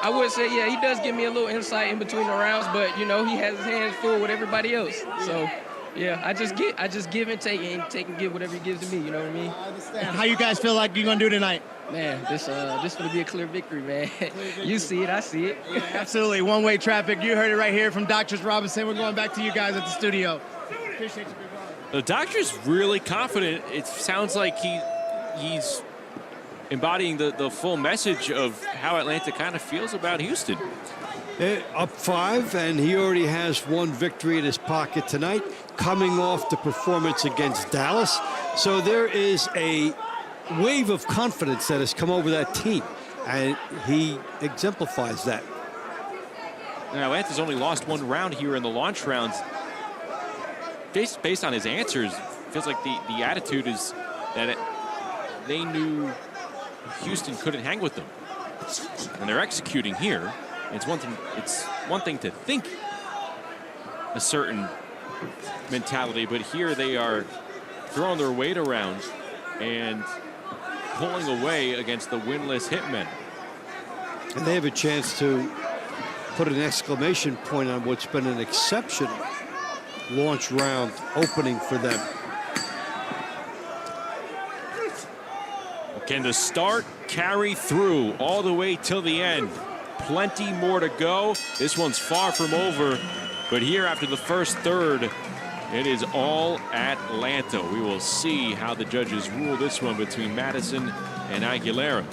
I would say, yeah, he does give me a little insight in between the rounds, but, you know, he has his hands full with everybody else. So Yeah, I just give and take and give whatever he gives to me. You know what I mean? I understand. How you guys feel like you're gonna do tonight? Man, this gonna be a clear victory, man. You see it, I see it. Yeah, absolutely. One-way traffic. You heard it right here from Dr. Robinson. We're going back to you guys at the studio. Appreciate you. The doctor's really confident. It sounds like he's embodying the full message of how Atlanta kind of feels about Houston. Up 5, and he already has one victory in his pocket tonight, coming off the performance against Dallas. So there is a wave of confidence that has come over that team, and he exemplifies that. Now, Atlanta's only lost one round here in the launch rounds. Based on his answers, feels like the attitude is that they knew Houston couldn't hang with them, and they're executing here. It's one thing to think a certain mentality, but here they are throwing their weight around and pulling away against the winless Hitmen. And they have a chance to put an exclamation point on what's been an exceptional launch round opening for them. Can the start carry through all the way till the end? Plenty more to go. This one's far from over, but here after the first third, it is all Atlanta. We will see how the judges rule this one between Madison and Aguilera.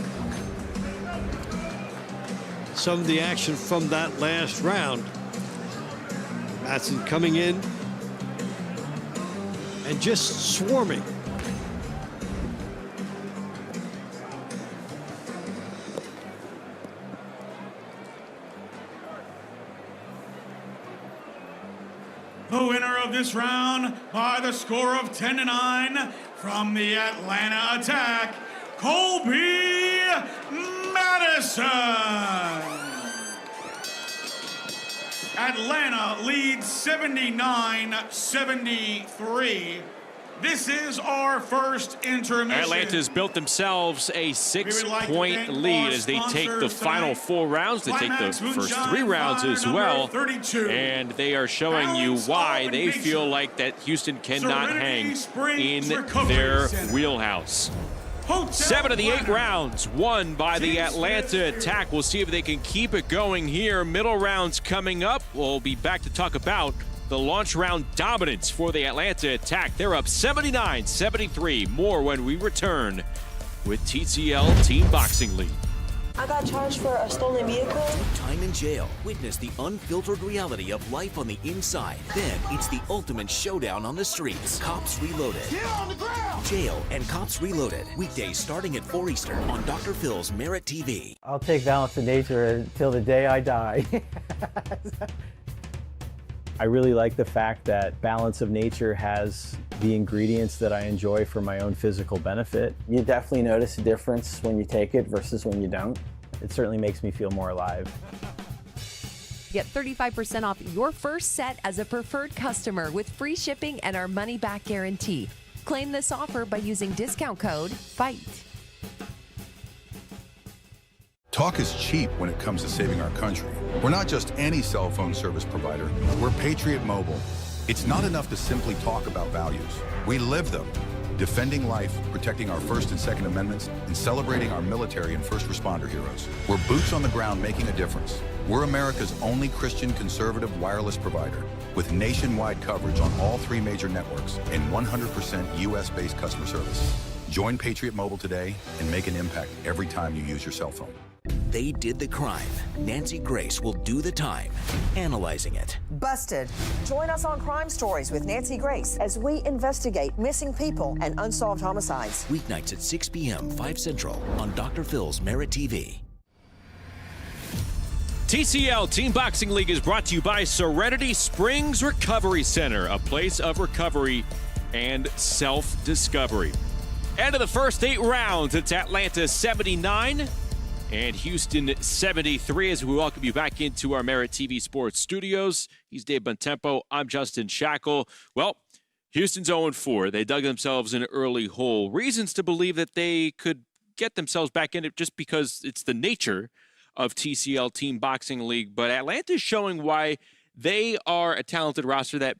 Some of the action from that last round. Madison coming in and just swarming. The winner of this round by the score of 10-9 from the Atlanta attack, Colby Madison. Atlanta leads 79-73. This is our first intermission. Atlanta's built themselves a 6-point lead as they take the final 4 rounds. They take the first 3 rounds as well. And they are showing you why they feel like that Houston cannot hang in their wheelhouse. 7 of the 8 rounds won by the Atlanta attack. We'll see if they can keep it going here. Middle rounds coming up. We'll be back to talk about the launch round dominance for the Atlanta attack. They're up 79-73. More when we return with TCL Team Boxing League. I got charged for a stolen vehicle. Time in jail. Witness the unfiltered reality of life on the inside. Then it's the ultimate showdown on the streets. Cops Reloaded. Get on the ground! Jail and Cops Reloaded. Weekdays starting at 4 Eastern on Dr. Phil's MeritTV. I'll take Balance of Nature until the day I die. I really like the fact that Balance of Nature has the ingredients that I enjoy for my own physical benefit. You definitely notice a difference when you take it versus when you don't. It certainly makes me feel more alive. Get 35% off your first set as a preferred customer with free shipping and our money-back guarantee. Claim this offer by using discount code FIGHT. Talk is cheap when it comes to saving our country. We're not just any cell phone service provider. We're Patriot Mobile. It's not enough to simply talk about values. We live them. Defending life, protecting our First and Second Amendments, and celebrating our military and first responder heroes. We're boots on the ground making a difference. We're America's only Christian conservative wireless provider with nationwide coverage on all 3 major networks and 100% U.S.-based customer service. Join Patriot Mobile today and make an impact every time you use your cell phone. They did the crime. Nancy Grace will do the time, analyzing it. Busted. Join us on Crime Stories with Nancy Grace as we investigate missing people and unsolved homicides. Weeknights at 6 p.m., 5 Central on Dr. Phil's MeritTV. TCL Team Boxing League is brought to you by Serenity Springs Recovery Center, a place of recovery and self-discovery. End of the first 8 rounds. It's Atlanta 79 and Houston 73 as we welcome you back into our MeritTV Sports studios. He's Dave Bontempo. I'm Justin Shackle. Well, Houston's 0-4. They dug themselves an early hole. Reasons to believe that they could get themselves back in it just because it's the nature of TCL Team Boxing League. But Atlanta's showing why they are a talented roster that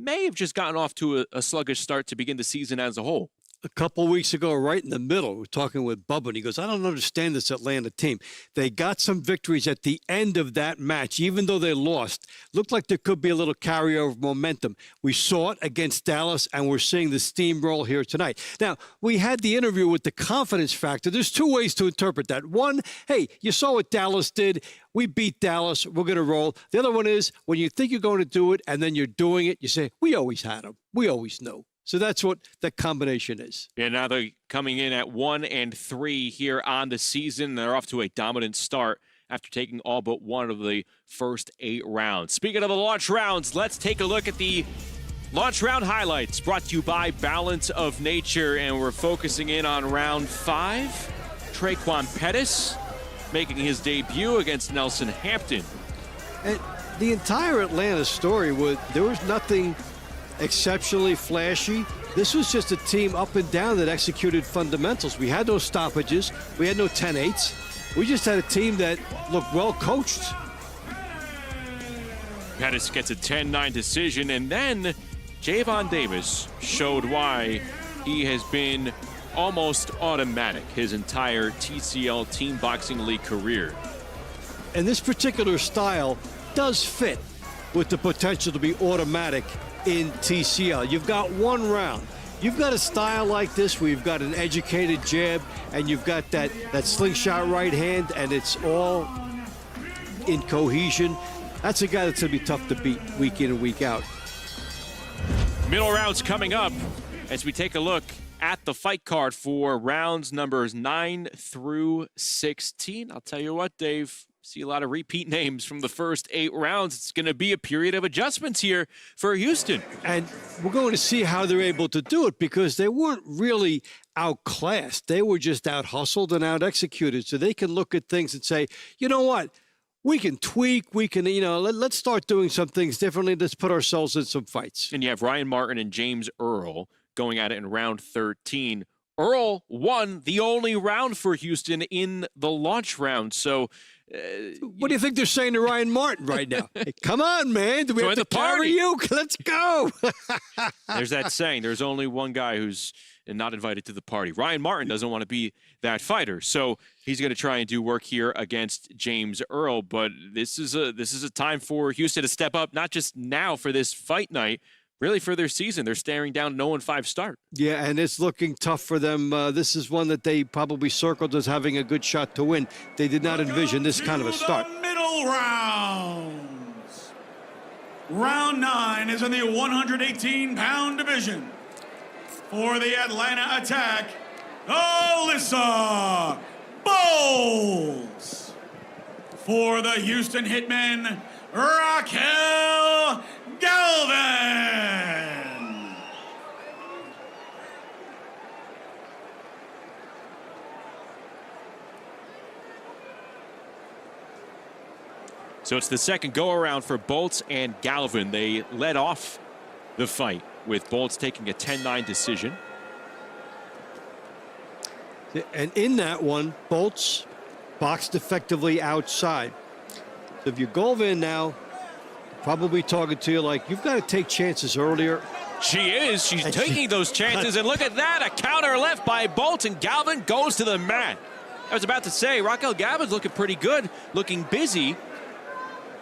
may have just gotten off to a sluggish start to begin the season as a whole. A couple weeks ago, right in the middle, we're talking with Bubba, and he goes, I don't understand this Atlanta team. They got some victories at the end of that match, even though they lost. Looked like there could be a little carryover momentum. We saw it against Dallas, and we're seeing the steamroll here tonight. Now, we had the interview with the confidence factor. There's two ways to interpret that. One, hey, you saw what Dallas did. We beat Dallas. We're going to roll. The other one is when you think you're going to do it, and then you're doing it, you say, we always had them. We always knew. So that's what the combination is. Yeah, now they're coming in at 1-3 here on the season. They're off to a dominant start after taking all but one of the first 8 rounds. Speaking of the launch rounds, let's take a look at the launch round highlights brought to you by Balance of Nature, and we're focusing in on round 5. Traquan Pettis making his debut against Nelson Hampton. And the entire Atlanta story, there was nothing exceptionally flashy. This was just a team up and down that executed fundamentals. We had no stoppages. We had no 10-8s. We just had a team that looked well coached. Pettis gets a 10-9 decision, and then Javon Davis showed why he has been almost automatic his entire TCL Team Boxing League career. And this particular style does fit with the potential to be automatic in TCL. You've got one round. You've got a style like this where you've got an educated jab and you've got that slingshot right hand, and it's all in cohesion. That's a guy that's going to be tough to beat week in and week out. Middle rounds coming up as we take a look at the fight card for rounds numbers 9 through 16. I'll tell you what, Dave, see a lot of repeat names from the first 8 rounds. It's going to be a period of adjustments here for Houston. And we're going to see how they're able to do it, because they weren't really outclassed. They were just out-hustled and out-executed. So they can look at things and say, you know what? We can tweak. We can, let's start doing some things differently. Let's put ourselves in some fights. And you have Ryan Martin and James Earl going at it in round 13. Earl won the only round for Houston in the launch round. So what do you think they're saying to Ryan Martin right now? Hey, come on, man. Do we have to carry you? Let's go. There's that saying, there's only one guy who's not invited to the party. Ryan Martin doesn't want to be that fighter. So he's going to try and do work here against James Earl. But this is a time for Houston to step up, not just now for this fight night, really for their season. They're staring down an 0-5 start. Yeah, and it's looking tough for them. This is one that they probably circled as having a good shot to win. They did not envision this kind of a start. Middle rounds. Round 9 is in the 118-pound division. For the Atlanta Attack, Alyssa Bowles. For the Houston Hitmen, Raquel Galvin. So it's the second go-around for Bolts and Galvin. They led off the fight with Bolts taking a 10-9 decision. And in that one, Bolts boxed effectively outside. So if you go in now, probably talking to you like, you've got to take chances earlier. She is. She's taking those chances. And look at that. A counter left by Bolts, and Galvin goes to the mat. I was about to say, Raquel Galvin's looking pretty good, looking busy.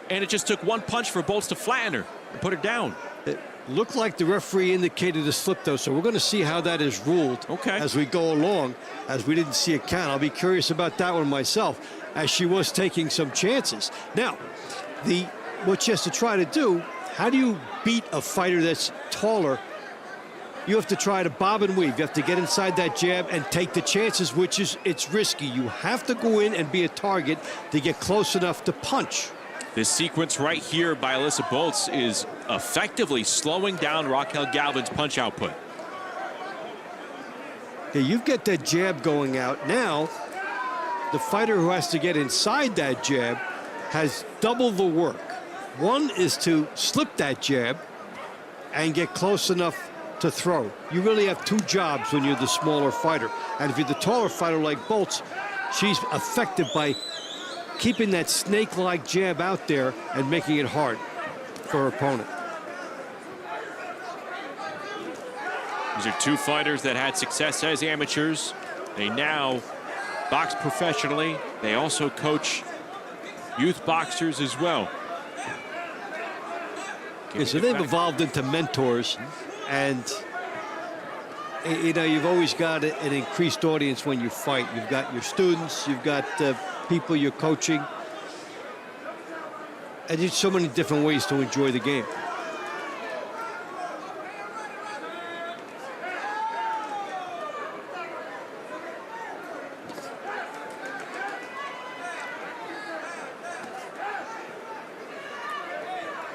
And it just took one punch for Bolts to flatten her and put her down. It looked like the referee indicated a slip, though, so we're going to see how that is ruled as we go along, as we didn't see a count. I'll be curious about that one myself, as she was taking some chances. Now, what she has to try to do, how do you beat a fighter that's taller? You have to try to bob and weave. You have to get inside that jab and take the chances, which is, it's risky. You have to go in and be a target to get close enough to punch. This sequence right here by Alyssa Bolts is effectively slowing down Raquel Galvin's punch output. Okay, you've got that jab going out. Now, the fighter who has to get inside that jab has double the work. One is to slip that jab and get close enough to throw. You really have two jobs when you're the smaller fighter. And if you're the taller fighter like Bolts, she's effective by keeping that snake-like jab out there and making it hard for her opponent. These are two fighters that had success as amateurs. They now box professionally. They also coach youth boxers as well. Yeah, so they've evolved into mentors, and you know, you've always got an increased audience when you fight. You've got your students, you've got people you're coaching, and there's so many different ways to enjoy the game.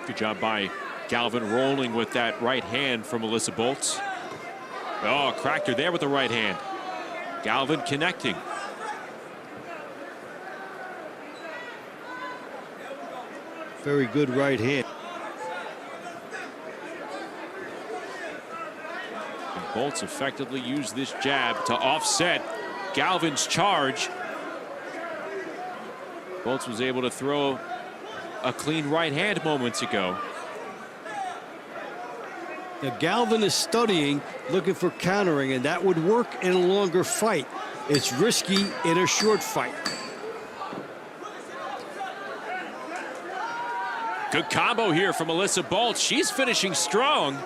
Good job by Galvin rolling with that right hand from Alyssa Bolts. Oh, cracked her there with the right hand. Galvin connecting. Very good right hand. And Bolts effectively used this jab to offset Galvin's charge. Bolts was able to throw a clean right hand moments ago. Now Galvin is studying, looking for countering, and that would work in a longer fight. It's risky in a short fight. Good combo here from Alyssa Bolts. She's finishing strong.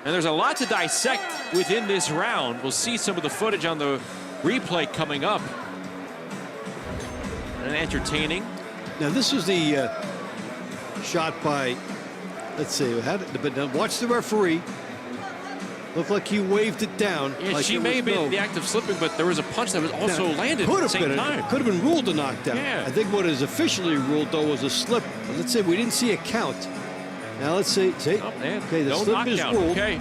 And there's a lot to dissect within this round. We'll see some of the footage on the replay coming up. And entertaining. Now this was the shot by, let's see, but now watch the referee. Looked like he waved it down. Yeah, like she may have been in the act of slipping, but there was a punch that was also landed at the same time. Could have been ruled a knockdown. Yeah. I think what is officially ruled, though, was a slip. Let's say we didn't see a count. Now let's see. Oh, man. Okay, the No slip knockdown. is ruled. Okay.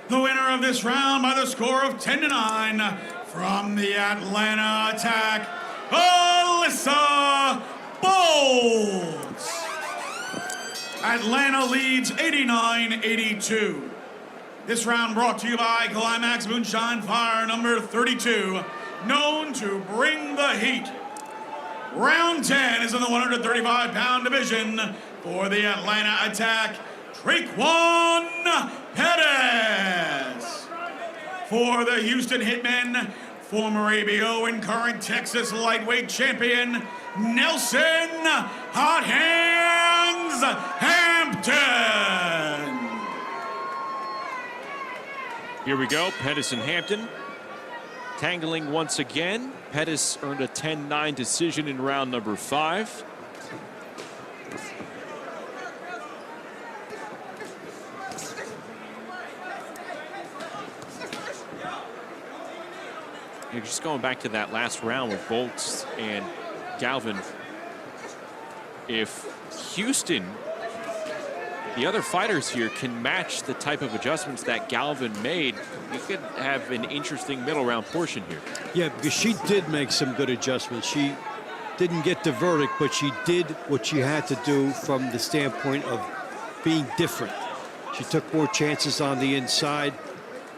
The winner of this round by the score of 10-9 from the Atlanta Attack, Alyssa Bolts. Atlanta leads 89-82. This round brought to you by Climax Moonshine Fire number 32, known to bring the heat. Round 10 is in the 135-pound division for the Atlanta Attack, Traquan Pettis. For the Houston Hitmen, former ABO and current Texas lightweight champion, Nelson Hot Hands Hampton. Here we go, Pettis and Hampton. Tangling once again. Pettis earned a 10-9 decision in round number 5. You're just going back to that last round with Bolts and Galvin. If Houston, the other fighters here, can match the type of adjustments that Galvin made, we could have an interesting middle round portion here. Yeah, because she did make some good adjustments. She didn't get the verdict, but she did what she had to do from the standpoint of being different. She took more chances on the inside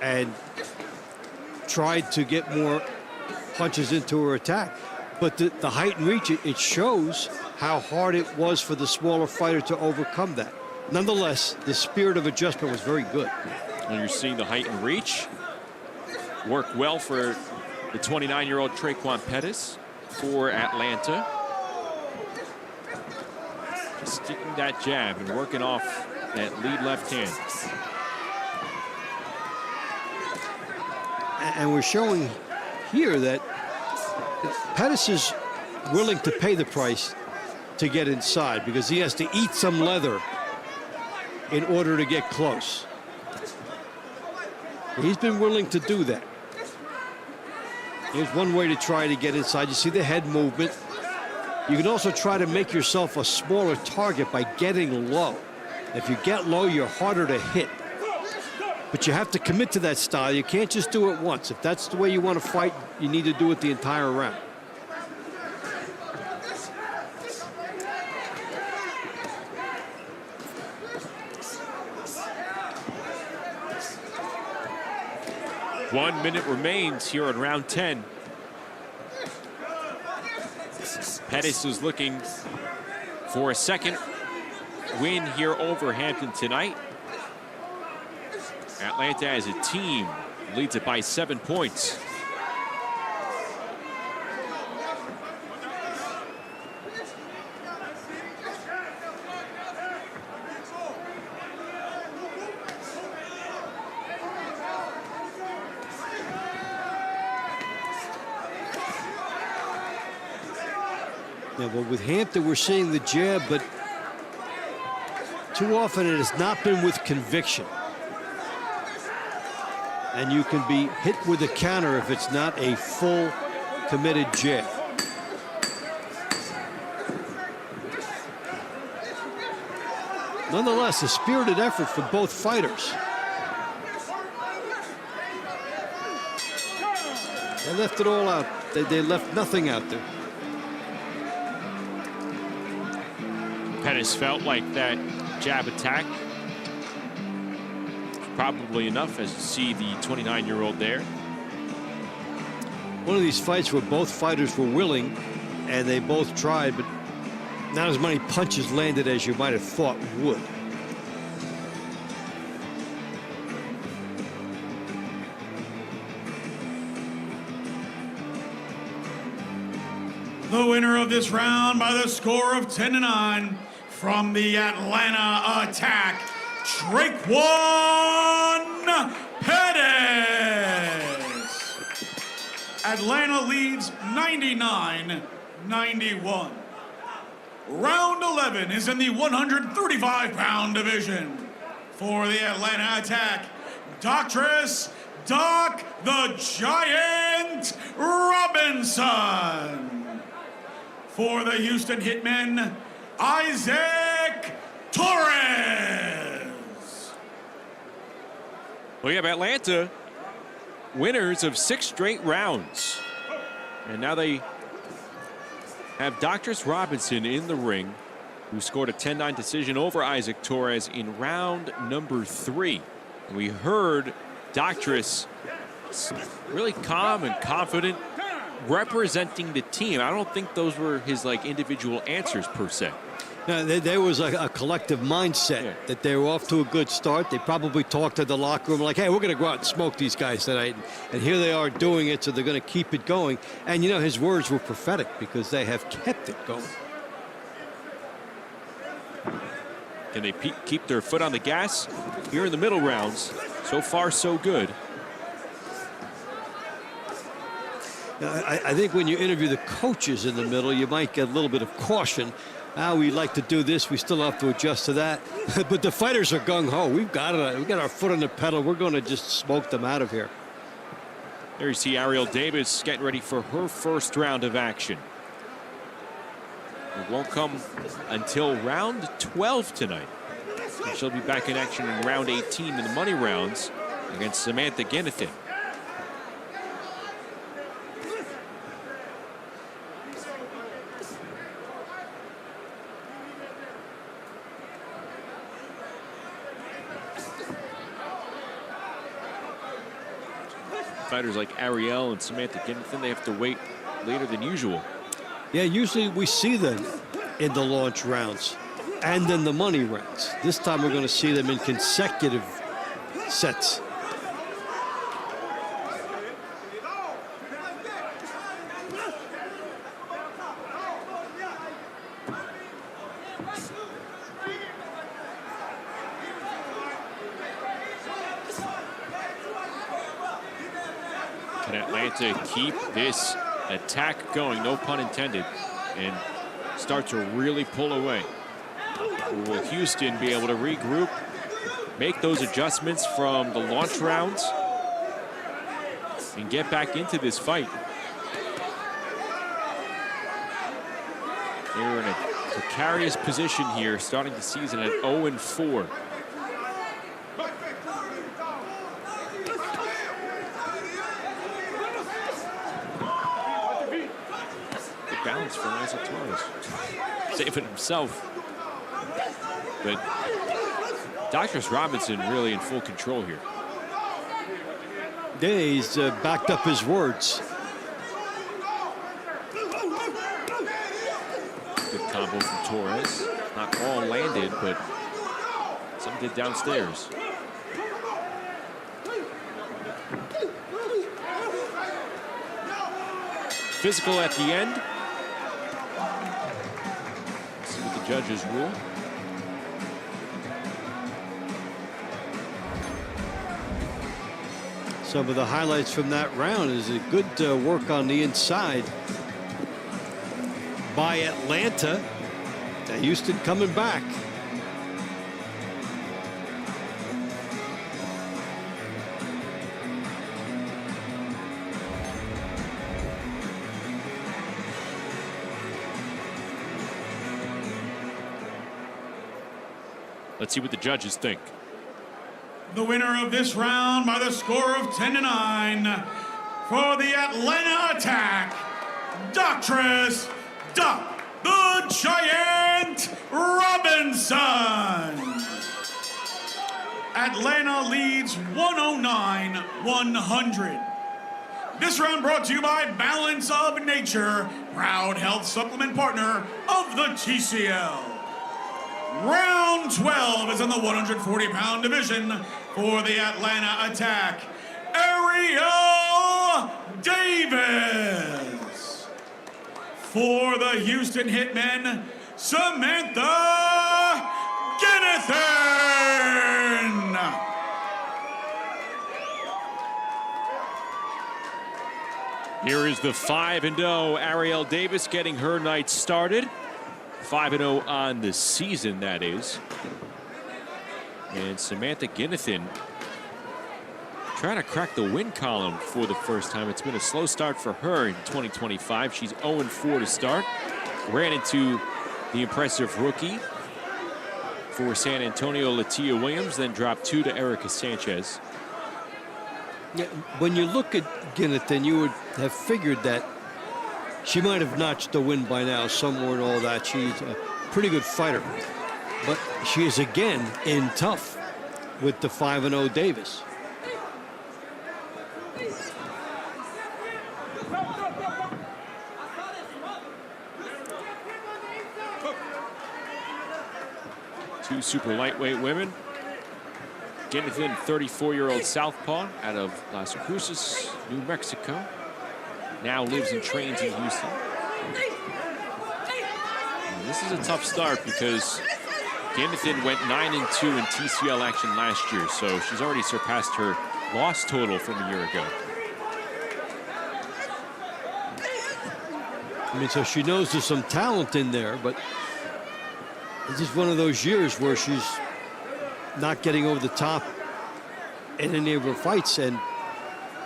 and tried to get more punches into her attack. But the height and reach, it shows how hard it was for the smaller fighter to overcome that. Nonetheless, the spirit of adjustment was very good. And you're seeing the height and reach work well for the 29-year-old Traquan Pettis for Atlanta. Just sticking that jab and working off that lead left hand. And we're showing here that Pettis is willing to pay the price to get inside because he has to eat some leather in order to get close. He's been willing to do that. Here's one way to try to get inside. You see the head movement. You can also try to make yourself a smaller target by getting low. If you get low, you're harder to hit. But you have to commit to that style. You can't just do it once. If that's the way you want to fight, you need to do it the entire round. One minute remains here in round 10. Pettis is looking for a second win here over Hampton tonight. Atlanta as a team leads it by 7 points. Yeah, well, with Hampton, we're seeing the jab, but too often it has not been with conviction. And you can be hit with a counter if it's not a full committed jab. Nonetheless, a spirited effort for both fighters. They left it all out. They left nothing out there. Pettis felt like that jab attack was probably enough, as you see the 29-year-old there. One of these fights where both fighters were willing and they both tried, but not as many punches landed as you might have thought would. The winner of this round by the score of 10-9 from the Atlanta Attack, Traquan Pettis. Atlanta leads 99-91. Round 11 is in the 135-pound division. For the Atlanta Attack, Doctress Doc the Giant Robinson. For the Houston Hitmen, Isaac Torres. We have Atlanta winners of 6 straight rounds. And now they have Doctress Robinson in the ring, who scored a 10-9 decision over Isaac Torres in round number 3. And we heard Doctress really calm and confident, representing the team. I don't think those were his individual answers per se. No, there was a collective mindset that they were off to a good start. They probably talked to the locker room like, hey, we're going to go out and smoke these guys tonight. And here they are doing it, so they're going to keep it going. And, you know, his words were prophetic because they have kept it going. Can they keep their foot on the gas here in the middle rounds? So far, so good. I think when you interview the coaches in the middle, you might get a little bit of caution. We like to do this. We still have to adjust to that. But the fighters are gung-ho. We've got our foot on the pedal. We're going to just smoke them out of here. There you see Ariel Davis getting ready for her first round of action. It won't come until round 12 tonight. And she'll be back in action in round 18 in the money rounds against Samantha Ginnethan. Fighters like Ariel and Samantha Ginnethan, they have to wait later than usual. Yeah, usually we see them in the launch rounds and then the money rounds. This time we're going to see them in consecutive sets. Can Atlanta keep this attack going, no pun intended, and start to really pull away? Will Houston be able to regroup, make those adjustments from the launch rounds, and get back into this fight? They're in a precarious position here, starting the season at 0-4. Balance for Isaac Torres, saving himself. But Doctress Robinson really in full control here. Yeah, he's backed up his words. combo from Torres. Not all landed, but some did downstairs. Physical at the end. Let's see what the judges rule. Some of the highlights from that round is a good work on the inside by Atlanta. Houston coming back. Let's see what the judges think. The winner of this round by the score of 10-9 for the Atlanta Attack, Doctress Doc the Giant Robinson. Atlanta leads 109-100. This round brought to you by Balance of Nature, proud health supplement partner of the TCL. Round 12 is in the 140-pound division for the Atlanta Attack, Ariel Davis. For the Houston Hitmen, Samantha Ginnathan. Here is the 5-0 Ariel Davis getting her night started. 5-0 on the season, that is. And Samantha Ginnathan trying to crack the win column for the first time. It's been a slow start for her in 2025. She's 0-4 to start. Ran into the impressive rookie for San Antonio, Latia Williams, then dropped 2 to Erica Sanchez. Yeah, when you look at Ginnathan, you would have figured that she might have notched the win by now somewhere and all that. She's a pretty good fighter. But she is again in tough with the 5-0 Davis. Two super lightweight women. Ginnathan, 34-year-old southpaw out of Las Cruces, New Mexico. Now lives and trains in Houston. And this is a tough start because Ginnathan went 9-2 in TCL action last year, so she's already surpassed her loss total from a year ago. I mean, so she knows there's some talent in there, but it's just one of those years where she's not getting over the top in any of her fights, and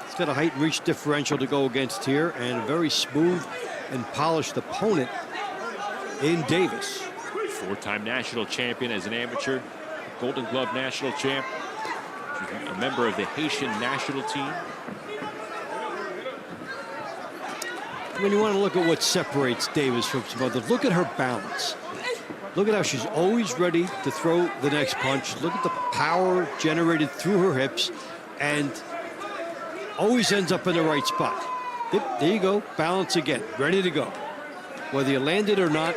it's got a height and reach differential to go against here, and a very smooth and polished opponent in Davis. Four-time national champion as an amateur, Golden Glove national champ. She's a member of the Haitian national team. When you want to look at what separates Davis from some others, look at her balance. Look at how she's always ready to throw the next punch. Look at the power generated through her hips, and always ends up in the right spot. There you go, balance again, ready to go. Whether you land it or not,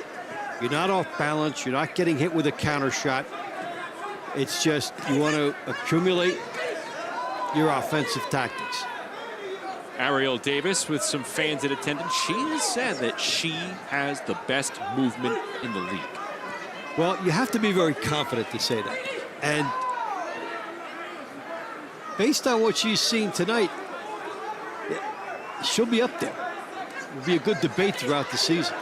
you're not off balance, you're not getting hit with a counter shot. It's just you want to accumulate your offensive tactics. Ariel Davis with some fans in attendance. She has said that she has the best movement in the league. Well, you have to be very confident to say that. And based on what she's seen tonight, she'll be up there. It'll be a good debate throughout the season.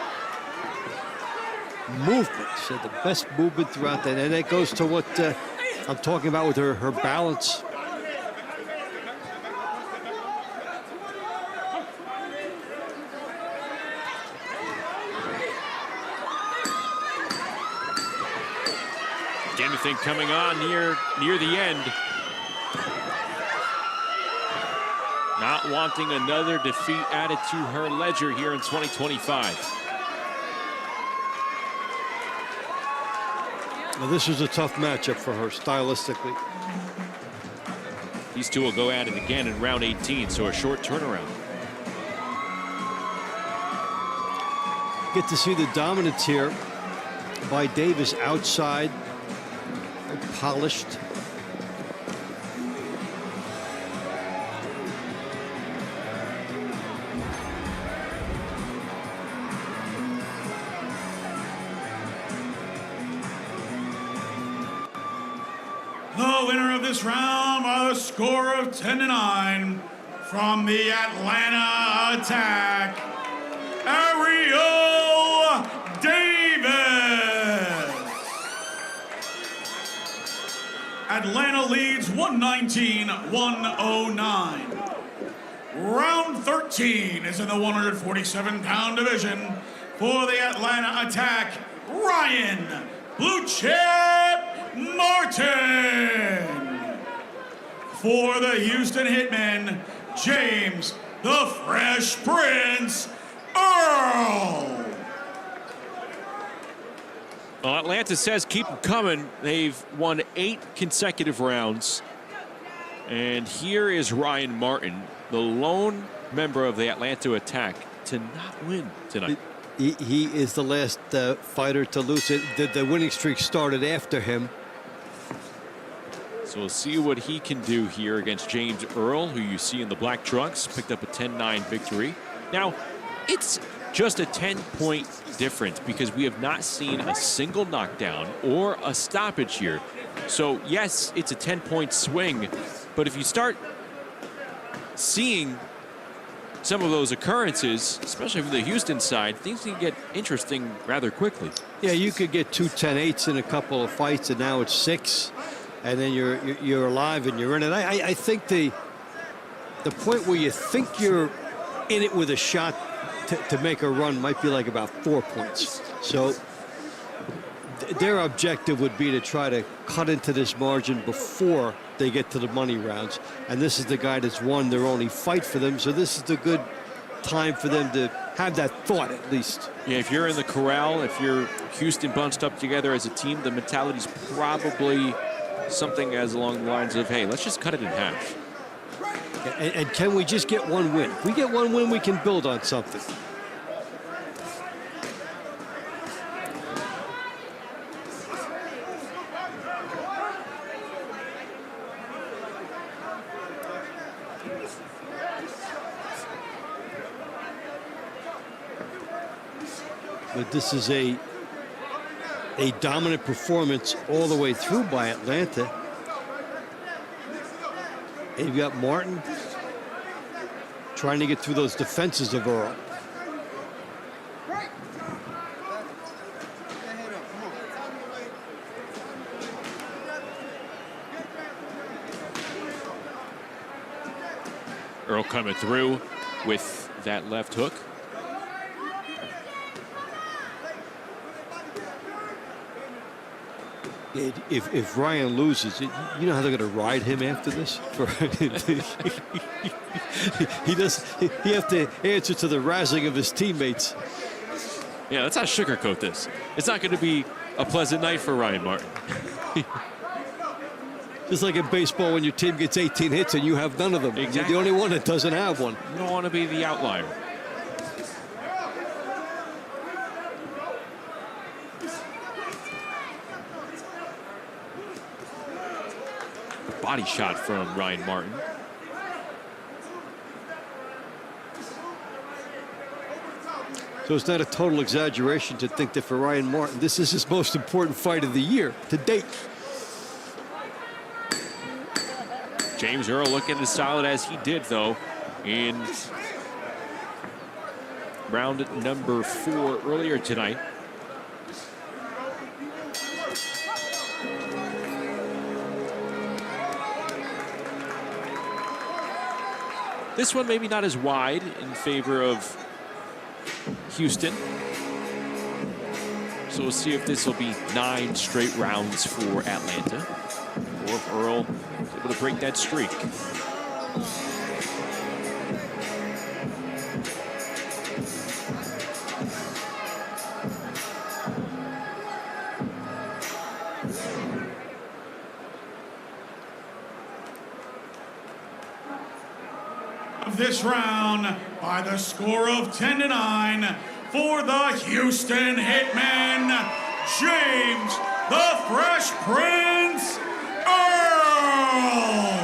Movement, so the best movement throughout that. And that goes to what I'm talking about with her balance. Ginnathan coming on near the end. Not wanting another defeat added to her ledger here in 2025. Well, this was a tough matchup for her stylistically. These two will go at it again in round 18, so a short turnaround. Get to see the dominance here by Davis outside, polished. The winner of this round by the score of 10-9 from the Atlanta Attack, Ariel Davis. Atlanta leads 119-109. Round 13 is in the 147-pound division for the Atlanta Attack, Ryan Blue Chip Martin. For the Houston Hitmen, James the Fresh Prince Earl. Well, Atlanta says keep them coming. They've won 8 consecutive rounds. And here is Ryan Martin, the lone member of the Atlanta Attack to not win tonight. He is the last fighter to lose it. The winning streak started after him. So we'll see what he can do here against James Earl, who you see in the black trunks, picked up a 10-9 victory. Now, it's just a 10-point difference because we have not seen a single knockdown or a stoppage here. So, yes, it's a 10-point swing, but if you start seeing some of those occurrences, especially from the Houston side, things can get interesting rather quickly. Yeah, you could get 2 10-8s in a couple of fights, and now it's 6. And then you're alive and you're in it. I think the point where you think you're in it with a shot to make a run might be like about 4 points. So their objective would be to try to cut into this margin before they get to the money rounds. And this is the guy that's won their only fight for them. So this is the good time for them to have that thought at least. Yeah, if you're in the corral, if you're Houston bunched up together as a team, the mentality's probably something as along the lines of, hey, let's just cut it in half. And can we just get one win? If we get one win, we can build on something. But this is a dominant performance all the way through by Atlanta. And you've got Martin trying to get through those defenses of Earl. Earl coming through with that left hook. If Ryan loses, you know how they're going to ride him after this? He have to answer to the razzing of his teammates. Yeah, let's not sugarcoat this. It's not going to be a pleasant night for Ryan Martin. Just like in baseball when your team gets 18 hits and you have none of them. Exactly. You're the only one that doesn't have one. You don't want to be the outlier. Body shot from Ryan Martin. So it's not a total exaggeration to think that for Ryan Martin, this is his most important fight of the year to date. James Earl looking as solid as he did, though, in round number 4 earlier tonight. This one maybe not as wide in favor of Houston. So we'll see if this will be 9 straight rounds for Atlanta, or if Earl is able to break that streak. This round by the score of 10-9 for the Houston Hitmen, James the Fresh Prince Earl.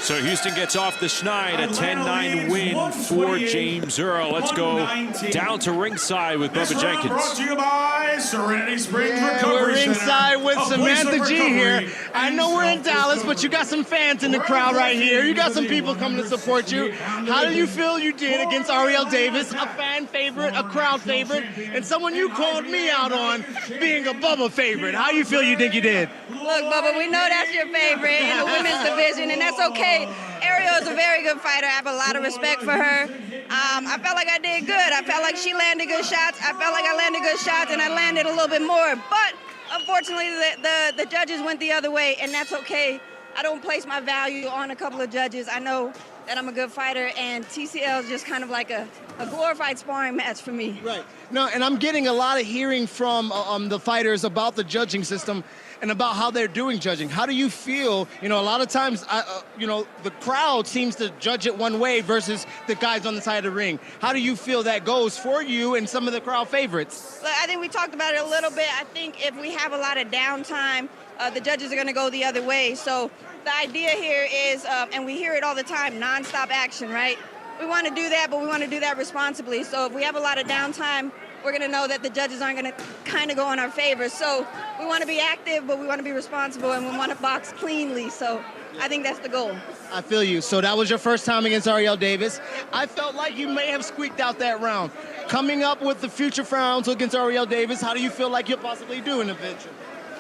So Houston gets off the schneid, a 10-9 win for James Earl. Let's go down to ringside with Bubba Jenkins. Brought to you by Serenity Springs Recovery We're ringside Center, with a place Samantha of G recovery. here. I know we're in Dallas, but you got some fans in the crowd right here. You got some people coming to support you. How do you feel you did against Ariel Davis, a fan favorite, a crowd favorite, and someone you called me out on being a Bubba favorite? How you feel you think you did? Look, Bubba, we know that's your favorite in the women's division, and that's okay. Ariel is a very good fighter. I have a lot of respect for her. I felt like I did good. I felt like she landed good shots. I felt like I landed good shots, and I landed a little bit more. But unfortunately, the judges went the other way, and that's okay. I don't place my value on a couple of judges. I know that I'm a good fighter, and TCL is just kind of like a glorified sparring match for me. Right. No, and I'm getting a lot of hearing from the fighters about the judging system and about how they're doing judging. How do you feel? You know, a lot of times, the crowd seems to judge it one way versus the guys on the side of the ring. How do you feel that goes for you and some of the crowd favorites? Look, I think we talked about it a little bit. I think if we have a lot of downtime, the judges are going to go the other way. So the idea here is, and we hear it all the time, nonstop action, right? We want to do that, but we want to do that responsibly. So if we have a lot of downtime, we're going to know that the judges aren't going to kind of go in our favor. So we want to be active, but we want to be responsible, and we want to box cleanly. So I think that's the goal. I feel you. So that was your first time against Ariel Davis. I felt like you may have squeaked out that round. Coming up with the future rounds against Ariel Davis, how do you feel like you'll possibly do in the future?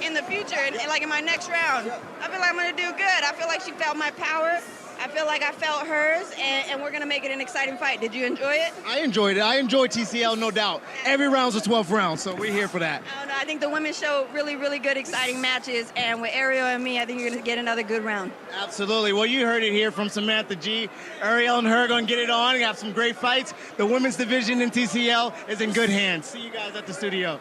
In the future, and like in my next round, I feel like I'm going to do good. I feel like she felt my power. I feel like I felt hers, and we're going to make it an exciting fight. Did you enjoy it? I enjoyed it. I enjoyed TCL, no doubt. Every round's a 12th round, so we're here for that. I think the women show really, really good, exciting matches, and with Ariel and me, I think you're going to get another good round. Absolutely. Well, you heard it here from Samantha G. Ariel and her are going to get it on. You have some great fights. The women's division in TCL is in good hands. See you guys at the studio.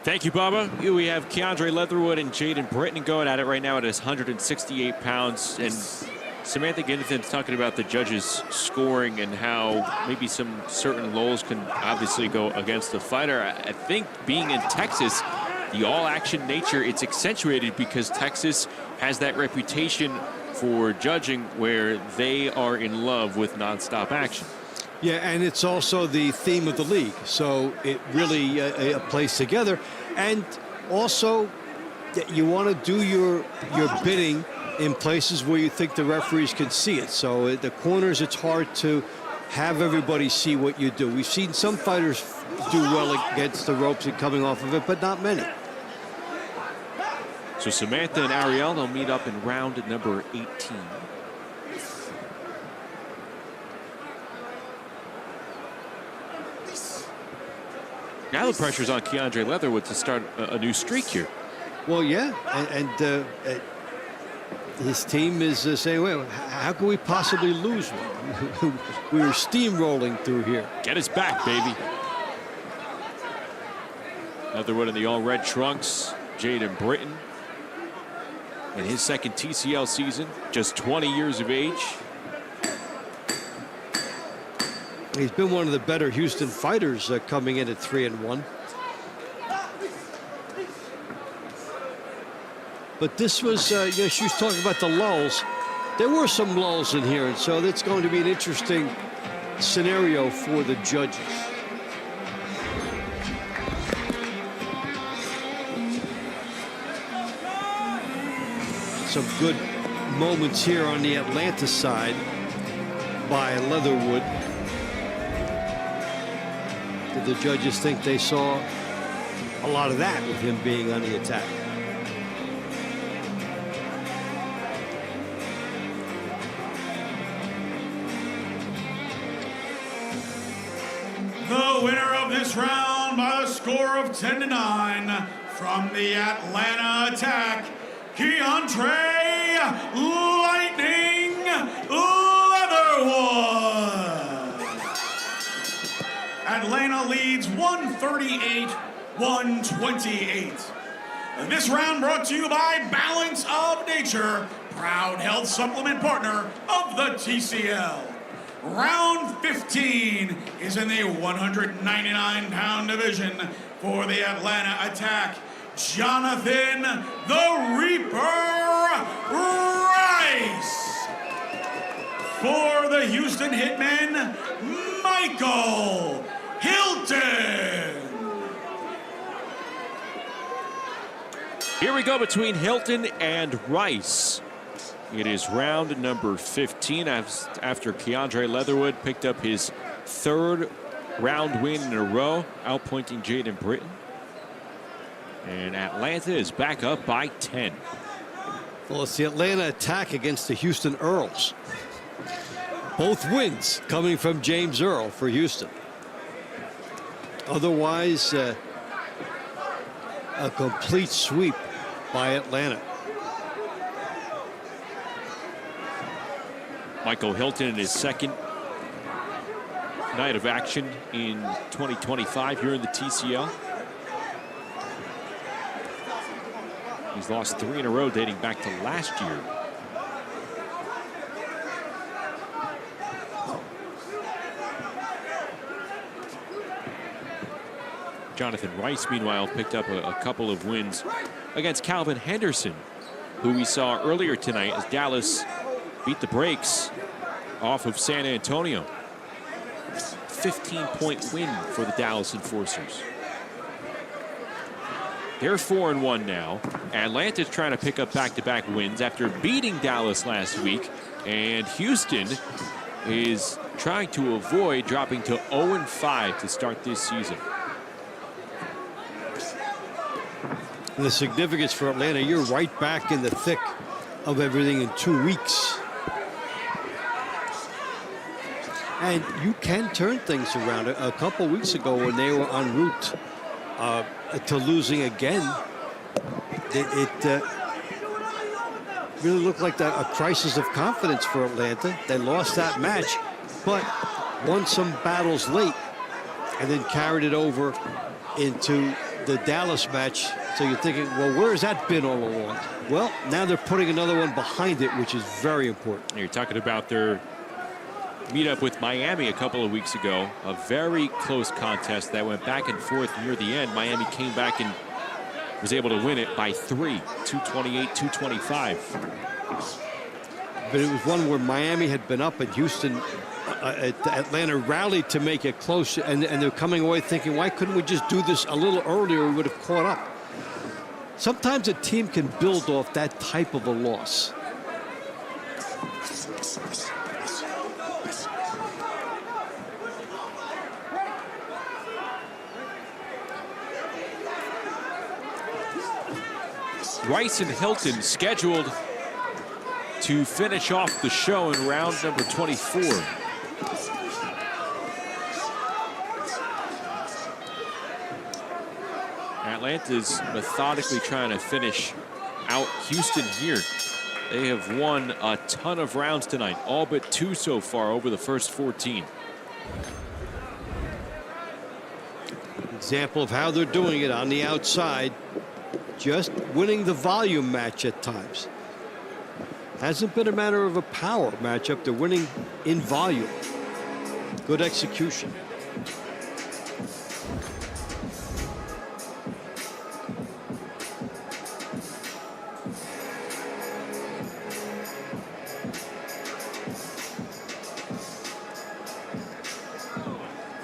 Thank you, Bubba. We have Keandre Leatherwood and Jaden Britton going at it right now at his 168 pounds. And Samantha Ginnathan's talking about the judges scoring and how maybe some certain lulls can obviously go against the fighter. I think being in Texas, the all-action nature, it's accentuated because Texas has that reputation for judging where they are in love with nonstop action. Yeah, and it's also the theme of the league, so it really plays together. And also, you want to do your bidding in places where you think the referees can see it. So at the corners, it's hard to have everybody see what you do. We've seen some fighters do well against the ropes and coming off of it, but not many. So Samantha and Ariel, they'll meet up in round number 18. Now the pressure's on Keandre Leatherwood to start a new streak here. Well, yeah, and his team is saying, well, how can we possibly lose one? We were steamrolling through here. Get us back, baby. Leatherwood in the all-red trunks. Jaden Britton in his second TCL season, just 20 years of age. He's been one of the better Houston fighters coming in at 3-1. But this was, she was talking about the lulls. There were some lulls in here, and so that's going to be an interesting scenario for the judges. Some good moments here on the Atlanta side by Leatherwood. Did the judges think they saw a lot of that with him being on the attack? The winner of this round by a score of 10-9 from the Atlanta attack, Keandre Lightning Leatherwood. Atlanta leads 138-128. This round brought to you by Balance of Nature, proud health supplement partner of the TCL. Round 15 is is in the 199-pound division for the Atlanta Attack, Jonathan the Reaper Rice. For the Houston Hitmen, Michael Hilton. Here we go between Hilton and Rice. It is round number 15 after Keandre Leatherwood picked up his third round win in a row, outpointing Jaden Britton. And Atlanta is back up by 10. Well, it's the Atlanta Attack against the Houston Earls. Both wins coming from James Earl for Houston. Otherwise, a complete sweep by Atlanta. Michael Hilton in his second night of action in 2025 here in the TCL. He's lost 3 in a row dating back to last year. Jonathan Rice, meanwhile, picked up a couple of wins against Calvin Henderson, who we saw earlier tonight as Dallas beat the brakes off of San Antonio. 15-point win for the Dallas Enforcers. They're 4-1 now. Atlanta's trying to pick up back-to-back wins after beating Dallas last week. And Houston is trying to avoid dropping to 0-5 to start this season. And the significance for Atlanta, you're right back in the thick of everything in 2 weeks. And you can turn things around. A couple weeks ago when they were en route to losing again, it really looked like a crisis of confidence for Atlanta. They lost that match, but won some battles late and then carried it over into the Dallas match. So you're thinking, well, where has that been all along? Well, now they're putting another one behind it, which is very important. You're talking about their meetup with Miami a couple of weeks ago, a very close contest that went back and forth near the end. Miami came back and was able to win it by 3, 228-225. But it was one where Miami had been up, and Houston, Atlanta rallied to make it close, and they're coming away thinking, why couldn't we just do this a little earlier? We would have caught up. Sometimes a team can build off that type of a loss. Rice and Hilton scheduled to finish off the show in round number 24. Atlanta's methodically trying to finish out Houston here. They have won a ton of rounds tonight, all but 2 so far over the first 14. Example of how they're doing it on the outside. Just winning the volume match at times. Hasn't been a matter of a power matchup. They're winning in volume. Good execution.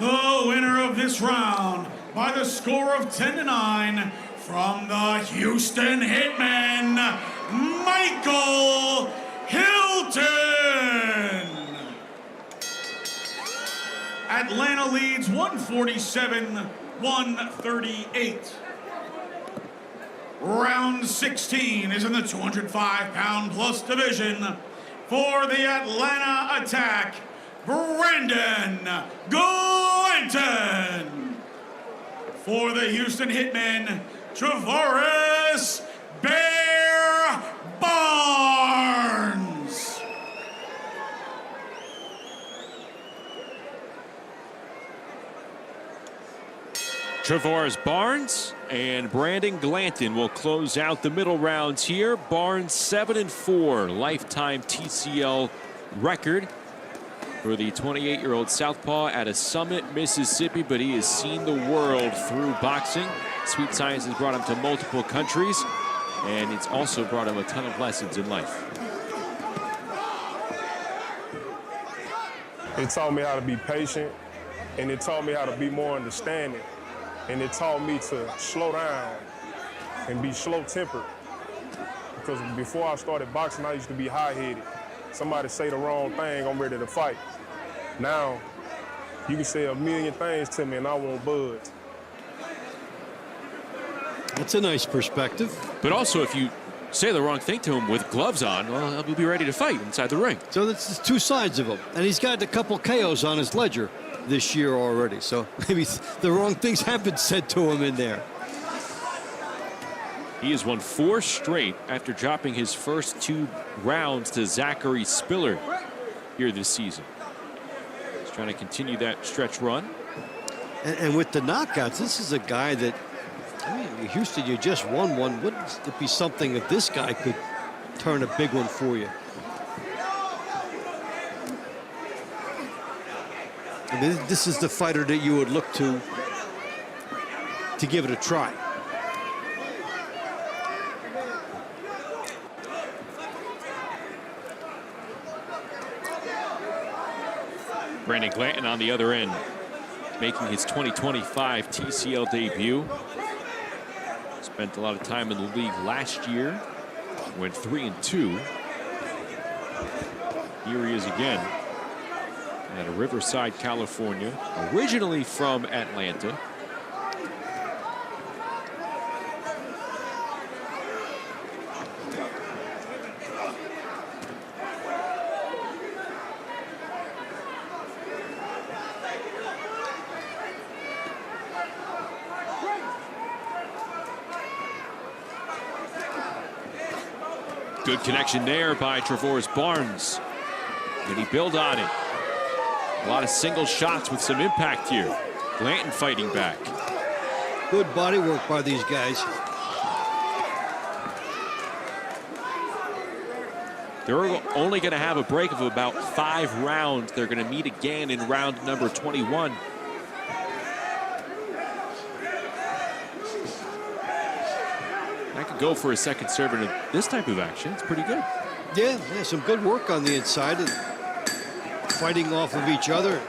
The winner of this round by the score of 10-9 from the Houston Hitmen, Michael Hilton. Atlanta leads 147-138. Round 16 is in the 205-pound plus division for the Atlanta Attack, Brandon Glanton. For the Houston Hitmen, Travaris Bear Barnes. Travaris Barnes and Brandon Glanton will close out the middle rounds here. Barnes 7-4 lifetime TCL record for the 28-year-old southpaw out of Summit, Mississippi, but he has seen the world through boxing. Sweet Science has brought him to multiple countries, and it's also brought him a ton of lessons in life. It taught me how to be patient, and it taught me how to be more understanding, and it taught me to slow down and be slow-tempered. Because before I started boxing, I used to be high-headed. Somebody say the wrong thing, I'm ready to fight. Now, you can say a million things to me and I won't budge. That's a nice perspective. But also, if you say the wrong thing to him with gloves on, well, he'll be ready to fight inside the ring. So that's two sides of him. And he's got a couple KOs on his ledger this year already. So maybe the wrong things have been said to him in there. He has won 4 straight after dropping his first 2 rounds to Zachary Spiller here this season. He's trying to continue that stretch run. And with the knockouts, this is a guy that, I mean, Houston, you just won one. Wouldn't it be something if this guy could turn a big one for you? I mean, this is the fighter that you would look to give it a try. Brandon Glanton on the other end, making his 2025 TCL debut. Spent a lot of time in the league last year. Went 3-2. Here he is again out of Riverside, California. Originally from Atlanta. Good connection there by Travorce Barnes. Did he build on it? A lot of single shots with some impact here. Glanton fighting back. Good body work by these guys. They're only going to have a break of about 5 rounds. They're going to meet again in round number 21. I could go for a second serve in this type of action. It's pretty good. Yeah, some good work on the inside and fighting off of each other.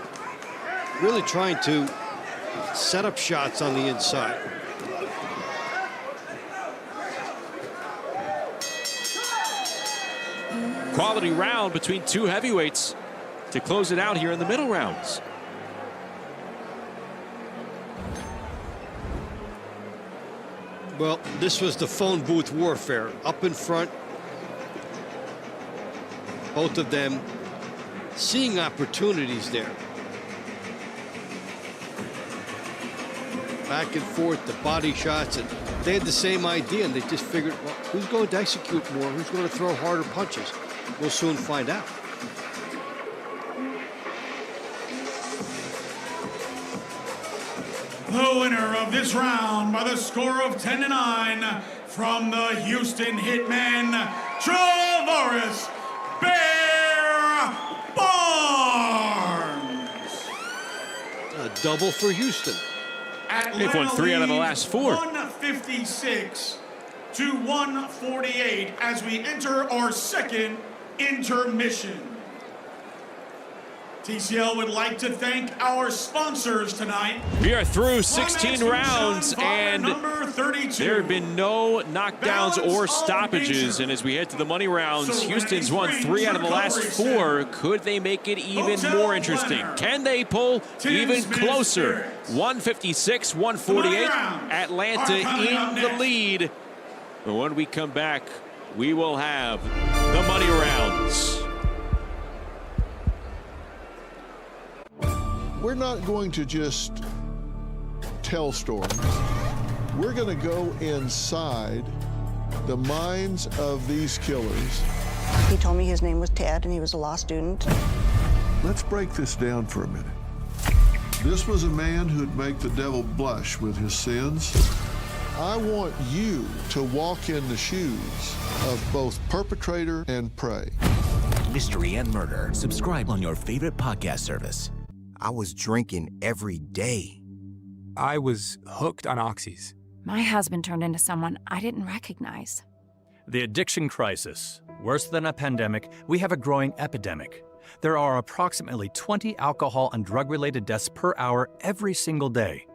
Really trying to set up shots on the inside. Quality round between 2 heavyweights to close it out here in the middle rounds. Well, this was the phone booth warfare. Up in front, both of them seeing opportunities there. Back and forth, the body shots, and they had the same idea, and they just figured, well, who's going to execute more? Who's going to throw harder punches? We'll soon find out. The winner of this round by the score of 10-9 from the Houston Hitmen, Travorce Bear Barnes. A double for Houston. They've won 3 out of the last 4. 156 to 148 as we enter our second intermission. TCL would like to thank our sponsors tonight. We are through 16 rounds, and there have been no knockdowns or stoppages. And as we head to the money rounds, Houston's won 3 out of the last 4. Could they make it even more interesting? Can they pull even closer? 156, 148. Atlanta in the lead. But when we come back, we will have the money rounds. We're not going to just tell stories. We're going to go inside the minds of these killers. He told me his name was Ted and he was a law student. Let's break this down for a minute. This was a man who'd make the devil blush with his sins. I want you to walk in the shoes of both perpetrator and prey. mystery, and murder. Subscribe on your favorite podcast service. I was drinking every day. I was hooked on oxys. My husband turned into someone I didn't recognize. The addiction crisis. Worse than a pandemic, we have a growing epidemic. There are approximately 20 alcohol and drug-related deaths per hour every single day.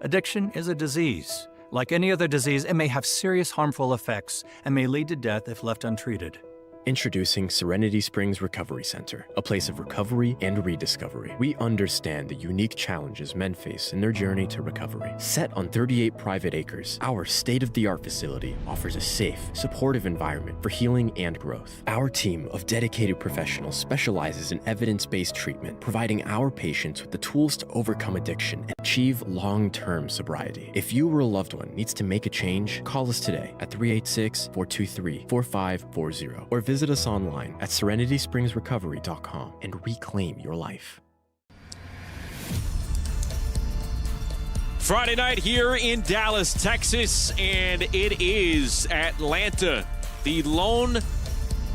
Addiction is a disease. Like any other disease, it may have serious harmful effects and may lead to death if left untreated. Introducing Serenity Springs Recovery Center, a place of recovery and rediscovery. We understand the unique challenges men face in their journey to recovery. Set on 38 private acres, our state-of-the-art facility offers a safe, supportive environment for healing and growth. Our team of dedicated professionals specializes in evidence-based treatment, providing our patients with the tools to overcome addiction and achieve long-term sobriety. If you or a loved one needs to make a change, call us today at 386-423-4540 or visit us online at serenityspringsrecovery.com and reclaim your life. Friday night here in Dallas, Texas, and it is Atlanta, the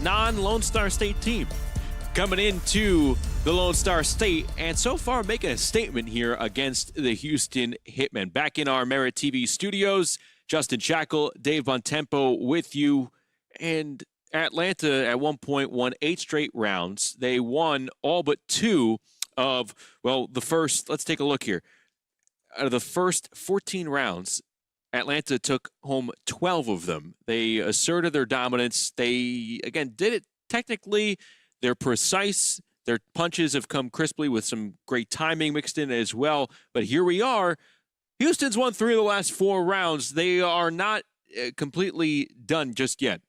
non-Lone Star State team, coming into the Lone Star State and so far making a statement here against the Houston Hitmen. Back in our MeritTV studios, Justin Shackle, Dave Bontempo with you, and Atlanta at one point won 8 straight rounds. They won all but 2 of, well, the first, let's take a look here. Out of the first 14 rounds, Atlanta took home 12 of them. They asserted their dominance. They, again, did it technically. They're precise. Their punches have come crisply with some great timing mixed in as well. But here we are. Houston's won 3 of the last 4 rounds. They are not completely done just yet.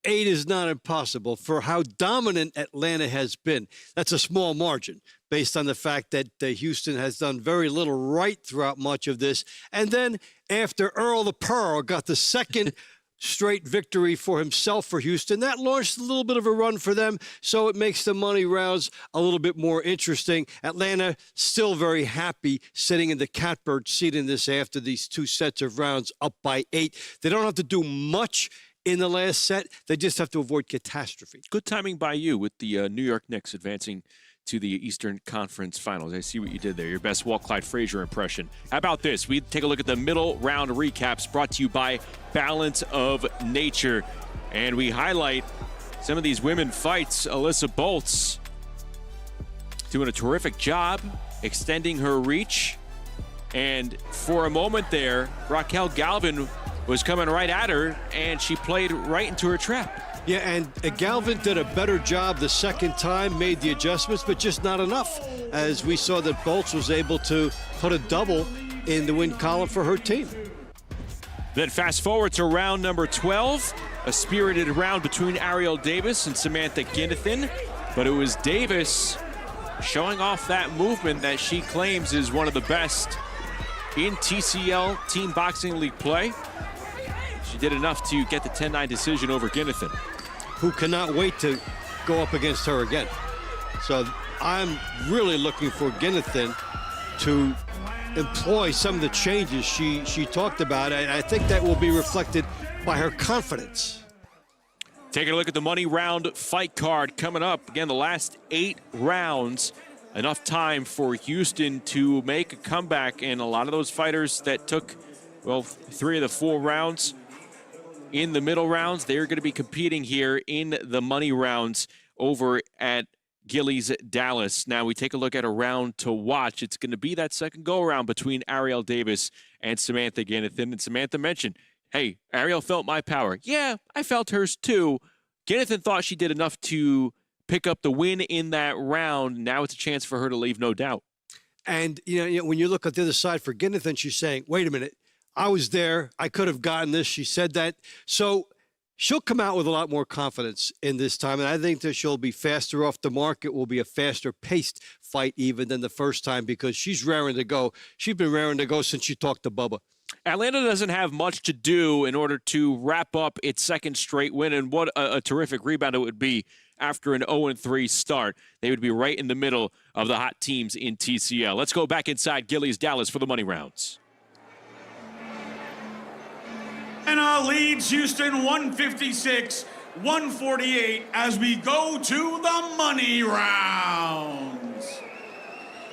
8 is not impossible for how dominant Atlanta has been. That's a small margin based on the fact that Houston has done very little right throughout much of this. And then after Earl the Pearl got the second straight victory for himself for Houston, that launched a little bit of a run for them, so it makes the money rounds a little bit more interesting. Atlanta still very happy sitting in the catbird seat in this after these 2 sets of rounds up by 8. They don't have to do much in the last set. They just have to avoid catastrophe. Good timing by you with the New York Knicks advancing to the Eastern Conference Finals. I see what you did there. Your best Walt Clyde Frazier impression. How about this? We take a look at the middle round recaps brought to you by Balance of Nature. And we highlight some of these women fights. Alyssa Boltz doing a terrific job extending her reach. And for a moment there, Raquel Galvin was coming right at her, and she played right into her trap. Yeah, and Galvin did a better job the second time, made the adjustments, but just not enough, as we saw that Boltz was able to put a double in the win column for her team. Then fast forward to round number 12, a spirited round between Ariel Davis and Samantha Ginnethan, but it was Davis showing off that movement that she claims is one of the best in TCL Team Boxing League play. She did enough to get the 10-9 decision over Ginnethan, who cannot wait to go up against her again. So I'm really looking for Ginnethan to employ some of the changes she talked about. And I think that will be reflected by her confidence. Taking a look at the money round fight card coming up. Again, the last 8 rounds. Enough time for Houston to make a comeback. And a lot of those fighters that took, well, 3 of the 4 rounds in the middle rounds, they're going to be competing here in the money rounds over at Gillies Dallas. Now we take a look at a round to watch. It's going to be that second go-around between Ariel Davis and Samantha Ginnethan. And Samantha mentioned, hey, Ariel felt my power. Yeah, I felt hers too. Ginnethan thought she did enough to pick up the win in that round. Now it's a chance for her to leave no doubt. And, you know, when you look at the other side for Ginnethan, she's saying, wait a minute, I was there. I could have gotten this. She said that. So she'll come out with a lot more confidence in this time. And I think that she'll be faster off the mark. It will be a faster paced fight even than the first time because she's raring to go. She's been raring to go since she talked to Bubba. Atlanta doesn't have much to do in order to wrap up its second straight win. And what a terrific rebound it would be after an 0-3 start. They would be right in the middle of the hot teams in TCL. Let's go back inside Gillies Dallas for the money rounds. And leads Houston 156 148 as we go to the money rounds.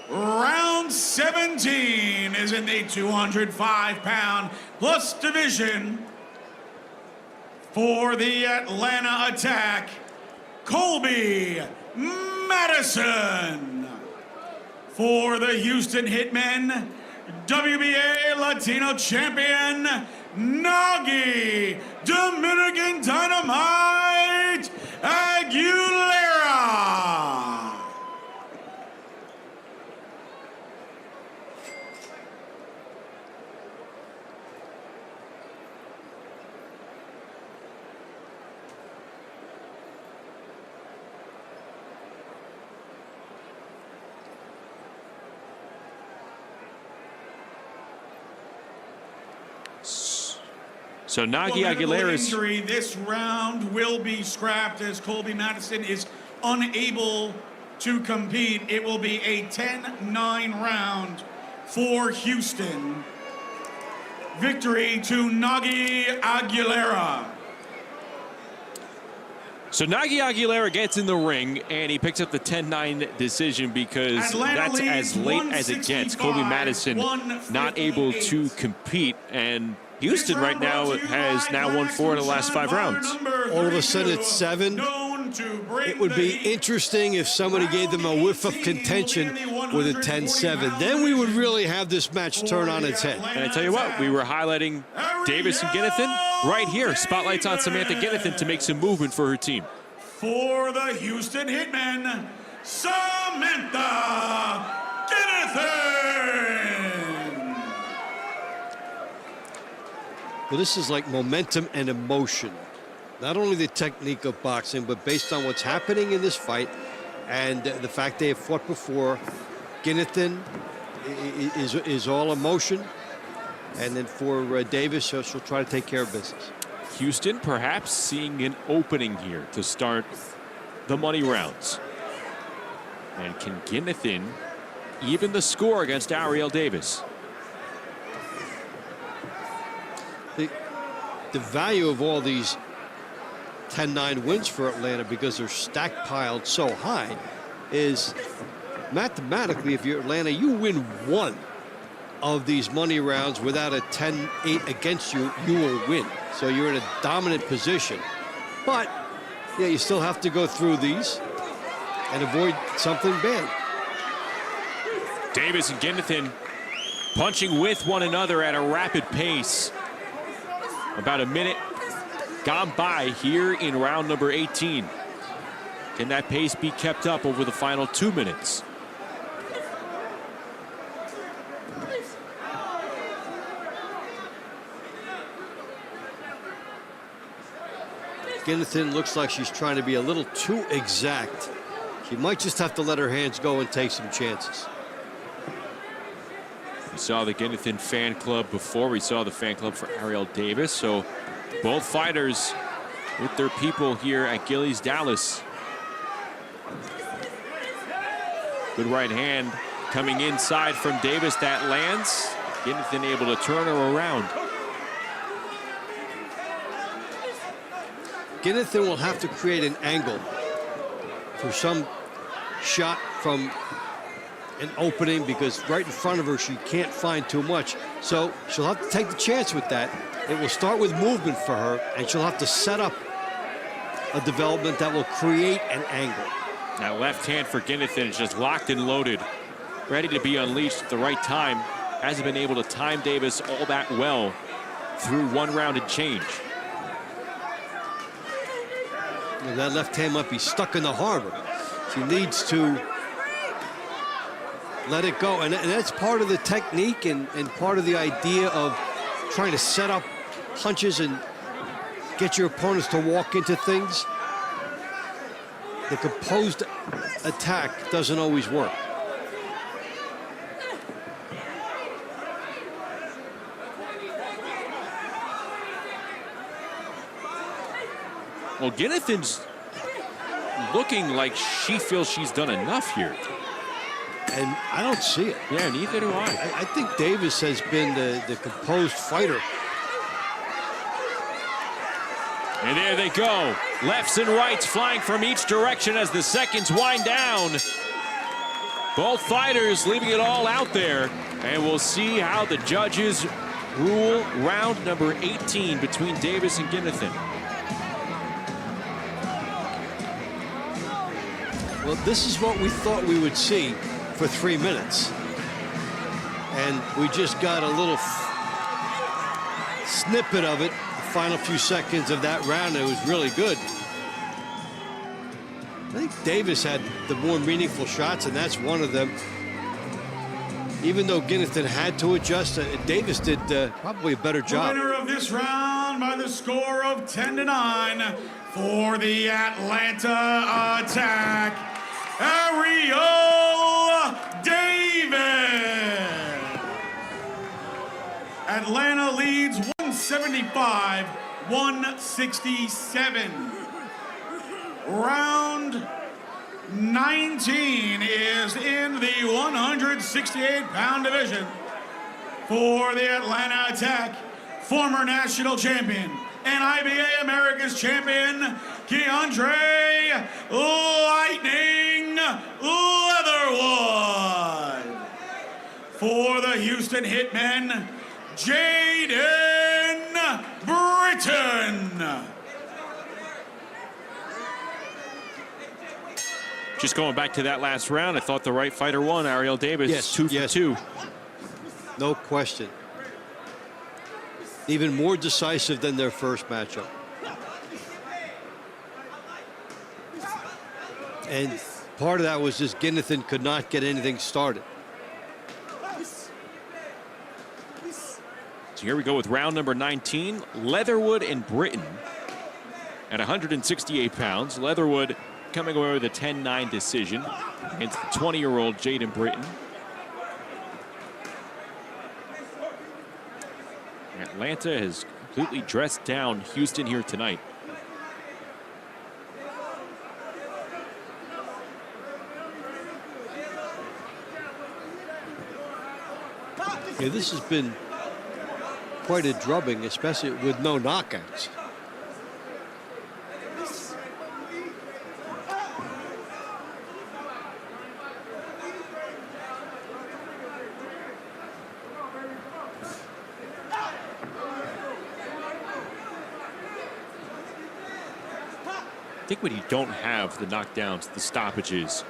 Round 17 is in the 205-pound plus division. For the Atlanta Attack, Colby Madison. For the Houston Hitmen, WBA Latino Champion, Nagi Dominican Dynamite Aguilera. So Nagi Aguilera's injury, this round will be scrapped as Colby Madison is unable to compete. It will be a 10-9 round for Houston. Victory to Nagi Aguilera. So Nagi Aguilera gets in the ring and he picks up the 10-9 decision because Atlanta that's as late as it gets. Colby Madison not able to compete, and Houston right now has now won 4 in the last 5 rounds. All of a sudden it's 7. It would be interesting if somebody gave them a whiff of contention with a 10-7. Then we would really have this match turn on its head. And I tell you what, we were highlighting Davis and Ginnethan right here. Spotlights on Samantha Ginnethan to make some movement for her team. For the Houston Hitmen, Samantha Ginnethan. Well, this is like momentum and emotion. Not only the technique of boxing, but based on what's happening in this fight and the fact they have fought before. Ginnethan is all emotion. And then for Davis, she'll try to take care of business. Houston perhaps seeing an opening here to start the money rounds. And can Ginnethan even the score against Ariel Davis? The value of all these 10-9 wins for Atlanta, because they're stackpiled so high, is mathematically, if you're Atlanta, you win 1 of these money rounds without a 10-8 against you, you will win. So you're in a dominant position. But yeah, you still have to go through these and avoid something bad. Davis and Ginnethan punching with one another at a rapid pace. About a minute gone by here in round number 18. Can that pace be kept up over the final 2 minutes? Ginnethan looks like she's trying to be a little too exact. She might just have to let her hands go and take some chances. We saw the Ginnethan fan club before. We saw the fan club for Ariel Davis. So both fighters with their people here at Gillies Dallas. Good right hand coming inside from Davis. That lands. Ginnethan able to turn her around. Ginnethan will have to create an angle for some shot from an opening, because right in front of her she can't find too much. So she'll have to take the chance with that. It will start with movement for her, and she'll have to set up a development that will create an angle. Now left hand for Ginnethan is just locked and loaded, ready to be unleashed at the right time. Hasn't been able to time Davis all that well through 1 round and change. And that left hand might be stuck in the harbor. She needs to let it go. And that's part of the technique and part of the idea of trying to set up punches and get your opponents to walk into things. The composed attack doesn't always work. Well, Ginnethan's looking like she feels she's done enough here. And I don't see it. Yeah, neither do I. I think Davis has been the composed fighter. And there they go. Lefts and rights flying from each direction as the seconds wind down. Both fighters leaving it all out there. And we'll see how the judges rule round number 18 between Davis and Ginnathan. Well, this is what we thought we would see for 3 minutes. And we just got a little snippet of it, the final few seconds of that round. It was really good. I think Davis had the more meaningful shots, and that's one of them. Even though Ginnathan had to adjust, Davis did probably a better job. The winner of this round by the score of 10-9 for the Atlanta Attack, Ariel Davis. Atlanta leads 175-167. Round 19 is in the 168-pound division for the Atlanta Attack. Former national champion and IBA America's champion, Keandre Lightning Leatherwood. For the Houston Hitmen, Jaden Britton. Just going back to that last round, I thought the right fighter won. Ariel Davis, yes, 2 for 2. No question. Even more decisive than their first matchup. And part of that was just Ginnathan could not get anything started. So here we go with round number 19. Leatherwood and Britton at 168 pounds. Leatherwood coming away with a 10-9 decision against the 20-year-old Jaden Britton. Atlanta has completely dressed down Houston here tonight. Yeah, this has been quite a drubbing, especially with no knockouts. I think when you don't have the knockdowns, the stoppages,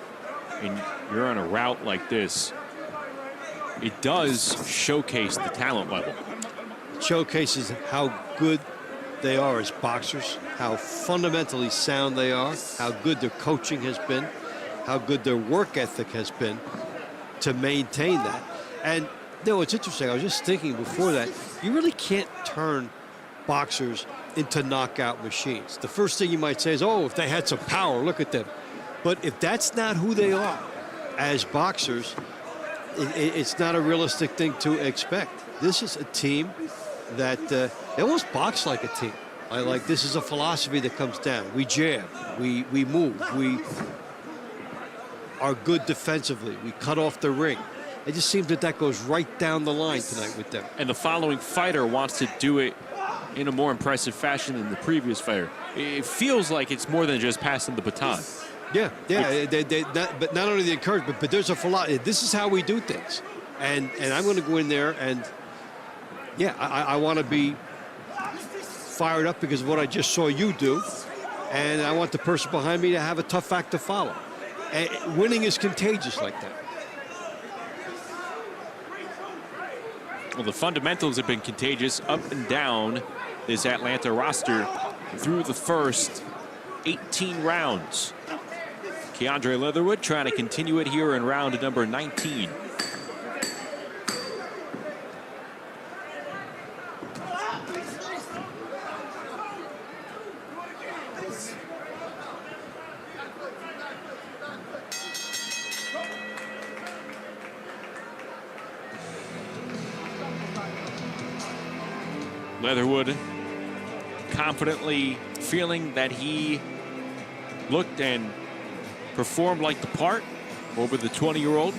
and you're on a route like this, it does showcase the talent level. It showcases how good they are as boxers, how fundamentally sound they are, how good their coaching has been, how good their work ethic has been to maintain that. And you know, it's interesting, I was just thinking before that, you really can't turn boxers into knockout machines. The first thing you might say is, oh, if they had some power, look at them. But if that's not who they are as boxers, it's not a realistic thing to expect. This is a team that they almost box like a team. Like this is a philosophy that comes down. We jab, we move, we are good defensively, we cut off the ring. It just seems that goes right down the line tonight with them. And the following fighter wants to do it in a more impressive fashion than the previous fighter. It feels like it's more than just passing the baton. Yeah. But not only the encouragement, but there's a philosophy. This is how we do things, and I'm going to go in there and I want to be fired up because of what I just saw you do, and I want the person behind me to have a tough act to follow. And winning is contagious like that. Well, the fundamentals have been contagious up and down this Atlanta roster through the first 18 rounds. Keandre Leatherwood trying to continue it here in round number 19. Leatherwood confidently feeling that he looked and performed like the part over the 20-year-old.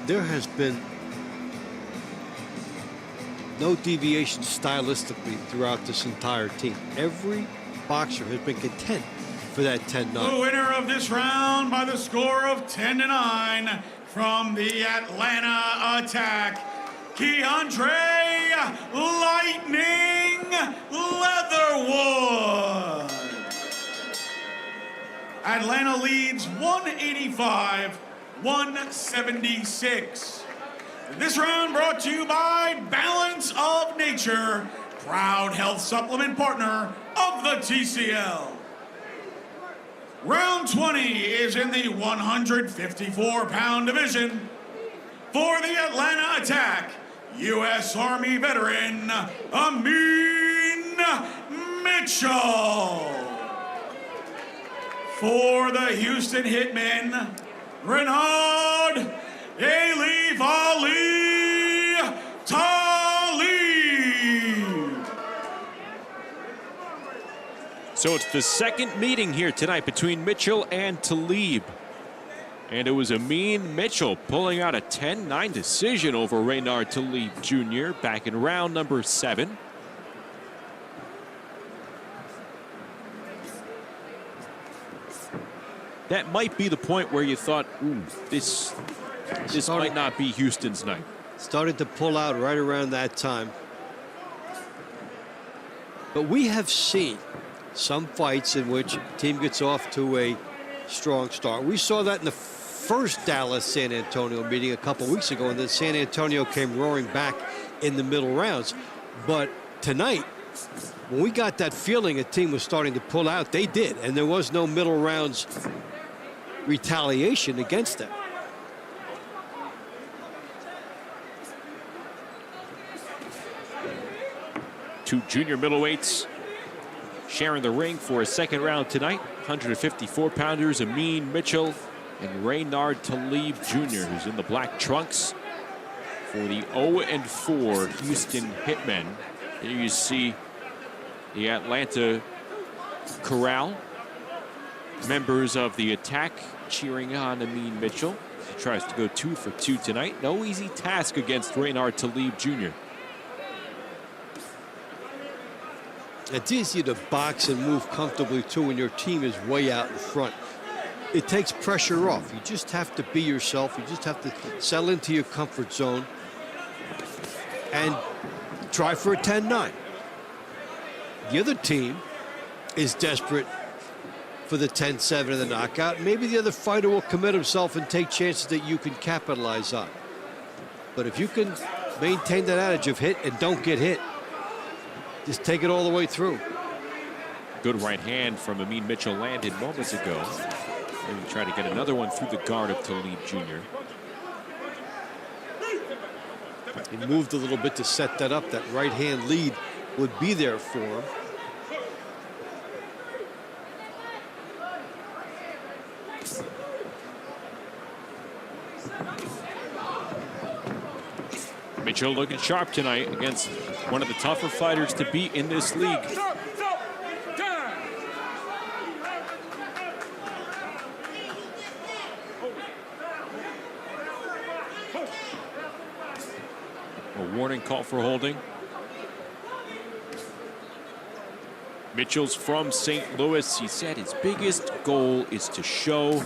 There has been no deviation stylistically throughout this entire team. Every boxer has been content for that 10-9. The winner of this round by the score of 10-9 from the Atlanta Attack, Keandre Lightning Leatherwood. Atlanta leads 185-176. This round brought to you by Balance of Nature, proud health supplement partner of the TCL. Round 20 is in the 154-pound division. For the Atlanta Attack, U.S. Army veteran Amin Mitchell. For the Houston Hitmen, Renard Elif Ali Talib. So it's the second meeting here tonight between Mitchell and Talib. And it was Amin Mitchell pulling out a 10-9 decision over Renard Talib Jr. back in round number 7. That might be the point where you thought, ooh, this might not be Houston's night. Started to pull out right around that time. But we have seen some fights in which a team gets off to a strong start. We saw that in the first Dallas-San Antonio meeting a couple weeks ago, and then San Antonio came roaring back in the middle rounds. But tonight, when we got that feeling a team was starting to pull out, they did, and there was no middle rounds retaliation against them. Two junior middleweights sharing the ring for a second round tonight. 154-pounders Amin Mitchell and Renard Talib Jr., who's in the black trunks for the 0-4 Houston Hitmen. Here you see the Atlanta Corral members of the Attack cheering on Amin Mitchell. He tries to go 2 for 2 tonight. No easy task against Renard Talib Jr. It's easy to box and move comfortably too when your team is way out in front. It takes pressure off. You just have to be yourself. You just have to settle into your comfort zone and try for a 10-9. The other team is desperate for the 10-7 of the knockout. Maybe the other fighter will commit himself and take chances that you can capitalize on. But if you can maintain that adage of hit and don't get hit, just take it all the way through. Good right hand from Amin Mitchell landed moments ago. Maybe try to get another one through the guard of Talib Jr. He moved a little bit to set that up. That right hand lead would be there for him. Mitchell looking sharp tonight against one of the tougher fighters to beat in this league. A warning call for holding. Mitchell's from St. Louis. He said his biggest goal is to show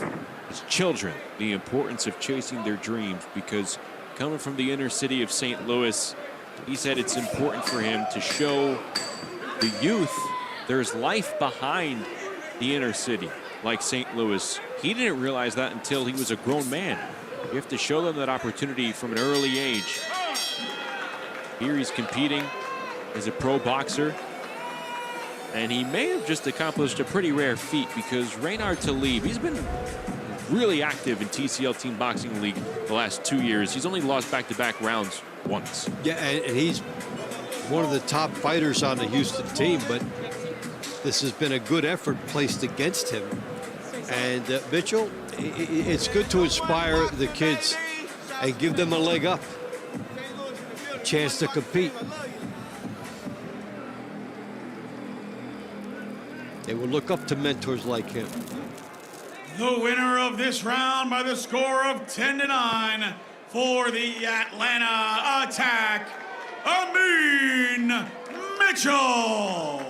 his children the importance of chasing their dreams, because coming from the inner city of St. Louis, he said it's important for him to show the youth there's life behind the inner city, like St. Louis. He didn't realize that until he was a grown man. You have to show them that opportunity from an early age. Here he's competing as a pro boxer, and he may have just accomplished a pretty rare feat, because Renard Talib, he's been really active in TCL Team Boxing League the last 2 years. He's only lost back-to-back rounds once. Yeah, and he's one of the top fighters on the Houston team, but this has been a good effort placed against him. And Mitchell, it's good to inspire the kids and give them a leg up, a chance to compete. They will look up to mentors like him. The winner of this round by the score of 10-9 for the Atlanta Attack, Amin Mitchell.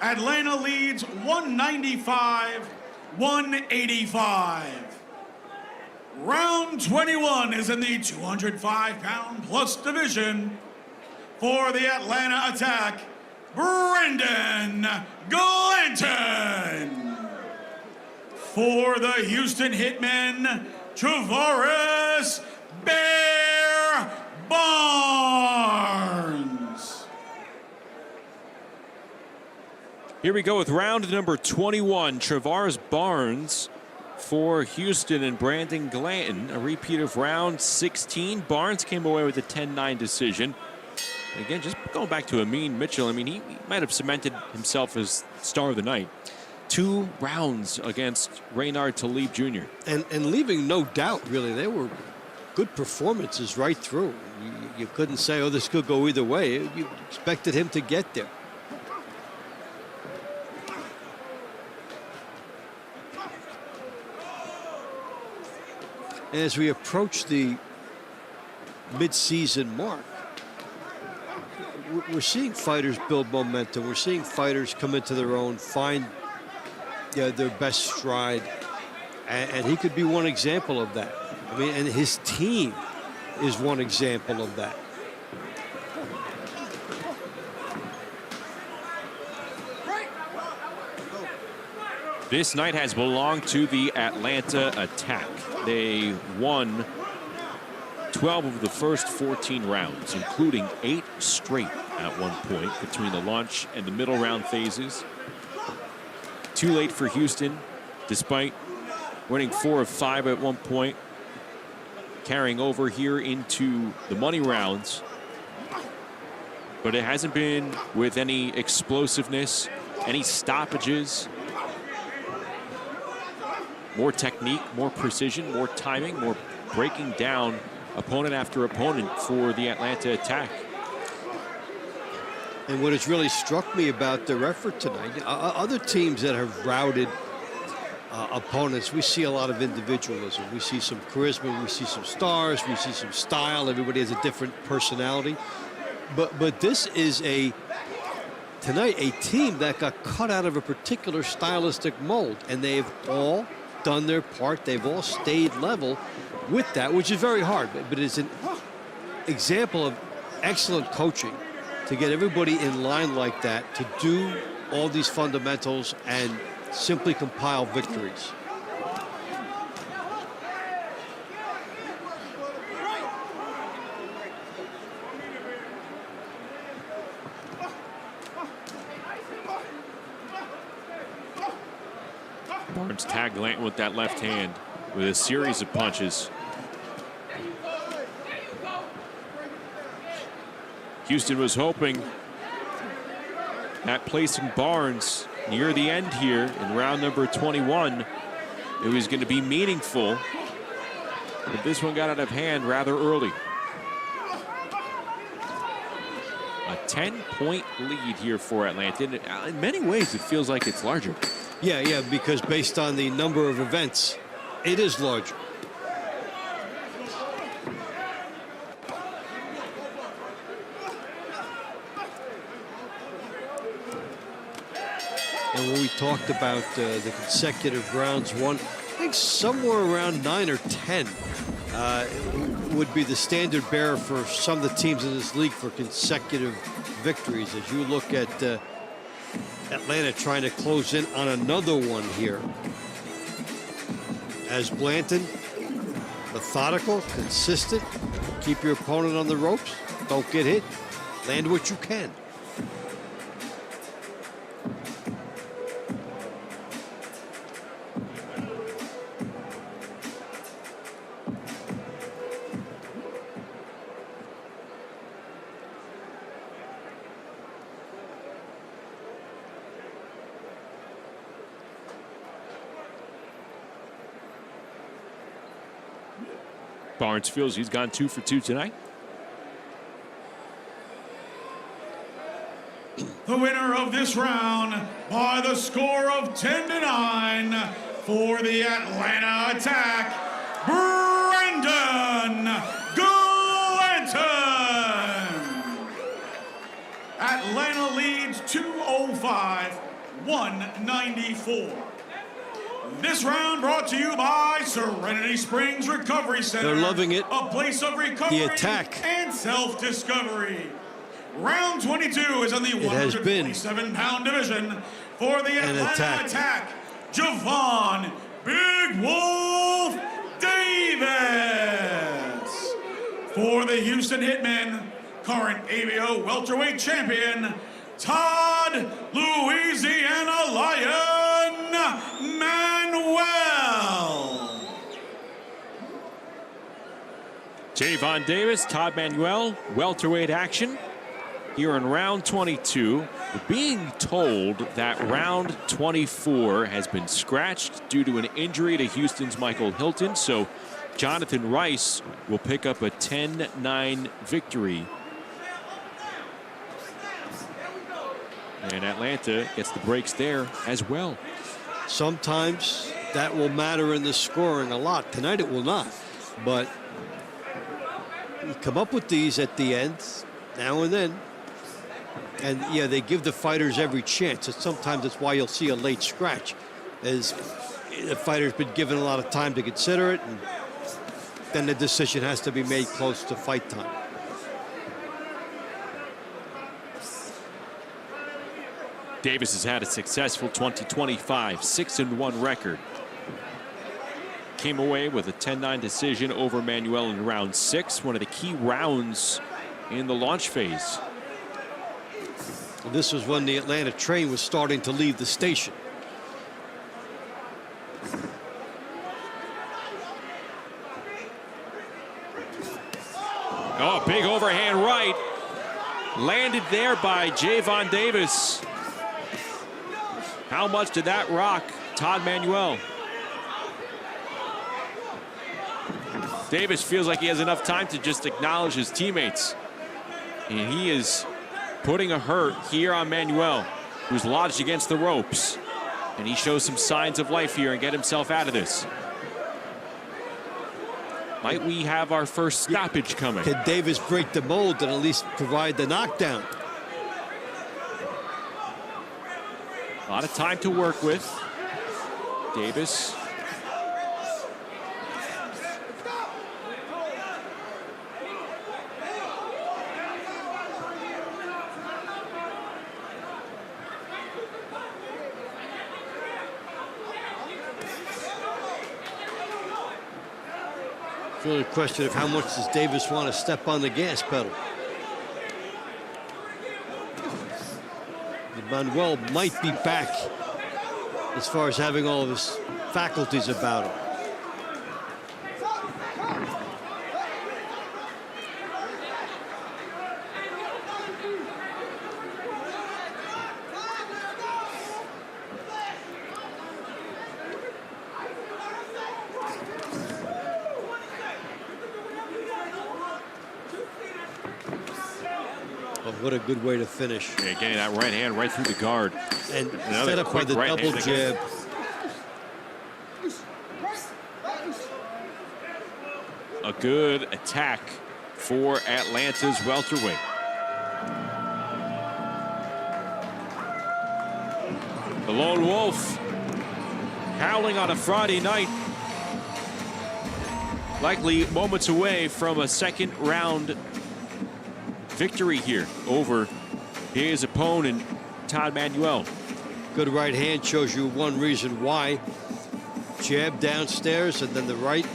Atlanta leads 195-185. Round 21 is in the 205-pound plus division. For the Atlanta Attack, Brendan Glanton. For the Houston Hitmen, Travaris Bear Barnes. Here we go with round number 21. Travaris Barnes for Houston and Brandon Glanton. A repeat of round 16. Barnes came away with a 10-9 decision. Again, just going back to Amin Mitchell, I mean, he might have cemented himself as star of the night. 2 rounds against Reynard Talib Jr. And leaving no doubt, really. They were good performances right through. You couldn't say, oh, this could go either way. You expected him to get there. And as we approach the mid-season mark, we're seeing fighters build momentum. We're seeing fighters come into their own, find their best stride. And he could be one example of that. I mean, and his team is one example of that. This night has belonged to the Atlanta Attack. They won 12 of the first 14 rounds, including 8 straight at one point between the launch and the middle round phases. Too late for Houston, despite winning 4 of 5 at one point, carrying over here into the money rounds. But it hasn't been with any explosiveness, any stoppages. More technique, more precision, more timing, more breaking down opponent after opponent for the Atlanta Attack. And what has really struck me about their effort tonight, other teams that have routed opponents, we see a lot of individualism. We see some charisma, we see some stars, we see some style. Everybody has a different personality. But this is tonight a team that got cut out of a particular stylistic mold, and they've all done their part. They've all stayed level with that, which is very hard, but it's an example of excellent coaching to get everybody in line like that, to do all these fundamentals and simply compile victories. Barnes tagged Glanton with that left hand with a series of punches. Houston was hoping at placing Barnes near the end here in round number 21. It was going to be meaningful, but this one got out of hand rather early. A 10-point lead here for Atlanta. In many ways, it feels like it's larger. Yeah, because based on the number of events, it is larger. And when we talked about the consecutive rounds won, I think somewhere around 9 or 10 would be the standard bearer for some of the teams in this league for consecutive victories. As you look at Atlanta trying to close in on another one here. As Blanton, methodical, consistent, keep your opponent on the ropes, don't get hit, land what you can. Barnes feels he's gone 2 for 2 tonight. The winner of this round by the score of 10-9 for the Atlanta Attack, Brendan Glanton. 194. This round brought to you by Serenity Springs Recovery Center. They're loving it. A place of recovery The attack. and self-discovery. Round 22 is on the 127-pound division for the Atlanta Attack. Javon Big Wolf Davis. For the Houston Hitmen, current ABO welterweight champion, Todd Louisiana Lion Manuel. Javon Davis, Todd Manuel, welterweight action here in round 22. Being told that round 24 has been scratched due to an injury to Houston's Michael Hilton, so Jonathan Rice will pick up a 10-9 victory. And Atlanta gets the breaks there as well. Sometimes that will matter in the scoring a lot. Tonight it will not. But you come up with these at the end, now and then. And yeah, they give the fighters every chance. And sometimes that's why you'll see a late scratch, as the fighter's been given a lot of time to consider it, and then the decision has to be made close to fight time. Davis has had a successful 2025, 6-1 record. Came away with a 10-9 decision over Manuel in round 6, one of the key rounds in the launch phase. This was when the Atlanta train was starting to leave the station. Oh, big overhand right. Landed there by Javon Davis. How much did that rock Todd Manuel? Davis feels like he has enough time to just acknowledge his teammates. And he is putting a hurt here on Manuel, who's lodged against the ropes. And he shows some signs of life here and get himself out of this. Might we have our first stoppage coming? Can Davis break the mold and at least provide the knockdown? A lot of time to work with. Davis. It's really a question of how much does Davis want to step on the gas pedal. Manuel might be back as far as having all of his faculties about him. What a good way to finish. Yeah, getting that right hand right through the guard. And set up by the double jab. A good attack for Atlanta's welterweight. The Lone Wolf howling on a Friday night. Likely moments away from a second round victory here over his opponent, Todd Manuel. Good right hand shows you one reason why. Jab downstairs and then the right.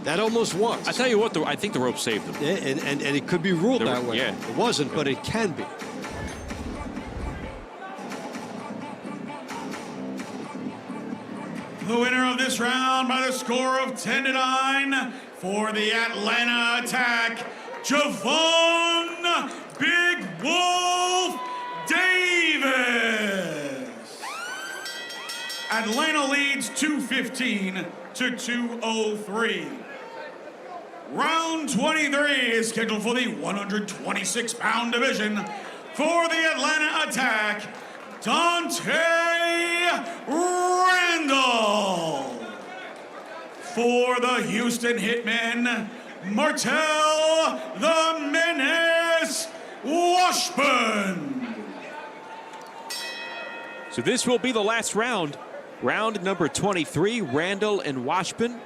That almost was. I tell you what, I think the rope saved him. Yeah, and it could be ruled that way. Yeah. It wasn't, but it can be. The winner of this round by the score of 10-9 for the Atlanta Attack, Javon Big Wolf Davis. Atlanta leads 215 to 203. Round 23 is scheduled for the 126-pound division. For the Atlanta Attack, Dante Randall. For the Houston Hitmen, Martel the Menace Washburn. So this will be the last round. Round number 23, Randall and Washburn.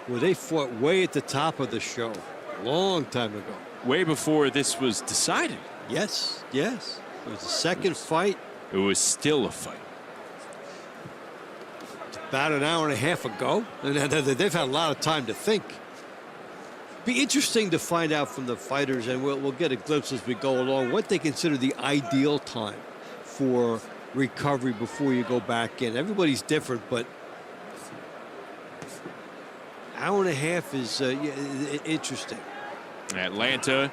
Well, they fought way at the top of the show a long time ago. Way before this was decided. Yes, yes. It was the second fight. It was still a fight. About an hour and a half ago. And they've had a lot of time to think. Be interesting to find out from the fighters, and we'll get a glimpse as we go along, what they consider the ideal time for recovery before you go back in. Everybody's different, but hour and a half is interesting. Atlanta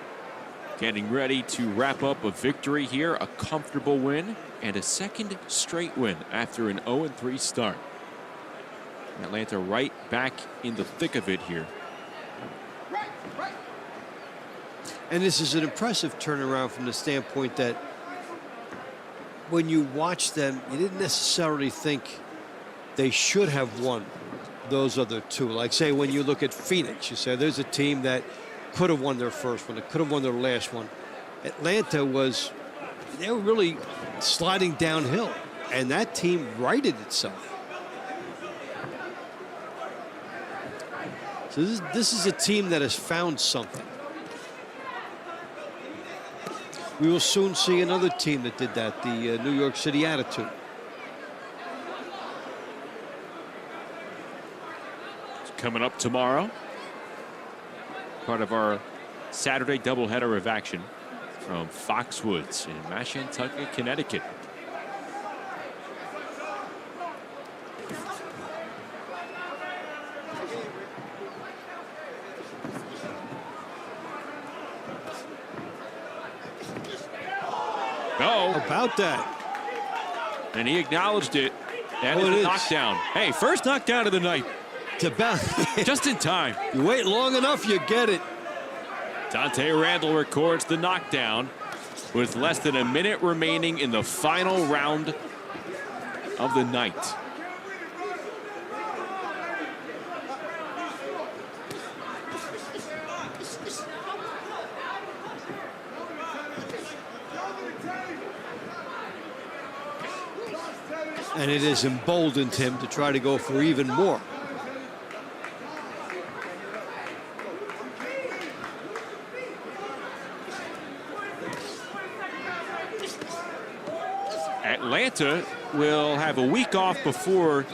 getting ready to wrap up a victory here, a comfortable win, and a second straight win after an 0-3 start. Atlanta right back in the thick of it here. And this is an impressive turnaround from the standpoint that when you watch them, you didn't necessarily think they should have won those other two. Like, say, when you look at Phoenix, you say there's a team that could have won their first one, that could have won their last one. Atlanta they were really sliding downhill, and that team righted itself. So this is a team that has found something. We will soon see another team that did that, the New York City Attitude. It's coming up tomorrow. Part of our Saturday doubleheader of action from Foxwoods in Mashantucket, Connecticut. About that. And he acknowledged it. That is a knockdown. Hey, first knockdown of the night. It's about just in time. You wait long enough, you get it. Dante Randall records the knockdown with less than a minute remaining in the final round of the night. And it has emboldened him to try to go for even more. Atlanta will have a week off before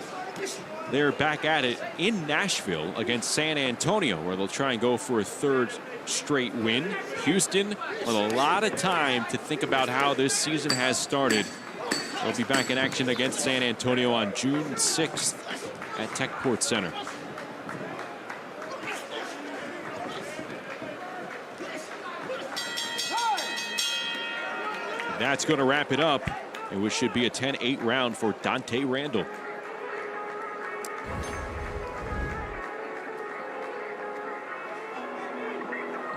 they're back at it in Nashville against San Antonio, where they'll try and go for a third straight win. Houston with a lot of time to think about how this season has started. They'll be back in action against San Antonio on June 6th at Techport Center. That's going to wrap it up. It should be a 10-8 round for Dante Randall.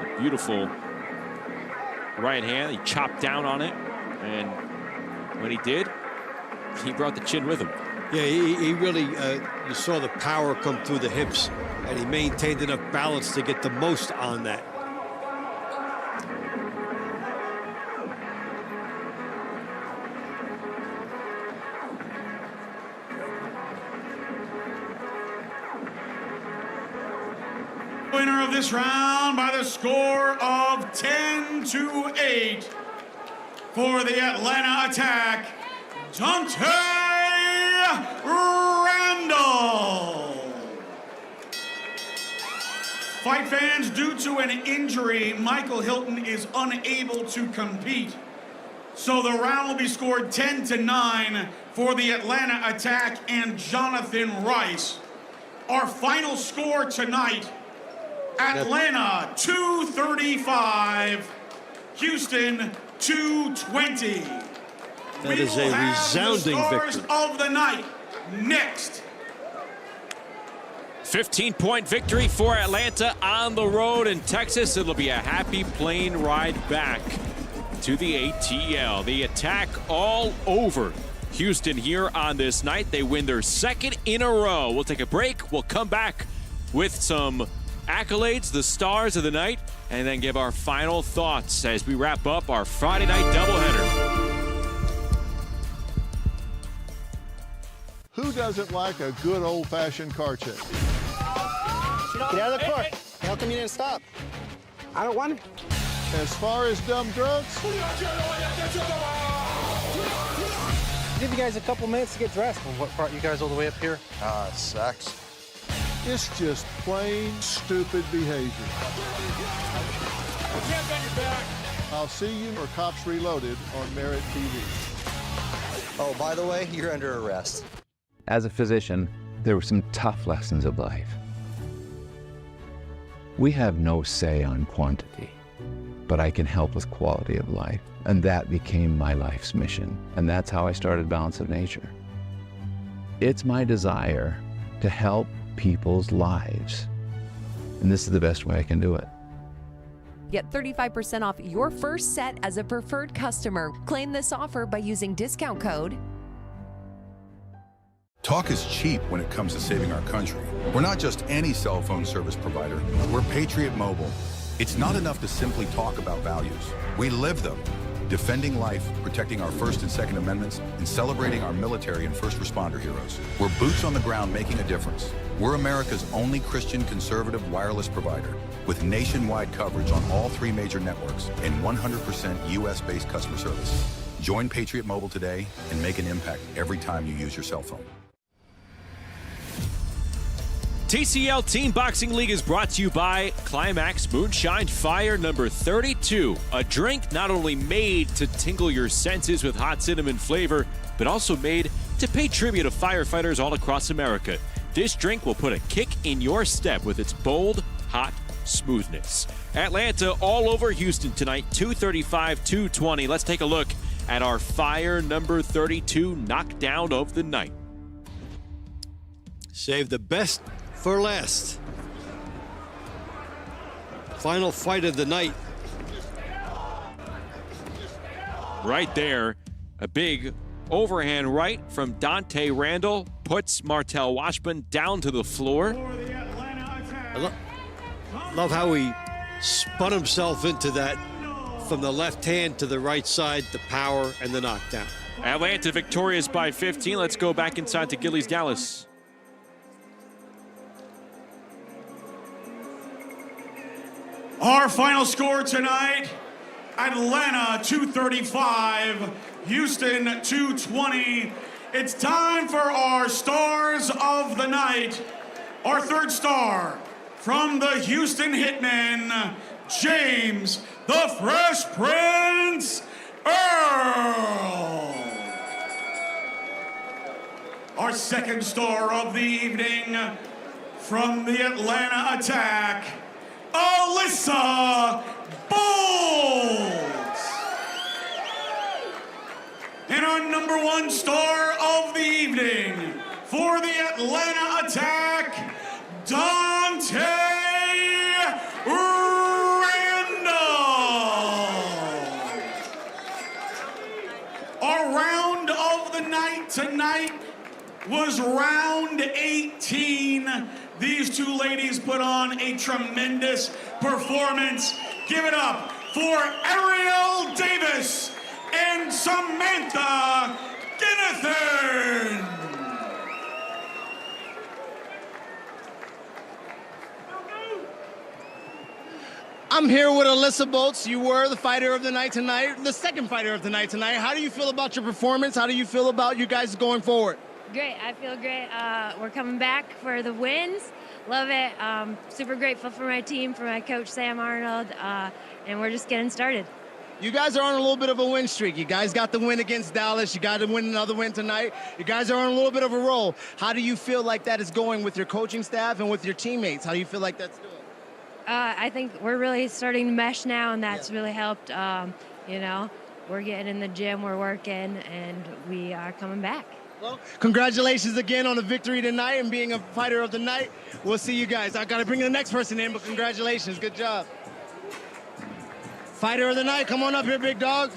A beautiful right hand. He chopped down on it, and when he did, he brought the chin with him. Yeah, he really, you saw the power come through the hips, and he maintained enough balance to get the most on that. Winner of this round by the score of 10-8 for the Atlanta Attack, Dante Randall. Fight fans, due to an injury, Michael Hilton is unable to compete. So the round will be scored 10-9 for the Atlanta Attack and Jonathan Rice. Our final score tonight, Atlanta 235, Houston 220. That is a resounding victory. Of the night next. 15-point victory for Atlanta on the road in Texas. It'll be a happy plane ride back to the ATL. The Attack all over Houston here on this night. They win their second in a row. We'll take a break. We'll come back with some accolades, the stars of the night, and then give our final thoughts as we wrap up our Friday night doubleheader. Who doesn't like a good old-fashioned car check? Get out of the car. How come you didn't stop? I don't want it. As far as dumb drugs, Give you guys a couple minutes to get dressed. Well, what brought you guys all the way up here? Sex. it's just plain stupid behavior. I'll see you for Cops Reloaded on MeritTV. Oh, by the way, you're under arrest. As a physician, there were some tough lessons of life. We have no say on quantity, but I can help with quality of life. And that became my life's mission. And that's how I started Balance of Nature. It's my desire to help people's lives. And this is the best way I can do it. Get 35% off your first set as a preferred customer. Claim this offer by using discount code. Talk is cheap when it comes to saving our country. We're not just any cell phone service provider. We're Patriot Mobile. It's not enough to simply talk about values. We live them. Defending life, protecting our First and Second Amendments, and celebrating our military and first responder heroes. We're boots on the ground making a difference. We're America's only Christian conservative wireless provider with nationwide coverage on all 3 major networks and 100% US-based customer service. Join Patriot Mobile today and make an impact every time you use your cell phone. TCL Team Boxing League is brought to you by Climax Moonshine Fire number 32. A drink not only made to tingle your senses with hot cinnamon flavor, but also made to pay tribute to firefighters all across America. This drink will put a kick in your step with its bold, hot smoothness. Atlanta all over Houston tonight, 235-220. Let's take a look at our Fire number 32 knockdown of the night. Save the best for last. Final fight of the night. Right there, a big overhand right from Dante Randall puts Martel Washburn down to the floor. I love how he spun himself into that from the left hand to the right side, the power and the knockdown. Atlanta victorious by 15. Let's go back inside to Gillies, Dallas. Our final score tonight, Atlanta 235, Houston 220. It's time for our stars of the night. Our third star from the Houston Hitmen, James the Fresh Prince Earl. Our second star of the evening from the Atlanta Attack, Alyssa Bowles. And our number 1 star of the evening for the Atlanta Attack, Dante Randall. Our round of the night tonight was round 18. These 2 ladies put on a tremendous performance. Give it up for Ariel Davis and Samantha Ginnathan. I'm here with Alyssa Bowles. You were the fighter of the night tonight, the second fighter of the night tonight. How do you feel about your performance? How do you feel about you guys going forward? Great, I feel great. We're coming back for the wins. Love it. Super grateful for my team, for my coach, Sam Arnold, and we're just getting started. You guys are on a little bit of a win streak. You guys got the win against Dallas. You got to win another win tonight. You guys are on a little bit of a roll. How do you feel like that is going with your coaching staff and with your teammates? How do you feel like that's doing? I think we're really starting to mesh now, and that's really helped. You know, we're getting in the gym, we're working, and we are coming back. Well, congratulations again on the victory tonight and being a fighter of the night. We'll see you guys. I got to bring the next person in, but congratulations. Good job. Fighter of the night, come on up here, big dog.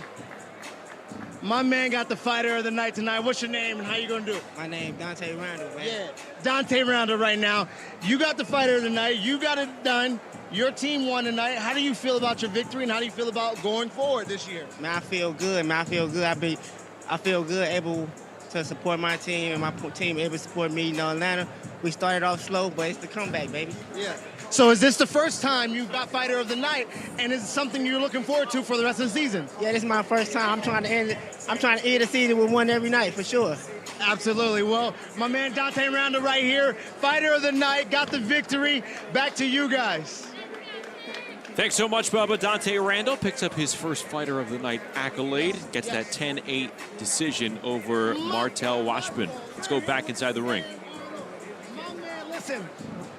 My man got the fighter of the night tonight. What's your name and how you gonna do it? My name, Dante Randall, man. Yeah, Dante Randall right now. You got the fighter of the night. You got it done. Your team won tonight. How do you feel about your victory and how do you feel about going forward this year? Man, I feel good, man. I feel good. I feel good able to support my team, and my team able to support me. Atlanta, we started off slow, but it's the comeback, baby. Yeah. So is this the first time you've got Fighter of the Night, and is it something you're looking forward to for the rest of the season? Yeah, this is my first time. I'm trying to end the season with one every night, for sure. Absolutely. Well, my man Dante Randall right here, Fighter of the Night, got the victory. Back to you guys. Thanks so much, Bubba. Dante Randall picks up his first Fighter of the Night accolade, gets that 10-8 decision over Martel Washburn. Let's go back inside the ring. My man, listen,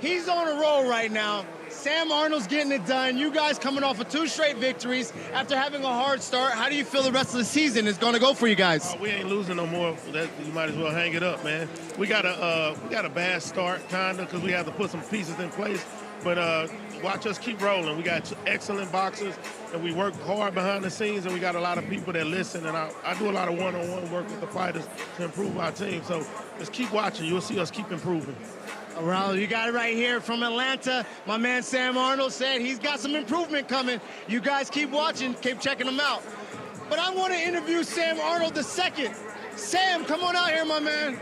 he's on a roll right now. Sam Arnold's getting it done. You guys coming off of 2 straight victories after having a hard start. How do you feel the rest of the season is going to go for you guys? We ain't losing no more. You might as well hang it up, man. We got a bad start, kinda, because we have to put some pieces in place. But watch us keep rolling. We got excellent boxers, and we work hard behind the scenes, and we got a lot of people that listen. And I do a lot of one-on-one work with the fighters to improve our team. So just keep watching. You'll see us keep improving. Well, you got it right here from Atlanta. My man Sam Arnold said he's got some improvement coming. You guys keep watching, keep checking him out. But I want to interview Sam Arnold II. Sam, come on out here, my man.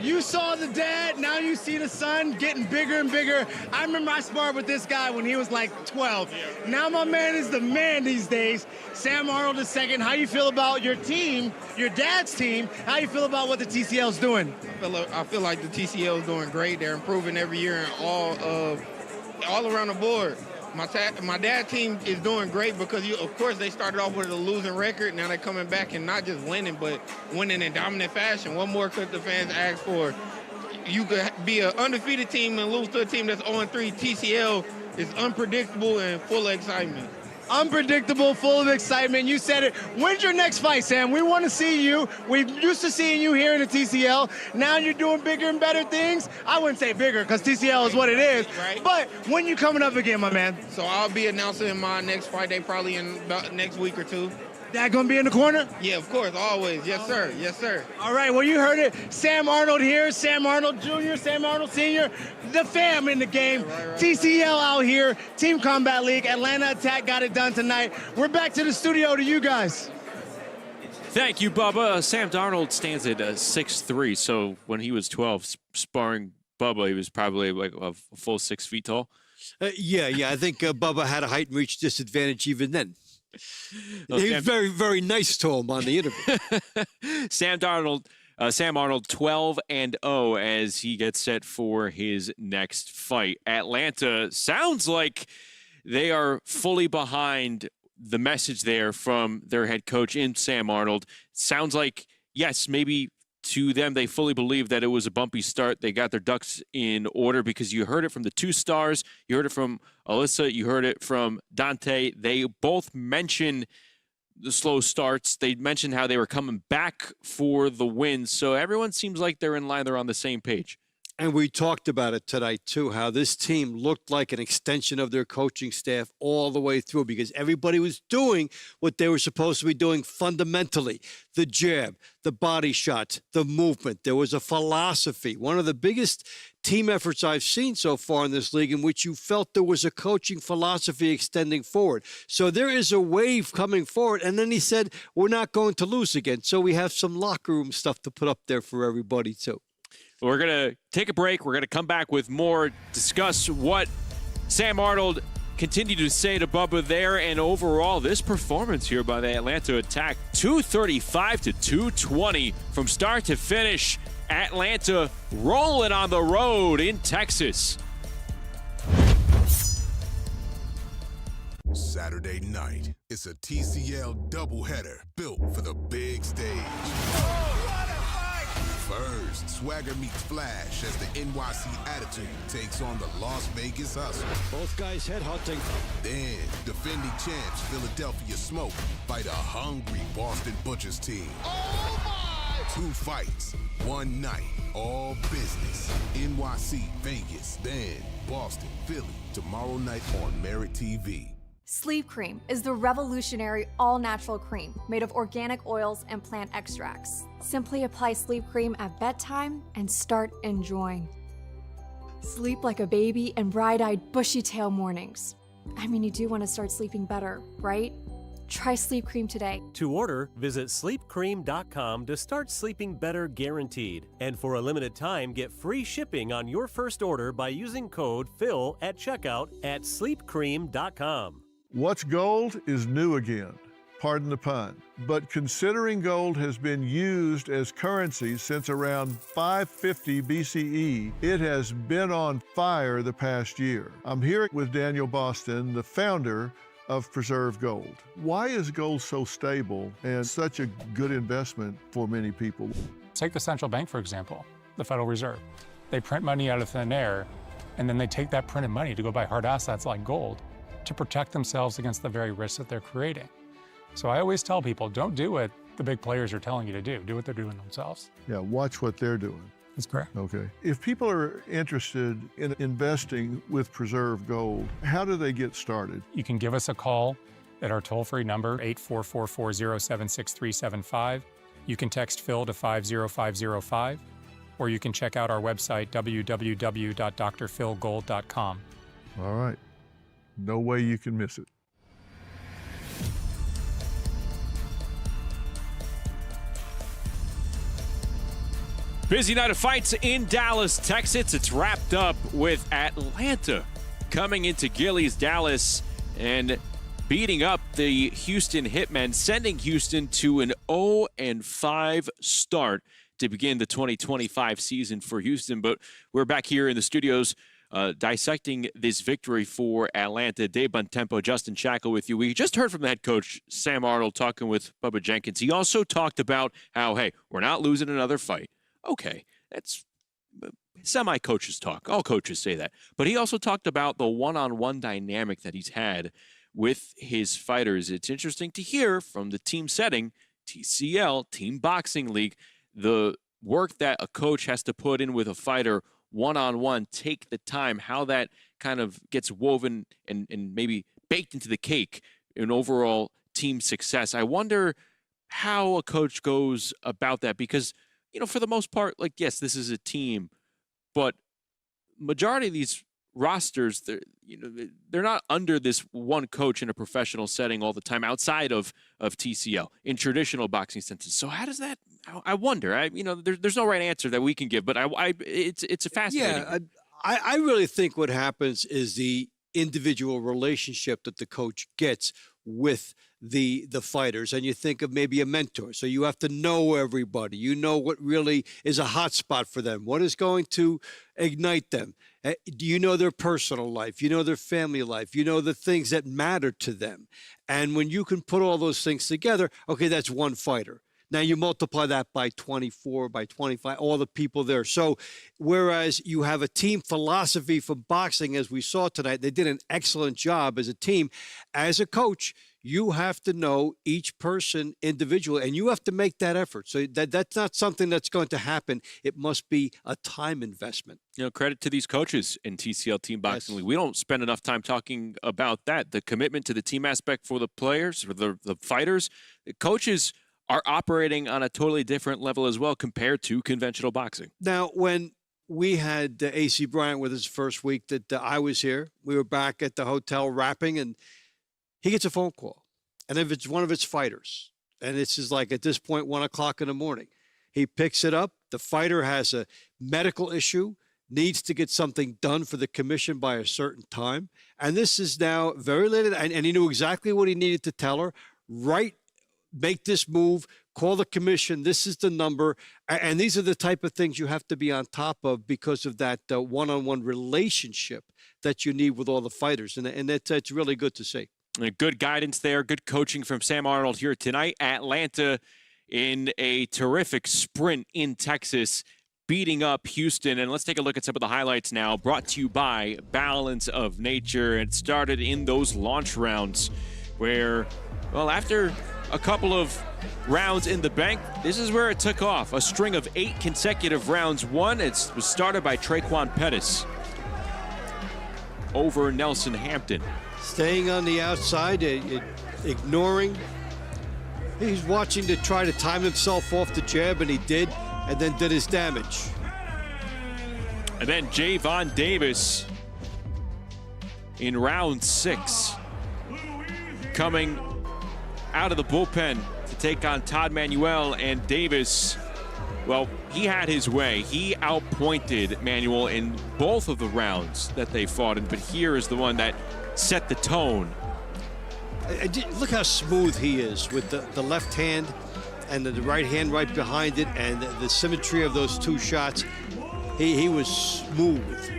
You saw the dad, now you see the son getting bigger and bigger. I remember I sparred with this guy when he was like 12. Now my man is the man these days. Sam Arnold II, how you feel about your team, your dad's team? How you feel about what the TCL's doing? I feel like the TCL is doing great. They're improving every year and all around the board. My dad's team is doing great because, of course, they started off with a losing record. Now they're coming back and not just winning, but winning in dominant fashion. What more could the fans ask for? You could be an undefeated team and lose to a team that's 0-3. TCL is unpredictable and full of excitement. Unpredictable, full of excitement. You said it. When's your next fight, Sam? We want to see you. We're used to seeing you here in the TCL. Now you're doing bigger and better things. I wouldn't say bigger because TCL is what it is. Right. But when you coming up again, my man? So I'll be announcing my next fight day probably in about next week or two. That gonna be in the corner? Yeah, of course, always. Yes, sir. Yes, sir. All right, well, you heard it. Sam Arnold here, Sam Arnold Jr., Sam Arnold Sr., the fam in the game. Right. TCL out here, Team Combat League, Atlanta Attack got it done tonight. We're back to the studio to you guys. Thank you, Bubba. Sam Darnold stands at 6'3", so when he was 12 sparring Bubba, he was probably like a full 6 feet tall. Yeah, I think Bubba had a height and reach disadvantage even then. He was very, very nice to him on the interview. Sam Arnold 12-0 as he gets set for his next fight. Atlanta sounds like they are fully behind the message there from their head coach in Sam Arnold. Sounds like, yes, maybe to them, they fully believe that it was a bumpy start. They got their ducks in order because you heard it from the 2 stars. You heard it from Alyssa. You heard it from Dante. They both mentioned the slow starts. They mentioned how they were coming back for the wins. So everyone seems like they're in line. They're on the same page. And we talked about it tonight, too, how this team looked like an extension of their coaching staff all the way through because everybody was doing what they were supposed to be doing fundamentally. The jab, the body shots, the movement. There was a philosophy. One of the biggest team efforts I've seen so far in this league in which you felt there was a coaching philosophy extending forward. So there is a wave coming forward. And then he said, we're not going to lose again. So we have some locker room stuff to put up there for everybody, too. We're going to take a break. We're going to come back with more, discuss what Sam Arnold continued to say to Bubba there, and overall, this performance here by the Atlanta Attack, 235-220 from start to finish. Atlanta rolling on the road in Texas. Saturday night, it's a TCL doubleheader built for the big stage. First, swagger meets flash as the NYC Attitude takes on the Las Vegas Hustle. Both guys headhunting. Then, defending champs Philadelphia Smoke fight a hungry Boston Butchers team. Oh my! 2 fights, 1 night, all business. NYC, Vegas, then Boston, Philly, tomorrow night on MeritTV. Sleep Cream is the revolutionary all-natural cream made of organic oils and plant extracts. Simply apply Sleep Cream at bedtime and start enjoying. Sleep like a baby and bright-eyed, bushy-tail mornings. I mean, you do want to start sleeping better, right? Try Sleep Cream today. To order, visit sleepcream.com to start sleeping better guaranteed. And for a limited time, get free shipping on your first order by using code PHIL at checkout at sleepcream.com. What's gold is new again. Pardon the pun. But considering gold has been used as currency since around 550 BCE, it has been on fire the past year. I'm here with Daniel Boston, the founder of Preserve Gold. Why is gold so stable and such a good investment for many people? Take the central bank, for example, the Federal Reserve. They print money out of thin air, and then they take that printed money to go buy hard assets like gold to protect themselves against the very risks that they're creating. So I always tell people, don't do what the big players are telling you to do. Do what they're doing themselves. Yeah, watch what they're doing. That's correct. Okay. If people are interested in investing with Preserve Gold, how do they get started? You can give us a call at our toll-free number, 844-407-6375. You can text Phil to 50505, or you can check out our website, www.drphilgold.com. All right. No way you can miss it. Busy night of fights in Dallas, Texas. It's wrapped up with Atlanta coming into Gillies, Dallas, and beating up the Houston Hitmen, sending Houston to an 0-5 start to begin the 2025 season for Houston. But we're back here in the studios dissecting this victory for Atlanta. Dave Bontempo, Justin Shackle with you. We just heard from the head coach, Sam Arnold, talking with Bubba Jenkins. He also talked about how, hey, we're not losing another fight. Okay, that's semi-coaches talk. All coaches say that. But he also talked about the one-on-one dynamic that he's had with his fighters. It's interesting to hear from the team setting, TCL, Team Boxing League, the work that a coach has to put in with a fighter one-on-one, take the time, how that kind of gets woven and maybe baked into the cake in overall team success. I wonder how a coach goes about that because, you know, for the most part, like, yes, this is a team, but majority of these rosters, they're not under this one coach in a professional setting all the time outside of TCL in traditional boxing senses. So how does that? I wonder. There's no right answer that we can give, but it's a fascinating. Yeah, I really think what happens is the individual relationship that the coach gets with the fighters, and you think of maybe a mentor. So you have to know everybody. You know what really is a hot spot for them. What is going to ignite them? Do you know their personal life? You know their family life? You know the things that matter to them. And when you can put all those things together, okay, that's one fighter. Now you multiply that by 24, by 25, all the people there. So whereas you have a team philosophy for boxing, as we saw tonight, they did an excellent job as a team. As a coach, you have to know each person individually, and you have to make that effort. So that's not something that's going to happen. It must be a time investment. You know, credit to these coaches in TCL Team Boxing League. We don't spend enough time talking about that. The commitment to the team aspect for the players, for the fighters. The coaches are operating on a totally different level as well compared to conventional boxing. Now, when we had A.C. Bryant with his first week that I was here, we were back at the hotel wrapping, and he gets a phone call. And if it's one of its fighters, and it's just like at this point, 1 o'clock in the morning, he picks it up. The fighter has a medical issue, needs to get something done for the commission by a certain time. And this is now very late, and he knew exactly what he needed to tell her. Right, make this move, call the commission, this is the number. And these are the type of things you have to be on top of because of that one-on-one relationship that you need with all the fighters. And it's really good to see. Good guidance there, good coaching from Sam Arnold here tonight. Atlanta in a terrific sprint in Texas, beating up Houston. And let's take a look at some of the highlights now, brought to you by Balance of Nature. It started in those launch rounds where, well, after a couple of rounds in the bank, this is where it took off. A string of 8 consecutive rounds won. It was started by Traquan Pettis over Nelson Hampton. Staying on the outside, ignoring. He's watching to try to time himself off the jab, and he did, and then did his damage. And then Javon Davis in round 6, coming out of the bullpen to take on Todd Manuel, and Davis, well, he had his way. He outpointed Manuel in both of the rounds that they fought in, but here is the one that set the tone. Look how smooth he is with the left hand and the right hand right behind it, and the symmetry of those two shots. He was smooth.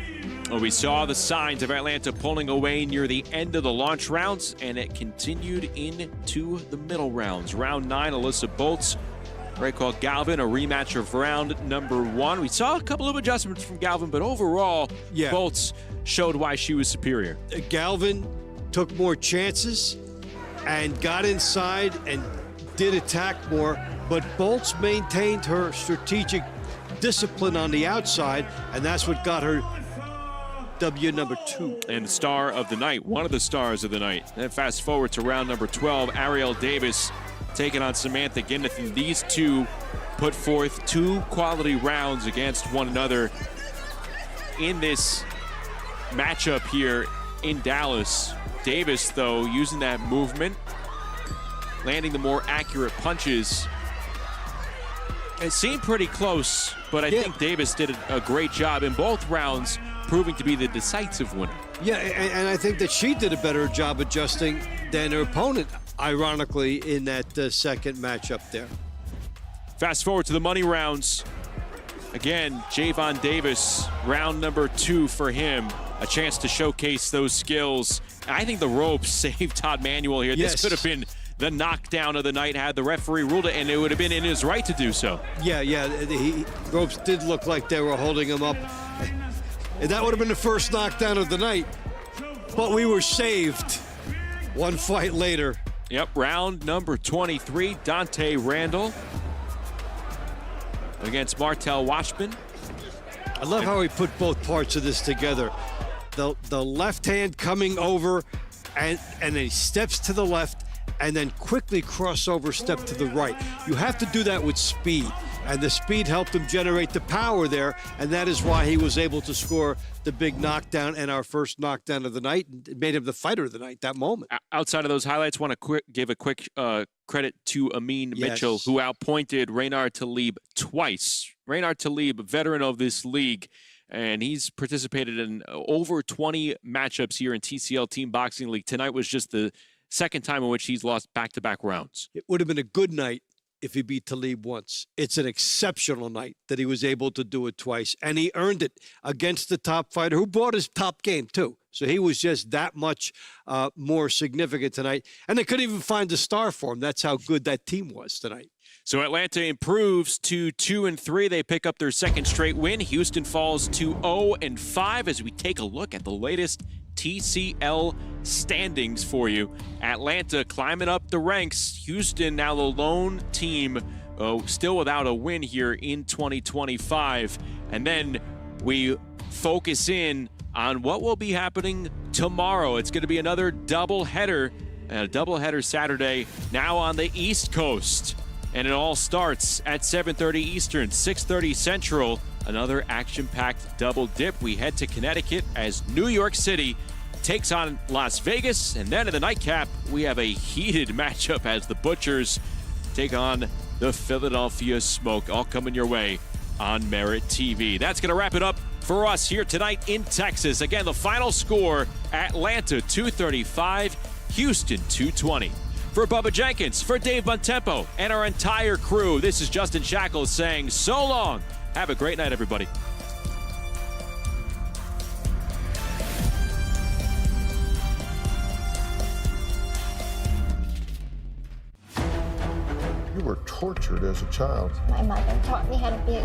Well, we saw the signs of Atlanta pulling away near the end of the launch rounds, and it continued into the middle rounds. Round 9, Alyssa Bolts, right called Galvin, a rematch of round number 1. We saw a couple of adjustments from Galvin, but overall, Bolts showed why she was superior. Galvin took more chances and got inside and did attack more, but Bolts maintained her strategic discipline on the outside, and that's what got her W number 2. And the star of the night, one of the stars of the night. Then fast forward to round number 12, Ariel Davis taking on Samantha Ginneth, and these two put forth 2 quality rounds against one another in this matchup here in Dallas. Davis, though, using that movement, landing the more accurate punches. It seemed pretty close, but I think Davis did a great job in both rounds, proving to be the decisive winner. Yeah, and I think that she did a better job adjusting than her opponent, ironically, in that second matchup there. Fast forward to the money rounds. Again, Javon Davis, round number 2 for him. A chance to showcase those skills. I think the ropes saved Todd Manuel here. This could have been the knockdown of the night had the referee ruled it, and it would have been in his right to do so. Yeah, ropes did look like they were holding him up. And that would have been the first knockdown of the night. But we were saved one fight later. Yep, round number 23, Dante Randall against Martel Washman. I love how he put both parts of this together. The left hand coming over, and then he steps to the left, and then quickly crossover step to the right. You have to do that with speed, and the speed helped him generate the power there, and that is why he was able to score the big knockdown and our first knockdown of the night. It made him the fighter of the night that moment. Outside of those highlights, want to give a quick credit to Amin Mitchell, who outpointed Reynard Talib twice. Reynard Talib, a veteran of this league, and he's participated in over 20 matchups here in TCL Team Boxing League. Tonight was just the second time in which he's lost back-to-back rounds. It would have been a good night if he beat Talib once. It's an exceptional night that he was able to do it twice, and he earned it against the top fighter who brought his top game too. So he was just that much more significant tonight, and they couldn't even find a star for him. That's how good that team was tonight. So Atlanta improves to 2-3. They pick up their second straight win. Houston falls to 0-5 as we take a look at the latest TCL standings for you. Atlanta climbing up the ranks. Houston now the lone team still without a win here in 2025. And then we focus in on what will be happening tomorrow. It's going to be another doubleheader, a doubleheader Saturday now on the East Coast. And it all starts at 7:30 Eastern, 6:30 Central. Another action-packed double dip. We head to Connecticut as New York City takes on Las Vegas. And then in the nightcap, we have a heated matchup as the Butchers take on the Philadelphia Smoke. All coming your way on Merit TV. That's going to wrap it up for us here tonight in Texas. Again, the final score, Atlanta 235, Houston 220. For Bubba Jenkins, for Dave Bontempo, and our entire crew, this is Justin Shackles saying so long. Have a great night, everybody. You were tortured as a child. My mother taught me how to be a